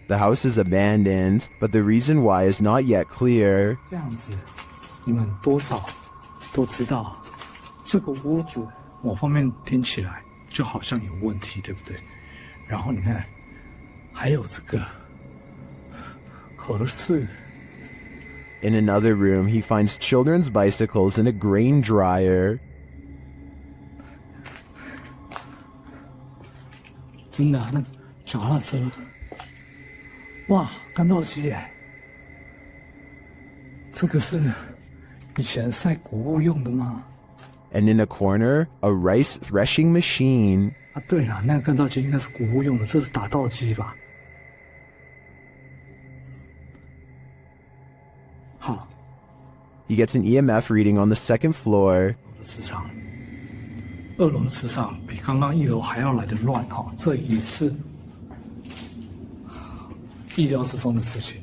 The house is abandoned, but the reason why is not yet clear. 这样子，你们多少都知道，这个屋子某方面听起来就好像有问题，对不对？然后你看，还有这个盒子。 In another room, he finds children's bicycles and a grain dryer. 真的，那脚踏车。 哇，干豆机耶！这个是以前晒谷物用的吗？ And in a corner, a rice threshing machine. 啊，对了，那个干燥机应该是谷物用的，这是打稻机吧？好。He gets an EMF reading on the second floor. 磁场，2楼的磁场比刚刚1楼还要来得乱哈，这也是。 意料之中的事情。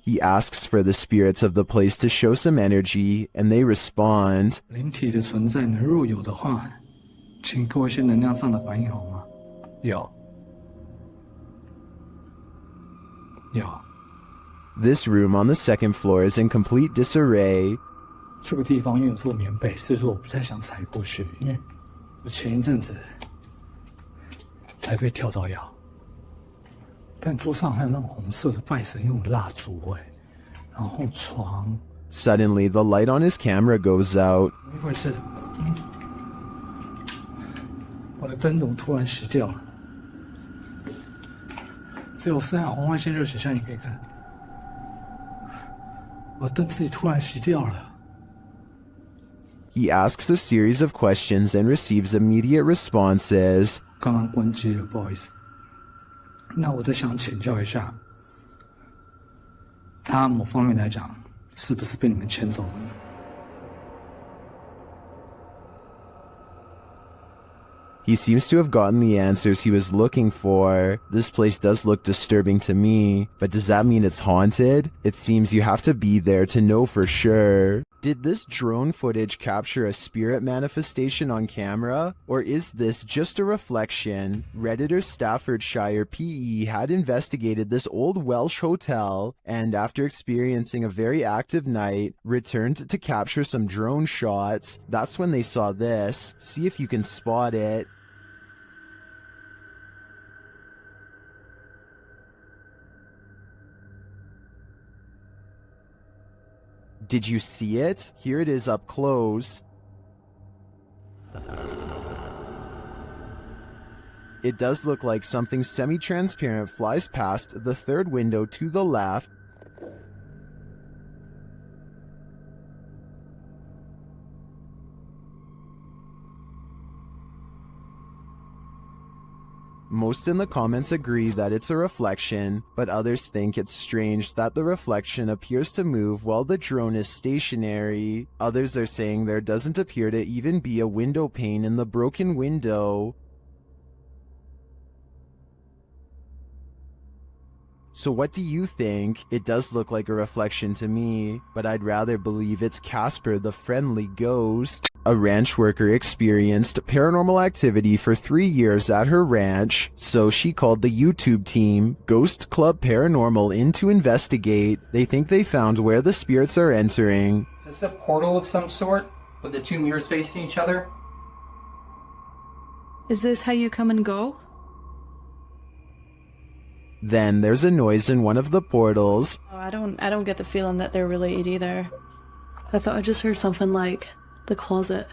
He asks for the spirits of the place to show some energy, and they respond. 灵体的存在呢，若有的话，请给我一些能量上的反应好吗？有。 This room on the second floor is in complete disarray. 这个地方因为有做棉被，所以说我不太想踩过去，因为我前一阵子才被跳蚤咬。 但桌上还有那种红色的拜神用的蜡烛然后床。Suddenly, the light on his camera goes out. 怎么回事？我的灯怎么突然熄掉了？只有分红外线热显像你可以看，我灯自己突然熄掉了。 He asks a series of questions and receives immediate responses. 刚刚关机了，不好意思。 那我再想请教一下，他某方面来讲，是不是被你们牵走了呢？ He seems to have gotten the answers he was looking for. This place does look disturbing to me, but does that mean it's haunted? It seems you have to be there to know for sure. Did this drone footage capture a spirit manifestation on camera? Or is this just a reflection? Redditor Staffordshire PE had investigated this old Welsh hotel and, after experiencing a very active night, returned to capture some drone shots. That's when they saw this. See if you can spot it. Did you see it? Here it is up close. It does look like something semi-transparent flies past the third window to the left. Most in the comments agree that it's a reflection, but others think it's strange that the reflection appears to move while the drone is stationary. Others are saying there doesn't appear to even be a window pane in the broken window. So what do you think? It does look like a reflection to me, but I'd rather believe it's Casper the friendly ghost. A ranch worker experienced paranormal activity for 3 years at her ranch, so she called the YouTube team, Ghost Club Paranormal, in to investigate. They think they found where the spirits are entering. Is this a portal of some sort, with the two mirrors facing each other? Is this how you come and go? Then there's a noise in one of the portals. Oh, I don't get the feeling that they're related either. I thought I just heard something like the closet.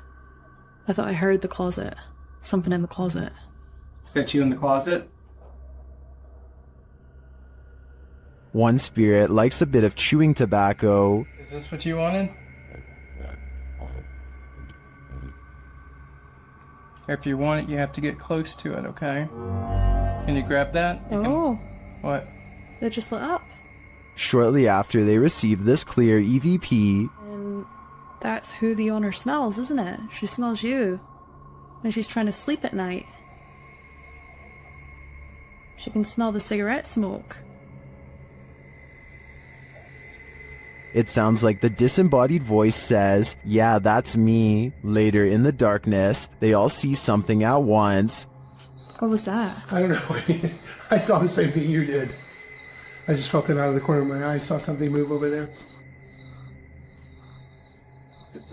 I thought I heard the closet. Something in the closet. Is that you in the closet? One spirit likes a bit of chewing tobacco. Is this what you wanted? If you want it, you have to get close to it, okay? Can you grab that? Oh. What? They just lit up. Shortly after they receive this clear EVP, And that's who the owner smells, isn't it? She smells you. And she's trying to sleep at night. She can smell the cigarette smoke. it sounds like the disembodied voice says, "Yeah, that's me." Later in the darkness, they all see something at once. What was that? I don't know. I saw the same thing you did. I just felt it out of the corner of my eye. I saw something move over there.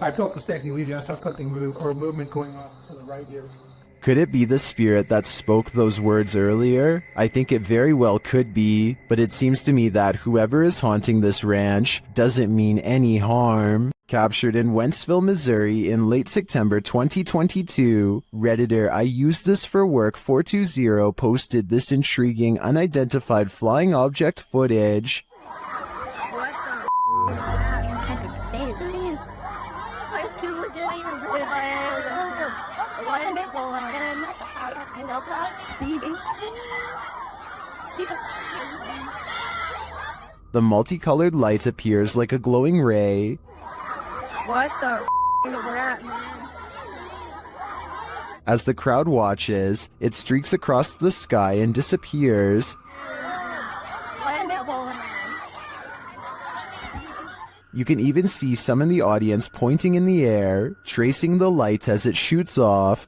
I felt the stacking leaving. I saw something move, or movement going on to the right here. Could it be the spirit that spoke those words earlier? I think it very well could be, but it seems to me that whoever is haunting this ranch doesn't mean any harm. Captured in Wentzville, Missouri in late September 2022, Redditor I Use This For Work 420 posted this intriguing unidentified flying object footage. The multicolored light appears like a glowing ray. What the is that, man? As the crowd watches, it streaks across the sky and disappears. You can even see some in the audience pointing in the air, tracing the light as it shoots off.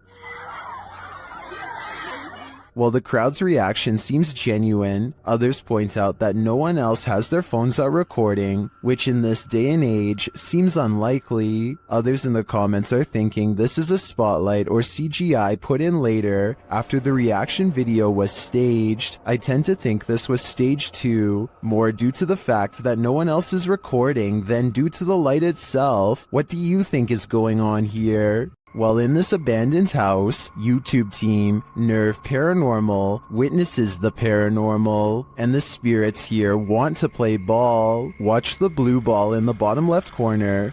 While the crowd's reaction seems genuine, others point out that no one else has their phones out recording, which in this day and age seems unlikely. Others in the comments are thinking this is a spotlight or CGI put in later after the reaction video was staged. I tend to think this was staged too, more due to the fact that no one else is recording than due to the light itself. What do you think is going on here? While in this abandoned house, YouTube team Nerve Paranormal witnesses the paranormal, and the spirits here want to play ball. Watch the blue ball in the bottom left corner.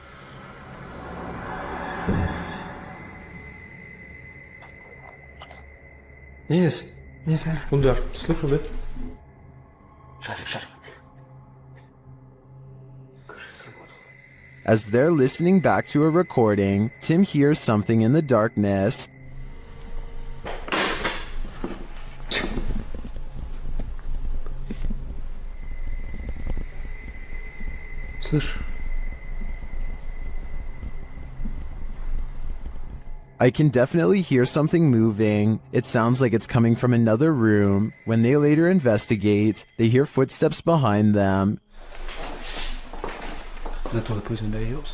Yes, kom daar, slip a bit. Shut it. As they're listening back to a recording, Tim hears something in the darkness. Слышь. I can definitely hear something moving. It sounds like it's coming from another room. When they later investigate, they hear footsteps behind them. Let all the poison in heels.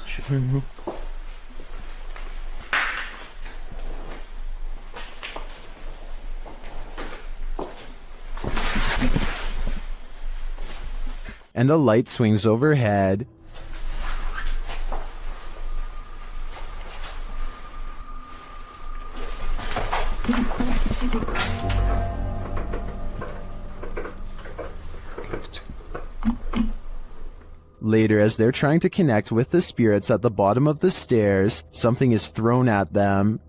And a light swings overhead. Later, as they're trying to connect with the spirits at the bottom of the stairs, something is thrown at them.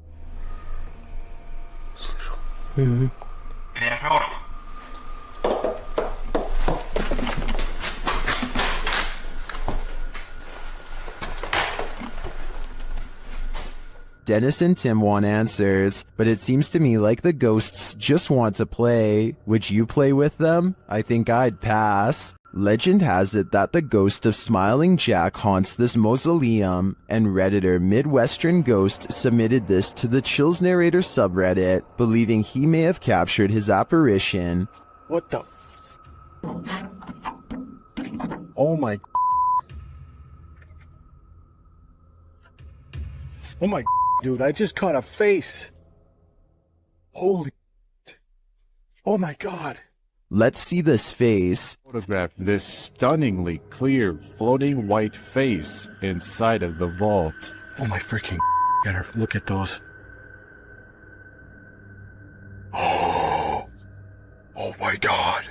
Dennis and Tim want answers, but it seems to me like the ghosts just want to play. Would you play with them? I think I'd pass. Legend has it that the ghost of Smiling Jack haunts this mausoleum, and Redditor Midwestern Ghost submitted this to the Chills Narrator subreddit, believing he may have captured his apparition. What the? Oh my. Oh my, dude, I just caught a face. Holy. Oh my god. Let's see this face. Photograph this stunningly clear floating white face inside of the vault. Oh my freaking gotta look at those. Oh my god.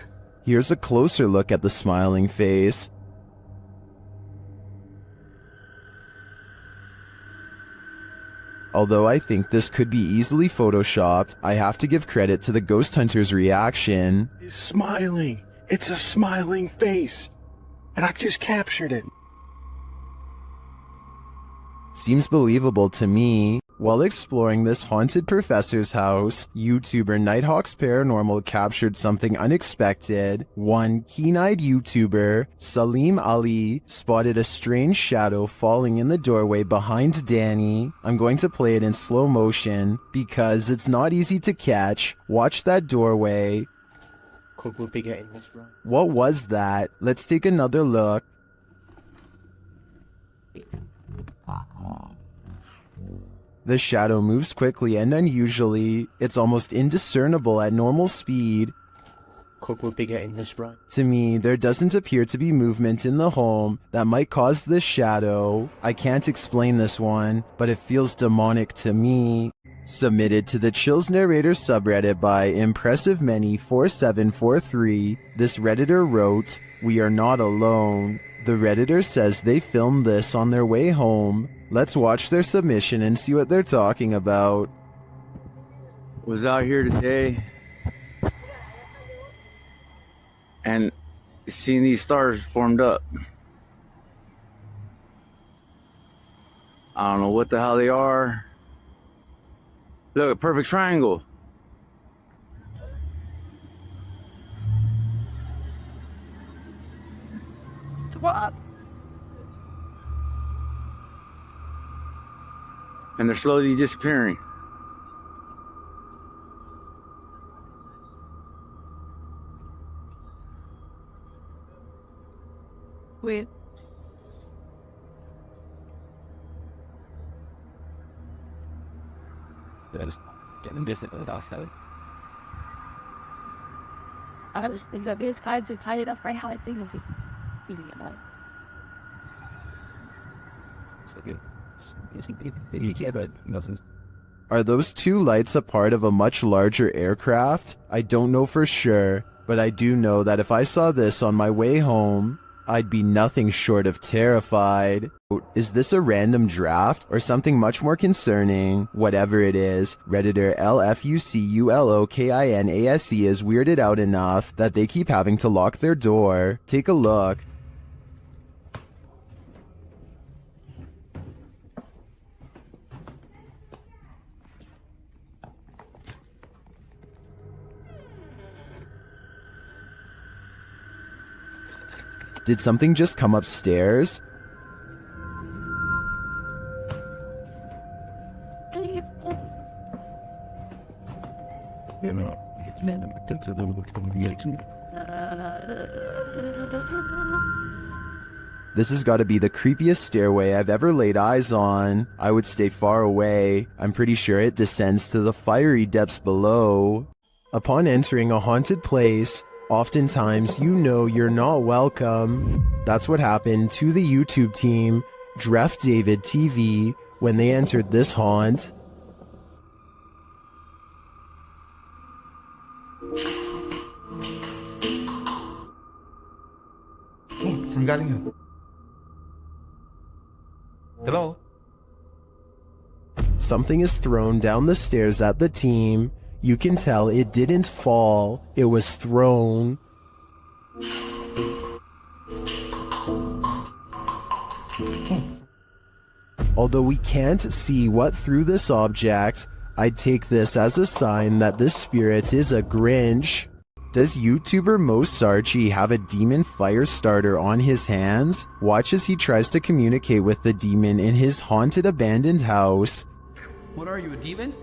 Here's a closer look at the smiling face. Although I think this could be easily photoshopped, I have to give credit to the ghost hunter's reaction. He's smiling. It's a smiling face. And I just captured it. Seems believable to me. While exploring this haunted professor's house, YouTuber Nighthawk's Paranormal captured something unexpected. One keen-eyed YouTuber, Salim Ali, spotted a strange shadow falling in the doorway behind Danny. I'm going to play it in slow motion because it's not easy to catch. Watch that doorway. What was that? Let's take another look. The shadow moves quickly and unusually. It's almost indiscernible at normal speed. To me, there doesn't appear to be movement in the home that might cause this shadow. I can't explain this one, but it feels demonic to me. Submitted to the Chills Narrator subreddit by ImpressiveMany4743, this Redditor wrote, "We are not alone." The Redditor says they filmed this on their way home. Let's watch their submission and see what they're talking about. Was out here today and seeing these stars formed up. I don't know what the hell they are. Look, a perfect triangle. What? And they're slowly disappearing. Wait. That's getting disciplined outside. I was thinking of these kinds of kind enough right how I think of it. About it. It's like yeah, but nothing. Are those two lights a part of a much larger aircraft? I don't know for sure, but I do know that if I saw this on my way home, I'd be nothing short of terrified. Is this a random draft or something much more concerning? Whatever it is, Redditor LFUCULOKINASE is weirded out enough that they keep having to lock their door. Take a look. Did something just come upstairs? This has got to be the creepiest stairway I've ever laid eyes on. I would stay far away. I'm pretty sure it descends to the fiery depths below. Upon entering a haunted place, oftentimes you know you're not welcome. That's what happened to the YouTube team, Dref David TV, when they entered this haunt. Hello? Something is thrown down the stairs at the team. You can tell it didn't fall, it was thrown. Although we can't see what threw this object, I'd take this as a sign that this spirit is a Grinch. Does YouTuber Mo Sarchi have a demon fire starter on his hands? Watch as he tries to communicate with the demon in his haunted abandoned house. What are you, a demon?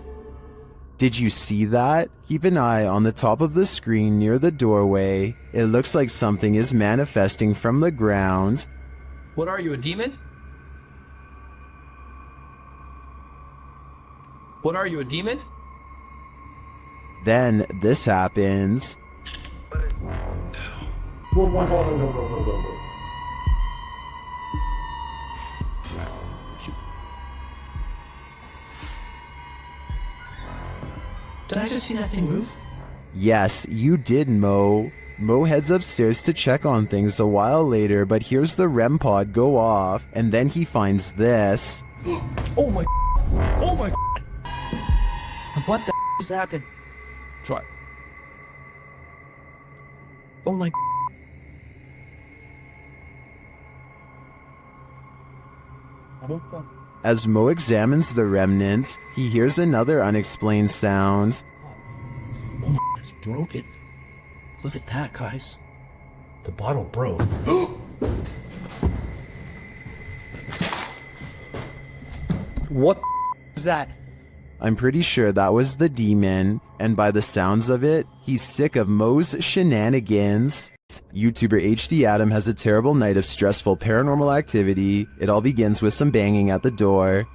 Did you see that? Keep an eye on the top of the screen near the doorway. It looks like something is manifesting from the ground. What are you, a demon? What are you, a demon? Then this happens. Did I just see that thing move? Yes, you did, Mo. Mo heads upstairs to check on things a while later, but hears the REM pod go off, and then he finds this. Oh my. Oh my. What the just happened? Try. Oh my. As Mo examines the remnants, he hears another unexplained sound. Oh my, it's broken. Look at that, guys. The bottle broke. What is that? I'm pretty sure that was the demon, and by the sounds of it, he's sick of Mo's shenanigans. YouTuber HD Adam has a terrible night of stressful paranormal activity. It all begins with some banging at the door.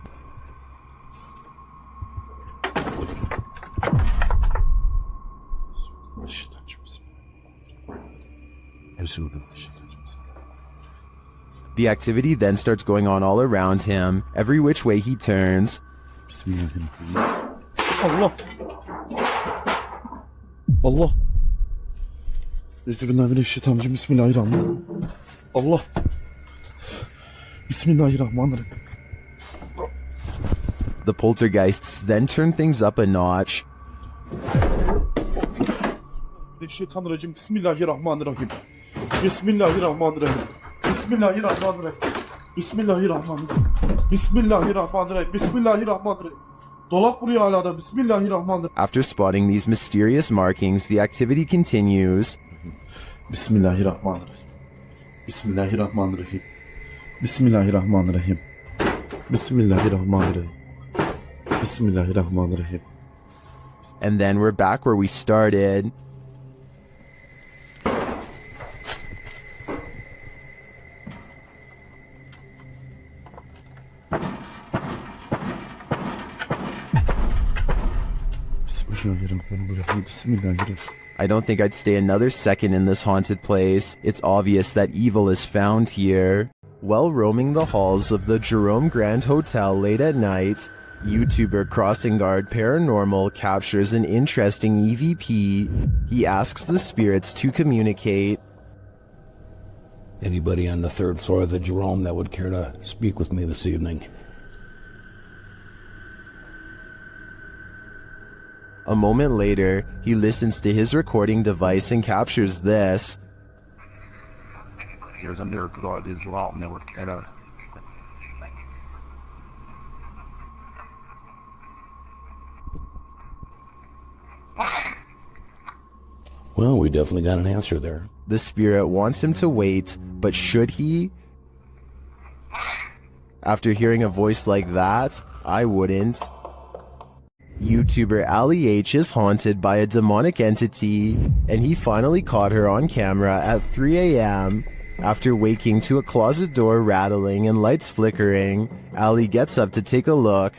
The activity then starts going on all around him, every which way he turns. Allah. Allah. Euzubillahimineşşeytanirracim. Bismillahirrahmanirrahim. Allah. Bismillahirrahmanirrahim. The poltergeists then turn things up a notch. Euzubillahimineşşeytanirracim. Bismillahirrahmanirrahim. Bismillahirrahmanirrahim. Bismillahirrahmanirrahim. Bismillahirrahmanirrahim. Bismillahirrahmanirrahim. Bismillahirrahmanirrahim. Dolap vuruyor hala da. Bismillahirrahmanirrahim. After spotting these mysterious markings, the activity continues. Bismillahirrahmanirrahim. Bismillahirrahmanirrahim. Bismillahirrahmanirrahim. Bismillahirrahmanirrahim. Bismillahirrahmanirrahim. And then we're back where we started. I don't think I'd stay another second in this haunted place. It's obvious that evil is found here. While roaming the halls of the Jerome Grand Hotel late at night, YouTuber Crossing Guard Paranormal captures an interesting EVP. He asks the spirits to communicate. Anybody on the 3rd floor of the Jerome that would care to speak with me this evening? A moment later, he listens to his recording device and captures this. Here's a miracle of this vault network at a... Well, we definitely got an answer there. The spirit wants him to wait, but should he? After hearing a voice like that, I wouldn't. YouTuber Ali H is haunted by a demonic entity, and he finally caught her on camera at 3 a.m. After waking to a closet door rattling and lights flickering, Ali gets up to take a look.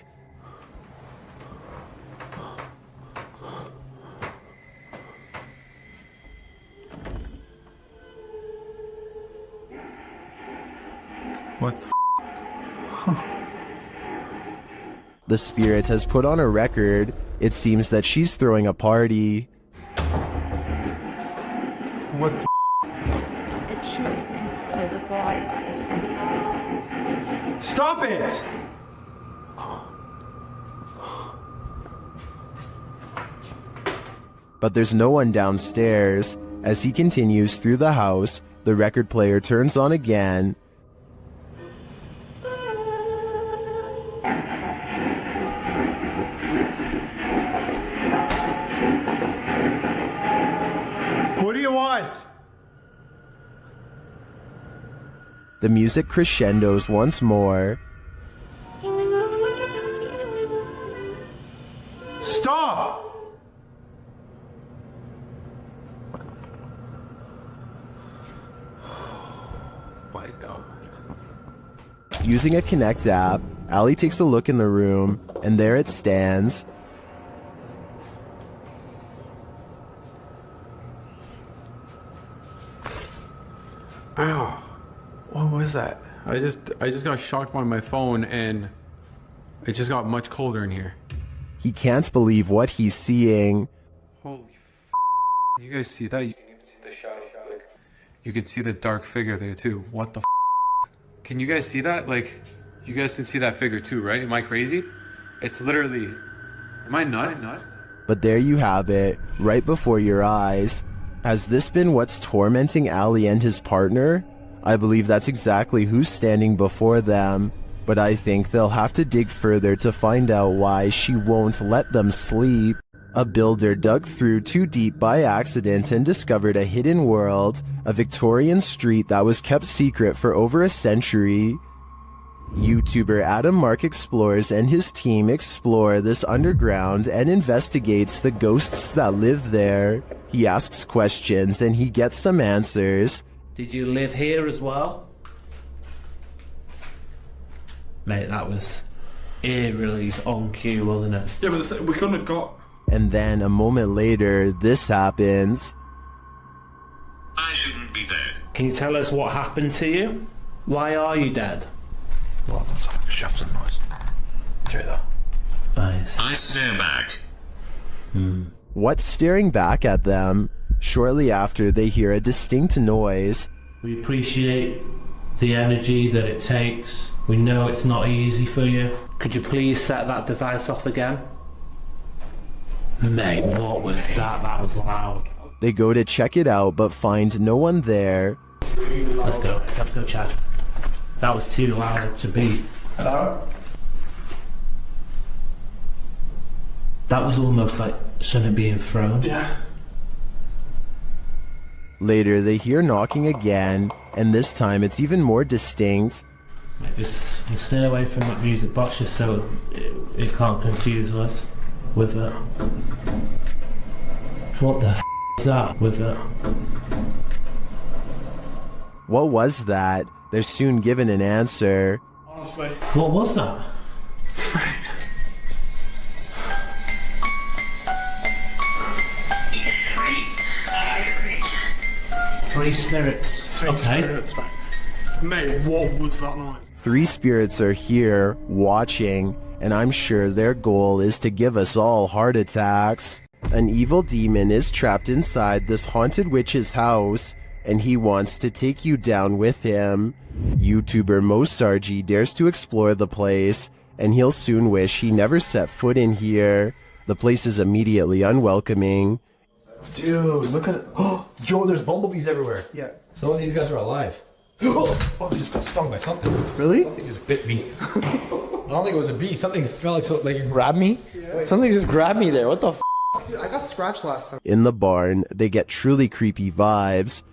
What? The spirit has put on a record. It seems that she's throwing a party. What? It should be the bright lights. Stop it! But there's no one downstairs. As he continues through the house, the record player turns on again. The music crescendos once more. Stop! My God. Using a Connect app, Allie takes a look in the room, and there it stands. Ow. What was that? I just got shocked by my phone and it just got much colder in here. He can't believe what he's seeing. Holy You guys see that? You can even see the shadow. Like, you can see the dark figure there too. What the Can you guys see that? Like, you guys can see that figure too, right? Am I crazy? It's literally... Am I nuts? But there you have it, right before your eyes. Has this been what's tormenting Allie and his partner? I believe that's exactly who's standing before them, but I think they'll have to dig further to find out why she won't let them sleep. A builder dug through too deep by accident and discovered a hidden world, a Victorian street that was kept secret for over a century. YouTuber Adam Mark Explores and his team explore this underground and investigates the ghosts that live there. He asks questions and he gets some answers. Did you live here as well? Mate, that was eerily on cue, wasn't it? Yeah, but we couldn't have got... And then a moment later, this happens. I shouldn't be dead. Can you tell us what happened to you? Why are you dead? Well, that's like a shuffling noise. Through that. Nice. I stare back. What's staring back at them? Shortly after, they hear a distinct noise. We appreciate the energy that it takes. We know it's not easy for you. Could you please set that device off again? Mate, what was that? That was loud. They go to check it out, but find no one there. Let's go, Chad. That was too loud to beat. Hello? That was almost like something being thrown. Yeah. Later, they hear knocking again, and this time it's even more distinct. Mate, just stay away from that music box just so it can't confuse us with it. What the is that with it? What was that? They're soon given an answer. Honestly. What was that? Three spirits. Three spirits, mate. Mate, what was that noise? 3 spirits are here, watching, and I'm sure their goal is to give us all heart attacks. An evil demon is trapped inside this haunted witch's house, and he wants to take you down with him. YouTuber Mosargi dares to explore the place, and he'll soon wish he never set foot in here. The place is immediately unwelcoming. Dude, look at it. Oh, Joe, there's bumblebees everywhere. Yeah. Some of these guys are alive. Oh, I just got stung by something. Really? Something just bit me. I don't think it was a bee. Something felt like it grabbed me. Yeah. Something just grabbed me there. What the f? Dude, I got scratched last time. In the barn, they get truly creepy vibes.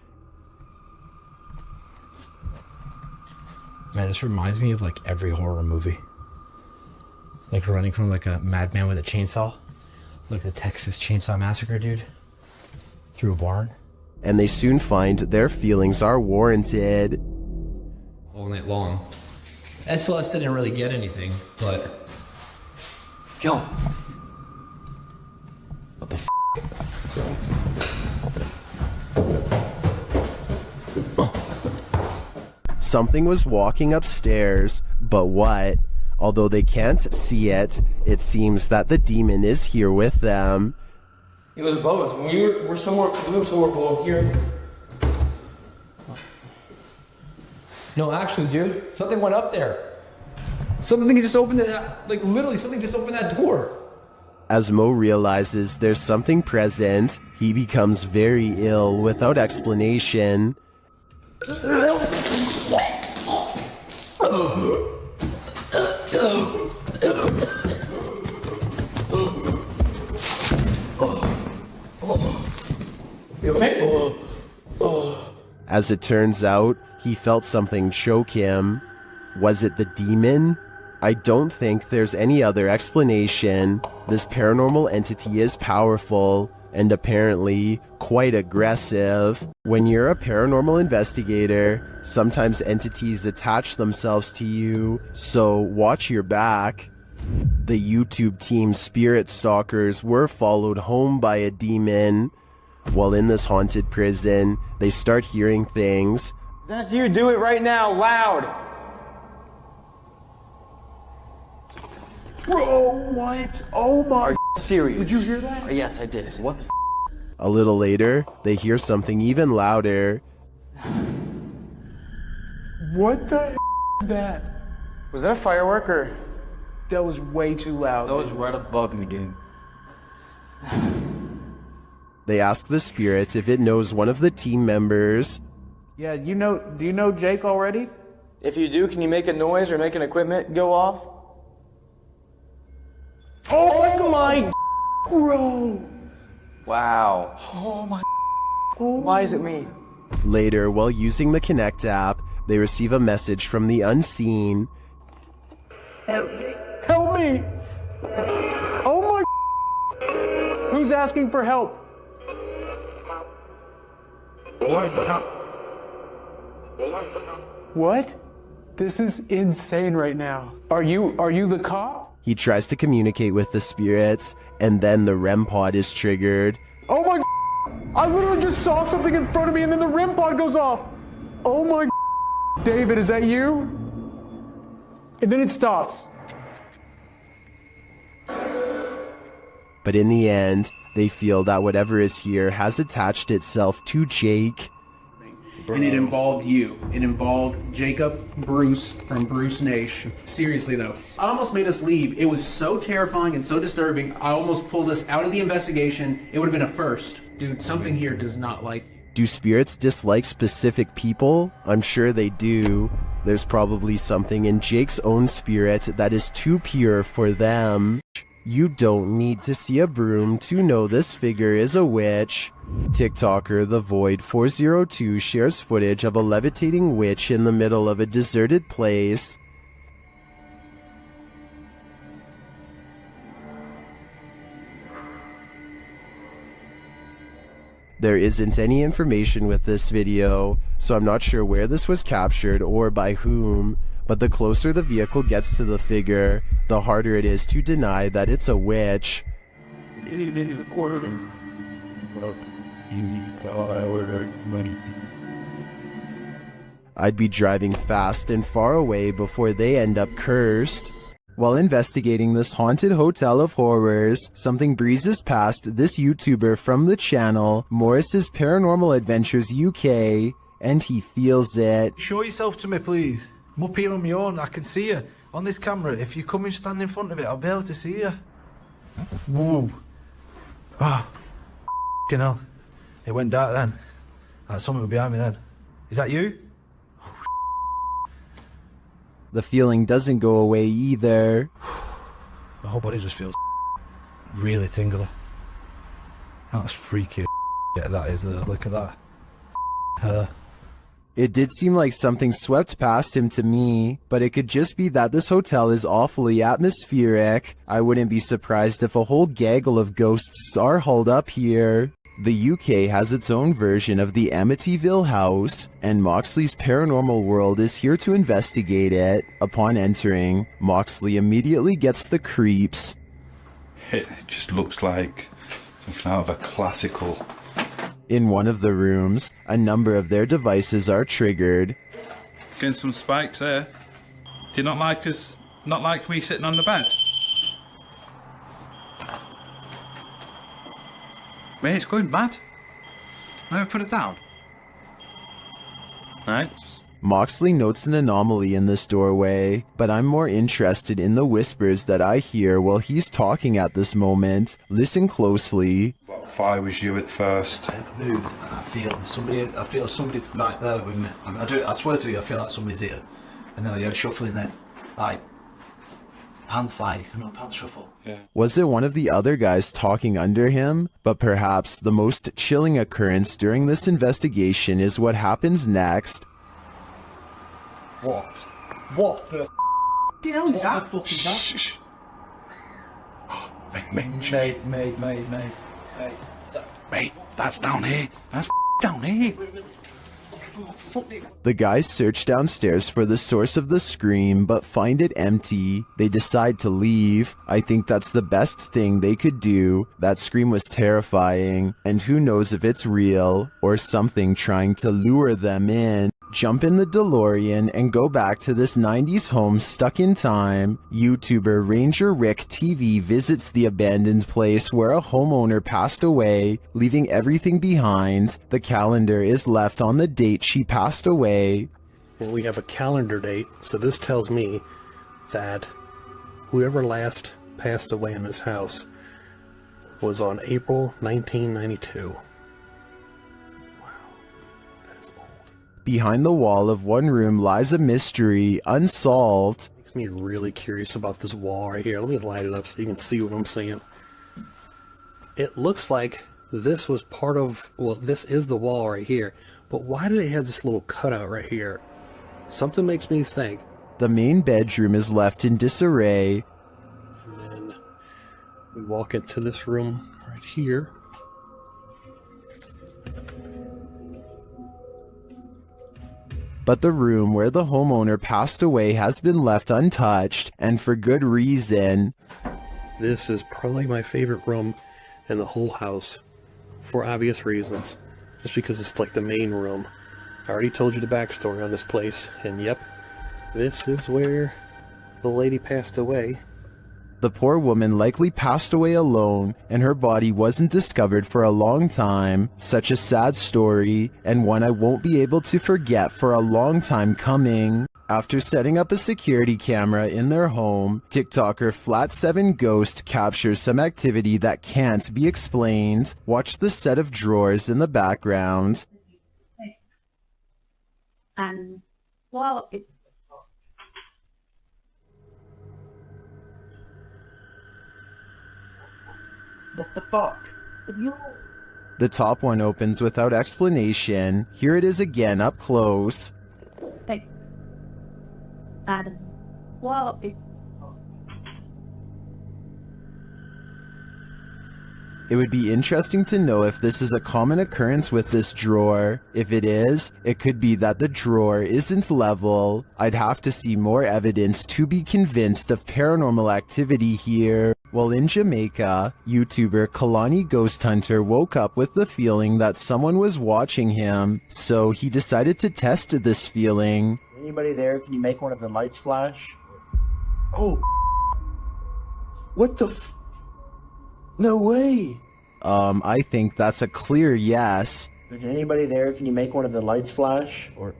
Man, this reminds me of like every horror movie. Like running from like a madman with a chainsaw. Like the Texas Chainsaw Massacre, dude. Through a barn. And they soon find their feelings are warranted. All night long. SLS didn't really get anything, but... Yo! What the f***? Something was walking upstairs, but what? Although they can't see it, it seems that the demon is here with them. It was above us. When we were somewhere below here. No, actually, dude, something went up there. Something just opened it, like literally something just opened that door. As Mo realizes there's something present, he becomes very ill without explanation. You okay? As it turns out, he felt something choke him. Was it the demon? I don't think there's any other explanation. This paranormal entity is powerful and apparently quite aggressive. When you're a paranormal investigator, sometimes entities attach themselves to you, so watch your back. The YouTube team Spirit Stalkers were followed home by a demon. While in this haunted prison, they start hearing things. That's you, do it right now, loud! Bro, what? Oh my... Are you serious? Did you hear that? Yes, I did. What the A little later, they hear something even louder. What the is that? Was that a firework or? That was way too loud. That was right above me, dude. They ask the spirit if it knows one of the team members. Yeah, do you know Jake already? If you do, can you make a noise or make an equipment go off? Oh my bro! Wow. Oh my Why is it me? Later, while using the Connect app, they receive a message from the unseen. Help me! Help me! Oh my... Who's asking for help? What? This is insane right now. Are you the cop? He tries to communicate with the spirits, and then the REM pod is triggered. Oh my... I literally just saw something in front of me and then the REM pod goes off. Oh my... David, is that you? And then it stops. But in the end, they feel that whatever is here has attached itself to Jake. And it involved you. It involved Jacob Bruce from Bruce Nation. Seriously though, I almost made us leave. It was so terrifying and so disturbing. I almost pulled us out of the investigation. It would have been a first. Dude, something here does not like you. Do spirits dislike specific people? I'm sure they do. There's probably something in Jake's own spirit that is too pure for them. You don't need to see a broom to know this figure is a witch. TikToker The Void 402 shares footage of a levitating witch in the middle of a deserted place. There isn't any information with this video, so I'm not sure where this was captured or by whom, but the closer the vehicle gets to the figure, the harder it is to deny that it's a witch. I'd be driving fast and far away before they end up cursed. While investigating this haunted hotel of horrors, something breezes past this YouTuber from the channel, Morris's Paranormal Adventures UK, and he feels it. Show yourself to me, please. I'm up here on my own. I can see you on this camera. If you come and stand in front of it, I'll be able to see you. Whoa. Ah. F***ing hell. It went dark then. Like someone behind me then. Is that you? The feeling doesn't go away either. My whole body just feels really tingly. That's freaky. Yeah, that is. Look at that. Her. It did seem like something swept past him to me, but it could just be that this hotel is awfully atmospheric. I wouldn't be surprised if a whole gaggle of ghosts are holed up here. The UK has its own version of the Amityville house, and Moxley's Paranormal World is here to investigate it. Upon entering, Moxley immediately gets the creeps. It just looks like something out of a classical. In one of the rooms, a number of their devices are triggered. Getting some spikes there. Do you not like us? Not like me sitting on the bed? Wait, it's going mad. Let me put it down. Alright. Moxley notes an anomaly in this doorway, but I'm more interested in the whispers that I hear while he's talking at this moment. Listen closely. If I was you at first. Move. I feel somebody's right there with me. I mean, I swear to you, I feel like somebody's here. And then I hear shuffling then. Like, pants shuffle. Yeah. Was it one of the other guys talking under him? But perhaps the most chilling occurrence during this investigation is what happens next. What? What the Hell is that? Shh. Mate, that's down here. That's down here. The guys search downstairs for the source of the scream, but find it empty. They decide to leave. I think that's the best thing they could do. That scream was terrifying, and who knows if it's real or something trying to lure them in. Jump in the DeLorean and go back to this 90s home stuck in time. YouTuber Ranger Rick TV visits the abandoned place where a homeowner passed away, leaving everything behind. The calendar is left on the date she passed away. And we have a calendar date, so this tells me that whoever last passed away in this house was on April 1992. Behind the wall of one room lies a mystery, unsolved. Makes me really curious about this wall right here. Let me light it up so you can see what I'm seeing. It looks like this was part of, well, this is the wall right here. But why do they have this little cutout right here? Something makes me think. The main bedroom is left in disarray. And then we walk into this room right here. But the room where the homeowner passed away has been left untouched, and for good reason. This is probably my favorite room in the whole house, for obvious reasons. Just because it's like the main room. I already told you the backstory on this place, and yep, this is where the lady passed away. The poor woman likely passed away alone, and her body wasn't discovered for a long time. Such a sad story, and one I won't be able to forget for a long time coming. After setting up a security camera in their home, TikToker Flat7Ghost captures some activity that can't be explained. Watch the set of drawers in the background. And, well, What the fuck? The top one opens without explanation. Here it is again up close. Hey. Adam. Well, It would be interesting to know if this is a common occurrence with this drawer. If it is, it could be that the drawer isn't level. I'd have to see more evidence to be convinced of paranormal activity here. While in Jamaica, YouTuber Kalani Ghost Hunter woke up with the feeling that someone was watching him, so he decided to test this feeling. Anybody there? Can you make one of the lights flash? Oh. What the f... No way! I think that's a clear yes. Is anybody there? Can you make one of the lights flash? Or...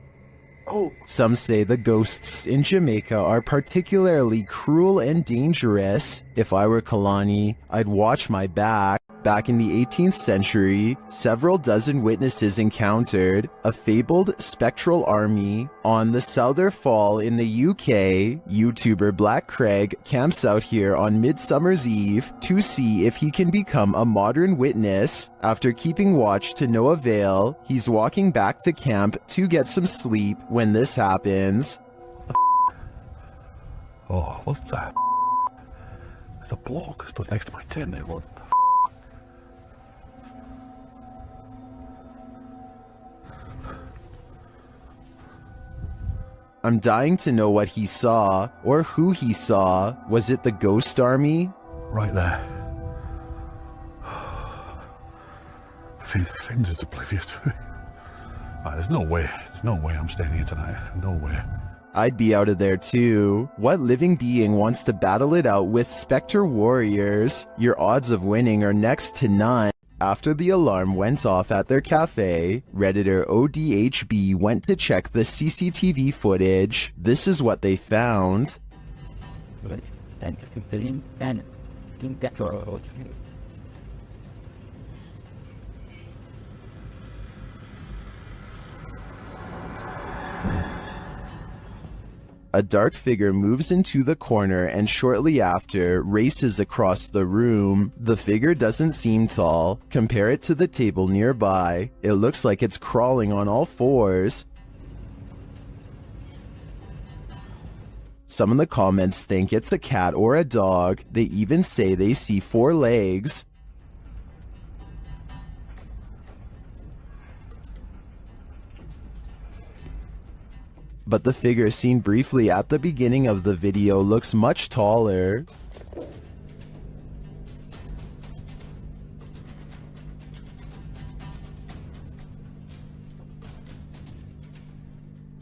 Oh! Some say the ghosts in Jamaica are particularly cruel and dangerous. If I were Kalani, I'd watch my back. Back in the 18th century, several dozen witnesses encountered a fabled spectral army. On the Souther Fall in the UK, YouTuber Black Craig camps out here on Midsummer's Eve to see if he can become a modern witness. After keeping watch to no avail, he's walking back to camp to get some sleep when this happens. Oh, what's that? There's a block stood next to my tent. What the I'm dying to know what he saw, or who he saw. Was it the ghost army? Right there. Things is oblivious to me. There's no way I'm staying here tonight. No way. I'd be out of there too. What living being wants to battle it out with Spectre warriors? Your odds of winning are next to none. After the alarm went off at their cafe, Redditor ODHB went to check the CCTV footage. This is what they found. A dark figure moves into the corner and shortly after races across the room. The figure doesn't seem tall. Compare it to the table nearby. It looks like it's crawling on all fours. Some in the comments think it's a cat or a dog. They even say they see 4 legs. But the figure seen briefly at the beginning of the video looks much taller.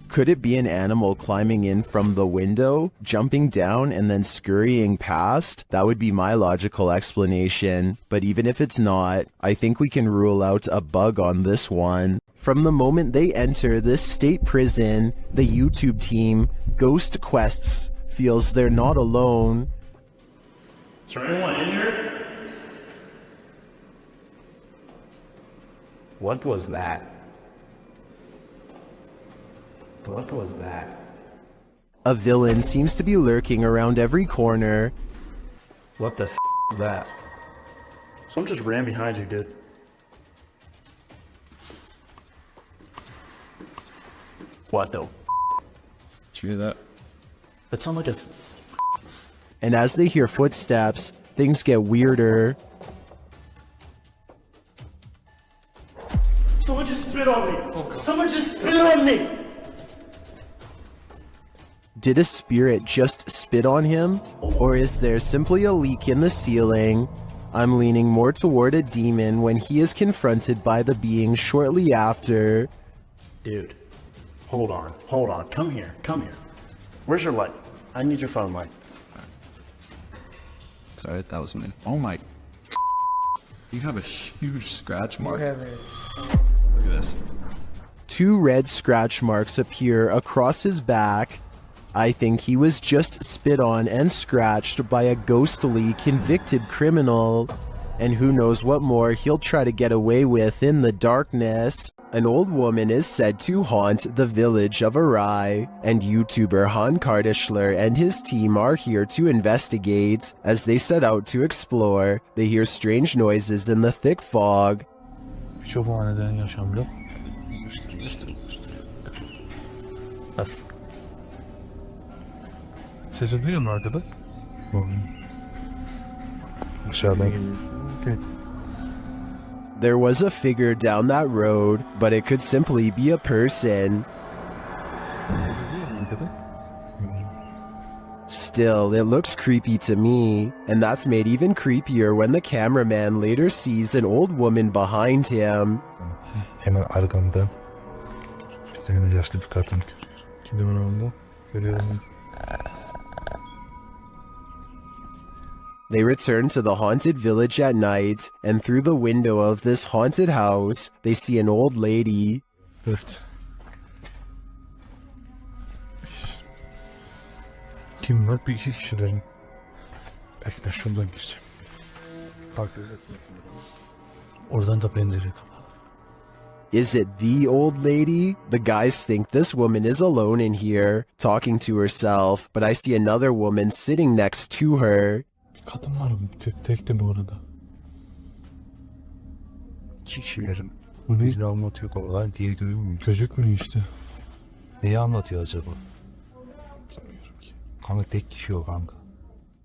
Could it be an animal climbing in from the window, jumping down, and then scurrying past? That would be my logical explanation. But even if it's not, I think we can rule out a bug on this one. From the moment they enter this state prison, the YouTube team, Ghost Quests, feels they're not alone. Is there anyone in here? What was that? What was that? A villain seems to be lurking around every corner. What the is that? Someone just ran behind you, dude. What the? Did you hear that? That sounded like a... And as they hear footsteps, things get weirder. Someone just spit on me! Someone just spit on me! Did a spirit just spit on him? Or is there simply a leak in the ceiling? I'm leaning more toward a demon when he is confronted by the being shortly after. Dude, hold on, come here. Where's your light? I need your phone light. Sorry, that was me. Oh my... You have a huge scratch mark. Look at this. 2 red scratch marks appear across his back. I think he was just spit on and scratched by a ghostly convicted criminal. And who knows what more he'll try to get away with in the darkness. An old woman is said to haunt the village of Arai, and YouTuber Han Kardashler and his team are here to investigate. As they set out to explore, they hear strange noises in the thick fog. Birçok haneden yaşamda. Sesi duyuyor musun arkada? Aşağıdan. There was a figure down that road, but it could simply be a person. Still, it looks creepy to me, and that's made even creepier when the cameraman later sees an old woman behind him. Hemen arkamdan bir tane yaşlı bir kadın. Gidiyorum orada. Görüyorum. They return to the haunted village at night, and through the window of this haunted house, they see an old lady. Evet. Kim var? Bir iki kişilerin. Belki de şuradan gireceğim. Bak. Oradan da pencere kapalı. Is it the old lady? The guys think this woman is alone in here, talking to herself, but I see another woman sitting next to her. Kadın var mı? Tek de bu arada. İki kişilerim. Bu ne? Ne anlatıyor falan diye görünmüyor. Gözükmüyor işte. Neyi anlatıyor acaba? Bilmiyorum ki. Kanka tek kişi o kanka.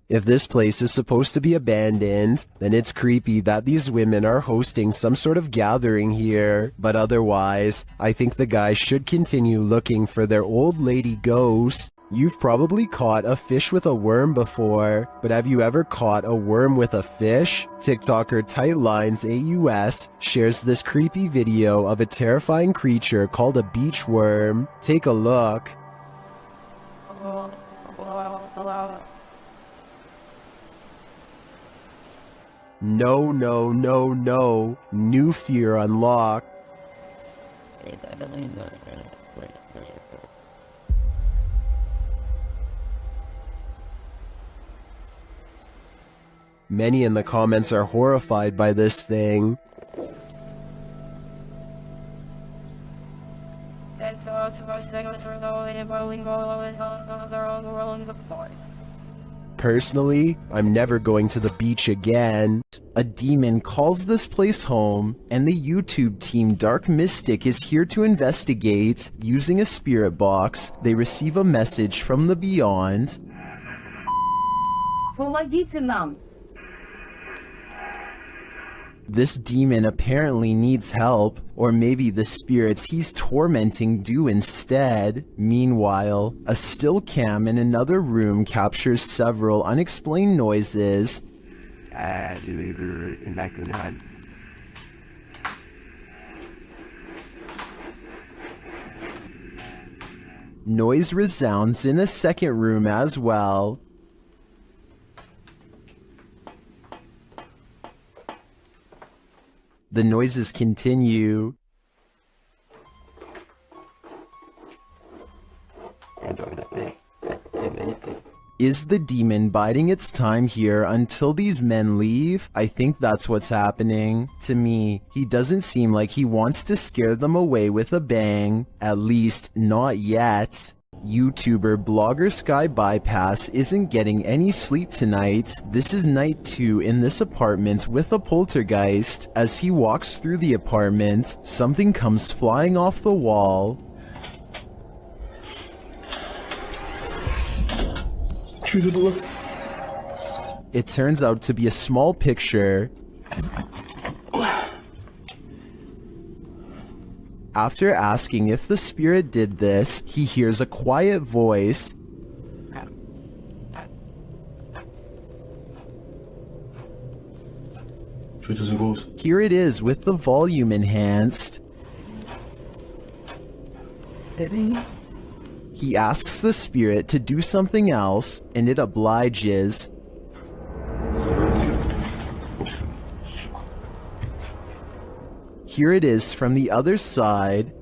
If this place is supposed to be abandoned, then it's creepy that these women are hosting some sort of gathering here. But otherwise, I think the guys should continue looking for their old lady ghost. You've probably caught a fish with a worm before, but have you ever caught a worm with a fish? TikToker Tightlines AUS shares this creepy video of a terrifying creature called a beach worm. Take a look. No, no, no, no. New fear unlocked. Many in the comments are horrified by this thing. Personally, I'm never going to the beach again. A demon calls this place home, and the YouTube team Dark Mystic is here to investigate. Using a spirit box, they receive a message from the beyond. This demon apparently needs help, or maybe the spirits he's tormenting do instead. Meanwhile, a still cam in another room captures several unexplained noises. Noise resounds in a second room as well. The noises continue. Is the demon biding its time here until these men leave? I think that's what's happening. To me, he doesn't seem like he wants to scare them away with a bang. At least, not yet. YouTuber blogger Sky Bypass isn't getting any sleep tonight. This is night 2 in this apartment with a poltergeist. As he walks through the apartment, something comes flying off the wall. It turns out to be a small picture. After asking if the spirit did this, he hears a quiet voice. Here it is with the volume enhanced. He asks the spirit to do something else, and it obliges. Here it is from the other side.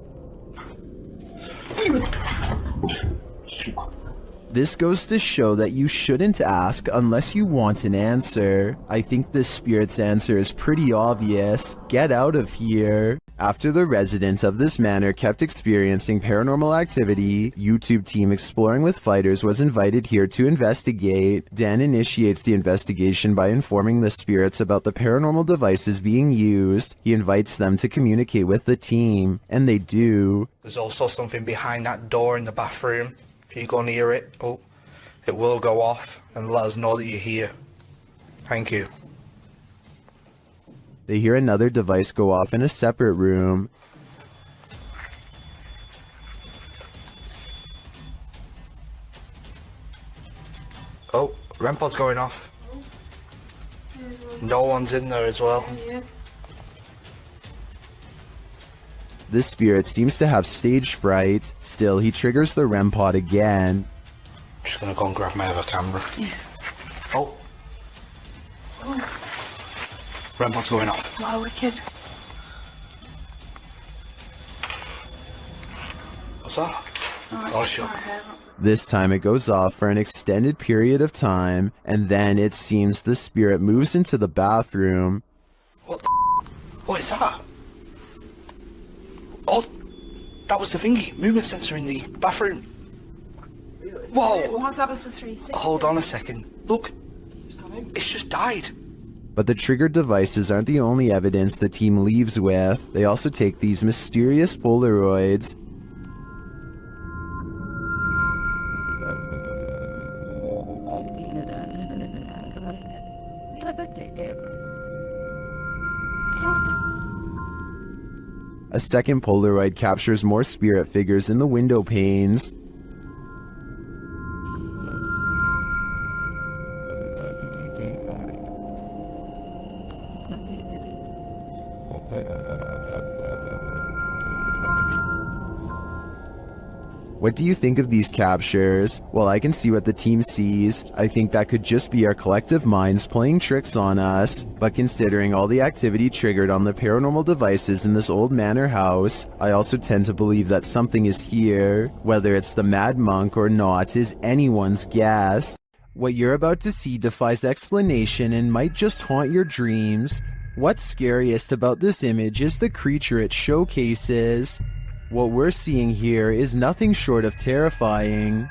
This goes to show that you shouldn't ask unless you want an answer. I think this spirit's answer is pretty obvious. Get out of here. After the residents of this manor kept experiencing paranormal activity, YouTube team Exploring with Fighters was invited here to investigate. Dan initiates the investigation by informing the spirits about the paranormal devices being used. He invites them to communicate with the team, and they do. There's also something behind that door in the bathroom. If you go near it, it will go off and let us know that you're here. Thank you. They hear another device go off in a separate room. Oh, REM pod's going off. No one's in there as well. This spirit seems to have stage fright. Still, he triggers the REM pod again. I'm just gonna go and grab my other camera. Yeah. Oh. REM pod's going off. Wow, wicked. What's that? Oh, sure. This time it goes off for an extended period of time, and then it seems the spirit moves into the bathroom. What the What is that? Oh, that was the thingy, movement sensor in the bathroom. Whoa! What's that was the 360? Hold on a second. Look, it's just died. But the triggered devices aren't the only evidence the team leaves with. They also take these mysterious Polaroids. A second Polaroid captures more spirit figures in the window panes. What do you think of these captures? Well, I can see what the team sees. I think that could just be our collective minds playing tricks on us. But considering all the activity triggered on the paranormal devices in this old manor house, I also tend to believe that something is here. Whether it's the Mad Monk or not is anyone's guess. What you're about to see defies explanation and might just haunt your dreams. What's scariest about this image is the creature it showcases. What we're seeing here is nothing short of terrifying.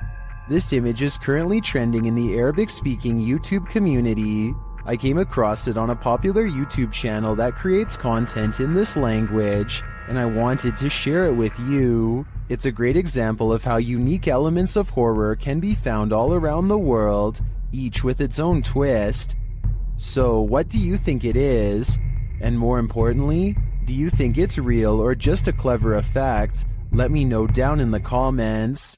This image is currently trending in the Arabic-speaking YouTube community. I came across it on a popular YouTube channel that creates content in this language, and I wanted to share it with you. It's a great example of how unique elements of horror can be found all around the world, each with its own twist. So, what do you think it is? And more importantly, do you think it's real or just a clever effect? Let me know down in the comments.